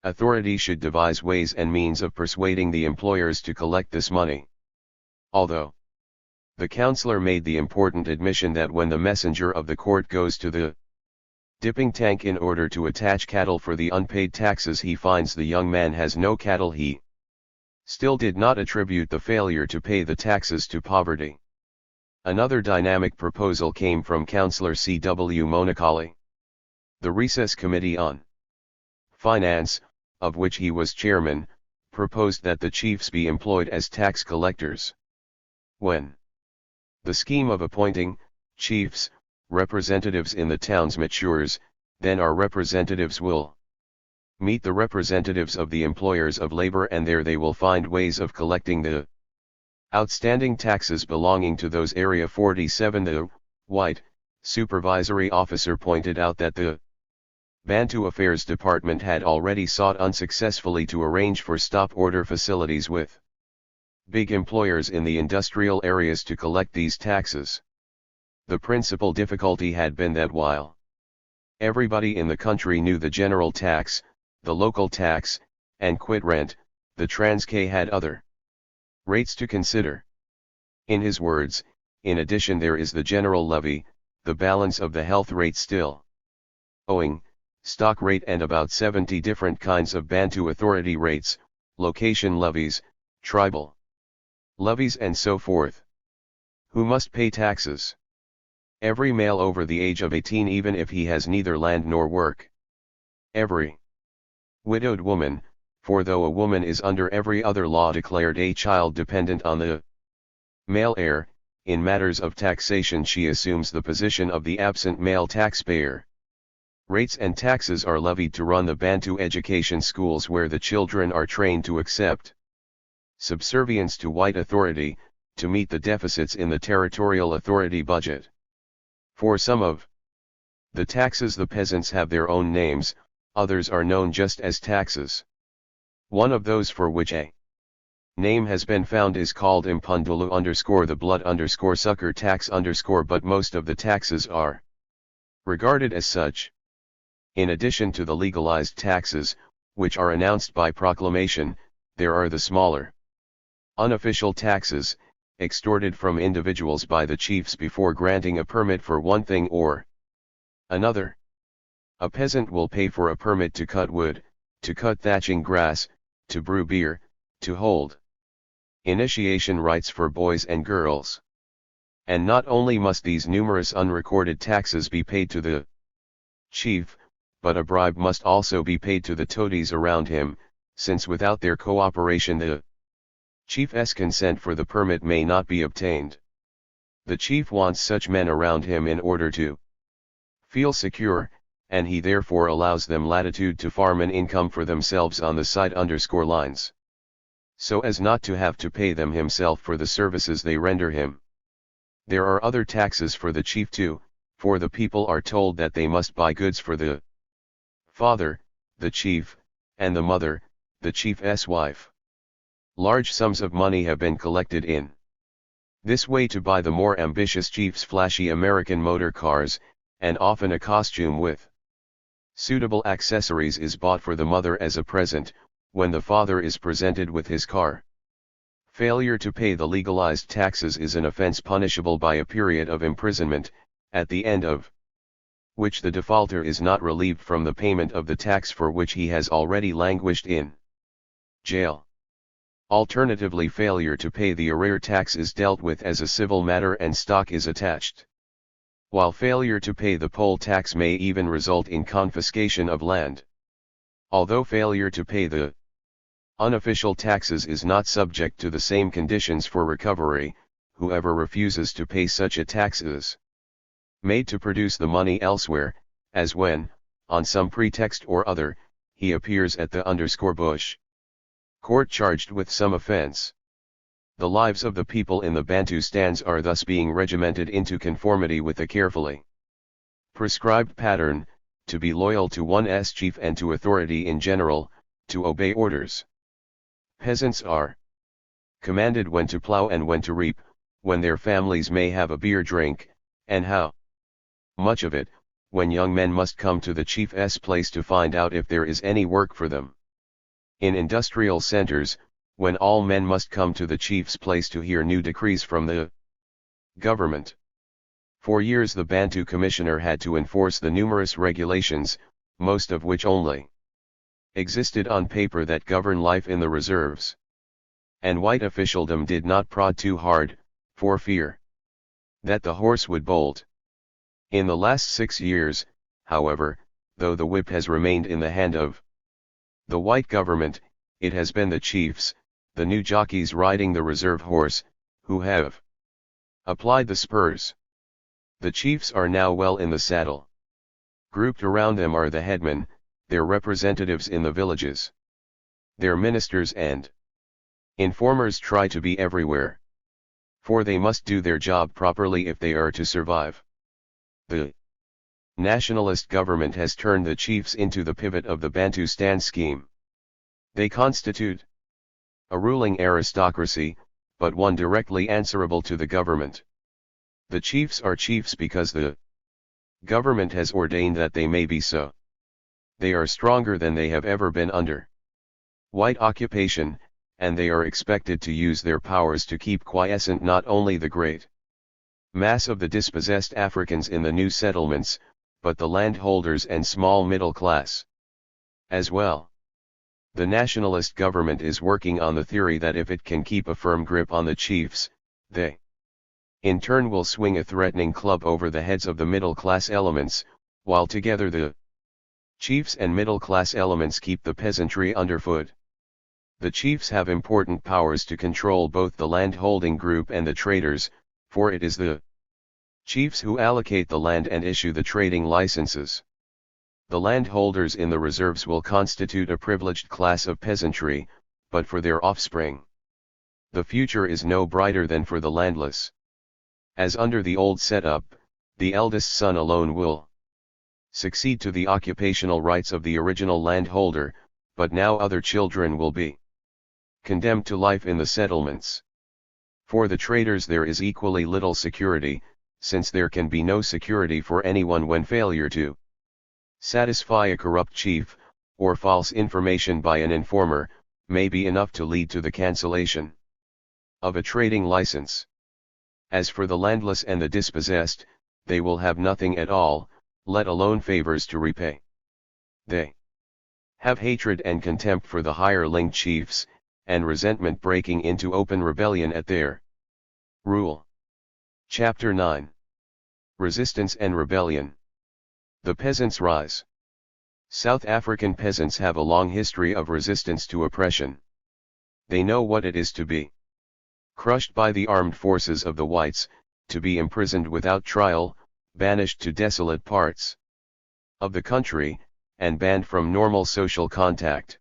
Authority should devise ways and means of persuading the employers to collect this money. Although the councillor made the important admission that when the messenger of the court goes to the dipping tank in order to attach cattle for the unpaid taxes, he finds the young man has no cattle, he still did not attribute the failure to pay the taxes to poverty. Another dynamic proposal came from Councillor C. W. Monacali. The Recess Committee on Finance, of which he was chairman, proposed that the chiefs be employed as tax collectors. When the scheme of appointing chiefs, representatives in the towns matures, then our representatives will meet the representatives of the employers of labor, and there they will find ways of collecting the outstanding taxes belonging to those. Area 47. The white supervisory officer pointed out that the Bantu Affairs Department had already sought unsuccessfully to arrange for stop order facilities with big employers in the industrial areas to collect these taxes. The principal difficulty had been that while everybody in the country knew the general tax, the local tax, and quit rent, the Transkei had other rates to consider. In his words, "In addition there is the general levy, the balance of the health rate still owing, stock rate, and about 70 different kinds of Bantu authority rates, location levies, tribal levies, and so forth. Who must pay taxes? Every male over the age of 18, even if he has neither land nor work. Every widowed woman, for though a woman is under every other law declared a child dependent on the male heir, in matters of taxation she assumes the position of the absent male taxpayer. Rates and taxes are levied to run the Bantu education schools where the children are trained to accept subservience to white authority, to meet the deficits in the territorial authority budget. For some of the taxes the peasants have their own names, others are known just as taxes. One of those for which a name has been found is called impundulu _ the blood _ sucker tax _ but most of the taxes are regarded as such. In addition to the legalized taxes, which are announced by proclamation, there are the smaller unofficial taxes, extorted from individuals by the chiefs before granting a permit for one thing or another. A peasant will pay for a permit to cut wood, to cut thatching grass, to brew beer, to hold initiation rites for boys and girls. And not only must these numerous unrecorded taxes be paid to the chief, but a bribe must also be paid to the toadies around him, since without their cooperation the chief's consent for the permit may not be obtained. The chief wants such men around him in order to feel secure, and he therefore allows them latitude to farm an income for themselves on the side _lines. So as not to have to pay them himself for the services they render him. There are other taxes for the chief too, for the people are told that they must buy goods for the father, the chief, and the mother, the chief's wife. Large sums of money have been collected in this way to buy the more ambitious chief's flashy American motor cars, and often a costume with suitable accessories is bought for the mother as a present, when the father is presented with his car. Failure to pay the legalized taxes is an offense punishable by a period of imprisonment, at the end of which the defaulter is not relieved from the payment of the tax for which he has already languished in jail. Alternatively, failure to pay the arrear tax is dealt with as a civil matter and stock is attached. While failure to pay the poll tax may even result in confiscation of land. Although failure to pay the unofficial taxes is not subject to the same conditions for recovery, whoever refuses to pay such a tax is made to produce the money elsewhere, as when, on some pretext or other, he appears at the _bush court charged with some offense. The lives of the people in the Bantustans are thus being regimented into conformity with a carefully prescribed pattern, to be loyal to one's chief and to authority in general, to obey orders. Peasants are commanded when to plow and when to reap, when their families may have a beer drink, and how much of it, when young men must come to the chief's place to find out if there is any work for them. In industrial centers, when all men must come to the chief's place to hear new decrees from the government. For years the Bantu commissioner had to enforce the numerous regulations, most of which only existed on paper, that govern life in the reserves. And white officialdom did not prod too hard, for fear that the horse would bolt. In the last 6 years, however, though the whip has remained in the hand of the white government, it has been the chiefs, the new jockeys riding the reserve horse, who have applied the spurs. The chiefs are now well in the saddle. Grouped around them are the headmen, their representatives in the villages. Their ministers and informers try to be everywhere. For they must do their job properly if they are to survive. The nationalist government has turned the chiefs into the pivot of the Bantustan scheme. They constitute a ruling aristocracy, but one directly answerable to the government. The chiefs are chiefs because the government has ordained that they may be so. They are stronger than they have ever been under white occupation, and they are expected to use their powers to keep quiescent not only the great mass of the dispossessed Africans in the new settlements, but the landholders and small middle class as well. The nationalist government is working on the theory that if it can keep a firm grip on the chiefs, they in turn will swing a threatening club over the heads of the middle class elements, while together the Chiefs and middle-class elements keep the peasantry underfoot. The chiefs have important powers to control both the land-holding group and the traders, for it is the chiefs who allocate the land and issue the trading licenses. The landholders in the reserves will constitute a privileged class of peasantry, but for their offspring. The future is no brighter than for the landless. As under the old setup, the eldest son alone will succeed to the occupational rights of the original landholder, but now other children will be condemned to life in the settlements. For the traders there is equally little security, since there can be no security for anyone when failure to satisfy a corrupt chief, or false information by an informer, may be enough to lead to the cancellation of a trading license. As for the landless and the dispossessed, they will have nothing at all, let alone favors to repay. They have hatred and contempt for the higher-linked chiefs, and resentment breaking into open rebellion at their rule. Chapter 9. Resistance and Rebellion. The Peasants' Rise. South African peasants have a long history of resistance to oppression. They know what it is to be crushed by the armed forces of the whites, to be imprisoned without trial, banished to desolate parts of the country, and banned from normal social contact.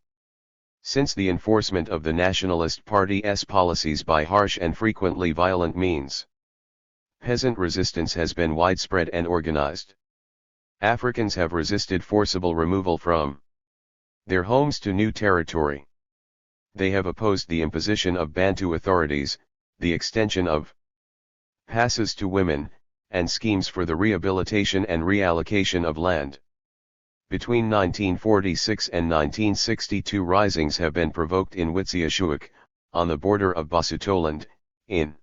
Since the enforcement of the Nationalist Party's policies by harsh and frequently violent means, peasant resistance has been widespread and organized. Africans have resisted forcible removal from their homes to new territory. They have opposed the imposition of Bantu authorities, the extension of passes to women, and schemes for the rehabilitation and reallocation of land. Between 1946 and 1962 risings have been provoked in Witziashuak, on the border of Basutoland, in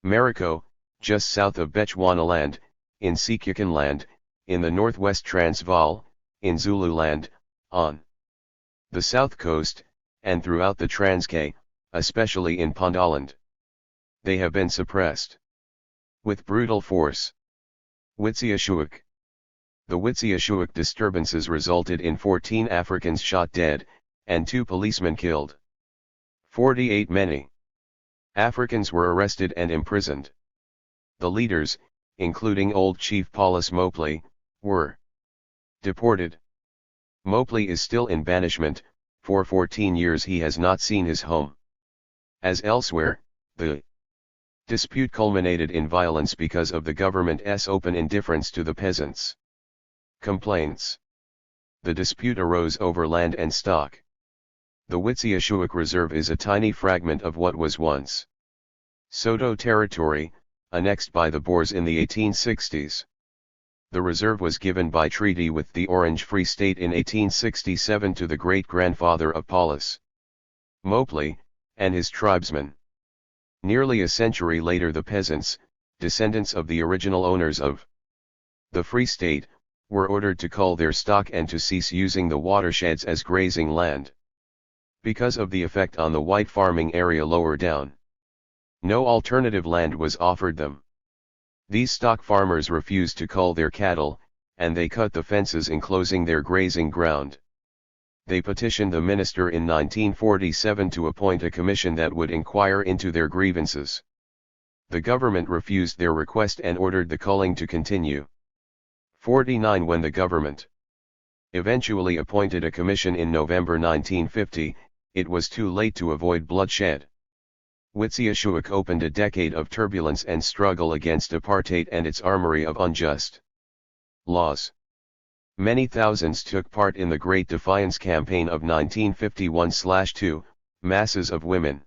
Mariko, just south of Bechuanaland, in Sekhukanland, in the northwest Transvaal, in Zululand, on the south coast, and throughout the Transkei, especially in Pondoland. They have been suppressed with brutal force. Witziashuak. The Witziashuak disturbances resulted in 14 Africans shot dead, and 2 policemen killed. 48 many Africans were arrested and imprisoned. The leaders, including old Chief Paulus Mopley, were deported. Mopley is still in banishment. For 14 years he has not seen his home. As elsewhere, the dispute culminated in violence because of the government's open indifference to the peasants' complaints. The dispute arose over land and stock. The Witziashuak Reserve is a tiny fragment of what was once Soto territory, annexed by the Boers in the 1860s. The reserve was given by treaty with the Orange Free State in 1867 to the great-grandfather of Paulus Mopley, and his tribesmen. Nearly a century later the peasants, descendants of the original owners of the Free State, were ordered to cull their stock and to cease using the watersheds as grazing land, because of the effect on the white farming area lower down. No alternative land was offered them. These stock farmers refused to cull their cattle, and they cut the fences enclosing their grazing ground. They petitioned the minister in 1947 to appoint a commission that would inquire into their grievances. The government refused their request and ordered the culling to continue. 49 When the government eventually appointed a commission in November 1950, it was too late to avoid bloodshed. Witziashuak opened a decade of turbulence and struggle against apartheid and its armory of unjust laws. Many thousands took part in the Great Defiance Campaign of 1951-2, masses of women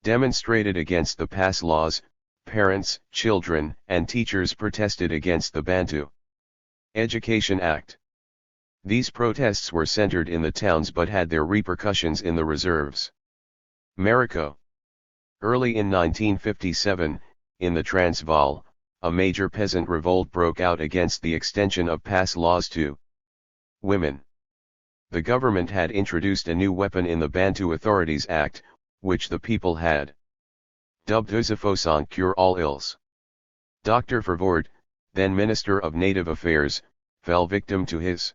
demonstrated against the pass laws, parents, children, and teachers protested against the Bantu Education Act. These protests were centered in the towns but had their repercussions in the reserves. Mariko. Early in 1957, in the Transvaal, a major peasant revolt broke out against the extension of pass laws to women. The government had introduced a new weapon in the Bantu Authorities Act, which the people had dubbed Uzifosan Cure All Ills. Dr. Verwoerd, then Minister of Native Affairs, fell victim to his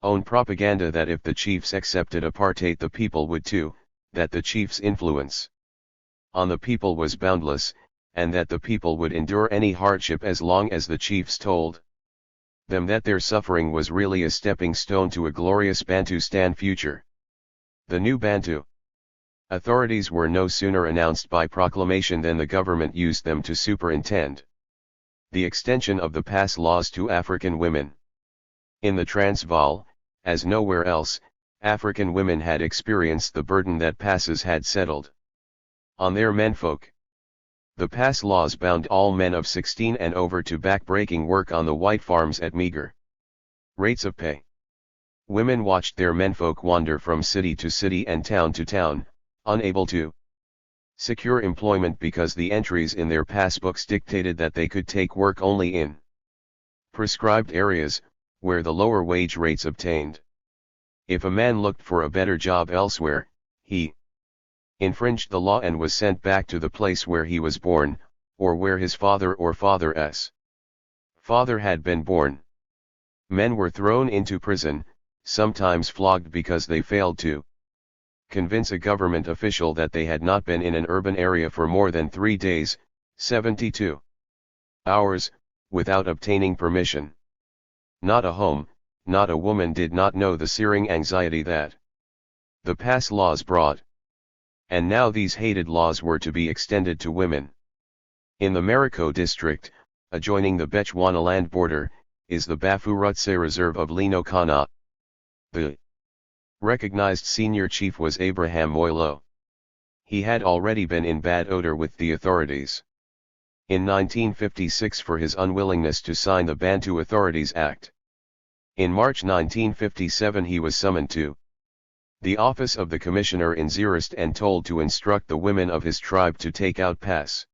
own propaganda that if the chiefs accepted apartheid the people would too, that the chiefs' influence on the people was boundless, and that the people would endure any hardship as long as the chiefs told them that their suffering was really a stepping stone to a glorious Bantustan future. The new Bantu authorities were no sooner announced by proclamation than the government used them to superintend the extension of the pass laws to African women. In the Transvaal, as nowhere else, African women had experienced the burden that passes had settled on their menfolk. The pass laws bound all men of 16 and over to back-breaking work on the white farms at meager rates of pay. Women watched their menfolk wander from city to city and town to town, unable to secure employment because the entries in their passbooks dictated that they could take work only in prescribed areas, where the lower wage rates obtained. If a man looked for a better job elsewhere, he infringed the law and was sent back to the place where he was born, or where his father or father's father had been born. Men were thrown into prison, sometimes flogged because they failed to convince a government official that they had not been in an urban area for more than 3 days, 72 hours, without obtaining permission. Not a home, not a woman did not know the searing anxiety that the pass laws brought. And now these hated laws were to be extended to women. In the Mariko district, adjoining the Bechuanaland border, is the Bafurutse Reserve of Lino Kana. The recognized senior chief was Abraham Moilo. He had already been in bad odor with the authorities in 1956 for his unwillingness to sign the Bantu Authorities Act. In March 1957 he was summoned to the office of the commissioner in Zeerust and told to instruct the women of his tribe to take out pass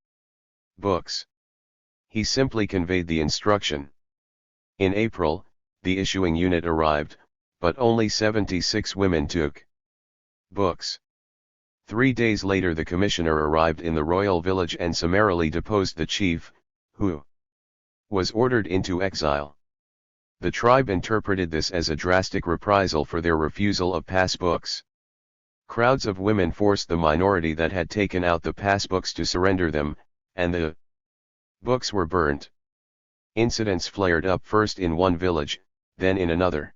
books. He simply conveyed the instruction. In April, the issuing unit arrived, but only 76 women took books. 3 days later the commissioner arrived in the royal village and summarily deposed the chief, who was ordered into exile. The tribe interpreted this as a drastic reprisal for their refusal of passbooks. Crowds of women forced the minority that had taken out the passbooks to surrender them, and the books were burnt. Incidents flared up first in one village, then in another.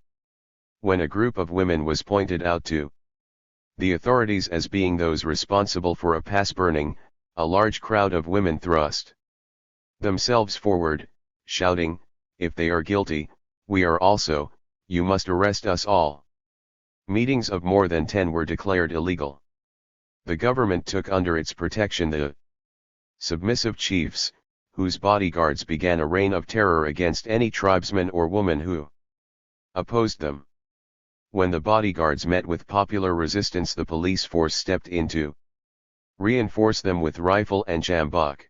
When a group of women was pointed out to the authorities as being those responsible for a pass burning, a large crowd of women thrust themselves forward, shouting, "If they are guilty, we are also, you must arrest us all." Meetings of more than 10 were declared illegal. The government took under its protection the submissive chiefs, whose bodyguards began a reign of terror against any tribesman or woman who opposed them. When the bodyguards met with popular resistance, the police force stepped in to reinforce them with rifle and sjambok.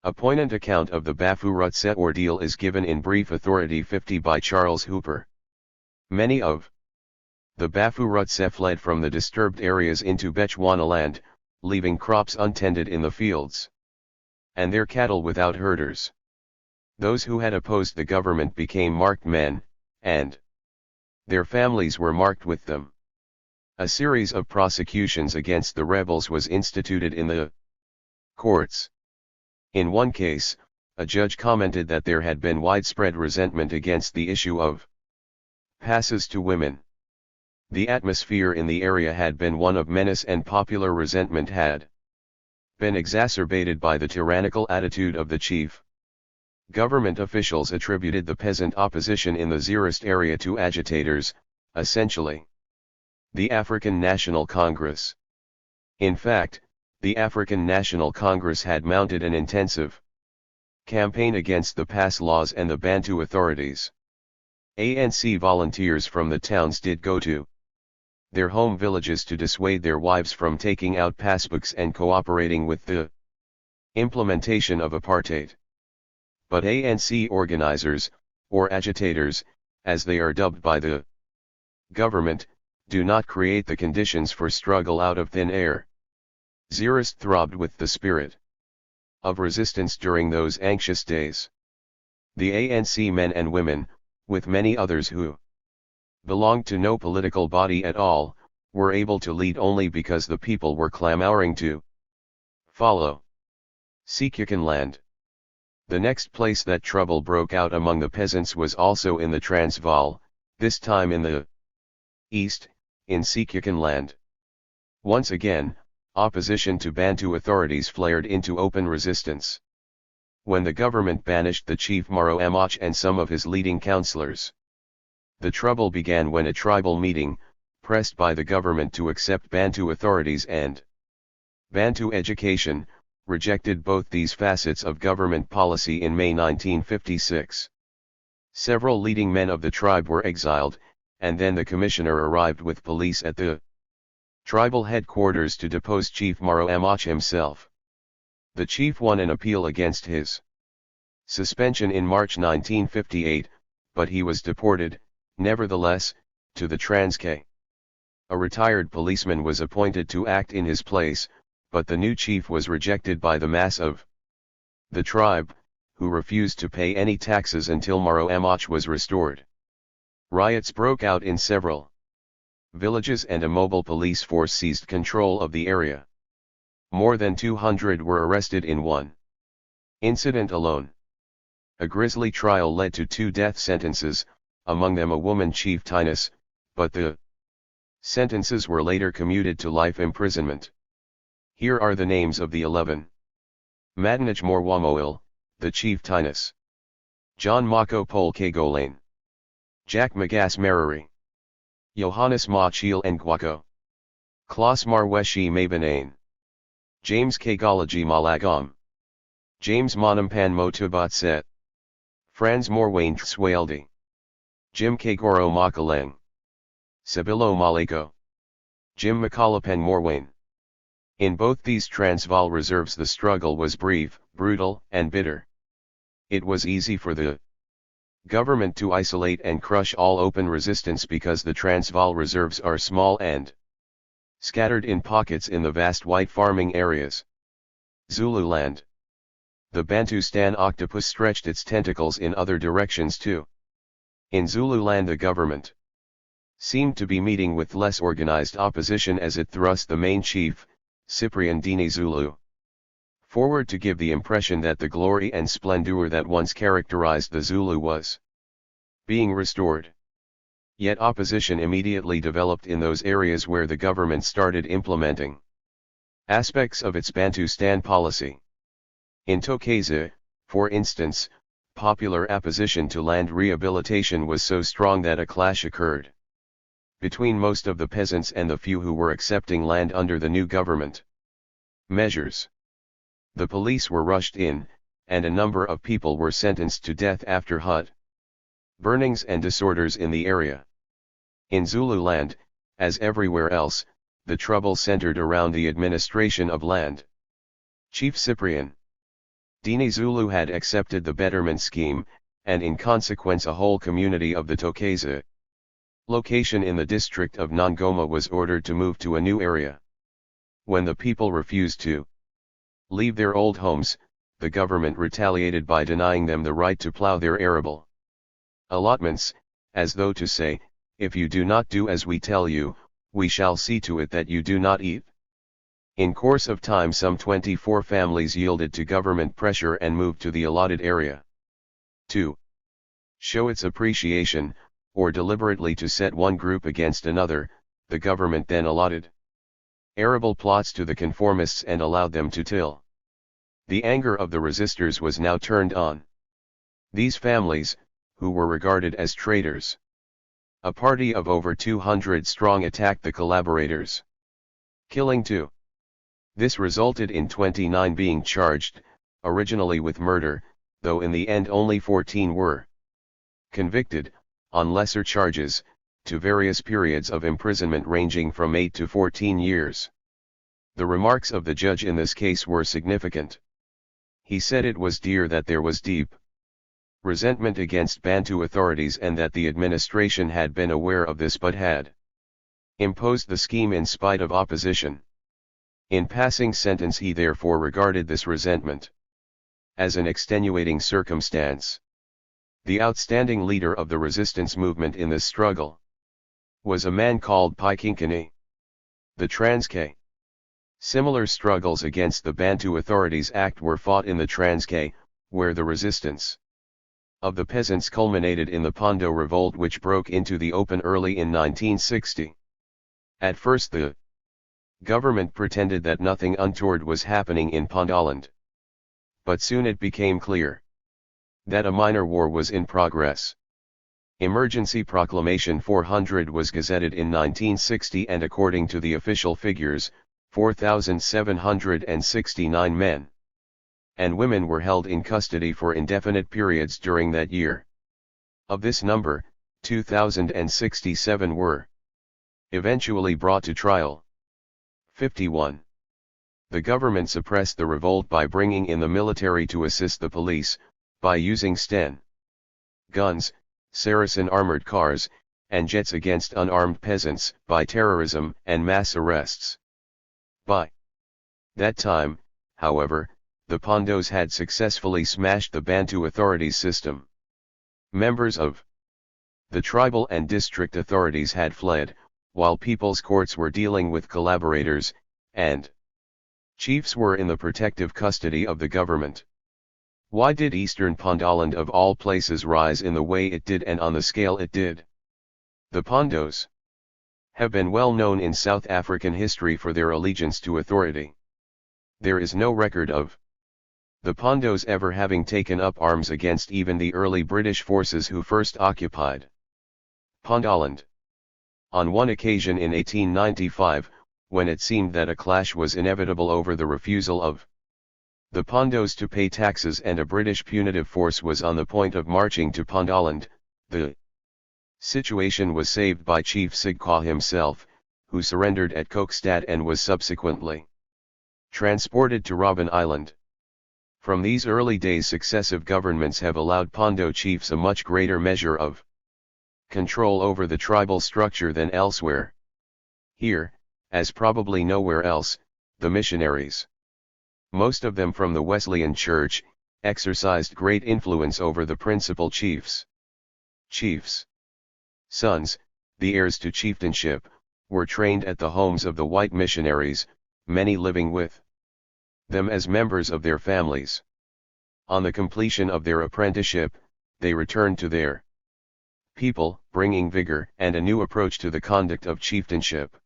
A poignant account of the Bafurutse ordeal is given in Brief Authority 50 by Charles Hooper. Many of the Bafurutse fled from the disturbed areas into Bechuanaland, leaving crops untended in the fields, and their cattle without herders. Those who had opposed the government became marked men, and their families were marked with them. A series of prosecutions against the rebels was instituted in the courts. In one case, a judge commented that there had been widespread resentment against the issue of passes to women. The atmosphere in the area had been one of menace and popular resentment had been exacerbated by the tyrannical attitude of the chief. Government officials attributed the peasant opposition in the Zeerust area to agitators, essentially the African National Congress. In fact, the African National Congress had mounted an intensive campaign against the pass laws and the Bantu authorities. ANC volunteers from the towns did go to their home villages to dissuade their wives from taking out passbooks and cooperating with the implementation of apartheid. But ANC organizers, or agitators, as they are dubbed by the government, do not create the conditions for struggle out of thin air. Zeerust throbbed with the spirit of resistance during those anxious days. The ANC men and women, with many others who belonged to no political body at all, were able to lead only because the people were clamoring to follow Sikhican land. The next place that trouble broke out among the peasants was also in the Transvaal, this time in the east, in Sikhican land. Once again, opposition to Bantu authorities flared into open resistance. When the government banished the chief Maro Amach and some of his leading councillors. The trouble began when a tribal meeting, pressed by the government to accept Bantu authorities and Bantu education, rejected both these facets of government policy in May 1956. Several leading men of the tribe were exiled, and then the commissioner arrived with police at the tribal headquarters to depose Chief Maro Amach himself. The chief won an appeal against his suspension in March 1958, but he was deported, nevertheless, to the Transkei. A retired policeman was appointed to act in his place, but the new chief was rejected by the mass of the tribe, who refused to pay any taxes until Maro Amach was restored. Riots broke out in several villages and a mobile police force seized control of the area. More than 200 were arrested in one incident alone. A grisly trial led to 2 death sentences, among them a woman chieftainess, but the sentences were later commuted to life imprisonment. Here are the names of the 11. Madanaj Morwamoil, the chieftainess. John Mako Pol Kagolane. Jack Magas Marari. Johannes Machil Nguako. Klaus Marweshi Mabanane. James Kagalaji Malagam. James Monampan Motubatset. Franz Morwane Swaldi. Jim Kagoro Makaleng. Sabilo Maleko. Jim Makalapen Morwane. In both these Transvaal reserves the struggle was brief, brutal, and bitter. It was easy for the government to isolate and crush all open resistance because the Transvaal reserves are small and scattered in pockets in the vast white farming areas. Zululand. The Bantustan octopus stretched its tentacles in other directions too. In Zululand the government seemed to be meeting with less organized opposition as it thrust the main chief, Cyprian Dini Zulu, forward to give the impression that the glory and splendor that once characterized the Zulu was being restored. Yet opposition immediately developed in those areas where the government started implementing aspects of its Bantustan policy. In Tokeza, for instance, popular opposition to land rehabilitation was so strong that a clash occurred between most of the peasants and the few who were accepting land under the new government measures. The police were rushed in, and a number of people were sentenced to death after hut burnings and disorders in the area. In Zululand, as everywhere else, the trouble centered around the administration of land. Chief Cyprian Dini Zulu had accepted the betterment scheme, and in consequence a whole community of the Tokeza location in the district of Nongoma was ordered to move to a new area. When the people refused to leave their old homes, the government retaliated by denying them the right to plow their arable allotments, as though to say, if you do not do as we tell you, we shall see to it that you do not eat. In course of time some 24 families yielded to government pressure and moved to the allotted area. 2. Show its appreciation, or deliberately to set one group against another, the government then allotted arable plots to the conformists and allowed them to till. The anger of the resistors was now turned on these families, who were regarded as traitors. A party of over 200 strong attacked the collaborators, killing 2. This resulted in 29 being charged, originally with murder, though in the end only 14 were convicted, on lesser charges, to various periods of imprisonment ranging from 8 to 14 years. The remarks of the judge in this case were significant. He said it was dear that there was deep resentment against Bantu authorities and that the administration had been aware of this but had imposed the scheme in spite of opposition. In passing sentence he therefore regarded this resentment as an extenuating circumstance. The outstanding leader of the resistance movement in this struggle was a man called Pikinkani. The Transkei. Similar struggles against the Bantu Authorities Act were fought in the Transkei, where the resistance of the peasants culminated in the Pondo revolt, which broke into the open early in 1960. At first the government pretended that nothing untoward was happening in Pondoland. But soon it became clear that a minor war was in progress. Emergency Proclamation 400 was gazetted in 1960, and according to the official figures, 4,769 men and women were held in custody for indefinite periods during that year. Of this number, 2,067 were eventually brought to trial. 51. The government suppressed the revolt by bringing in the military to assist the police, by using Sten guns, Saracen armored cars, and jets against unarmed peasants, by terrorism and mass arrests. By that time, however, the Pondos had successfully smashed the Bantu authorities' system. Members of the tribal and district authorities had fled, while people's courts were dealing with collaborators, and chiefs were in the protective custody of the government. Why did Eastern Pondoland of all places rise in the way it did and on the scale it did? The Pondos have been well known in South African history for their allegiance to authority. There is no record of the Pondos ever having taken up arms against even the early British forces who first occupied Pondoland. On one occasion in 1895, when it seemed that a clash was inevitable over the refusal of the Pondos to pay taxes and a British punitive force was on the point of marching to Pondoland, the situation was saved by Chief Sigcaw himself, who surrendered at Kokstad and was subsequently transported to Robben Island. From these early days, successive governments have allowed Pondo chiefs a much greater measure of control over the tribal structure than elsewhere. Here, as probably nowhere else, the missionaries, most of them from the Wesleyan Church, exercised great influence over the principal chiefs. Chiefs' sons, the heirs to chieftainship, were trained at the homes of the white missionaries, many living with them as members of their families. On the completion of their apprenticeship, they returned to their people, bringing vigor and a new approach to the conduct of chieftainship.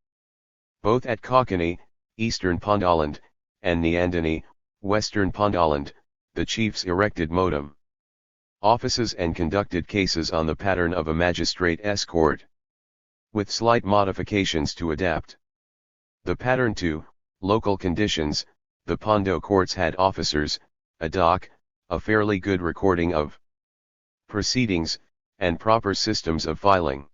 Both at Kokani, Eastern Pondoland, and Nyandani, Western Pondoland, the chiefs erected modem offices and conducted cases on the pattern of a magistrate's court, with slight modifications to adapt the pattern to local conditions. The Pondo courts had officers, a dock, a fairly good recording of proceedings, and proper systems of filing.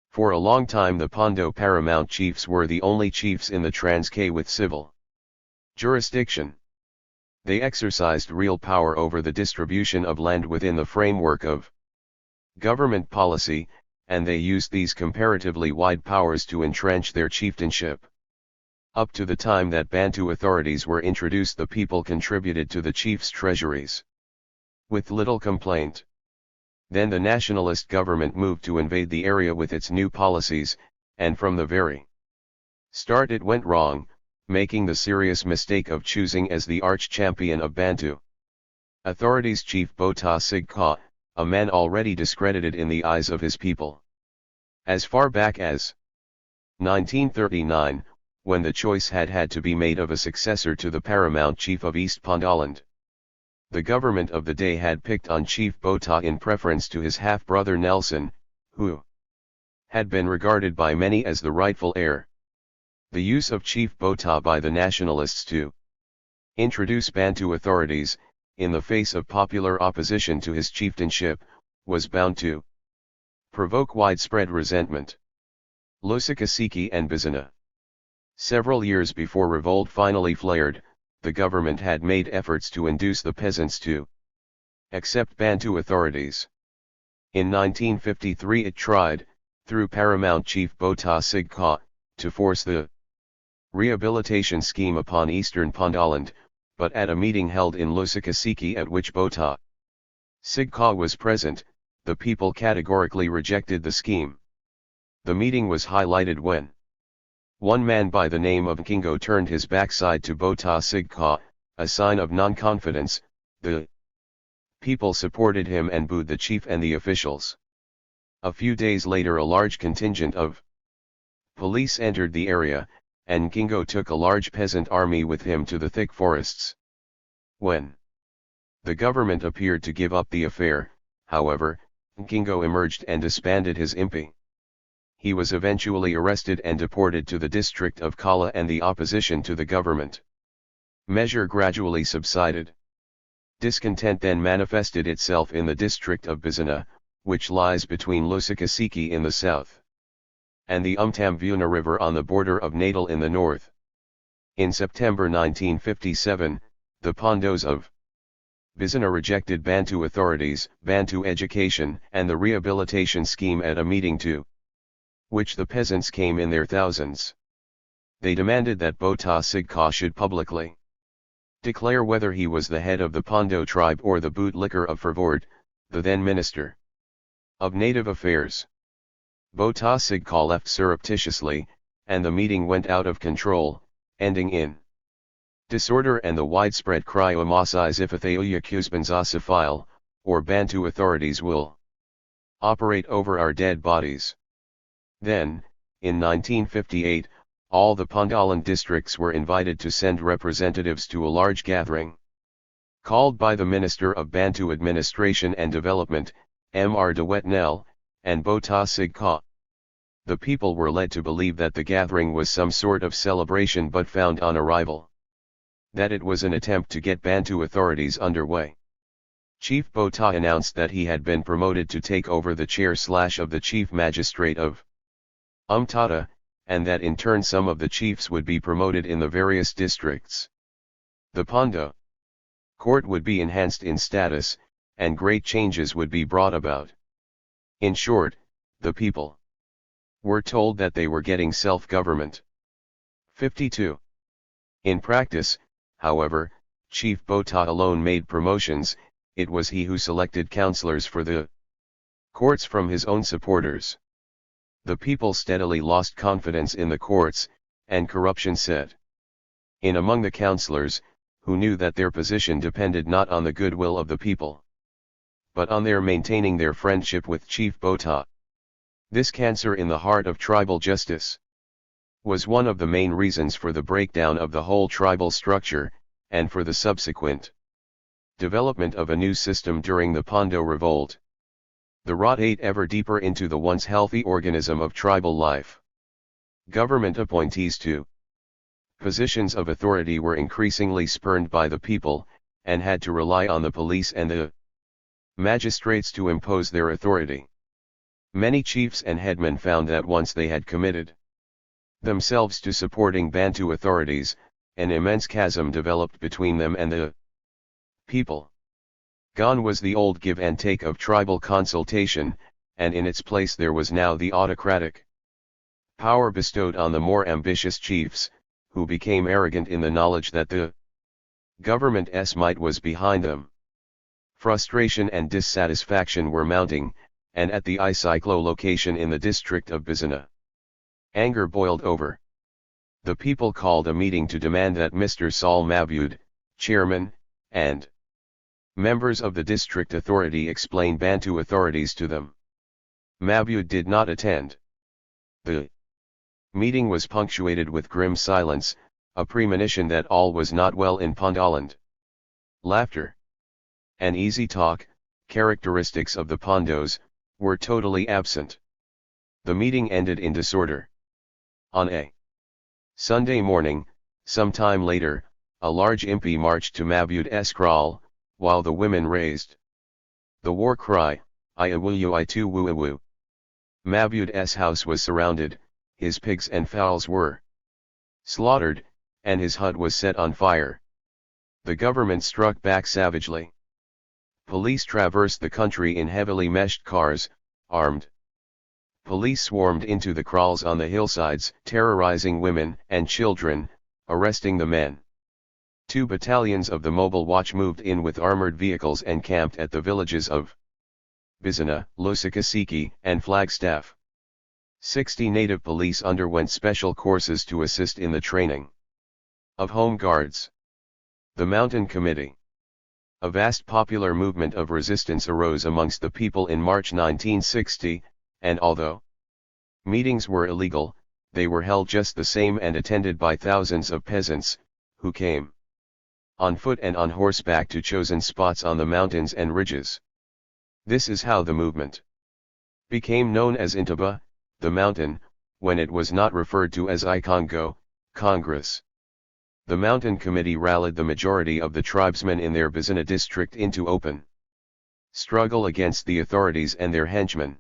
For a long time the Pondo paramount chiefs were the only chiefs in the Transkei with civil jurisdiction. They exercised real power over the distribution of land within the framework of government policy, and they used these comparatively wide powers to entrench their chieftainship. Up to the time that Bantu authorities were introduced, the people contributed to the chiefs' treasuries with little complaint. Then the nationalist government moved to invade the area with its new policies, and from the very start it went wrong, making the serious mistake of choosing as the arch-champion of Bantu authorities Chief Botha Sigcaw, a man already discredited in the eyes of his people. As far back as 1939, when the choice had to be made of a successor to the paramount chief of East Pondoland, the government of the day had picked on Chief Botha in preference to his half-brother Nelson, who had been regarded by many as the rightful heir. The use of Chief Botha by the nationalists to introduce Bantu authorities, in the face of popular opposition to his chieftainship, was bound to provoke widespread resentment. Losikasiki and Bizana. Several years before revolt finally flared, the government had made efforts to induce the peasants to accept Bantu authorities. In 1953 it tried, through paramount chief Botha Sigcaw, to force the rehabilitation scheme upon Eastern Pondoland, but at a meeting held in Losikasiki at which Botha Sigcaw was present, the people categorically rejected the scheme. The meeting was highlighted when one man by the name of Kingo turned his backside to Bota Sigka, a sign of non-confidence. The people supported him and booed the chief and the officials. A few days later a large contingent of police entered the area, and Kingo took a large peasant army with him to the thick forests. When the government appeared to give up the affair, however, Kingo emerged and disbanded his impi. He was eventually arrested and deported to the district of Kala, and the opposition to the government measure gradually subsided. Discontent then manifested itself in the district of Bizana, which lies between Losikasiki in the south and the Umtamvuna River on the border of Natal in the north. In September 1957, the Pondos of Bizana rejected Bantu authorities, Bantu education, and the rehabilitation scheme at a meeting to which the peasants came in their thousands. They demanded that Bota Sigka should publicly declare whether he was the head of the Pondo tribe or the bootlicker of Fervord, the then Minister of Native Affairs. Bota Sigka left surreptitiously, and the meeting went out of control, ending in disorder and the widespread cry Omasais Ifathaoya Kuzbanzasafile, or Bantu authorities will operate over our dead bodies. Then, in 1958, all the Pondolan districts were invited to send representatives to a large gathering called by the Minister of Bantu Administration and Development, Mr. De Wetnell, and Bota Sigka. The people were led to believe that the gathering was some sort of celebration, but found on arrival that it was an attempt to get Bantu authorities underway. Chief Bota announced that he had been promoted to take over the chair of the Chief Magistrate of Umtata, and that in turn some of the chiefs would be promoted in the various districts. The Pondo court would be enhanced in status, and great changes would be brought about. In short, the people were told that they were getting self-government. 52. In practice, however, Chief Bota alone made promotions. It was he who selected councillors for the courts from his own supporters. The people steadily lost confidence in the courts, and corruption set in among the councillors, who knew that their position depended not on the goodwill of the people, but on their maintaining their friendship with Chief Bota. This cancer in the heart of tribal justice was one of the main reasons for the breakdown of the whole tribal structure, and for the subsequent development of a new system during the Pondo revolt. The rot ate ever deeper into the once healthy organism of tribal life. Government appointees to positions of authority were increasingly spurned by the people, and had to rely on the police and the magistrates to impose their authority. Many chiefs and headmen found that once they had committed themselves to supporting Bantu authorities, an immense chasm developed between them and the people. Gone was the old give and take of tribal consultation, and in its place there was now the autocratic power bestowed on the more ambitious chiefs, who became arrogant in the knowledge that the government's might was behind them. Frustration and dissatisfaction were mounting, and at the Icyclo location in the district of Bizana, anger boiled over. The people called a meeting to demand that Mr. Saul Mabud, chairman, and members of the district authority explain Bantu authorities to them. Mabud did not attend. The meeting was punctuated with grim silence, a premonition that all was not well in Pondoland. Laughter and easy talk, characteristics of the Pondos, were totally absent. The meeting ended in disorder. On a Sunday morning, some time later, a large impi marched to Mabud's kraal, while the women raised the war cry, Iawuyu Itu Wuawu. Mabud's house was surrounded, his pigs and fowls were slaughtered, and his hut was set on fire. The government struck back savagely. Police traversed the country in heavily meshed cars, armed. Police swarmed into the kraals on the hillsides, terrorizing women and children, arresting the men. 2 battalions of the Mobile Watch moved in with armored vehicles and camped at the villages of Bizana, Losikasiki, and Flagstaff. 60 native police underwent special courses to assist in the training of home guards. The Mountain Committee. A vast popular movement of resistance arose amongst the people in March 1960, and although meetings were illegal, they were held just the same and attended by thousands of peasants, who came on foot and on horseback to chosen spots on the mountains and ridges. This is how the movement became known as Intaba, the mountain, when it was not referred to as Ikongo, Congress. The Mountain Committee rallied the majority of the tribesmen in their Bizana district into open struggle against the authorities and their henchmen.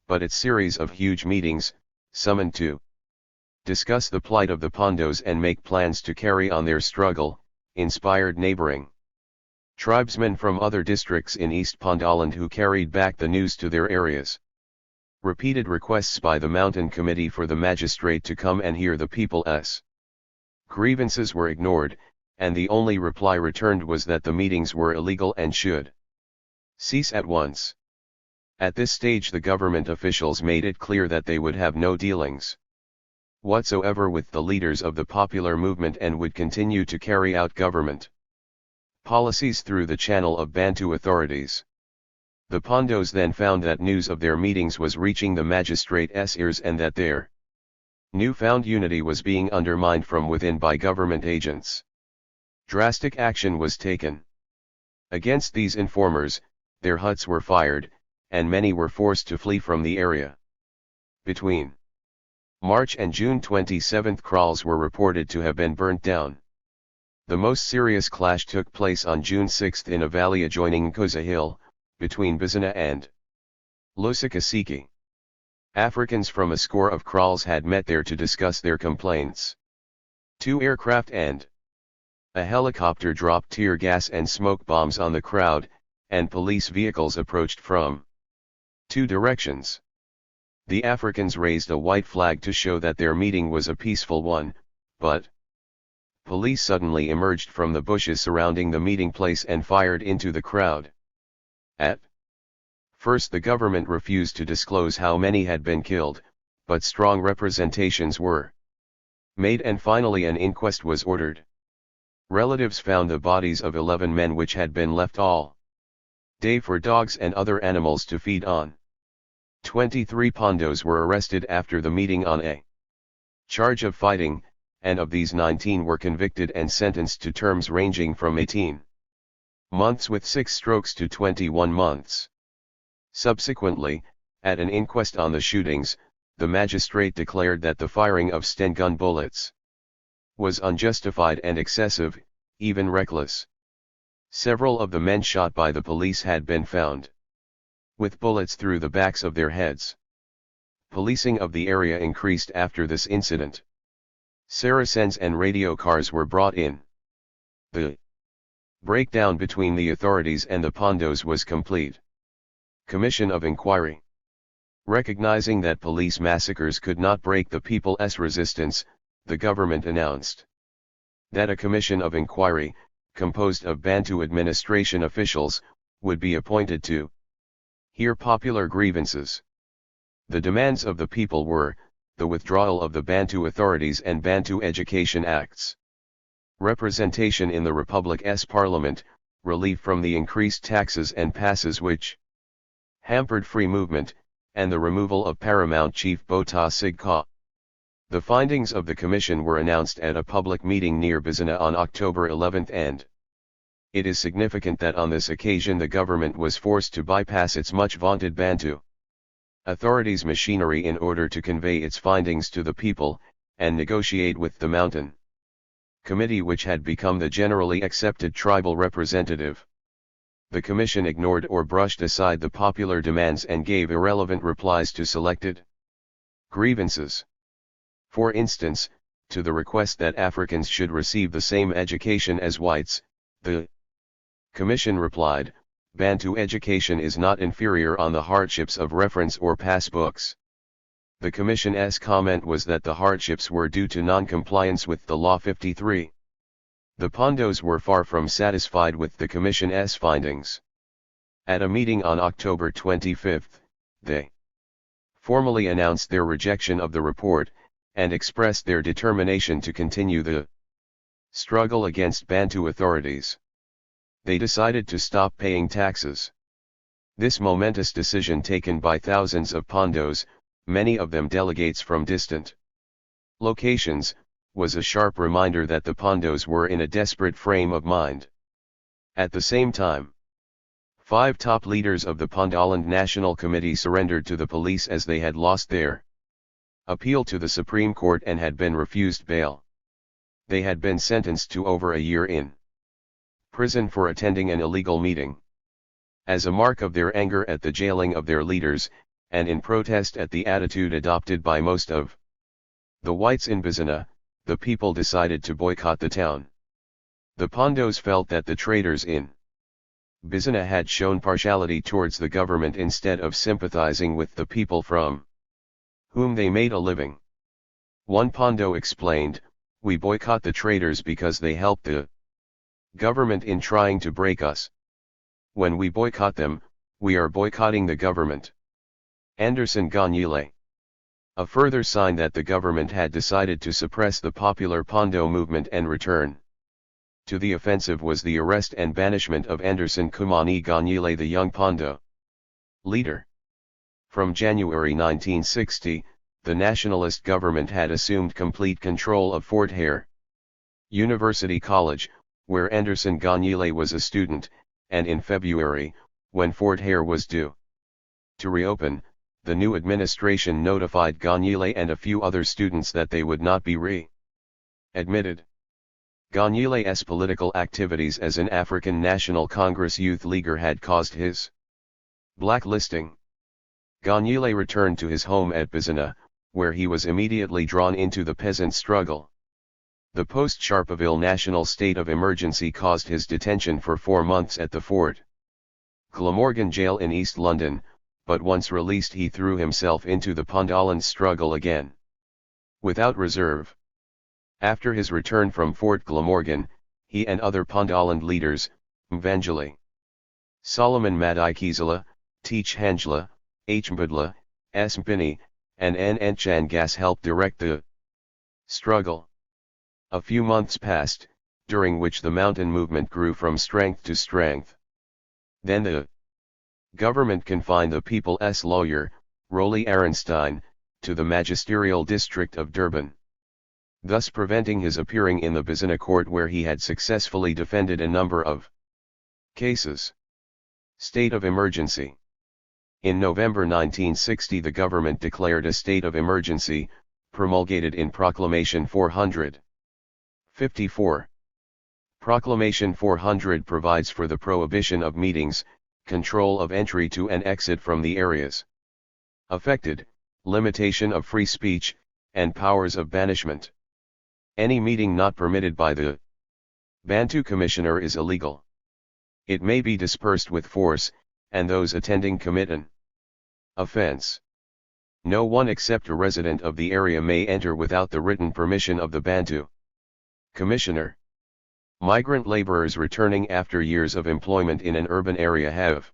But its series of huge meetings, summoned to discuss the plight of the Pondos and make plans to carry on their struggle, inspired neighboring tribesmen from other districts in East Pondoland who carried back the news to their areas. Repeated requests by the Mountain Committee for the magistrate to come and hear the people's grievances were ignored, and the only reply returned was that the meetings were illegal and should cease at once. At this stage the government officials made it clear that they would have no dealings whatsoever with the leaders of the popular movement and would continue to carry out government policies through the channel of Bantu authorities. The Pondos then found that news of their meetings was reaching the magistrate's ears and that their newfound unity was being undermined from within by government agents. Drastic action was taken against these informers, their huts were fired, and many were forced to flee from the area. Between March and June 27 kraals were reported to have been burnt down. The most serious clash took place on June 6 in a valley adjoining Nkosa Hill, between Bizana and Losakasiki. Africans from a score of kraals had met there to discuss their complaints. 2 aircraft and a helicopter dropped tear gas and smoke bombs on the crowd, and police vehicles approached from 2 directions. The Africans raised a white flag to show that their meeting was a peaceful one, but police suddenly emerged from the bushes surrounding the meeting place and fired into the crowd. At first the government refused to disclose how many had been killed, but strong representations were made and finally an inquest was ordered. Relatives found the bodies of 11 men which had been left all day for dogs and other animals to feed on. 23 Pondos were arrested after the meeting on a charge of fighting, and of these 19 were convicted and sentenced to terms ranging from 18 months with 6 strokes to 21 months. Subsequently, at an inquest on the shootings, the magistrate declared that the firing of Sten gun bullets was unjustified and excessive, even reckless. Several of the men shot by the police had been found with bullets through the backs of their heads. Policing of the area increased after this incident. Saracens and radio cars were brought in. The breakdown between the authorities and the Pondos was complete. Commission of Inquiry. Recognizing that police massacres could not break the people's resistance, the government announced that a commission of inquiry, composed of Bantu administration officials, would be appointed to hear popular grievances. The demands of the people were the withdrawal of the Bantu authorities and Bantu Education Acts, representation in the Republic's parliament, relief from the increased taxes and passes which hampered free movement, and the removal of Paramount Chief Bota Sigka. The findings of the commission were announced at a public meeting near Bizana on October 11 and it is significant that on this occasion the government was forced to bypass its much vaunted Bantu authorities' machinery in order to convey its findings to the people, and negotiate with the Mountain Committee which had become the generally accepted tribal representative. The commission ignored or brushed aside the popular demands and gave irrelevant replies to selected grievances. For instance, to the request that Africans should receive the same education as whites, the commission replied, Bantu education is not inferior on the hardships of reference or pass books. The commission's comment was that the hardships were due to non-compliance with the Law 53. The Pondos were far from satisfied with the commission's findings. At a meeting on October 25, they formally announced their rejection of the report, and expressed their determination to continue the struggle against Bantu authorities. They decided to stop paying taxes. This momentous decision taken by thousands of Pondos, many of them delegates from distant locations, was a sharp reminder that the Pondos were in a desperate frame of mind. At the same time, 5 top leaders of the Pondoland National Committee surrendered to the police as they had lost their appeal to the Supreme Court and had been refused bail. They had been sentenced to over a year in prison for attending an illegal meeting. As a mark of their anger at the jailing of their leaders, and in protest at the attitude adopted by most of the whites in Bizana, the people decided to boycott the town. The Pondos felt that the traders in Bizana had shown partiality towards the government instead of sympathizing with the people from whom they made a living. One Pondo explained, "We boycott the traders because they help the government in trying to break us. When we boycott them, we are boycotting the government." Anderson Ganyile. A further sign that the government had decided to suppress the popular Pondo movement and return to the offensive was the arrest and banishment of Anderson Kumani Ganyile, the young Pondo leader. From January 1960, the nationalist government had assumed complete control of Fort Hare University College, where Anderson Ganyile was a student, and in February, when Fort Hare was due to reopen, the new administration notified Ganyile and a few other students that they would not be re-admitted. Ganyile's political activities as an African National Congress youth leaguer had caused his blacklisting. Ganyile returned to his home at Bizana, where he was immediately drawn into the peasant struggle. The post-Sharpeville national state of emergency caused his detention for 4 months at the Fort Glamorgan jail in East London, but once released he threw himself into the Pondoland struggle again, without reserve. After his return from Fort Glamorgan, he and other Pondoland leaders, Mvangeli Solomon Madikizela, Teach Hanjla, H. Mbudla, S. Mpini, and N. Nchangas helped direct the struggle. A few months passed, during which the mountain movement grew from strength to strength. Then the government confined the people's lawyer, Rolly Aronstein, to the magisterial district of Durban, thus preventing his appearing in the Bizana court where he had successfully defended a number of cases. State of emergency. In November 1960 the government declared a state of emergency, promulgated in Proclamation 454. Proclamation 400 provides for the prohibition of meetings, control of entry to and exit from the areas affected, limitation of free speech, and powers of banishment. Any meeting not permitted by the Bantu Commissioner is illegal. It may be dispersed with force, and those attending commit an offense. No one except a resident of the area may enter without the written permission of the Bantu Commissioner. Migrant laborers returning after years of employment in an urban area have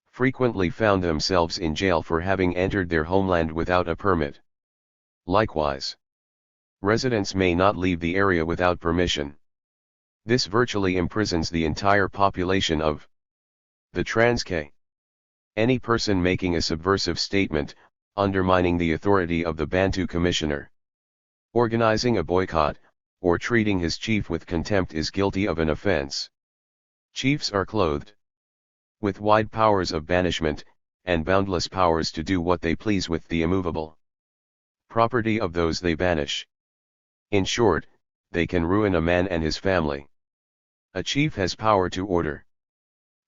frequently found themselves in jail for having entered their homeland without a permit. Likewise, residents may not leave the area without permission. This virtually imprisons the entire population of the Transkei. Any person making a subversive statement, undermining the authority of the Bantu Commissioner, organizing a boycott, or treating his chief with contempt is guilty of an offense. Chiefs are clothed with wide powers of banishment, and boundless powers to do what they please with the immovable property of those they banish. In short, they can ruin a man and his family. A chief has power to order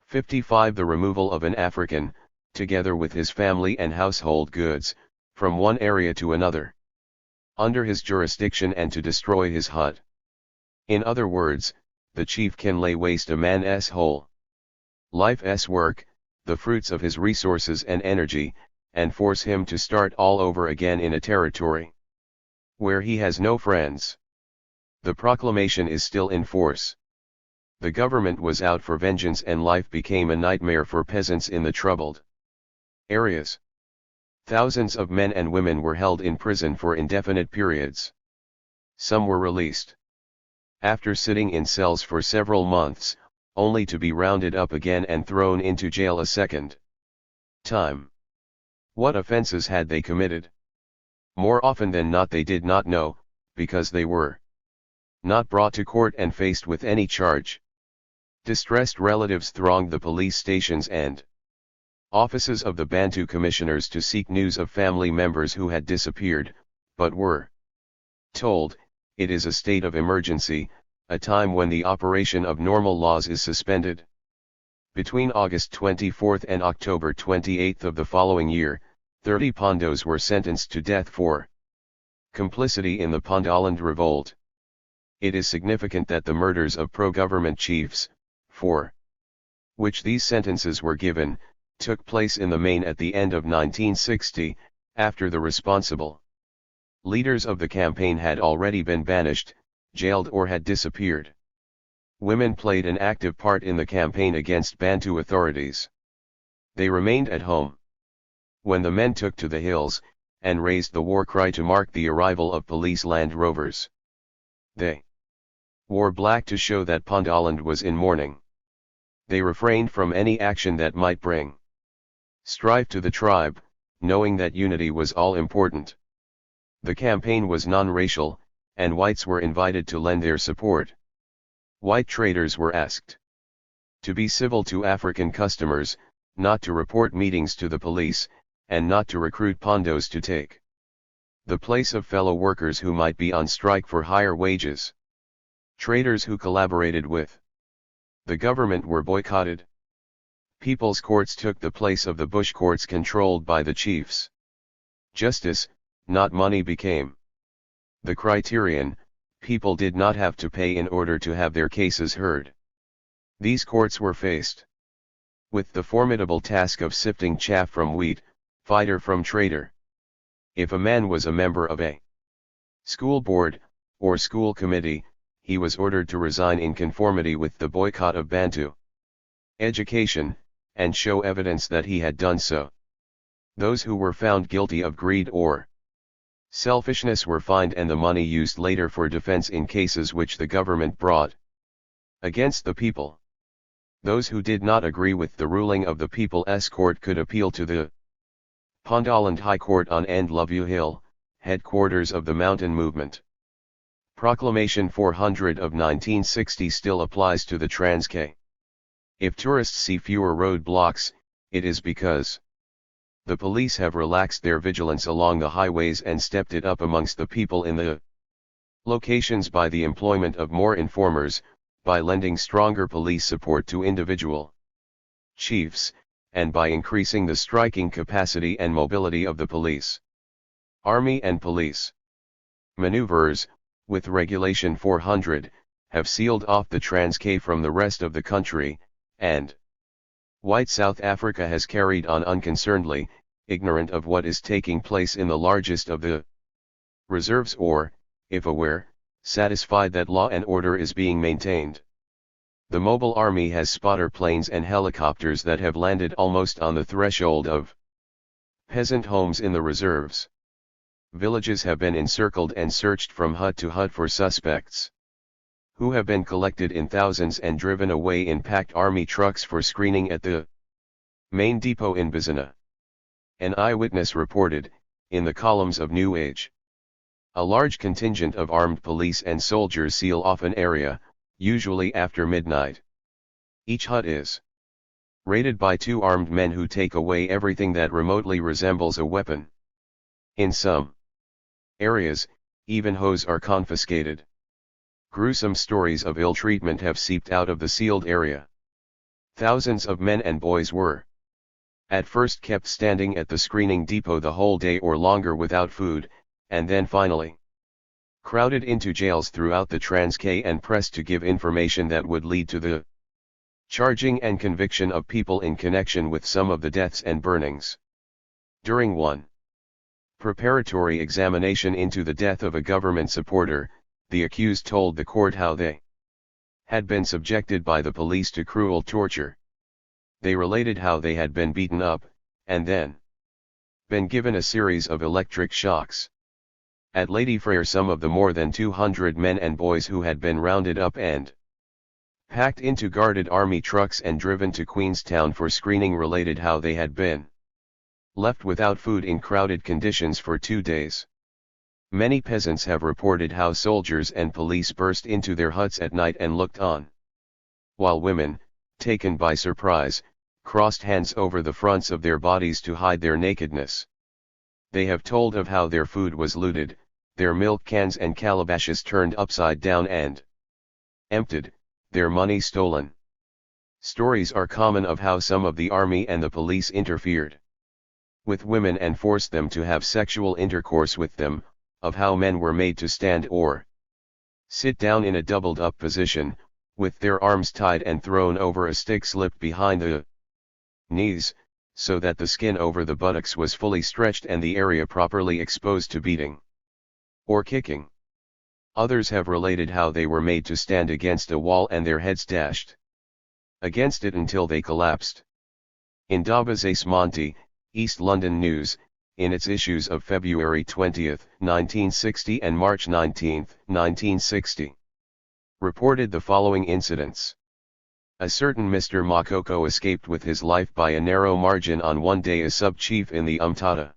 55 the removal of an African, together with his family and household goods, from one area to another, under his jurisdiction, and to destroy his hut. In other words, the chief can lay waste a man's whole life's work, the fruits of his resources and energy, and force him to start all over again in a territory where he has no friends. The proclamation is still in force. The government was out for vengeance and life became a nightmare for peasants in the troubled areas. Thousands of men and women were held in prison for indefinite periods. Some were released after sitting in cells for several months, only to be rounded up again and thrown into jail a second time. What offenses had they committed? More often than not they did not know, because they were not brought to court and faced with any charge. Distressed relatives thronged the police stations and offices of the Bantu commissioners to seek news of family members who had disappeared, but were told, it is a state of emergency, a time when the operation of normal laws is suspended. Between August 24 and October 28 of the following year, 30 Pondos were sentenced to death for complicity in the Pondoland revolt. It is significant that the murders of pro-government chiefs, for which these sentences were given, took place in the main at the end of 1960, after the responsible leaders of the campaign had already been banished, jailed or had disappeared. Women played an active part in the campaign against Bantu authorities. They remained at home when the men took to the hills, and raised the war cry to mark the arrival of police Land Rovers. They wore black to show that Pondoland was in mourning. They refrained from any action that might bring strife to the tribe, knowing that unity was all important. The campaign was non-racial, and whites were invited to lend their support. White traders were asked to be civil to African customers, not to report meetings to the police, and not to recruit Pondos to take the place of fellow workers who might be on strike for higher wages. Traders who collaborated with the government were boycotted. People's courts took the place of the bush courts controlled by the chiefs. Justice, not money, became the criterion. People did not have to pay in order to have their cases heard. These courts were faced with the formidable task of sifting chaff from wheat, fighter from traitor. If a man was a member of a school board, or school committee, he was ordered to resign in conformity with the boycott of Bantu education, and show evidence that he had done so. Those who were found guilty of greed or selfishness were fined, and the money used later for defense in cases which the government brought against the people. Those who did not agree with the ruling of the People's Court could appeal to the Pondoland High Court on Ndlovu Hill, headquarters of the mountain movement. Proclamation 400 of 1960 still applies to the Transkei. If tourists see fewer roadblocks, it is because the police have relaxed their vigilance along the highways and stepped it up amongst the people in the locations by the employment of more informers, by lending stronger police support to individual chiefs, and by increasing the striking capacity and mobility of the police, army and police. Maneuvers, with Regulation 400, have sealed off the Transkei from the rest of the country, and white South Africa has carried on unconcernedly, ignorant of what is taking place in the largest of the reserves, or, if aware, satisfied that law and order is being maintained. The mobile army has spotter planes and helicopters that have landed almost on the threshold of peasant homes in the reserves. Villages have been encircled and searched from hut to hut for suspects, who have been collected in thousands and driven away in packed army trucks for screening at the main depot in Bizana. An eyewitness reported, in the columns of New Age, a large contingent of armed police and soldiers seal off an area, usually after midnight. Each hut is raided by two armed men who take away everything that remotely resembles a weapon. In some areas, even hoes are confiscated. Gruesome stories of ill treatment have seeped out of the sealed area. Thousands of men and boys were at first kept standing at the screening depot the whole day or longer without food, and then finally crowded into jails throughout the Transkei and pressed to give information that would lead to the charging and conviction of people in connection with some of the deaths and burnings. During one preparatory examination into the death of a government supporter, the accused told the court how they had been subjected by the police to cruel torture. They related how they had been beaten up, and then been given a series of electric shocks. At Ladyfrere some of the more than 200 men and boys who had been rounded up and packed into guarded army trucks and driven to Queenstown for screening related how they had been left without food in crowded conditions for 2 days. Many peasants have reported how soldiers and police burst into their huts at night and looked on, while women, taken by surprise, crossed hands over the fronts of their bodies to hide their nakedness. They have told of how their food was looted, their milk cans and calabashes turned upside down and emptied, their money stolen. Stories are common of how some of the army and the police interfered with women and forced them to have sexual intercourse with them, of how men were made to stand or sit down in a doubled-up position, with their arms tied and thrown over a stick slipped behind the knees, so that the skin over the buttocks was fully stretched and the area properly exposed to beating or kicking. Others have related how they were made to stand against a wall and their heads dashed against it until they collapsed. In Dabas Monti, East London News, in its issues of February 20, 1960 and March 19, 1960, reported the following incidents. A certain Mr. Makoko escaped with his life by a narrow margin on one day. A sub-chief in the Umtata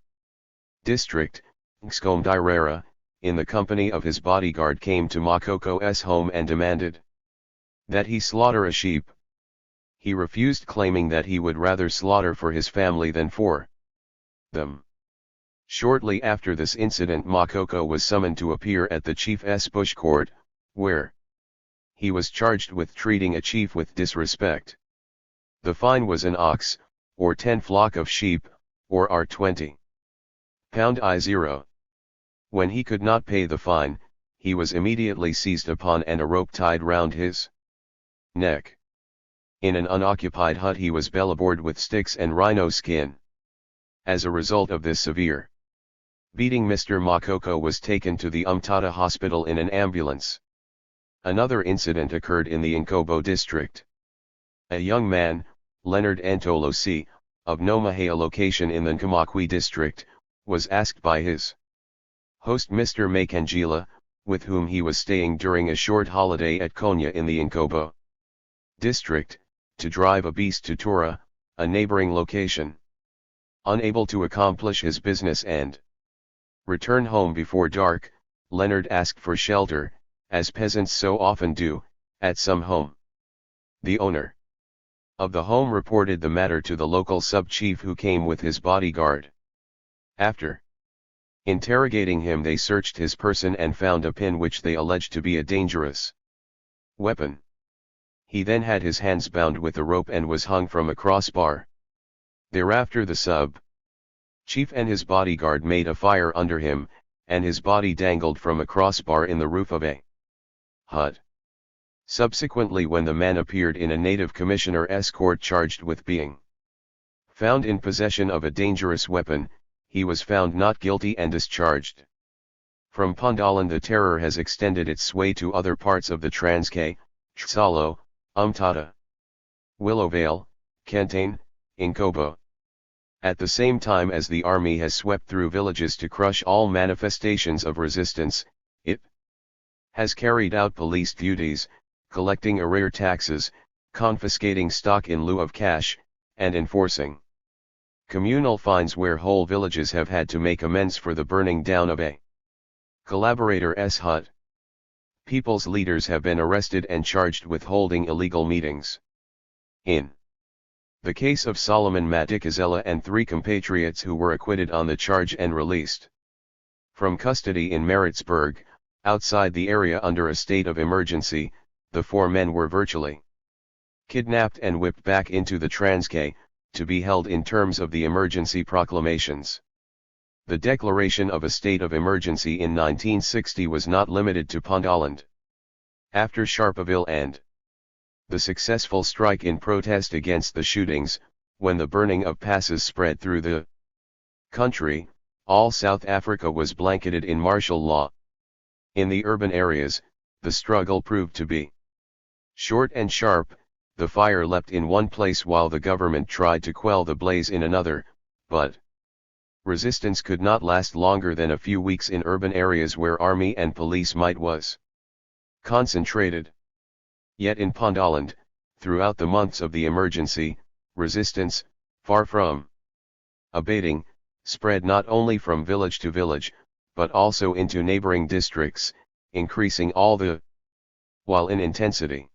district, Ngskomdirera, in the company of his bodyguard came to Makoko's home and demanded that he slaughter a sheep. He refused, claiming that he would rather slaughter for his family than for them. Shortly after this incident, Makoko was summoned to appear at the chief's bush court, where he was charged with treating a chief with disrespect. The fine was an ox, or 10 flock of sheep, or £20 I0. When he could not pay the fine, he was immediately seized upon and a rope tied round his neck. In an unoccupied hut he was belaboured with sticks and rhino skin. As a result of this severe beating, Mr. Makoko was taken to the Umtata hospital in an ambulance. Another incident occurred in the Nkobo district. A young man, Leonard Ntolosi, of Nomahea location in the Nkamakwi district, was asked by his host Mr. Makangila, with whom he was staying during a short holiday at Konya in the Nkobo district, to drive a beast to Tora, a neighboring location. Unable to accomplish his business and return home before dark, Leonard asked for shelter, as peasants so often do, at some home. The owner of the home reported the matter to the local sub-chief, who came with his bodyguard. After interrogating him, they searched his person and found a pin which they alleged to be a dangerous weapon. He then had his hands bound with a rope and was hung from a crossbar. Thereafter the sub-chief and his bodyguard made a fire under him, and his body dangled from a crossbar in the roof of a hut. Subsequently, when the man appeared in a native commissioner's court charged with being found in possession of a dangerous weapon, he was found not guilty and discharged. From Pondolan the terror has extended its sway to other parts of the Transkei, Tsalo, Umtata, Willowvale, Kentane, Nkobo. At the same time as the army has swept through villages to crush all manifestations of resistance, it has carried out police duties, collecting arrear taxes, confiscating stock in lieu of cash, and enforcing communal fines where whole villages have had to make amends for the burning down of a collaborator's hut. People's leaders have been arrested and charged with holding illegal meetings. In the case of Solomon Madikizela and 3 compatriots who were acquitted on the charge and released from custody in Maritzburg, outside the area under a state of emergency, the 4 men were virtually kidnapped and whipped back into the Transkei, to be held in terms of the emergency proclamations. The declaration of a state of emergency in 1960 was not limited to Pondoland. After Sharpeville and the successful strike in protest against the shootings, when the burning of passes spread through the country, all South Africa was blanketed in martial law. In the urban areas, the struggle proved to be short and sharp. The fire leapt in one place while the government tried to quell the blaze in another, but Resistance could not last longer than a few weeks in urban areas where army and police might was concentrated. Yet in Pondoland, throughout the months of the emergency, resistance, far from abating, spread not only from village to village, but also into neighboring districts, increasing all the while in intensity.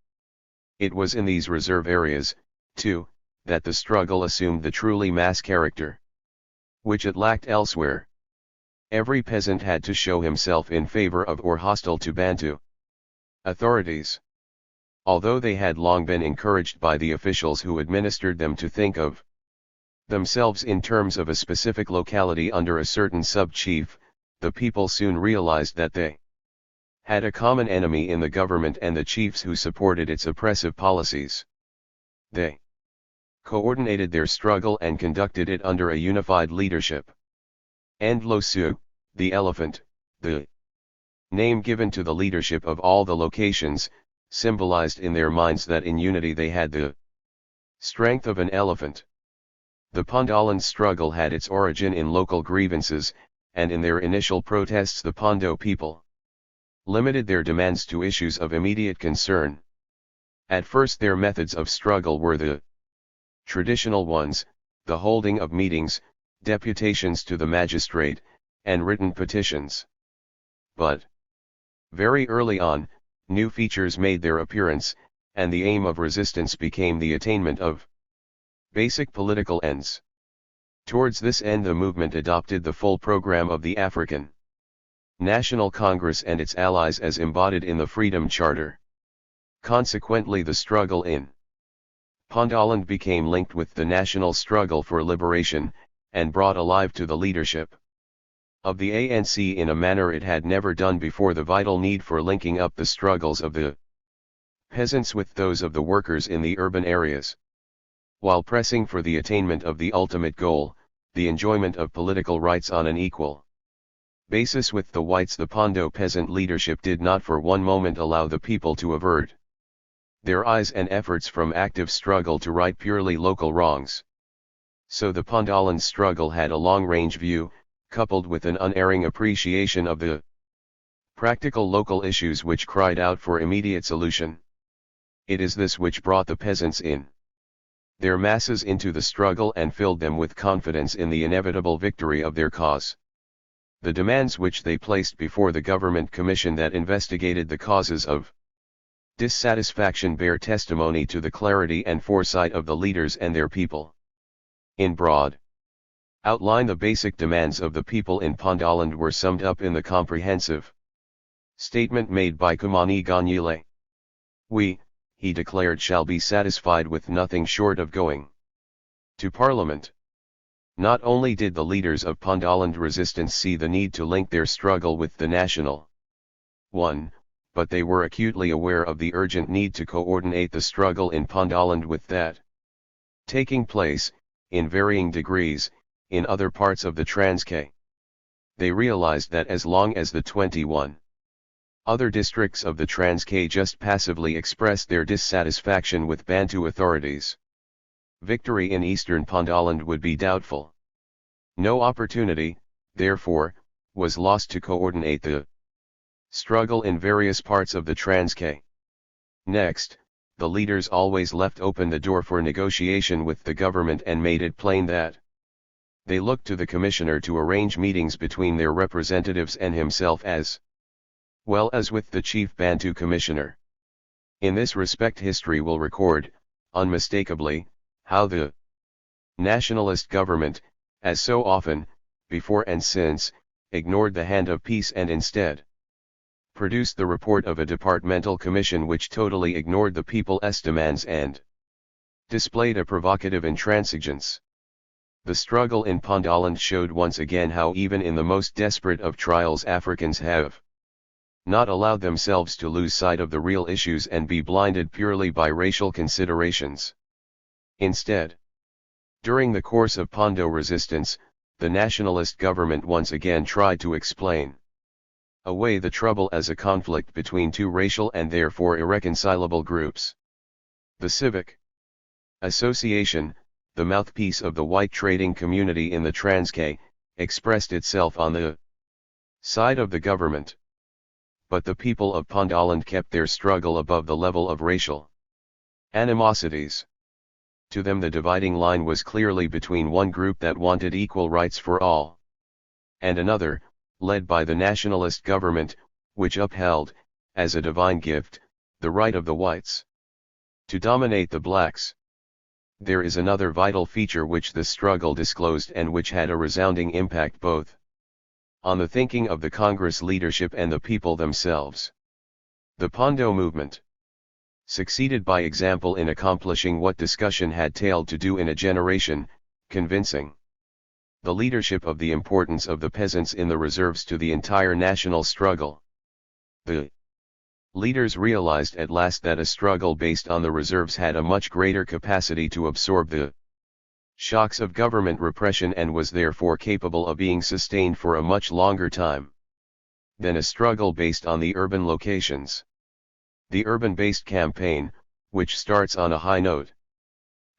It was in these reserve areas, too, that the struggle assumed the truly mass character, which it lacked elsewhere. Every peasant had to show himself in favor of or hostile to Bantu authorities. Although they had long been encouraged by the officials who administered them to think of themselves in terms of a specific locality under a certain sub-chief, the people soon realized that they had a common enemy in the government and the chiefs who supported its oppressive policies. They coordinated their struggle and conducted it under a unified leadership. Ndlosu, the elephant, the name given to the leadership of all the locations, symbolized in their minds that in unity they had the strength of an elephant. The Pondoland struggle had its origin in local grievances, and in their initial protests the Pondo people limited their demands to issues of immediate concern. At first their methods of struggle were the traditional ones, the holding of meetings, deputations to the magistrate, and written petitions. But very early on, new features made their appearance, and the aim of resistance became the attainment of basic political ends. Towards this end the movement adopted the full program of the African National Congress and its allies as embodied in the Freedom Charter. Consequently the struggle in Pondoland became linked with the national struggle for liberation, and brought alive to the leadership of the ANC in a manner it had never done before the vital need for linking up the struggles of the peasants with those of the workers in the urban areas. While pressing for the attainment of the ultimate goal, the enjoyment of political rights on an equal basis with the whites, the Pondo peasant leadership did not for one moment allow the people to avert their eyes and efforts from active struggle to right purely local wrongs. So the Pondoland struggle had a long-range view, coupled with an unerring appreciation of the practical local issues which cried out for immediate solution. It is this which brought the peasants in their masses into the struggle and filled them with confidence in the inevitable victory of their cause. The demands which they placed before the government commission that investigated the causes of dissatisfaction bear testimony to the clarity and foresight of the leaders and their people. In broad outline, the basic demands of the people in Pondoland were summed up in the comprehensive statement made by Kumani Ganyile. We, he declared, shall be satisfied with nothing short of going to Parliament. Not only did the leaders of Pondoland resistance see the need to link their struggle with the national one, but they were acutely aware of the urgent need to coordinate the struggle in Pondoland with that taking place, in varying degrees, in other parts of the Transkei. They realized that as long as the 21 other districts of the Transkei just passively expressed their dissatisfaction with Bantu authorities, victory in eastern Pondoland would be doubtful. No opportunity, therefore, was lost to coordinate the struggle in various parts of the Transkei. Next, the leaders always left open the door for negotiation with the government and made it plain that they looked to the commissioner to arrange meetings between their representatives and himself as well as with the chief Bantu commissioner. In this respect history will record, unmistakably, how the nationalist government, as so often, before and since, ignored the hand of peace and instead produced the report of a departmental commission which totally ignored the people's demands and displayed a provocative intransigence. The struggle in Pondoland showed once again how even in the most desperate of trials Africans have not allowed themselves to lose sight of the real issues and be blinded purely by racial considerations. Instead, during the course of Pondo resistance, the nationalist government once again tried to explain away the trouble as a conflict between two racial and therefore irreconcilable groups. The Civic Association, the mouthpiece of the white trading community in the Transkei, expressed itself on the side of the government. But the people of Pondoland kept their struggle above the level of racial animosities. To them the dividing line was clearly between one group that wanted equal rights for all, and another, led by the nationalist government, which upheld, as a divine gift, the right of the whites to dominate the blacks. There is another vital feature which the struggle disclosed and which had a resounding impact both on the thinking of the Congress leadership and the people themselves. The Pondo movement succeeded by example in accomplishing what discussion had failed to do in a generation, convincing the leadership of the importance of the peasants in the reserves to the entire national struggle. The leaders realized at last that a struggle based on the reserves had a much greater capacity to absorb the shocks of government repression and was therefore capable of being sustained for a much longer time than a struggle based on the urban locations. The urban-based campaign, which starts on a high note,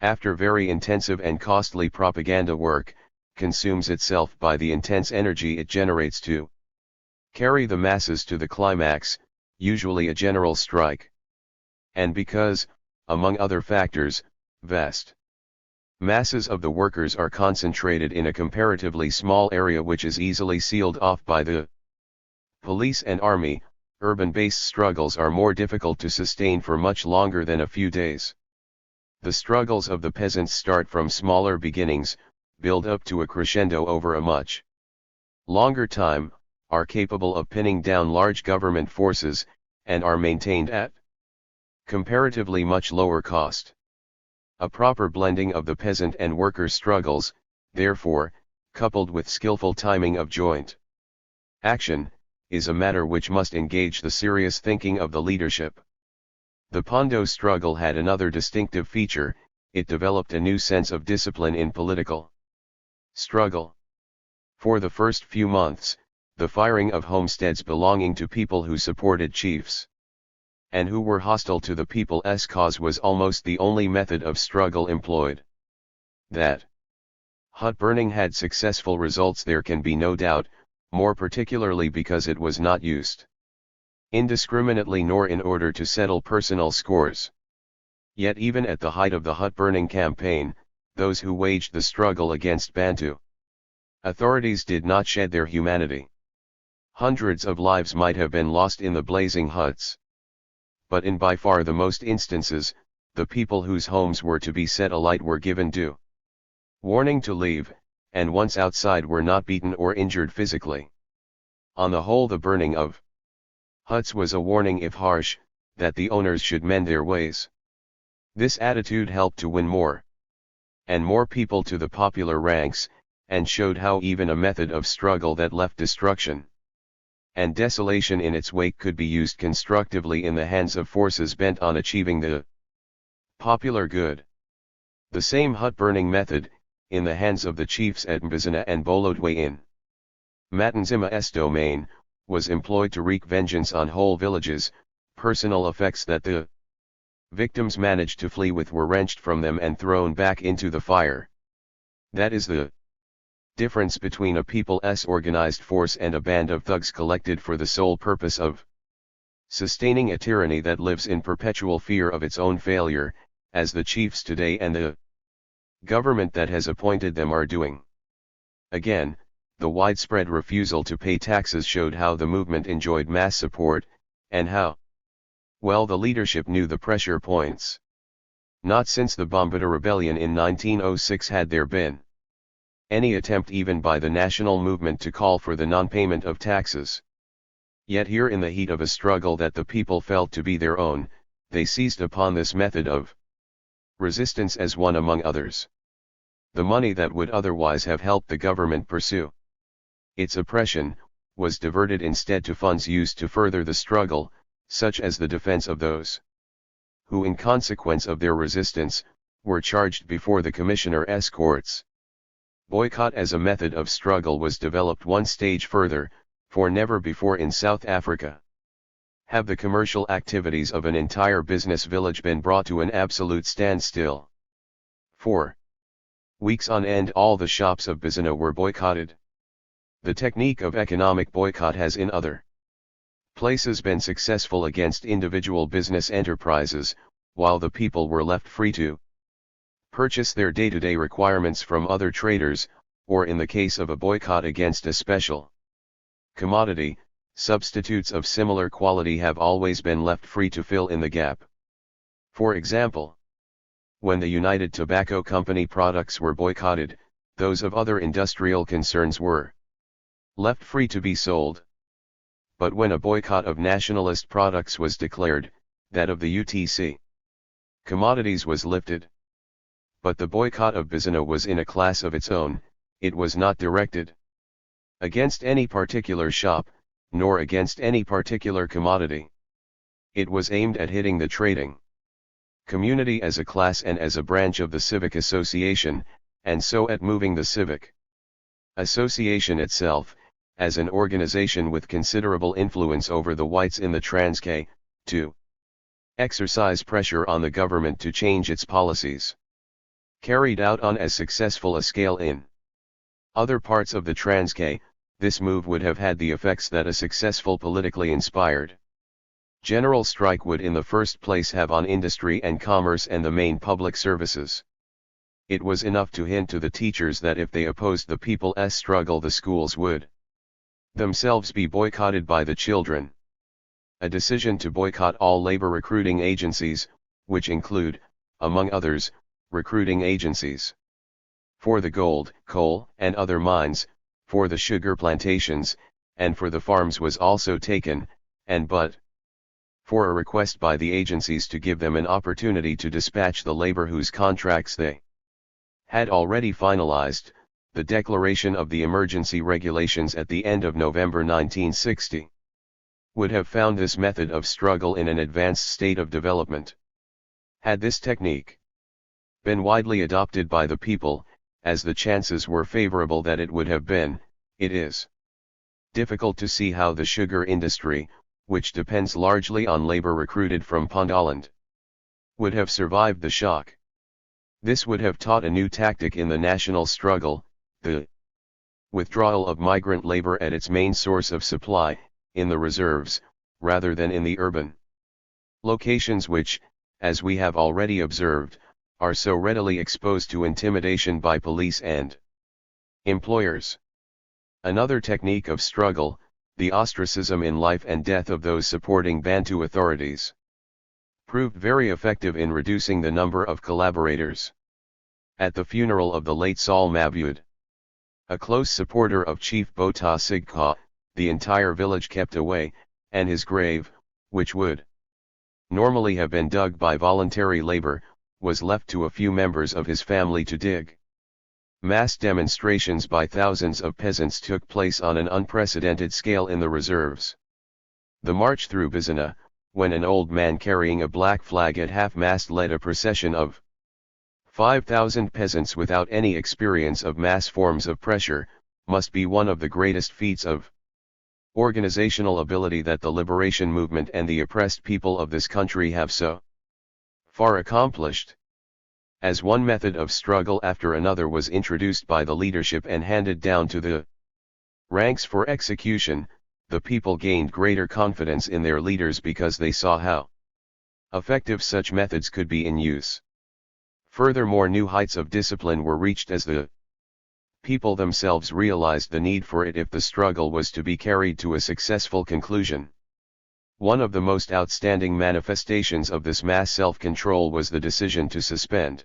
after very intensive and costly propaganda work, consumes itself by the intense energy it generates to carry the masses to the climax, usually a general strike. And because, among other factors, vast masses of the workers are concentrated in a comparatively small area which is easily sealed off by the police and army, urban-based struggles are more difficult to sustain for much longer than a few days. The struggles of the peasants start from smaller beginnings, build up to a crescendo over a much longer time, are capable of pinning down large government forces, and are maintained at comparatively much lower cost. A proper blending of the peasant and worker struggles, therefore, coupled with skillful timing of joint action, is a matter which must engage the serious thinking of the leadership. The Pondo struggle had another distinctive feature: it developed a new sense of discipline in political struggle. For the first few months, the firing of homesteads belonging to people who supported chiefs and who were hostile to the people's cause was almost the only method of struggle employed. That hut burning had successful results there can be no doubt, more particularly because it was not used indiscriminately nor in order to settle personal scores. Yet even at the height of the hut burning campaign, those who waged the struggle against Bantu authorities did not shed their humanity. Hundreds of lives might have been lost in the blazing huts. But in by far the most instances, the people whose homes were to be set alight were given due warning to leave, and once outside were not beaten or injured physically. On the whole, the burning of huts was a warning, if harsh, that the owners should mend their ways. This attitude helped to win more and more people to the popular ranks, and showed how even a method of struggle that left destruction and desolation in its wake could be used constructively in the hands of forces bent on achieving the popular good. The same hut-burning method, in the hands of the chiefs at Mbazina and Bolodwe in Matanzima's domain, was employed to wreak vengeance on whole villages. Personal effects that the victims managed to flee with were wrenched from them and thrown back into the fire. That is the difference between a people's organized force and a band of thugs collected for the sole purpose of sustaining a tyranny that lives in perpetual fear of its own failure, as the chiefs today and the government that has appointed them are doing. Again, the widespread refusal to pay taxes showed how the movement enjoyed mass support, and how well the leadership knew the pressure points. Not since the Bombada Rebellion in 1906 had there been any attempt even by the national movement to call for the non-payment of taxes. Yet here, in the heat of a struggle that the people felt to be their own, they seized upon this method of resistance as one among others. The money that would otherwise have helped the government pursue its oppression, was diverted instead to funds used to further the struggle, such as the defense of those who, in consequence of their resistance, were charged before the commissioner's courts. Boycott as a method of struggle was developed one stage further, for never before in South Africa have the commercial activities of an entire business village been brought to an absolute standstill. For weeks on end all the shops of Bizana were boycotted. The technique of economic boycott has in other places been successful against individual business enterprises, while the people were left free to purchase their day-to-day requirements from other traders, or in the case of a boycott against a special commodity, substitutes of similar quality have always been left free to fill in the gap. For example, when the United Tobacco Company products were boycotted, those of other industrial concerns were left free to be sold. But when a boycott of nationalist products was declared, that of the UTC commodities was lifted. But the boycott of Bizana was in a class of its own. It was not directed against any particular shop, nor against any particular commodity. It was aimed at hitting the trading community as a class and as a branch of the civic association, and so at moving the civic association itself, as an organization with considerable influence over the whites in the Transkei, to exercise pressure on the government to change its policies. Carried out on as successful a scale in other parts of the Transkei, this move would have had the effects that a successful politically inspired general strike would in the first place have on industry and commerce and the main public services. It was enough to hint to the teachers that if they opposed the people's struggle, the schools would themselves be boycotted by the children. A decision to boycott all labor recruiting agencies, which include, among others, recruiting agencies for the gold, coal, and other mines, for the sugar plantations, and for the farms was also taken, and but for a request by the agencies to give them an opportunity to dispatch the labor whose contracts they had already finalized, the declaration of the emergency regulations at the end of November 1960 would have found this method of struggle in an advanced state of development. Had this technique been widely adopted by the people, as the chances were favorable that it would have been, it is difficult to see how the sugar industry, which depends largely on labor recruited from Pondoland, would have survived the shock. This would have taught a new tactic in the national struggle, the withdrawal of migrant labor at its main source of supply, in the reserves, rather than in the urban locations which, as we have already observed, are so readily exposed to intimidation by police and employers. Another technique of struggle, the ostracism in life and death of those supporting Bantu authorities, proved very effective in reducing the number of collaborators. At the funeral of the late Saul Mabud, a close supporter of Chief Bota Sigka, the entire village kept away, and his grave, which would normally have been dug by voluntary labor, was left to a few members of his family to dig. Mass demonstrations by thousands of peasants took place on an unprecedented scale in the reserves. The march through Bizana, when an old man carrying a black flag at half-mast led a procession of 5,000 peasants without any experience of mass forms of pressure, must be one of the greatest feats of organizational ability that the liberation movement and the oppressed people of this country have so far accomplished. As one method of struggle after another was introduced by the leadership and handed down to the ranks for execution, the people gained greater confidence in their leaders because they saw how effective such methods could be in use. Furthermore, new heights of discipline were reached as the people themselves realized the need for it if the struggle was to be carried to a successful conclusion. One of the most outstanding manifestations of this mass self-control was the decision to suspend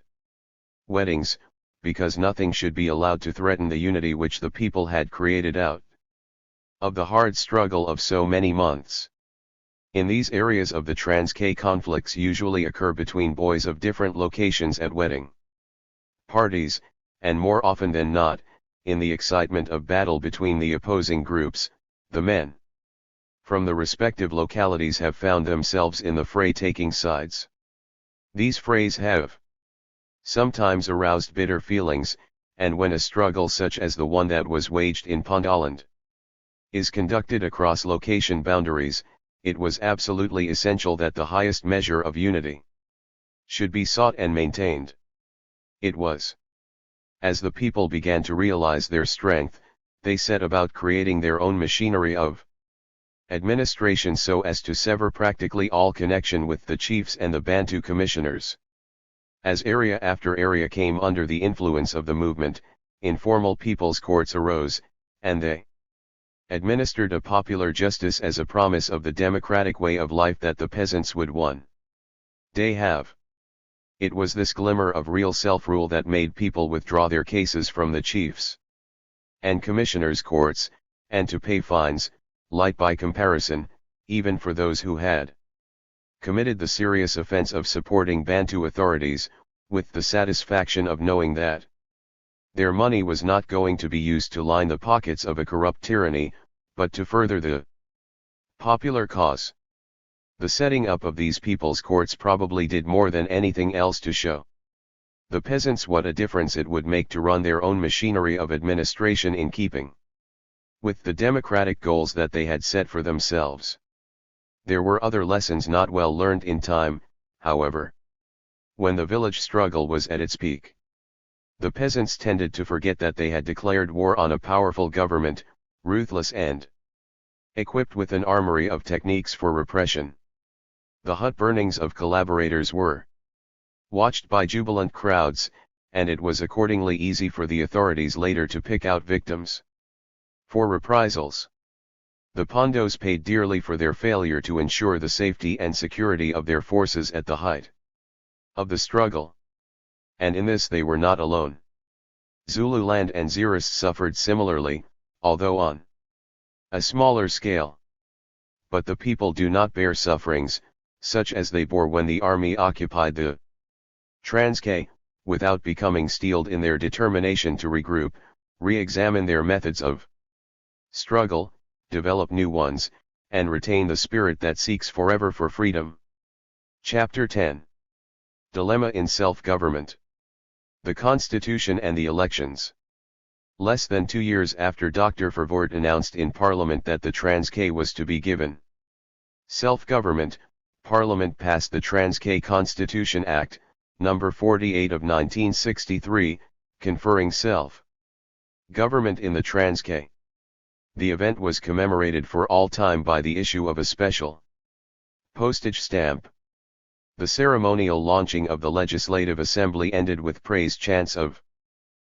weddings, because nothing should be allowed to threaten the unity which the people had created out of the hard struggle of so many months. In these areas of the Transkei, conflicts usually occur between boys of different locations at wedding parties, and more often than not, in the excitement of battle between the opposing groups, the men from the respective localities have found themselves in the fray taking sides. These frays have sometimes aroused bitter feelings, and when a struggle such as the one that was waged in Pondoland is conducted across location boundaries, it was absolutely essential that the highest measure of unity should be sought and maintained. It was as the people began to realize their strength, they set about creating their own machinery of administration so as to sever practically all connection with the chiefs and the Bantu commissioners. As area after area came under the influence of the movement, informal people's courts arose, and they administered a popular justice as a promise of the democratic way of life that the peasants would one day have. It was this glimmer of real self-rule that made people withdraw their cases from the chiefs and commissioners' courts, and to pay fines, light by comparison, even for those who had committed the serious offense of supporting Bantu authorities, with the satisfaction of knowing that their money was not going to be used to line the pockets of a corrupt tyranny, but to further the popular cause. The setting up of these people's courts probably did more than anything else to show the peasants what a difference it would make to run their own machinery of administration in keeping with the democratic goals that they had set for themselves. There were other lessons not well learned in time, however. When the village struggle was at its peak, the peasants tended to forget that they had declared war on a powerful government, ruthless and equipped with an armory of techniques for repression. The hut burnings of collaborators were watched by jubilant crowds, and it was accordingly easy for the authorities later to pick out victims for reprisals. The Pondos paid dearly for their failure to ensure the safety and security of their forces at the height of the struggle. And in this they were not alone. Zululand and Xeris suffered similarly, although on a smaller scale. But the people do not bear sufferings, such as they bore when the army occupied the Transkei, without becoming steeled in their determination to regroup, re-examine their methods of struggle, develop new ones, and retain the spirit that seeks forever for freedom. Chapter 10. Dilemma in Self-Government. The Constitution and the Elections. Less than 2 years after Dr. Verwoerd announced in Parliament that the Transkei was to be given self-government, Parliament passed the Transkei Constitution Act, No. 48 of 1963, conferring self-government in the Transkei. The event was commemorated for all time by the issue of a special postage stamp. The ceremonial launching of the Legislative Assembly ended with praise chants of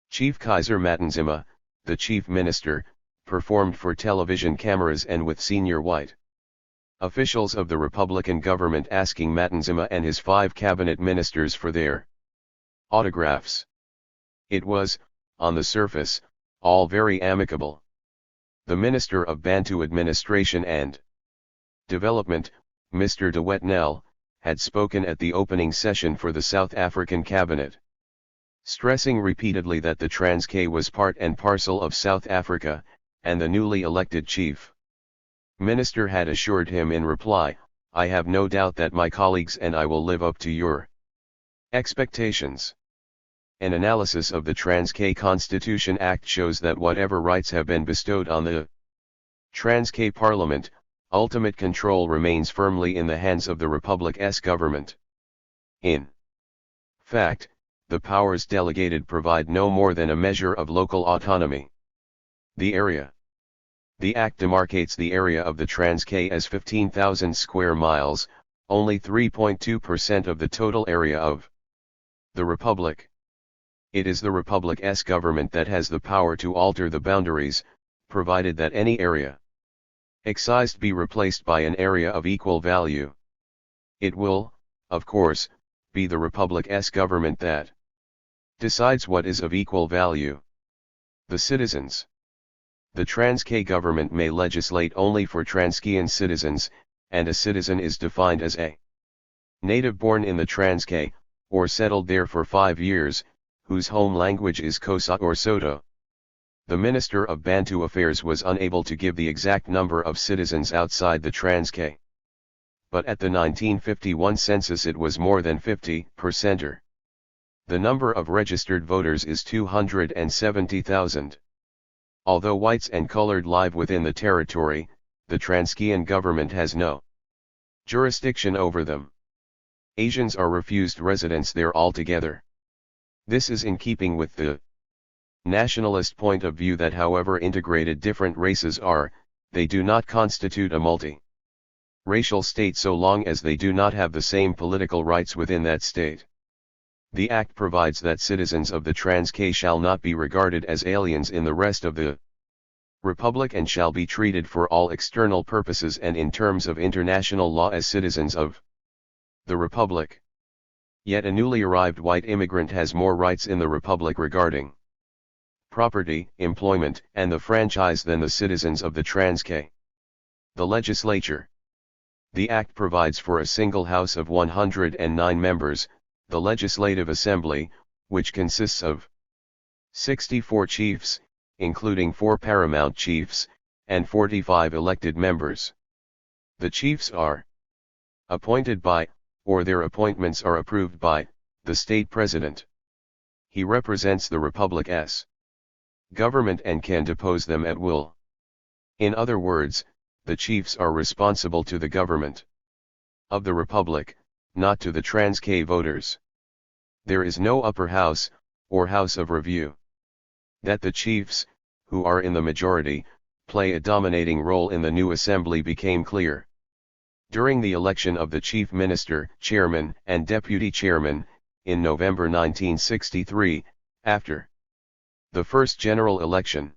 Chief Kaiser Matanzima, the Chief Minister, performed for television cameras and with senior white officials of the Republican government asking Matanzima and his 5 cabinet ministers for their autographs. It was, on the surface, all very amicable. The Minister of Bantu Administration and Development, Mr. De Wetnell, had spoken at the opening session for the South African cabinet, stressing repeatedly that the Transkei was part and parcel of South Africa, and the newly elected chief minister had assured him in reply, "I have no doubt that my colleagues and I will live up to your expectations." An analysis of the Transkei Constitution Act shows that whatever rights have been bestowed on the Transkei Parliament, ultimate control remains firmly in the hands of the Republic's government. In fact, the powers delegated provide no more than a measure of local autonomy. The area. The Act demarcates the area of the Transkei as 15,000 square miles, only 3.2% of the total area of the Republic. It is the Republic's government that has the power to alter the boundaries, provided that any area excised be replaced by an area of equal value. It will, of course, be the Republic's government that decides what is of equal value. The citizens. The Transkei government may legislate only for Transkeian citizens, and a citizen is defined as a native born in the Transkei, or settled there for 5 years, whose home language is Xhosa or Soto. The Minister of Bantu Affairs was unable to give the exact number of citizens outside the Transkei. But at the 1951 census it was more than 50%. The number of registered voters is 270,000. Although whites and colored live within the territory, the Transkeian government has no jurisdiction over them. Asians are refused residence there altogether. This is in keeping with the nationalist point of view that however integrated different races are, they do not constitute a multi-racial state so long as they do not have the same political rights within that state. The Act provides that citizens of the Transkei shall not be regarded as aliens in the rest of the Republic and shall be treated for all external purposes and in terms of international law as citizens of the Republic. Yet a newly arrived white immigrant has more rights in the Republic regarding property, employment, and the franchise than the citizens of the Transkei. The Legislature. The Act provides for a single House of 109 members, the Legislative Assembly, which consists of 64 chiefs, including 4 paramount chiefs, and 45 elected members. The chiefs are appointed by, or their appointments are approved by, the state president. He represents the Republic's government and can depose them at will. In other words, the chiefs are responsible to the government of the Republic, not to the Transkei voters. There is no upper house, or house of review. That the chiefs, who are in the majority, play a dominating role in the new assembly became clear during the election of the chief minister, chairman, and deputy chairman, in November 1963, after the first general election.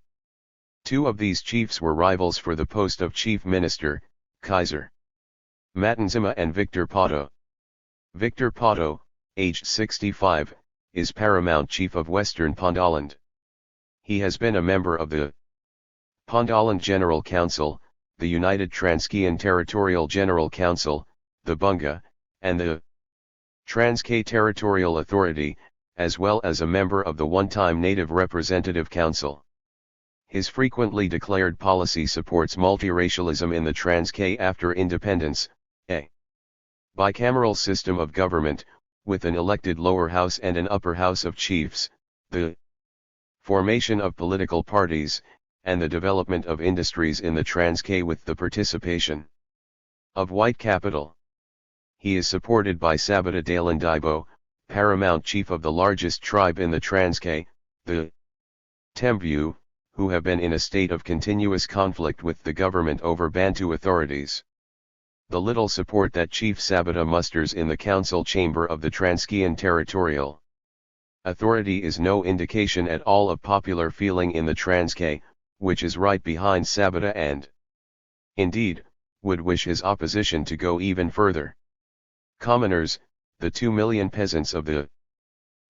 2 of these chiefs were rivals for the post of chief minister, Kaiser Matanzima and Victor Pato. Victor Pato, aged 65, is paramount chief of Western Pondoland. He has been a member of the Pondoland General Council, the United Transkeian Territorial General Council, the Bunga, and the Transkei Territorial Authority, as well as a member of the one-time Native Representative Council. His frequently declared policy supports multiracialism in the Transkei after independence, a bicameral system of government, with an elected lower house and an upper house of chiefs, the formation of political parties, and the development of industries in the Transkei with the participation of white capital. He is supported by Sabata Dalandaibo, paramount chief of the largest tribe in the Transkei, the Tembu, who have been in a state of continuous conflict with the government over Bantu authorities. The little support that Chief Sabata musters in the council chamber of the Transkeian Territorial Authority is no indication at all of popular feeling in the Transkei, which is right behind Sabata and, indeed, would wish his opposition to go even further. Commoners, the 2 million peasants of the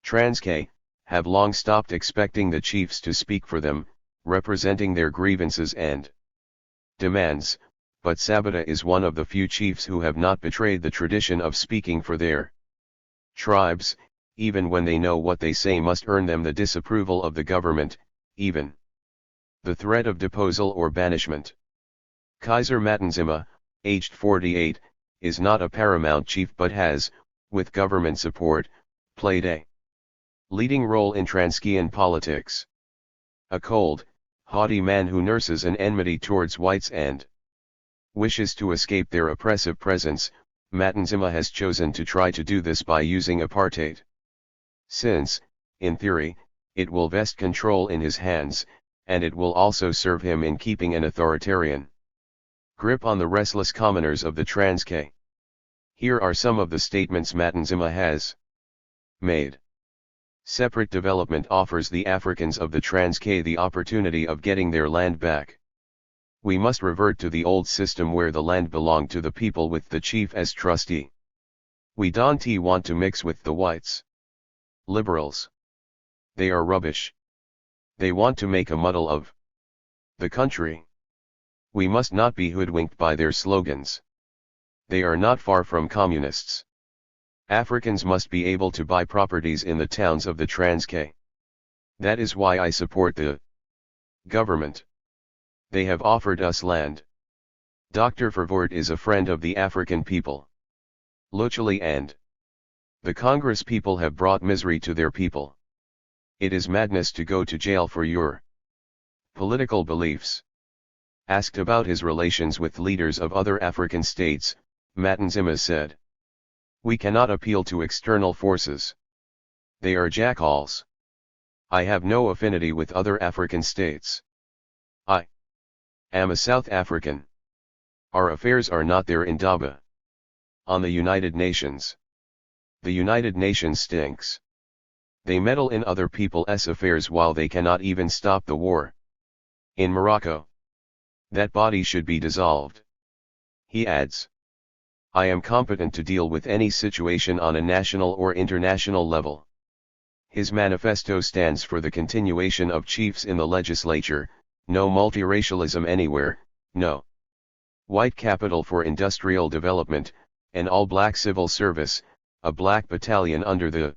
Transkei, have long stopped expecting the chiefs to speak for them, representing their grievances and demands, but Sabata is one of the few chiefs who have not betrayed the tradition of speaking for their tribes, even when they know what they say must earn them the disapproval of the government, even the threat of deposal or banishment. Kaiser Matanzima, aged 48, is not a paramount chief but has, with government support, played a leading role in Transkeian politics. A cold, haughty man who nurses an enmity towards whites and wishes to escape their oppressive presence, Matanzima has chosen to try to do this by using apartheid. Since, in theory, it will vest control in his hands, and it will also serve him in keeping an authoritarian grip on the restless commoners of the Transkei. Here are some of the statements Matanzima has made. Separate development offers the Africans of the Transkei the opportunity of getting their land back. We must revert to the old system where the land belonged to the people with the chief as trustee. We don't want to mix with the whites. Liberals. They are rubbish. They want to make a muddle of the country. We must not be hoodwinked by their slogans. They are not far from communists. Africans must be able to buy properties in the towns of the Transkei. That is why I support the government. They have offered us land. Dr. Verwoerd is a friend of the African people. Locally and the Congress people have brought misery to their people. It is madness to go to jail for your political beliefs. Asked about his relations with leaders of other African states, Matanzima said, "We cannot appeal to external forces. They are jackals. I have no affinity with other African states. I am a South African. Our affairs are not there in Daba. On the United Nations. The United Nations stinks. They meddle in other people's affairs while they cannot even stop the war. In Morocco. That body should be dissolved. He adds. I am competent to deal with any situation on a national or international level. His manifesto stands for the continuation of chiefs in the legislature, no multiracialism anywhere, no white capital for industrial development, an all-black civil service, a black battalion under the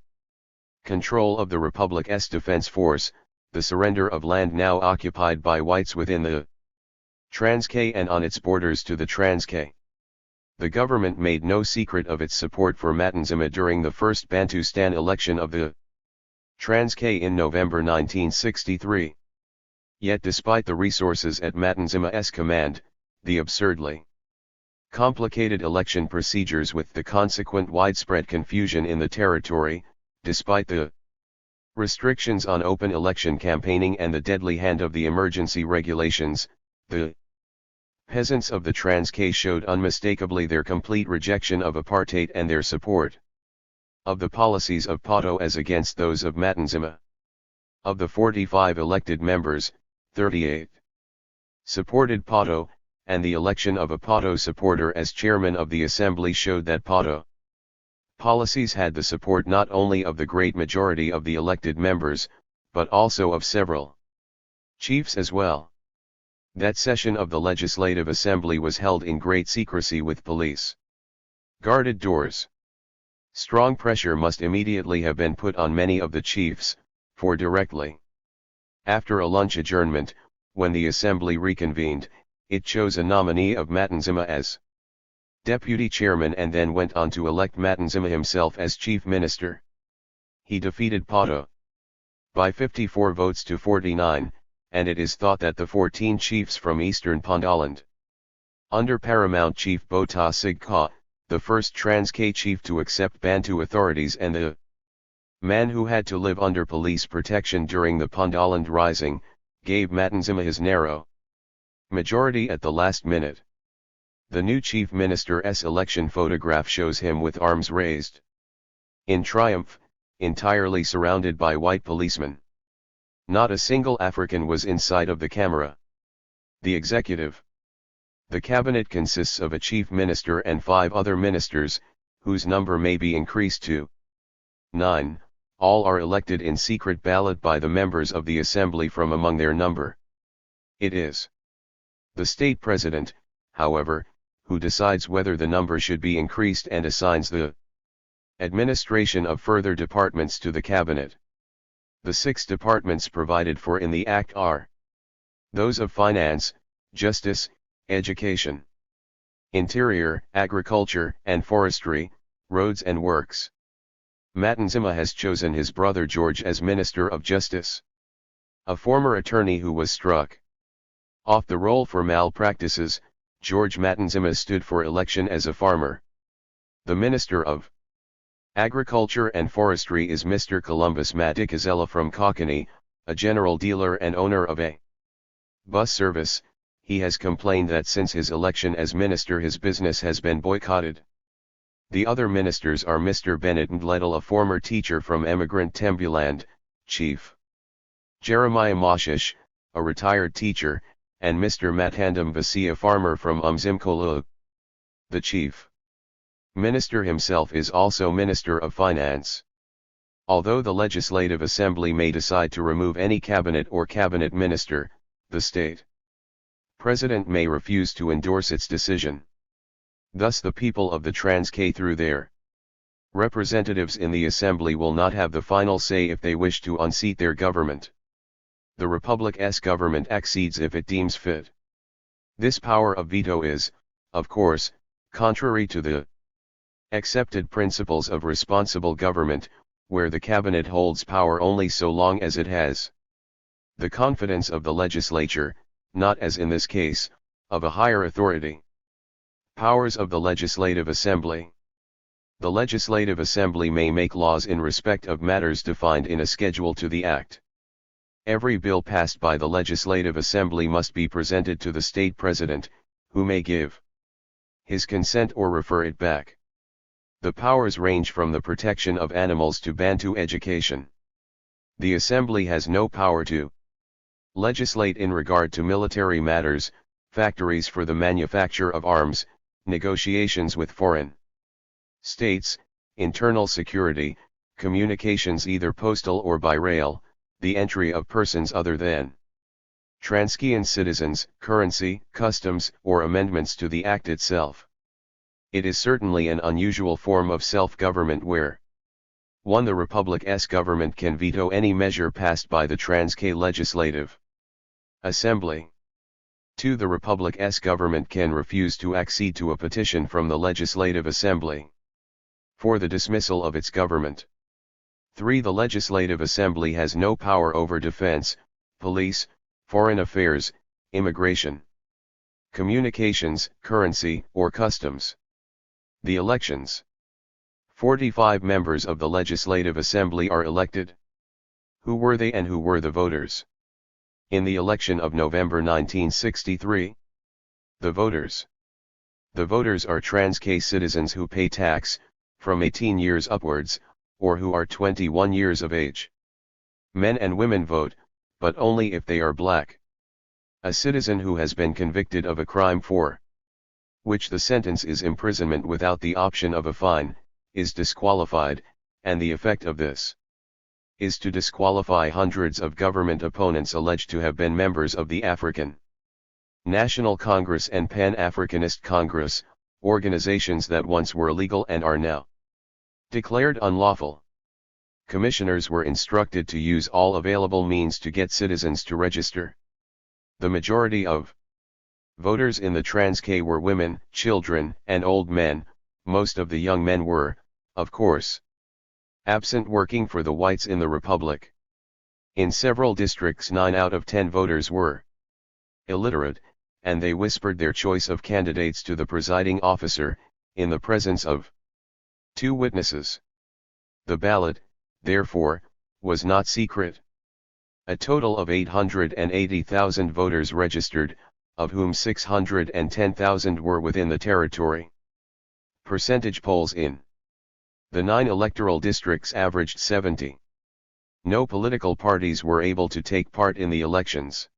control of the Republic's Defense Force, the surrender of land now occupied by whites within the Transkei and on its borders to the Transkei. The government made no secret of its support for Matanzima during the first Bantustan election of the Transkei in November 1963. Yet despite the resources at Matanzima's command, the absurdly complicated election procedures with the consequent widespread confusion in the territory, despite the restrictions on open election campaigning and the deadly hand of the emergency regulations, the peasants of the Transkei showed unmistakably their complete rejection of apartheid and their support of the policies of Poto as against those of Matanzima. Of the 45 elected members, 38 supported Poto, and the election of a Poto supporter as chairman of the assembly showed that Poto policies had the support not only of the great majority of the elected members, but also of several chiefs as well. That session of the Legislative Assembly was held in great secrecy with police guarded doors. Strong pressure must immediately have been put on many of the chiefs, for directly after a lunch adjournment, when the Assembly reconvened, it chose a nominee of Matanzima as deputy chairman and then went on to elect Matanzima himself as chief minister. He defeated Poto by 54 votes to 49, and it is thought that the 14 chiefs from eastern Pondoland, under Paramount Chief Bota Sigka, the first Transkei chief to accept Bantu authorities and the man who had to live under police protection during the Pondoland Rising, gave Matanzima his narrow majority at the last minute. The new chief minister's election photograph shows him with arms raised in triumph, entirely surrounded by white policemen. Not a single African was in sight of the camera. The executive. The cabinet consists of a chief minister and 5 other ministers, whose number may be increased to 9, all are elected in secret ballot by the members of the assembly from among their number. It is the state president, however, who decides whether the number should be increased and assigns the administration of further departments to the cabinet. The 6 departments provided for in the Act are those of finance, justice, education, interior, agriculture and forestry, roads and works. Matanzima has chosen his brother George as Minister of Justice. A former attorney who was struck off the roll for malpractices, George Matanzima stood for election as a farmer. The Minister of Agriculture and Forestry is Mr. Columbus Madikizela from Kokani, a general dealer and owner of a bus service. He has complained that since his election as minister his business has been boycotted. The other ministers are Mr. Bennett Ndledel, a former teacher from emigrant Tembuland, Chief Jeremiah Moshish, a retired teacher, and Mr. Mathandam Vasi, a farmer from Umzimkolu. The Chief Minister himself is also Minister of Finance. Although the Legislative Assembly may decide to remove any cabinet or cabinet minister, the state president may refuse to endorse its decision. Thus the people of the Transkei through their representatives in the assembly will not have the final say if they wish to unseat their government. The Republic's government accedes if it deems fit. This power of veto is, of course, contrary to the accepted principles of responsible government, where the cabinet holds power only so long as it has the confidence of the legislature, not as in this case, of a higher authority. Powers of the Legislative Assembly. The Legislative Assembly may make laws in respect of matters defined in a schedule to the Act. Every bill passed by the Legislative Assembly must be presented to the state president, who may give his consent or refer it back. The powers range from the protection of animals to ban to education. The Assembly has no power to legislate in regard to military matters, factories for the manufacture of arms, negotiations with foreign states, internal security, communications either postal or by rail, the entry of persons other than Transkian citizens, currency, customs, or amendments to the Act itself. It is certainly an unusual form of self-government where 1. The Republic's government can veto any measure passed by the Transkei Legislative Assembly. 2. The Republic's government can refuse to accede to a petition from the Legislative Assembly for the dismissal of its government. 3. The Legislative Assembly has no power over defense, police, foreign affairs, immigration, communications, currency, or customs. The elections. 45 members of the Legislative Assembly are elected. Who were they and who were the voters? In the election of November 1963, the voters. The voters are Transkei citizens who pay tax, from 18 years upwards, or who are 21 years of age. Men and women vote, but only if they are black. A citizen who has been convicted of a crime for which the sentence is imprisonment without the option of a fine, is disqualified, and the effect of this is to disqualify hundreds of government opponents alleged to have been members of the African National Congress and Pan-Africanist Congress, organizations that once were legal and are now declared unlawful. Commissioners were instructed to use all available means to get citizens to register. The majority of voters in the Transkei were women, children, and old men. Most of the young men were, of course, absent working for the whites in the Republic. In several districts 9 out of 10 voters were illiterate, and they whispered their choice of candidates to the presiding officer, in the presence of 2 witnesses. The ballot, therefore, was not secret. A total of 880,000 voters registered, of whom 610,000 were within the territory. Percentage polls in the 9 electoral districts averaged 70. No political parties were able to take part in the elections.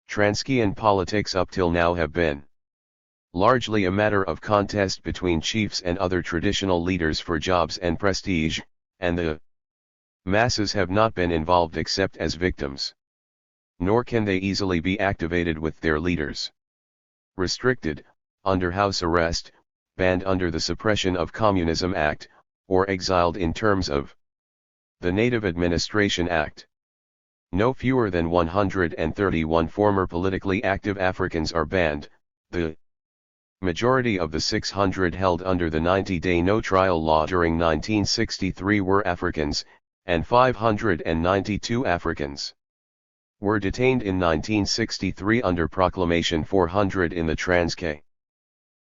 Transkeian politics up till now have been largely a matter of contest between chiefs and other traditional leaders for jobs and prestige, and the masses have not been involved except as victims. Nor can they easily be activated with their leaders. Restricted, under house arrest, banned under the Suppression of Communism Act, or exiled in terms of the Native Administration Act. No fewer than 131 former politically active Africans are banned. The majority of the 600 held under the 90-day no-trial law during 1963 were Africans, and 592 Africans were detained in 1963 under Proclamation 400 in the Transkei.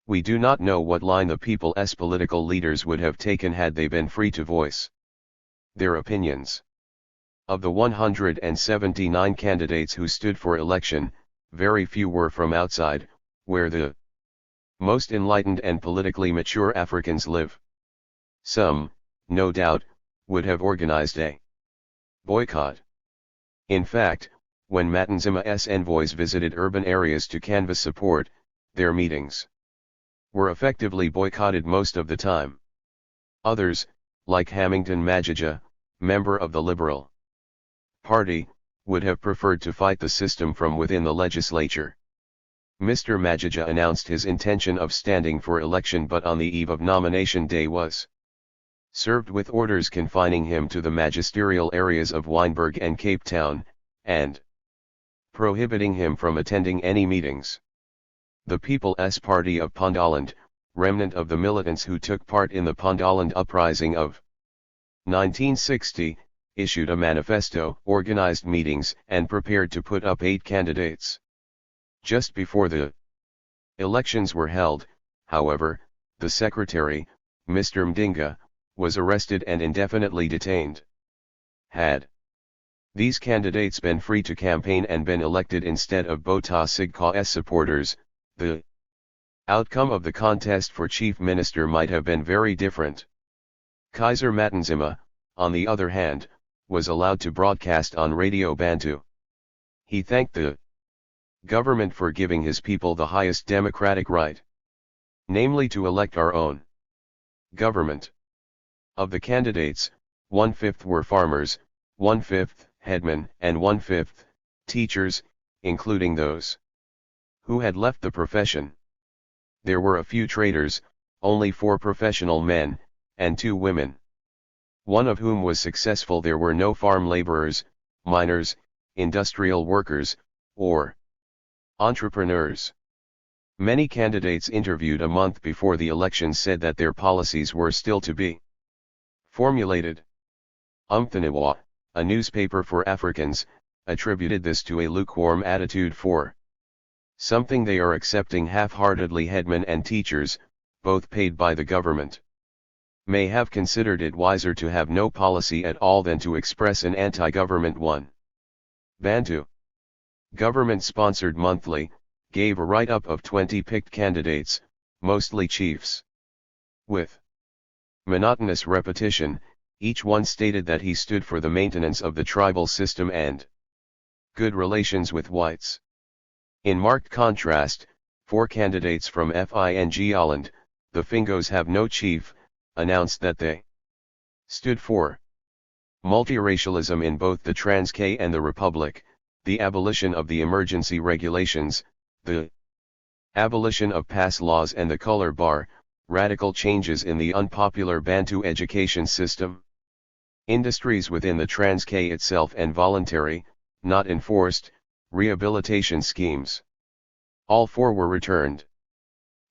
We do not know what line the people's political leaders would have taken had they been free to voice their opinions. Of the 179 candidates who stood for election, very few were from outside, where the most enlightened and politically mature Africans live. Some, no doubt, would have organized a boycott. In fact, when Matanzima's envoys visited urban areas to canvass support, their meetings were effectively boycotted most of the time. Others, like Hamilton Majija, member of the Liberal Party, would have preferred to fight the system from within the legislature. Mr. Majija announced his intention of standing for election, but on the eve of nomination day was served with orders confining him to the magisterial areas of Wynberg and Cape Town, and prohibiting him from attending any meetings. The People's Party of Pondoland, remnant of the militants who took part in the Pondoland uprising of 1960, issued a manifesto, organized meetings, and prepared to put up 8 candidates. Just before the elections were held, however, the secretary, Mr. Mdinga, was arrested and indefinitely detained. Had These candidates been free to campaign and been elected instead of Bota Sigka's supporters. The outcome of the contest for chief minister might have been very different. Kaiser Matanzima, on the other hand, was allowed to broadcast on Radio Bantu. He thanked the government for giving his people the highest democratic right, namely to elect our own government. Of the candidates, 1/5 were farmers, 1/5 headmen, and 1/5 teachers, including those who had left the profession. There were a few traders, only 4 professional men, and 2 women. One of whom was successful. There were no farm laborers, miners, industrial workers, or entrepreneurs. Many candidates interviewed a month before the election said that their policies were still to be formulated. Umthaniwa, a newspaper for Africans, attributed this to a lukewarm attitude for something they are accepting half-heartedly. Headmen and teachers, both paid by the government, may have considered it wiser to have no policy at all than to express an anti-government one. Bantu, government-sponsored monthly, gave a write-up of 20 picked candidates, mostly chiefs. With monotonous repetition, each one stated that he stood for the maintenance of the tribal system and good relations with whites. In marked contrast, 4 candidates from Fingaland, the Fingos have no chief, announced that they stood for multiracialism in both the Transkei and the Republic, the abolition of the emergency regulations, the abolition of pass laws and the color bar, radical changes in the unpopular Bantu education system, industries within the Transkei itself, and voluntary, not enforced, rehabilitation schemes. All 4 were returned.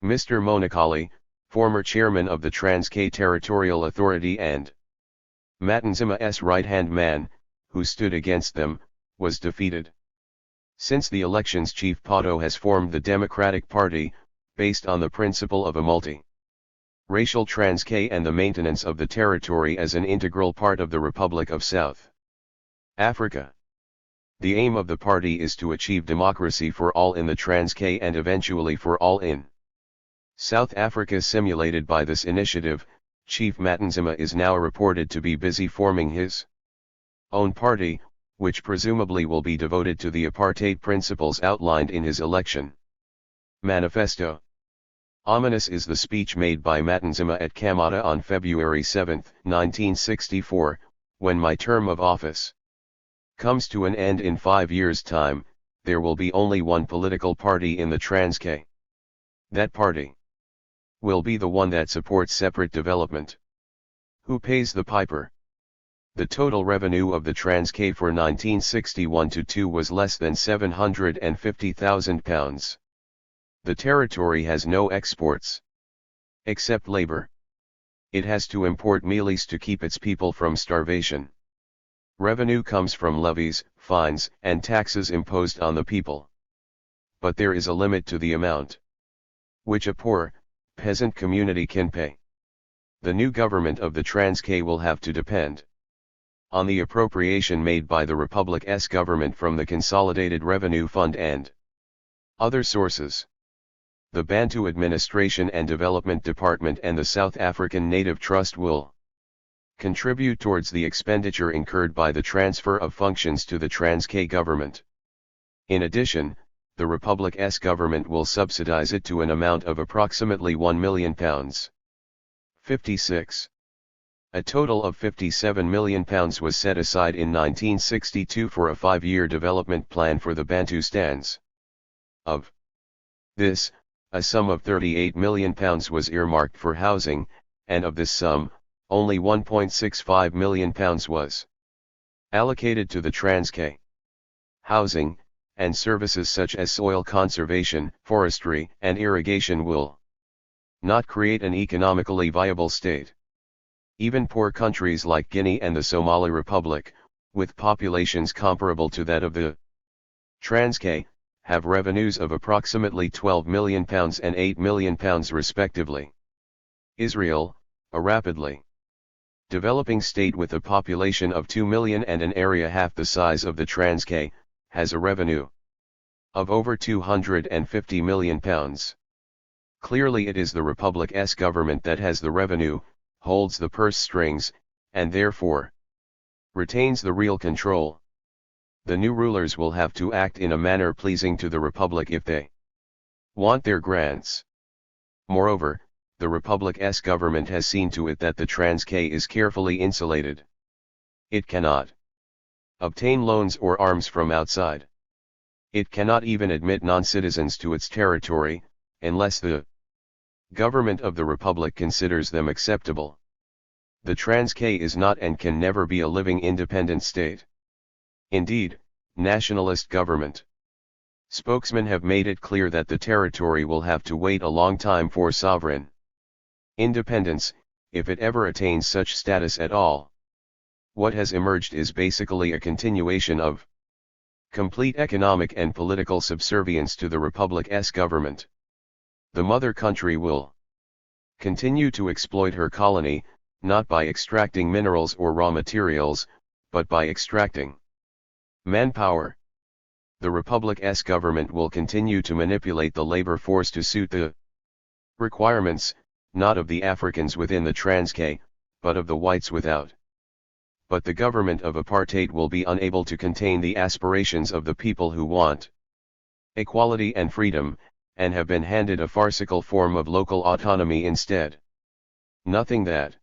Mr. Monakali, former chairman of the Transkei Territorial Authority and Matanzima's right-hand man, who stood against them, was defeated. Since the elections, Chief Poto has formed the Democratic Party, based on the principle of a multi-racial Transkei and the maintenance of the territory as an integral part of the Republic of South Africa. The aim of the party is to achieve democracy for all in the Transkei and eventually for all in South Africa. Simulated by this initiative, Chief Matanzima is now reported to be busy forming his own party, which presumably will be devoted to the apartheid principles outlined in his election manifesto. Ominous is the speech made by Matanzima at Kamata on February 7, 1964, when my term of office comes to an end in 5 years' time, there will be only one political party in the Transkei. That party will be the one that supports separate development. Who pays the piper? The total revenue of the Transkei for 1961-2 was less than £750,000. The territory has no exports, except labor. It has to import mealies to keep its people from starvation. Revenue comes from levies, fines, and taxes imposed on the people. But there is a limit to the amount which a poor, peasant community can pay. The new government of the Transkei will have to depend on the appropriation made by the Republic's government from the Consolidated Revenue Fund and other sources. The Bantu Administration and Development Department and the South African Native Trust will contribute towards the expenditure incurred by the transfer of functions to the Transkei government. In addition, the Republic's government will subsidize it to an amount of approximately £1 million. 56. A total of £57 million was set aside in 1962 for a 5-year development plan for the Bantustans. Of this, a sum of £38 million was earmarked for housing, and of this sum, only £1.65 million was allocated to the Transkei. Housing, and services such as soil conservation, forestry, and irrigation will not create an economically viable state. Even poor countries like Guinea and the Somali Republic, with populations comparable to that of the Transkei, have revenues of approximately £12 million and £8 million respectively. Israel, a rapidly developing state with a population of 2 million and an area half the size of the Transkei, has a revenue of over £250 million. Clearly it is the Republic's government that has the revenue, holds the purse strings, and therefore retains the real control. The new rulers will have to act in a manner pleasing to the Republic if they want their grants. Moreover, the Republic's government has seen to it that the Transkei is carefully insulated. It cannot obtain loans or arms from outside. It cannot even admit non-citizens to its territory, unless the government of the Republic considers them acceptable. The Transkei is not and can never be a living independent state. Indeed, nationalist government spokesmen have made it clear that the territory will have to wait a long time for sovereign independence, if it ever attains such status at all. What has emerged is basically a continuation of complete economic and political subservience to the Republic's government. The mother country will continue to exploit her colony, not by extracting minerals or raw materials, but by extracting manpower. The Republic's government will continue to manipulate the labor force to suit the requirements, not of the Africans within the Transkei, but of the whites without. But the government of apartheid will be unable to contain the aspirations of the people who want equality and freedom, and have been handed a farcical form of local autonomy instead. Nothing that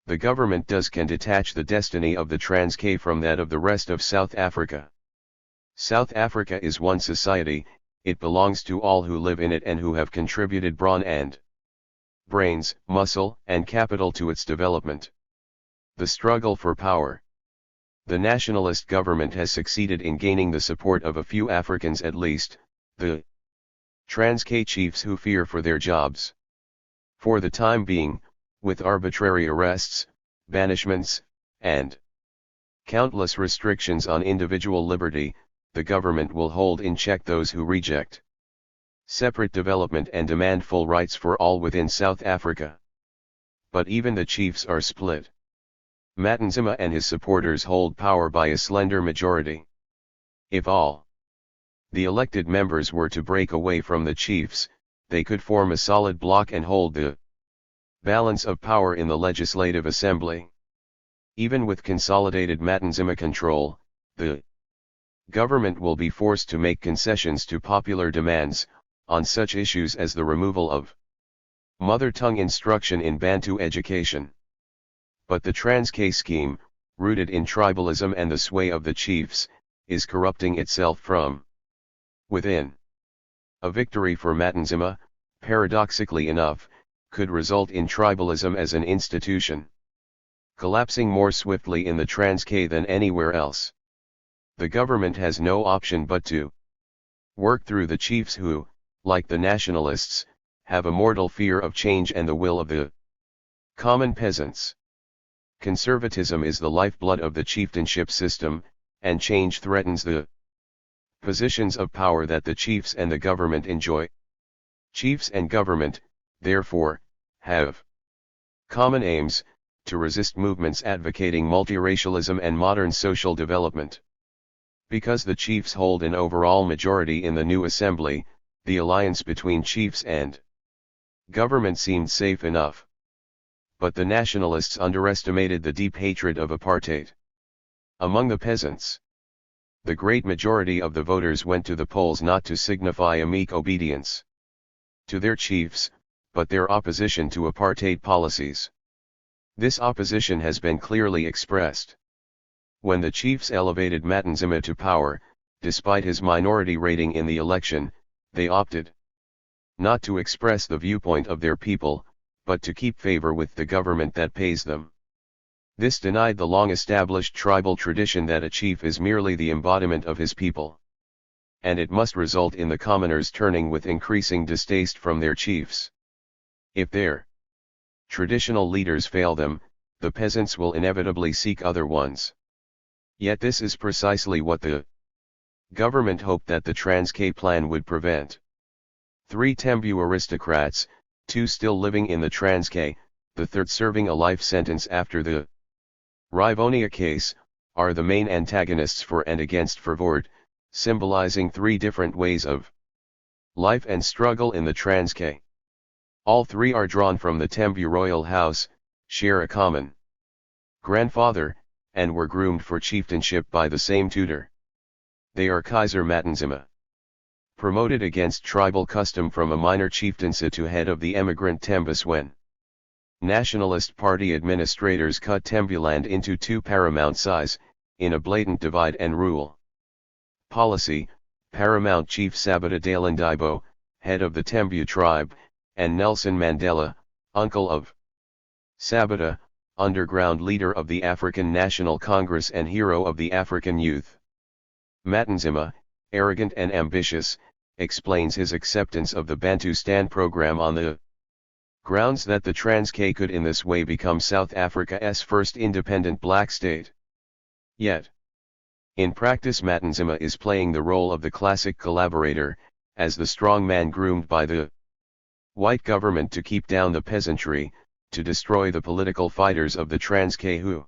the government does can detach the destiny of the Transkei from that of the rest of South Africa. South Africa is one society, it belongs to all who live in it and who have contributed brawn and brains, muscle, and capital to its development. The struggle for power. The nationalist government has succeeded in gaining the support of a few Africans at least, the Transkei chiefs who fear for their jobs. For the time being, with arbitrary arrests, banishments, and countless restrictions on individual liberty, the government will hold in check those who reject separate development and demand full rights for all within South Africa. But even the chiefs are split. Matanzima and his supporters hold power by a slender majority. If all the elected members were to break away from the chiefs, they could form a solid bloc and hold the balance of power in the Legislative Assembly. Even with consolidated Matanzima control, the government will be forced to make concessions to popular demands, on such issues as the removal of mother tongue instruction in Bantu education. But the Transkei scheme, rooted in tribalism and the sway of the chiefs, is corrupting itself from within. A victory for Matanzima, paradoxically enough, could result in tribalism as an institution collapsing more swiftly in the Transkei than anywhere else. The government has no option but to work through the chiefs who, like the nationalists, have a mortal fear of change and the will of the common peasants. Conservatism is the lifeblood of the chieftainship system, and change threatens the positions of power that the chiefs and the government enjoy. Chiefs and government, therefore, have common aims, to resist movements advocating multiracialism and modern social development. Because the chiefs hold an overall majority in the new assembly, the alliance between chiefs and government seemed safe enough. But the nationalists underestimated the deep hatred of apartheid among the peasants. The great majority of the voters went to the polls not to signify a meek obedience to their chiefs, but their opposition to apartheid policies. This opposition has been clearly expressed. When the chiefs elevated Matanzima to power, despite his minority rating in the election, they opted not to express the viewpoint of their people, but to keep favor with the government that pays them. This denied the long-established tribal tradition that a chief is merely the embodiment of his people. And it must result in the commoners turning with increasing distaste from their chiefs. If their traditional leaders fail them, the peasants will inevitably seek other ones. Yet this is precisely what the government hoped that the Transkei plan would prevent. 3 Tembu aristocrats, 2 still living in the Transkei, the third serving a life sentence after the Rivonia case, are the main antagonists for and against revolt, symbolizing three different ways of life and struggle in the Transkei. All three are drawn from the Tembu royal house, share a common grandfather, and were groomed for chieftainship by the same tutor. They are Kaiser Matanzima, promoted against tribal custom from a minor chieftaincy to head of the emigrant Tembus when Nationalist Party administrators cut Tembuland into two paramount size, in a blatant divide and rule policy. Paramount Chief Sabata Dalandibo, head of the Tembu tribe, and Nelson Mandela, uncle of Sabata, underground leader of the African National Congress and hero of the African youth. Matanzima, arrogant and ambitious, explains his acceptance of the Bantustan program on the grounds that the Transkei could in this way become South Africa's first independent black state. Yet, in practice Matanzima is playing the role of the classic collaborator, as the strong man groomed by the white government to keep down the peasantry, to destroy the political fighters of the Transkei who,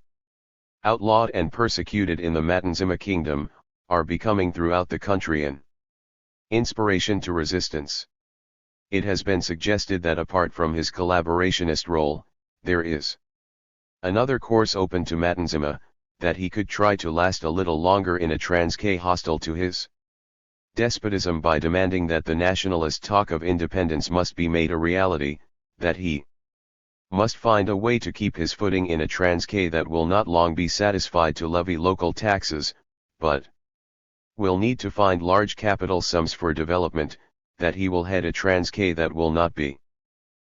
outlawed and persecuted in the Matanzima kingdom, are becoming throughout the country an inspiration to resistance. It has been suggested that apart from his collaborationist role, there is another course open to Matanzima, that he could try to last a little longer in a Transkei hostile to his despotism by demanding that the nationalist talk of independence must be made a reality, that he must find a way to keep his footing in a Transkei that will not long be satisfied to levy local taxes, but will need to find large capital sums for development, that he will head a Transkei that will not be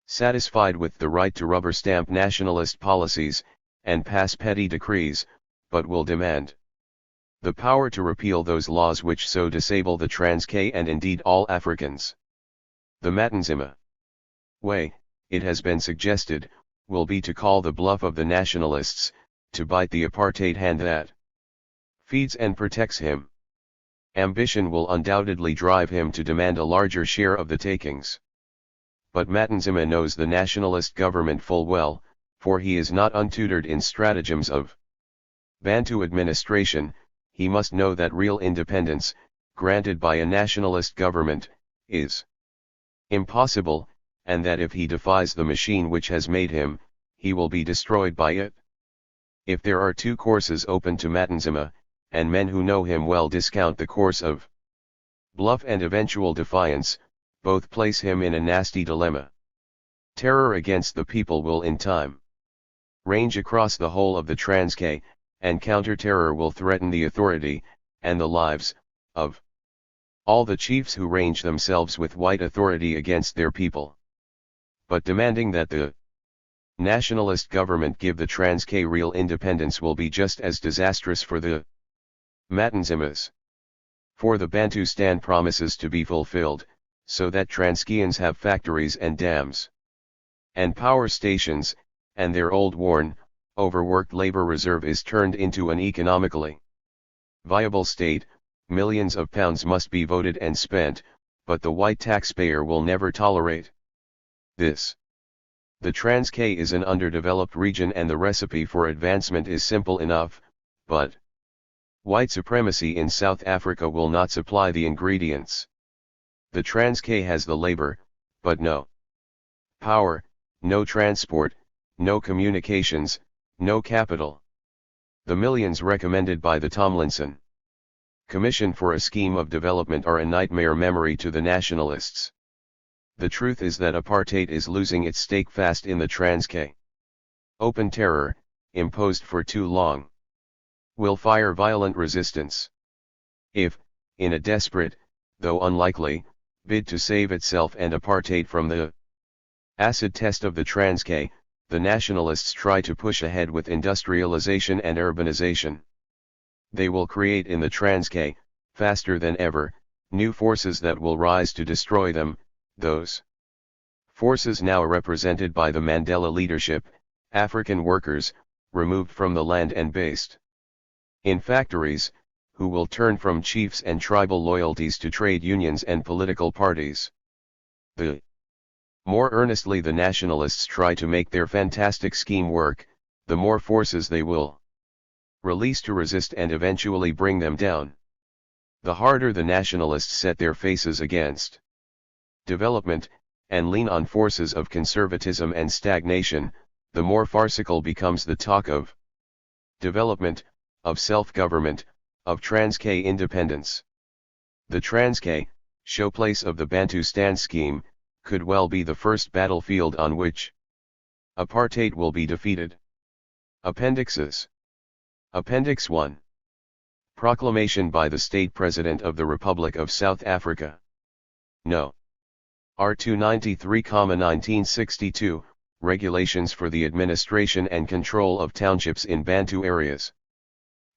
satisfied with the right to rubber stamp nationalist policies, and pass petty decrees, but will demand the power to repeal those laws which so disable the Transkei and indeed all Africans. The Matanzima way, it has been suggested, will be to call the bluff of the nationalists, to bite the apartheid hand that feeds and protects him. Ambition will undoubtedly drive him to demand a larger share of the takings. But Matanzima knows the nationalist government full well, for he is not untutored in stratagems of Bantu administration. He must know that real independence, granted by a nationalist government, is impossible, and that if he defies the machine which has made him, he will be destroyed by it. If there are two courses open to Matanzima, and men who know him well discount the course of bluff and eventual defiance, both place him in a nasty dilemma. Terror against the people will in time range across the whole of the Transkei, and counter-terror will threaten the authority, and the lives, of all the chiefs who range themselves with white authority against their people. But demanding that the nationalist government give the Transkei real independence will be just as disastrous for the Matanzimas. For the Bantustan promises to be fulfilled, so that Transkeians have factories and dams and power stations, and their old worn, overworked labor reserve is turned into an economically viable state. Millions of pounds must be voted and spent, but the white taxpayer will never tolerate this. The Transkei is an underdeveloped region and the recipe for advancement is simple enough, but white supremacy in South Africa will not supply the ingredients. The Transkei has the labor, but no power, no transport, no communications, no capital. The millions recommended by the Tomlinson Commission for a scheme of development are a nightmare memory to the nationalists. The truth is that apartheid is losing its stake fast in the Transkei. Open terror, imposed for too long, will fire violent resistance. If, in a desperate, though unlikely, bid to save itself and apartheid from the acid test of the Transkei, the nationalists try to push ahead with industrialization and urbanization. They will create in the Transkei, faster than ever, new forces that will rise to destroy them. Those forces now represented by the Mandela leadership, African workers, removed from the land and based in factories, who will turn from chiefs and tribal loyalties to trade unions and political parties. The More earnestly the nationalists try to make their fantastic scheme work, the more forces they will release to resist and eventually bring them down. The harder the nationalists set their faces against development, and lean on forces of conservatism and stagnation, the more farcical becomes the talk of development, of self-government, of Transkei independence. The Transkei, showplace of the Bantustan scheme, could well be the first battlefield on which apartheid will be defeated. Appendixes. Appendix 1. Proclamation by the State President of the Republic of South Africa. No. R293,1962, Regulations for the Administration and Control of Townships in Bantu Areas.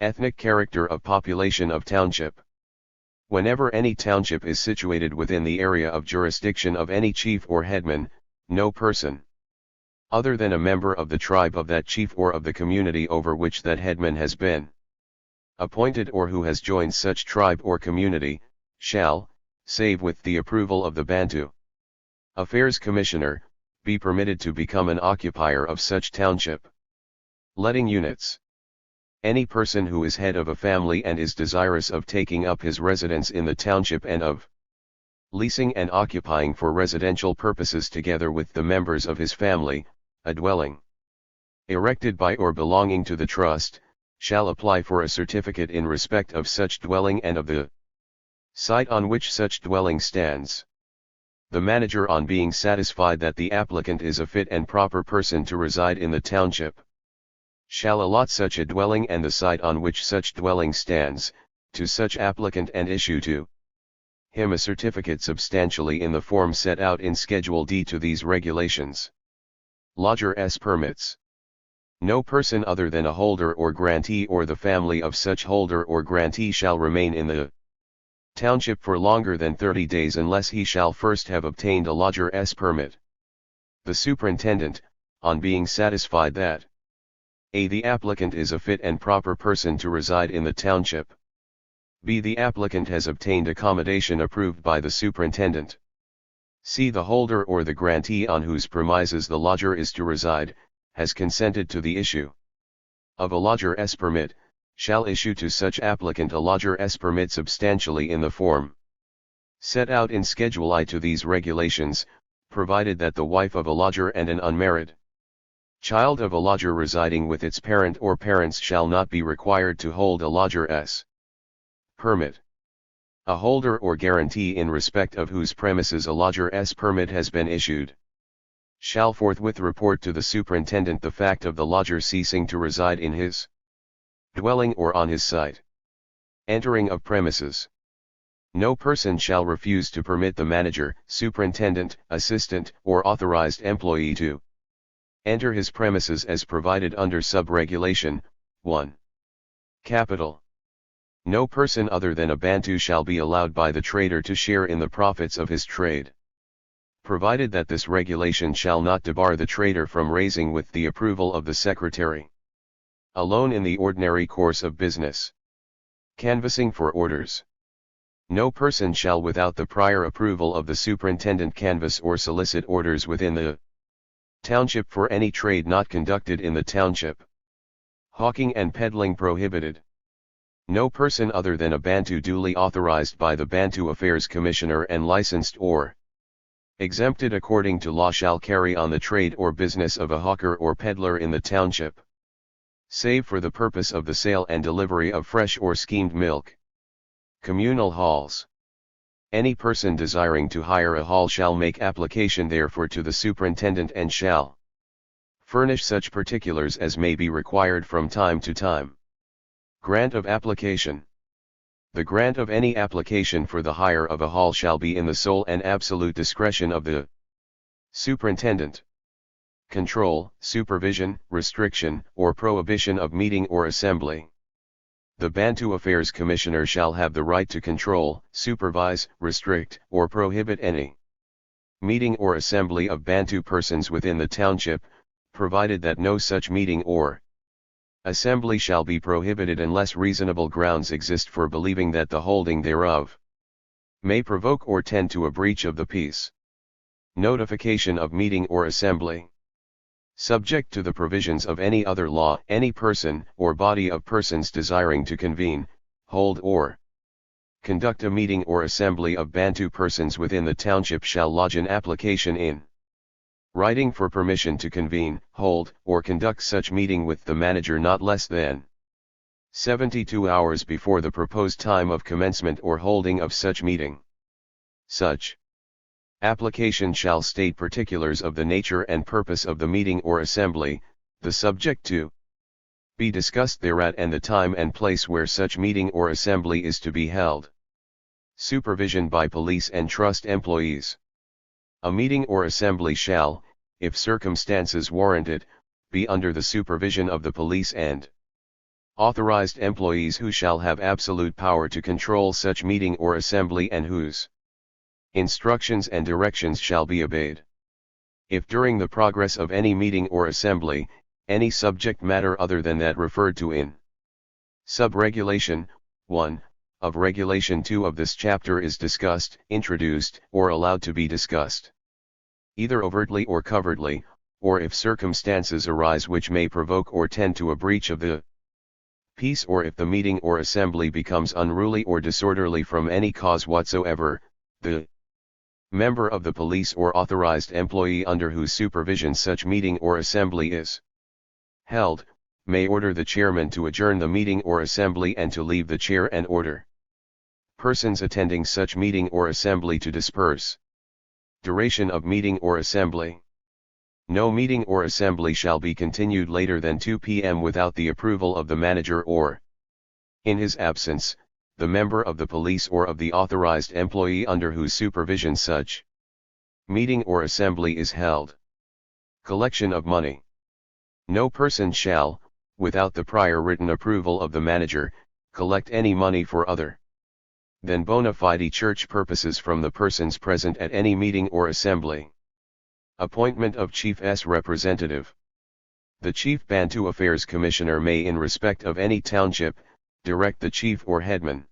Ethnic character of population of township. Whenever any township is situated within the area of jurisdiction of any chief or headman, no person other than a member of the tribe of that chief or of the community over which that headman has been appointed or who has joined such tribe or community, shall, save with the approval of the Bantu Affairs Commissioner, be permitted to become an occupier of such township. Letting units. Any person who is head of a family and is desirous of taking up his residence in the township and of leasing and occupying for residential purposes together with the members of his family, a dwelling erected by or belonging to the trust, shall apply for a certificate in respect of such dwelling and of the site on which such dwelling stands. The manager, on being satisfied that the applicant is a fit and proper person to reside in the township, shall allot such a dwelling and the site on which such dwelling stands, to such applicant and issue to him a certificate substantially in the form set out in Schedule D to these regulations. Lodger S. Permits. No person other than a holder or grantee or the family of such holder or grantee shall remain in the township for longer than 30 days unless he shall first have obtained a Lodger S. permit. The superintendent, on being satisfied that a. the applicant is a fit and proper person to reside in the township, b. the applicant has obtained accommodation approved by the superintendent, c. the holder or the grantee on whose premises the lodger is to reside, has consented to the issue of a Lodger S. permit, shall issue to such applicant a Lodger S. permit substantially in the form set out in Schedule I to these regulations, provided that the wife of a lodger and an unmarried child of a lodger residing with its parent or parents shall not be required to hold a Lodger S. permit. A holder or guarantee in respect of whose premises a Lodger S. permit has been issued shall forthwith report to the superintendent the fact of the lodger ceasing to reside in his dwelling or on his site. Entering of premises. No person shall refuse to permit the manager, superintendent, assistant, or authorized employee to enter his premises as provided under sub-regulation 1. Capital. No person other than a Bantu shall be allowed by the trader to share in the profits of his trade, provided that this regulation shall not debar the trader from raising with the approval of the secretary a loan in the ordinary course of business. Canvassing for orders. No person shall without the prior approval of the superintendent canvass or solicit orders within the township for any trade not conducted in the township. Hawking and peddling prohibited. No person other than a Bantu duly authorized by the Bantu Affairs Commissioner and licensed or exempted according to law shall carry on the trade or business of a hawker or peddler in the township, save for the purpose of the sale and delivery of fresh or skimmed milk. Communal halls. Any person desiring to hire a hall shall make application therefore to the superintendent and shall furnish such particulars as may be required from time to time. Grant of application. The grant of any application for the hire of a hall shall be in the sole and absolute discretion of the superintendent. Control, supervision, restriction, or prohibition of meeting or assembly. The Bantu Affairs Commissioner shall have the right to control, supervise, restrict, or prohibit any meeting or assembly of Bantu persons within the township, provided that no such meeting or assembly shall be prohibited unless reasonable grounds exist for believing that the holding thereof may provoke or tend to a breach of the peace. Notification of meeting or assembly. Subject to the provisions of any other law, any person or body of persons desiring to convene, hold or conduct a meeting or assembly of Bantu persons within the township shall lodge an application in writing for permission to convene, hold, or conduct such meeting with the manager not less than 72 hours before the proposed time of commencement or holding of such meeting. Such application shall state particulars of the nature and purpose of the meeting or assembly, the subject to be discussed thereat and the time and place where such meeting or assembly is to be held. Supervision by police and trust employees. A meeting or assembly shall, if circumstances warrant it, be under the supervision of the police and authorized employees who shall have absolute power to control such meeting or assembly and whose instructions and directions shall be obeyed. If during the progress of any meeting or assembly, any subject matter other than that referred to in Sub-Regulation 1 of Regulation 2 of this chapter is discussed, introduced, or allowed to be discussed, either overtly or covertly, or if circumstances arise which may provoke or tend to a breach of the peace, or if the meeting or assembly becomes unruly or disorderly from any cause whatsoever, the member of the police or authorized employee under whose supervision such meeting or assembly is held, may order the chairman to adjourn the meeting or assembly and to leave the chair and order persons attending such meeting or assembly to disperse. Duration of meeting or assembly. No meeting or assembly shall be continued later than 2 p.m. without the approval of the manager or, in his absence, the member of the police or of the authorized employee under whose supervision such meeting or assembly is held. Collection of money. No person shall, without the prior written approval of the manager, collect any money for other than bona fide church purposes from the persons present at any meeting or assembly. Appointment of Chief's representative. The Chief Bantu Affairs Commissioner may, in respect of any township, direct the chief or headman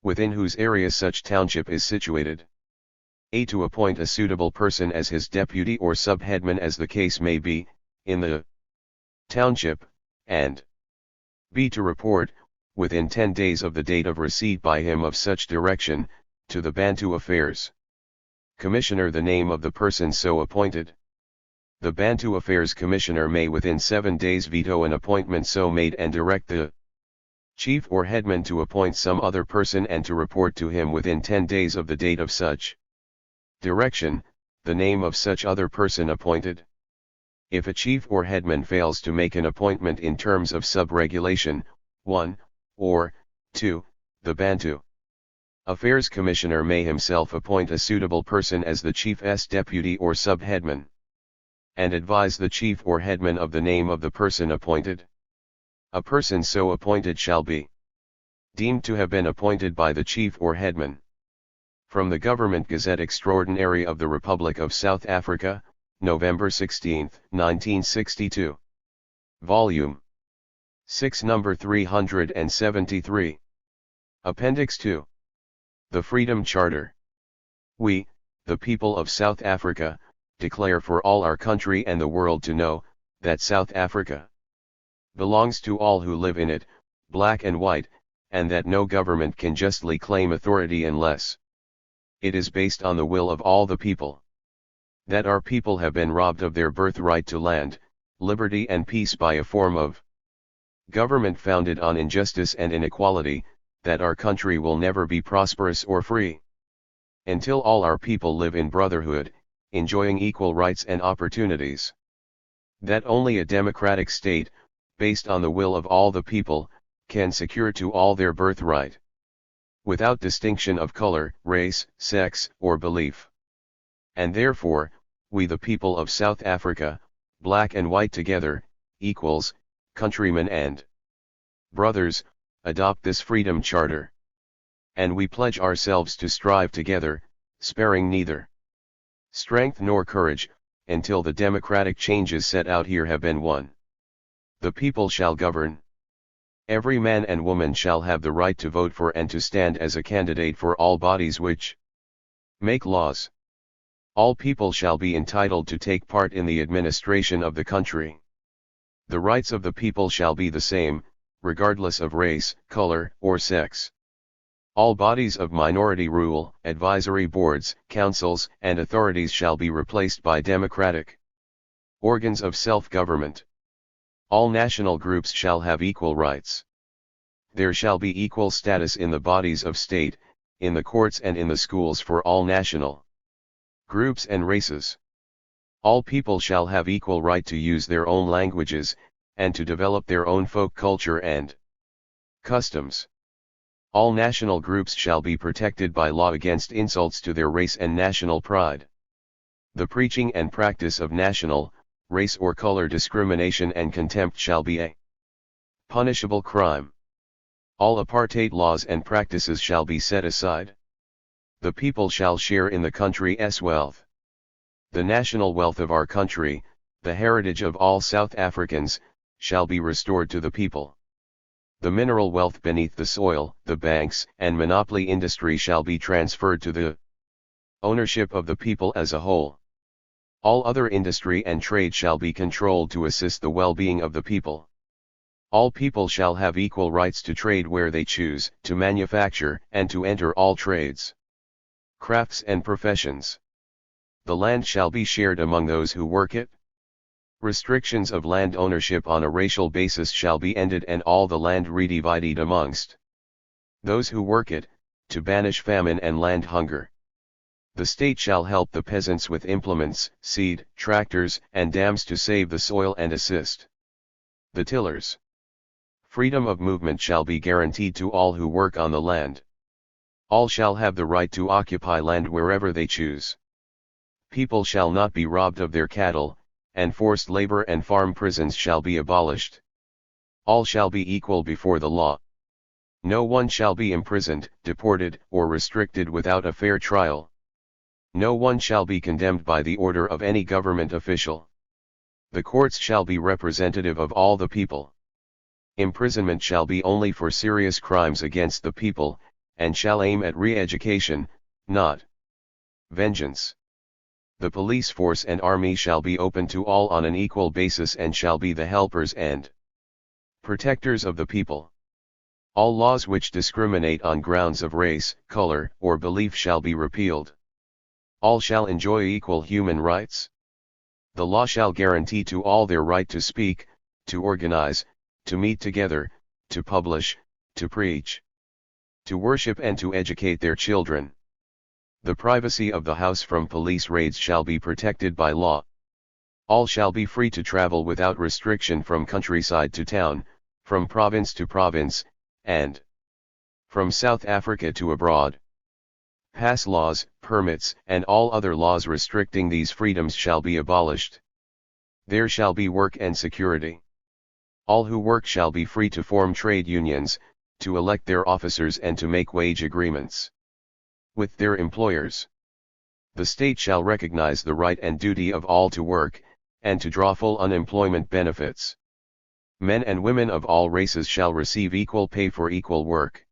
within whose area such township is situated, a. to appoint a suitable person as his deputy or sub-headman as the case may be, in the township, and b. to report, within 10 days of the date of receipt by him of such direction, to the Bantu Affairs Commissioner the name of the person so appointed. The Bantu Affairs Commissioner may within 7 days veto an appointment so made and direct the chief or headman to appoint some other person and to report to him within 10 days of the date of such direction, the name of such other person appointed. If a chief or headman fails to make an appointment in terms of sub-regulation 1, or 2, the Bantu Affairs Commissioner may himself appoint a suitable person as the chief's deputy or sub-headman, and advise the chief or headman of the name of the person appointed. A person so appointed shall be deemed to have been appointed by the chief or headman. From the Government Gazette Extraordinary of the Republic of South Africa, November 16, 1962. Volume 6, Number 373. Appendix 2. The Freedom Charter. We, the people of South Africa, declare for all our country and the world to know, that South Africa belongs to all who live in it, black and white, and that no government can justly claim authority unless it is based on the will of all the people. That our people have been robbed of their birthright to land, liberty and peace by a form of government founded on injustice and inequality, that our country will never be prosperous or free until all our people live in brotherhood, enjoying equal rights and opportunities. That only a democratic state, based on the will of all the people, can secure to all their birthright, without distinction of color, race, sex, or belief. And therefore, we the people of South Africa, black and white together, equals, countrymen and brothers, adopt this Freedom Charter. And we pledge ourselves to strive together, sparing neither strength nor courage, until the democratic changes set out here have been won. The people shall govern. Every man and woman shall have the right to vote for and to stand as a candidate for all bodies which make laws. All people shall be entitled to take part in the administration of the country. The rights of the people shall be the same, regardless of race, color, or sex. All bodies of minority rule, advisory boards, councils, and authorities shall be replaced by democratic organs of self-government. All national groups shall have equal rights. There shall be equal status in the bodies of state, in the courts and in the schools for all national groups and races. All people shall have equal right to use their own languages, and to develop their own folk culture and customs. All national groups shall be protected by law against insults to their race and national pride. The preaching and practice of national, race or color discrimination and contempt shall be a punishable crime. All apartheid laws and practices shall be set aside. The people shall share in the country's wealth. The national wealth of our country, the heritage of all South Africans, shall be restored to the people. The mineral wealth beneath the soil, the banks and monopoly industry shall be transferred to the ownership of the people as a whole. All other industry and trade shall be controlled to assist the well-being of the people. All people shall have equal rights to trade where they choose, to manufacture, and to enter all trades, crafts and professions. The land shall be shared among those who work it. Restrictions of land ownership on a racial basis shall be ended and all the land redivided amongst those who work it, to banish famine and land hunger. The state shall help the peasants with implements, seed, tractors, and dams to save the soil and assist the tillers. Freedom of movement shall be guaranteed to all who work on the land. All shall have the right to occupy land wherever they choose. People shall not be robbed of their cattle, and forced labor and farm prisons shall be abolished. All shall be equal before the law. No one shall be imprisoned, deported, or restricted without a fair trial. No one shall be condemned by the order of any government official. The courts shall be representative of all the people. Imprisonment shall be only for serious crimes against the people, and shall aim at re-education, not vengeance. The police force and army shall be open to all on an equal basis and shall be the helpers and protectors of the people. All laws which discriminate on grounds of race, color, or belief shall be repealed. All shall enjoy equal human rights. The law shall guarantee to all their right to speak, to organize, to meet together, to publish, to preach, to worship and to educate their children. The privacy of the house from police raids shall be protected by law. All shall be free to travel without restriction from countryside to town, from province to province, and from South Africa to abroad. Pass laws, permits, and all other laws restricting these freedoms shall be abolished. There shall be work and security. All who work shall be free to form trade unions, to elect their officers and to make wage agreements with their employers. The state shall recognize the right and duty of all to work, and to draw full unemployment benefits. Men and women of all races shall receive equal pay for equal work.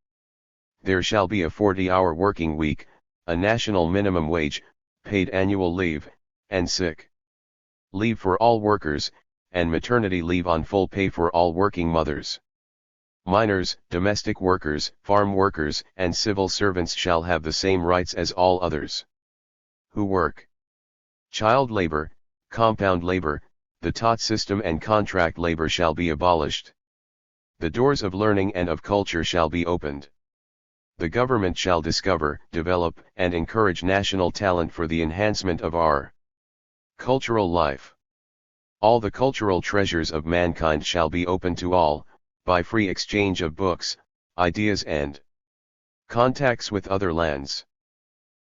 There shall be a 40-hour working week, a national minimum wage, paid annual leave, and sick leave for all workers, and maternity leave on full pay for all working mothers. Minors, domestic workers, farm workers, and civil servants shall have the same rights as all others who work. Child labor, compound labor, the tot system and contract labor shall be abolished. The doors of learning and of culture shall be opened. The government shall discover, develop, and encourage national talent for the enhancement of our cultural life. All the cultural treasures of mankind shall be open to all, by free exchange of books, ideas and contacts with other lands.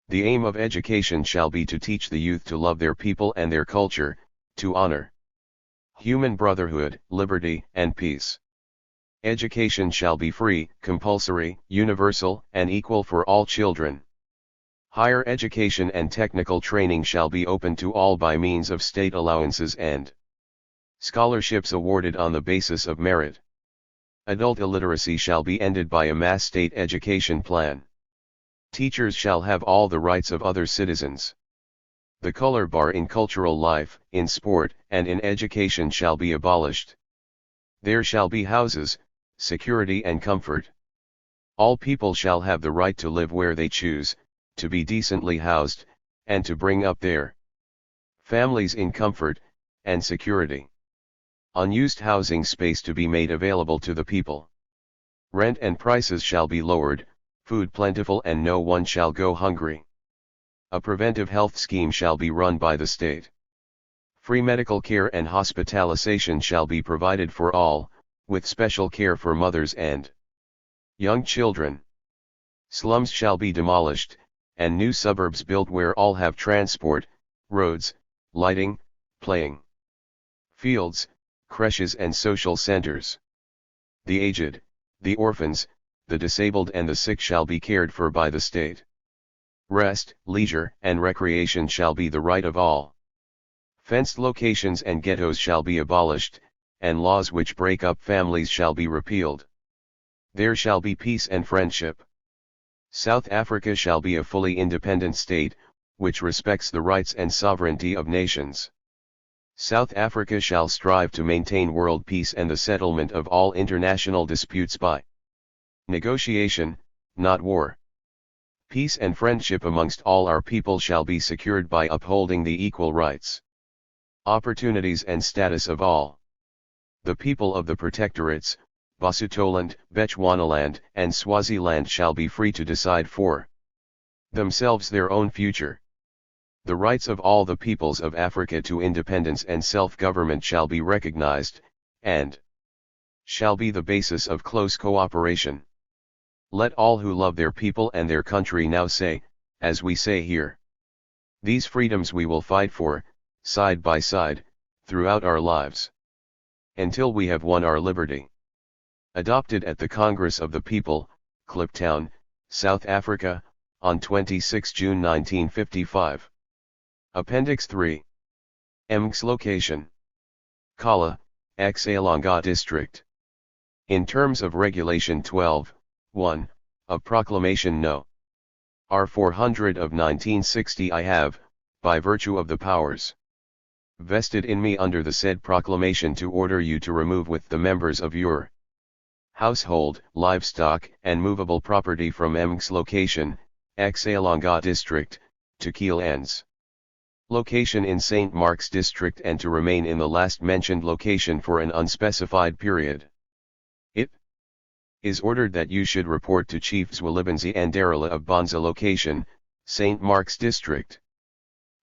The aim of education shall be to teach the youth to love their people and their culture, to honor human brotherhood, liberty, and peace. Education shall be free, compulsory, universal, and equal for all children. Higher education and technical training shall be open to all by means of state allowances and scholarships awarded on the basis of merit. Adult illiteracy shall be ended by a mass state education plan. Teachers shall have all the rights of other citizens. The color bar in cultural life, in sport, and in education shall be abolished. There shall be houses, security and comfort. All people shall have the right to live where they choose, to be decently housed, and to bring up their families in comfort and security. Unused housing space to be made available to the people. Rent and prices shall be lowered, food plentiful and no one shall go hungry. A preventive health scheme shall be run by the state. Free medical care and hospitalization shall be provided for all, with special care for mothers and young children. Slums shall be demolished, and new suburbs built where all have transport, roads, lighting, playing fields, creches and social centers. The aged, the orphans, the disabled and the sick shall be cared for by the state. Rest, leisure, and recreation shall be the right of all. Fenced locations and ghettos shall be abolished, and laws which break up families shall be repealed. There shall be peace and friendship. South Africa shall be a fully independent state, which respects the rights and sovereignty of nations. South Africa shall strive to maintain world peace and the settlement of all international disputes by negotiation, not war. Peace and friendship amongst all our people shall be secured by upholding the equal rights, opportunities and status of all. The people of the protectorates, Basutoland, Bechuanaland, and Swaziland shall be free to decide for themselves their own future. The rights of all the peoples of Africa to independence and self-government shall be recognized, and shall be the basis of close cooperation. Let all who love their people and their country now say, as we say here. These freedoms we will fight for, side by side, throughout our lives, until we have won our liberty. Adopted at the Congress of the People, Kliptown, South Africa, on 26 June 1955. Appendix 3. Mx location. Kala, Xalanga District. In terms of Regulation 12:1, of Proclamation No. R 400 of 1960 I have, by virtue of the powers vested in me under the said proclamation to order you to remove with the members of your household, livestock, and movable property from Mx location, Xalanga District, to Kielans location in St. Mark's District and to remain in the last mentioned location for an unspecified period. It is ordered that you should report to Chief Zwelibenzi Andarala of Bonza location, St. Mark's District,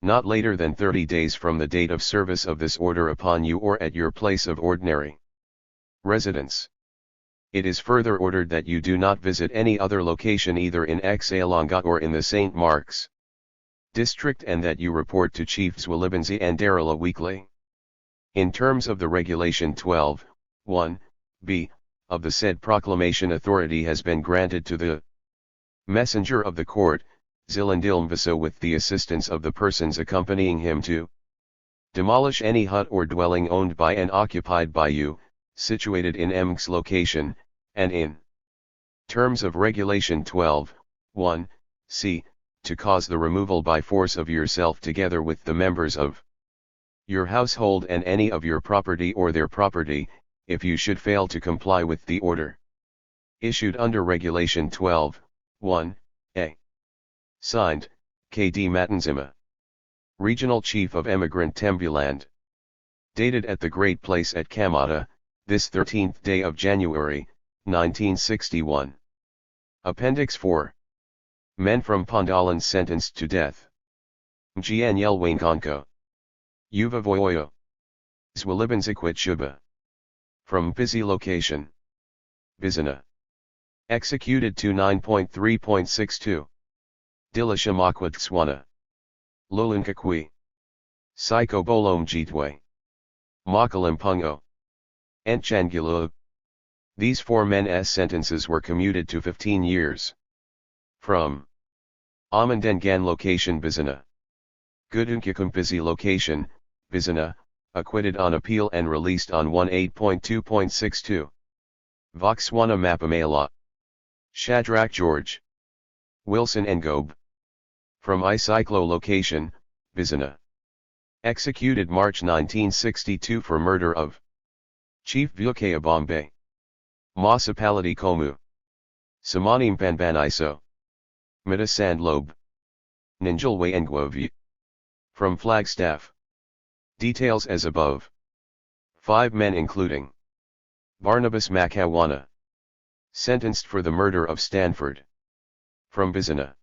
not later than 30 days from the date of service of this order upon you or at your place of ordinary residence. It is further ordered that you do not visit any other location either in Xalanga or in the St. Mark's District and that you report to Chief Zwelibenzi Andarala weekly. In terms of the Regulation 12:1b, of the said proclamation authority has been granted to the messenger of the court, Zilandilmviso with the assistance of the persons accompanying him to demolish any hut or dwelling owned by and occupied by you, situated in Mx location, and in terms of Regulation 12:1c, to cause the removal by force of yourself together with the members of your household and any of your property or their property, if you should fail to comply with the order issued under Regulation 12:1a. Signed, K.D. Matanzima, Regional Chief of Emigrant Tembuland. Dated at the Great Place at Kamata, this 13th day of January, 1961. Appendix 4. Men from Pondaland sentenced to death. Mjianyel Wankonko. Yuva Voyoyo. Zwelibenzikwit Shuba. From busy location. Bizana. Executed to 9.3.62. Dilashamakwat Swana. Lolunkakwi. Psycho Bolom Jitwe. Makalimpungo. Entchangulu. These 4 men's sentences were commuted to 15 years. From Amandengan location Bizana. Gudunkakumpizi location, Bizana, acquitted on appeal and released on 18.2.62. Voxwana Mapamela. Shadrach George. Wilson Ngobe. From Icyclo location, Bizana. Executed March 1962 for murder of Chief Vyukaya Bombay. Municipality Komu. Samanim Panbaniso. Mita Sandlobe. Ninjalway Ngwovi. From Flagstaff. Details as above. 5 men including Barnabas Makawana. Sentenced for the murder of Stanford. From Bizana.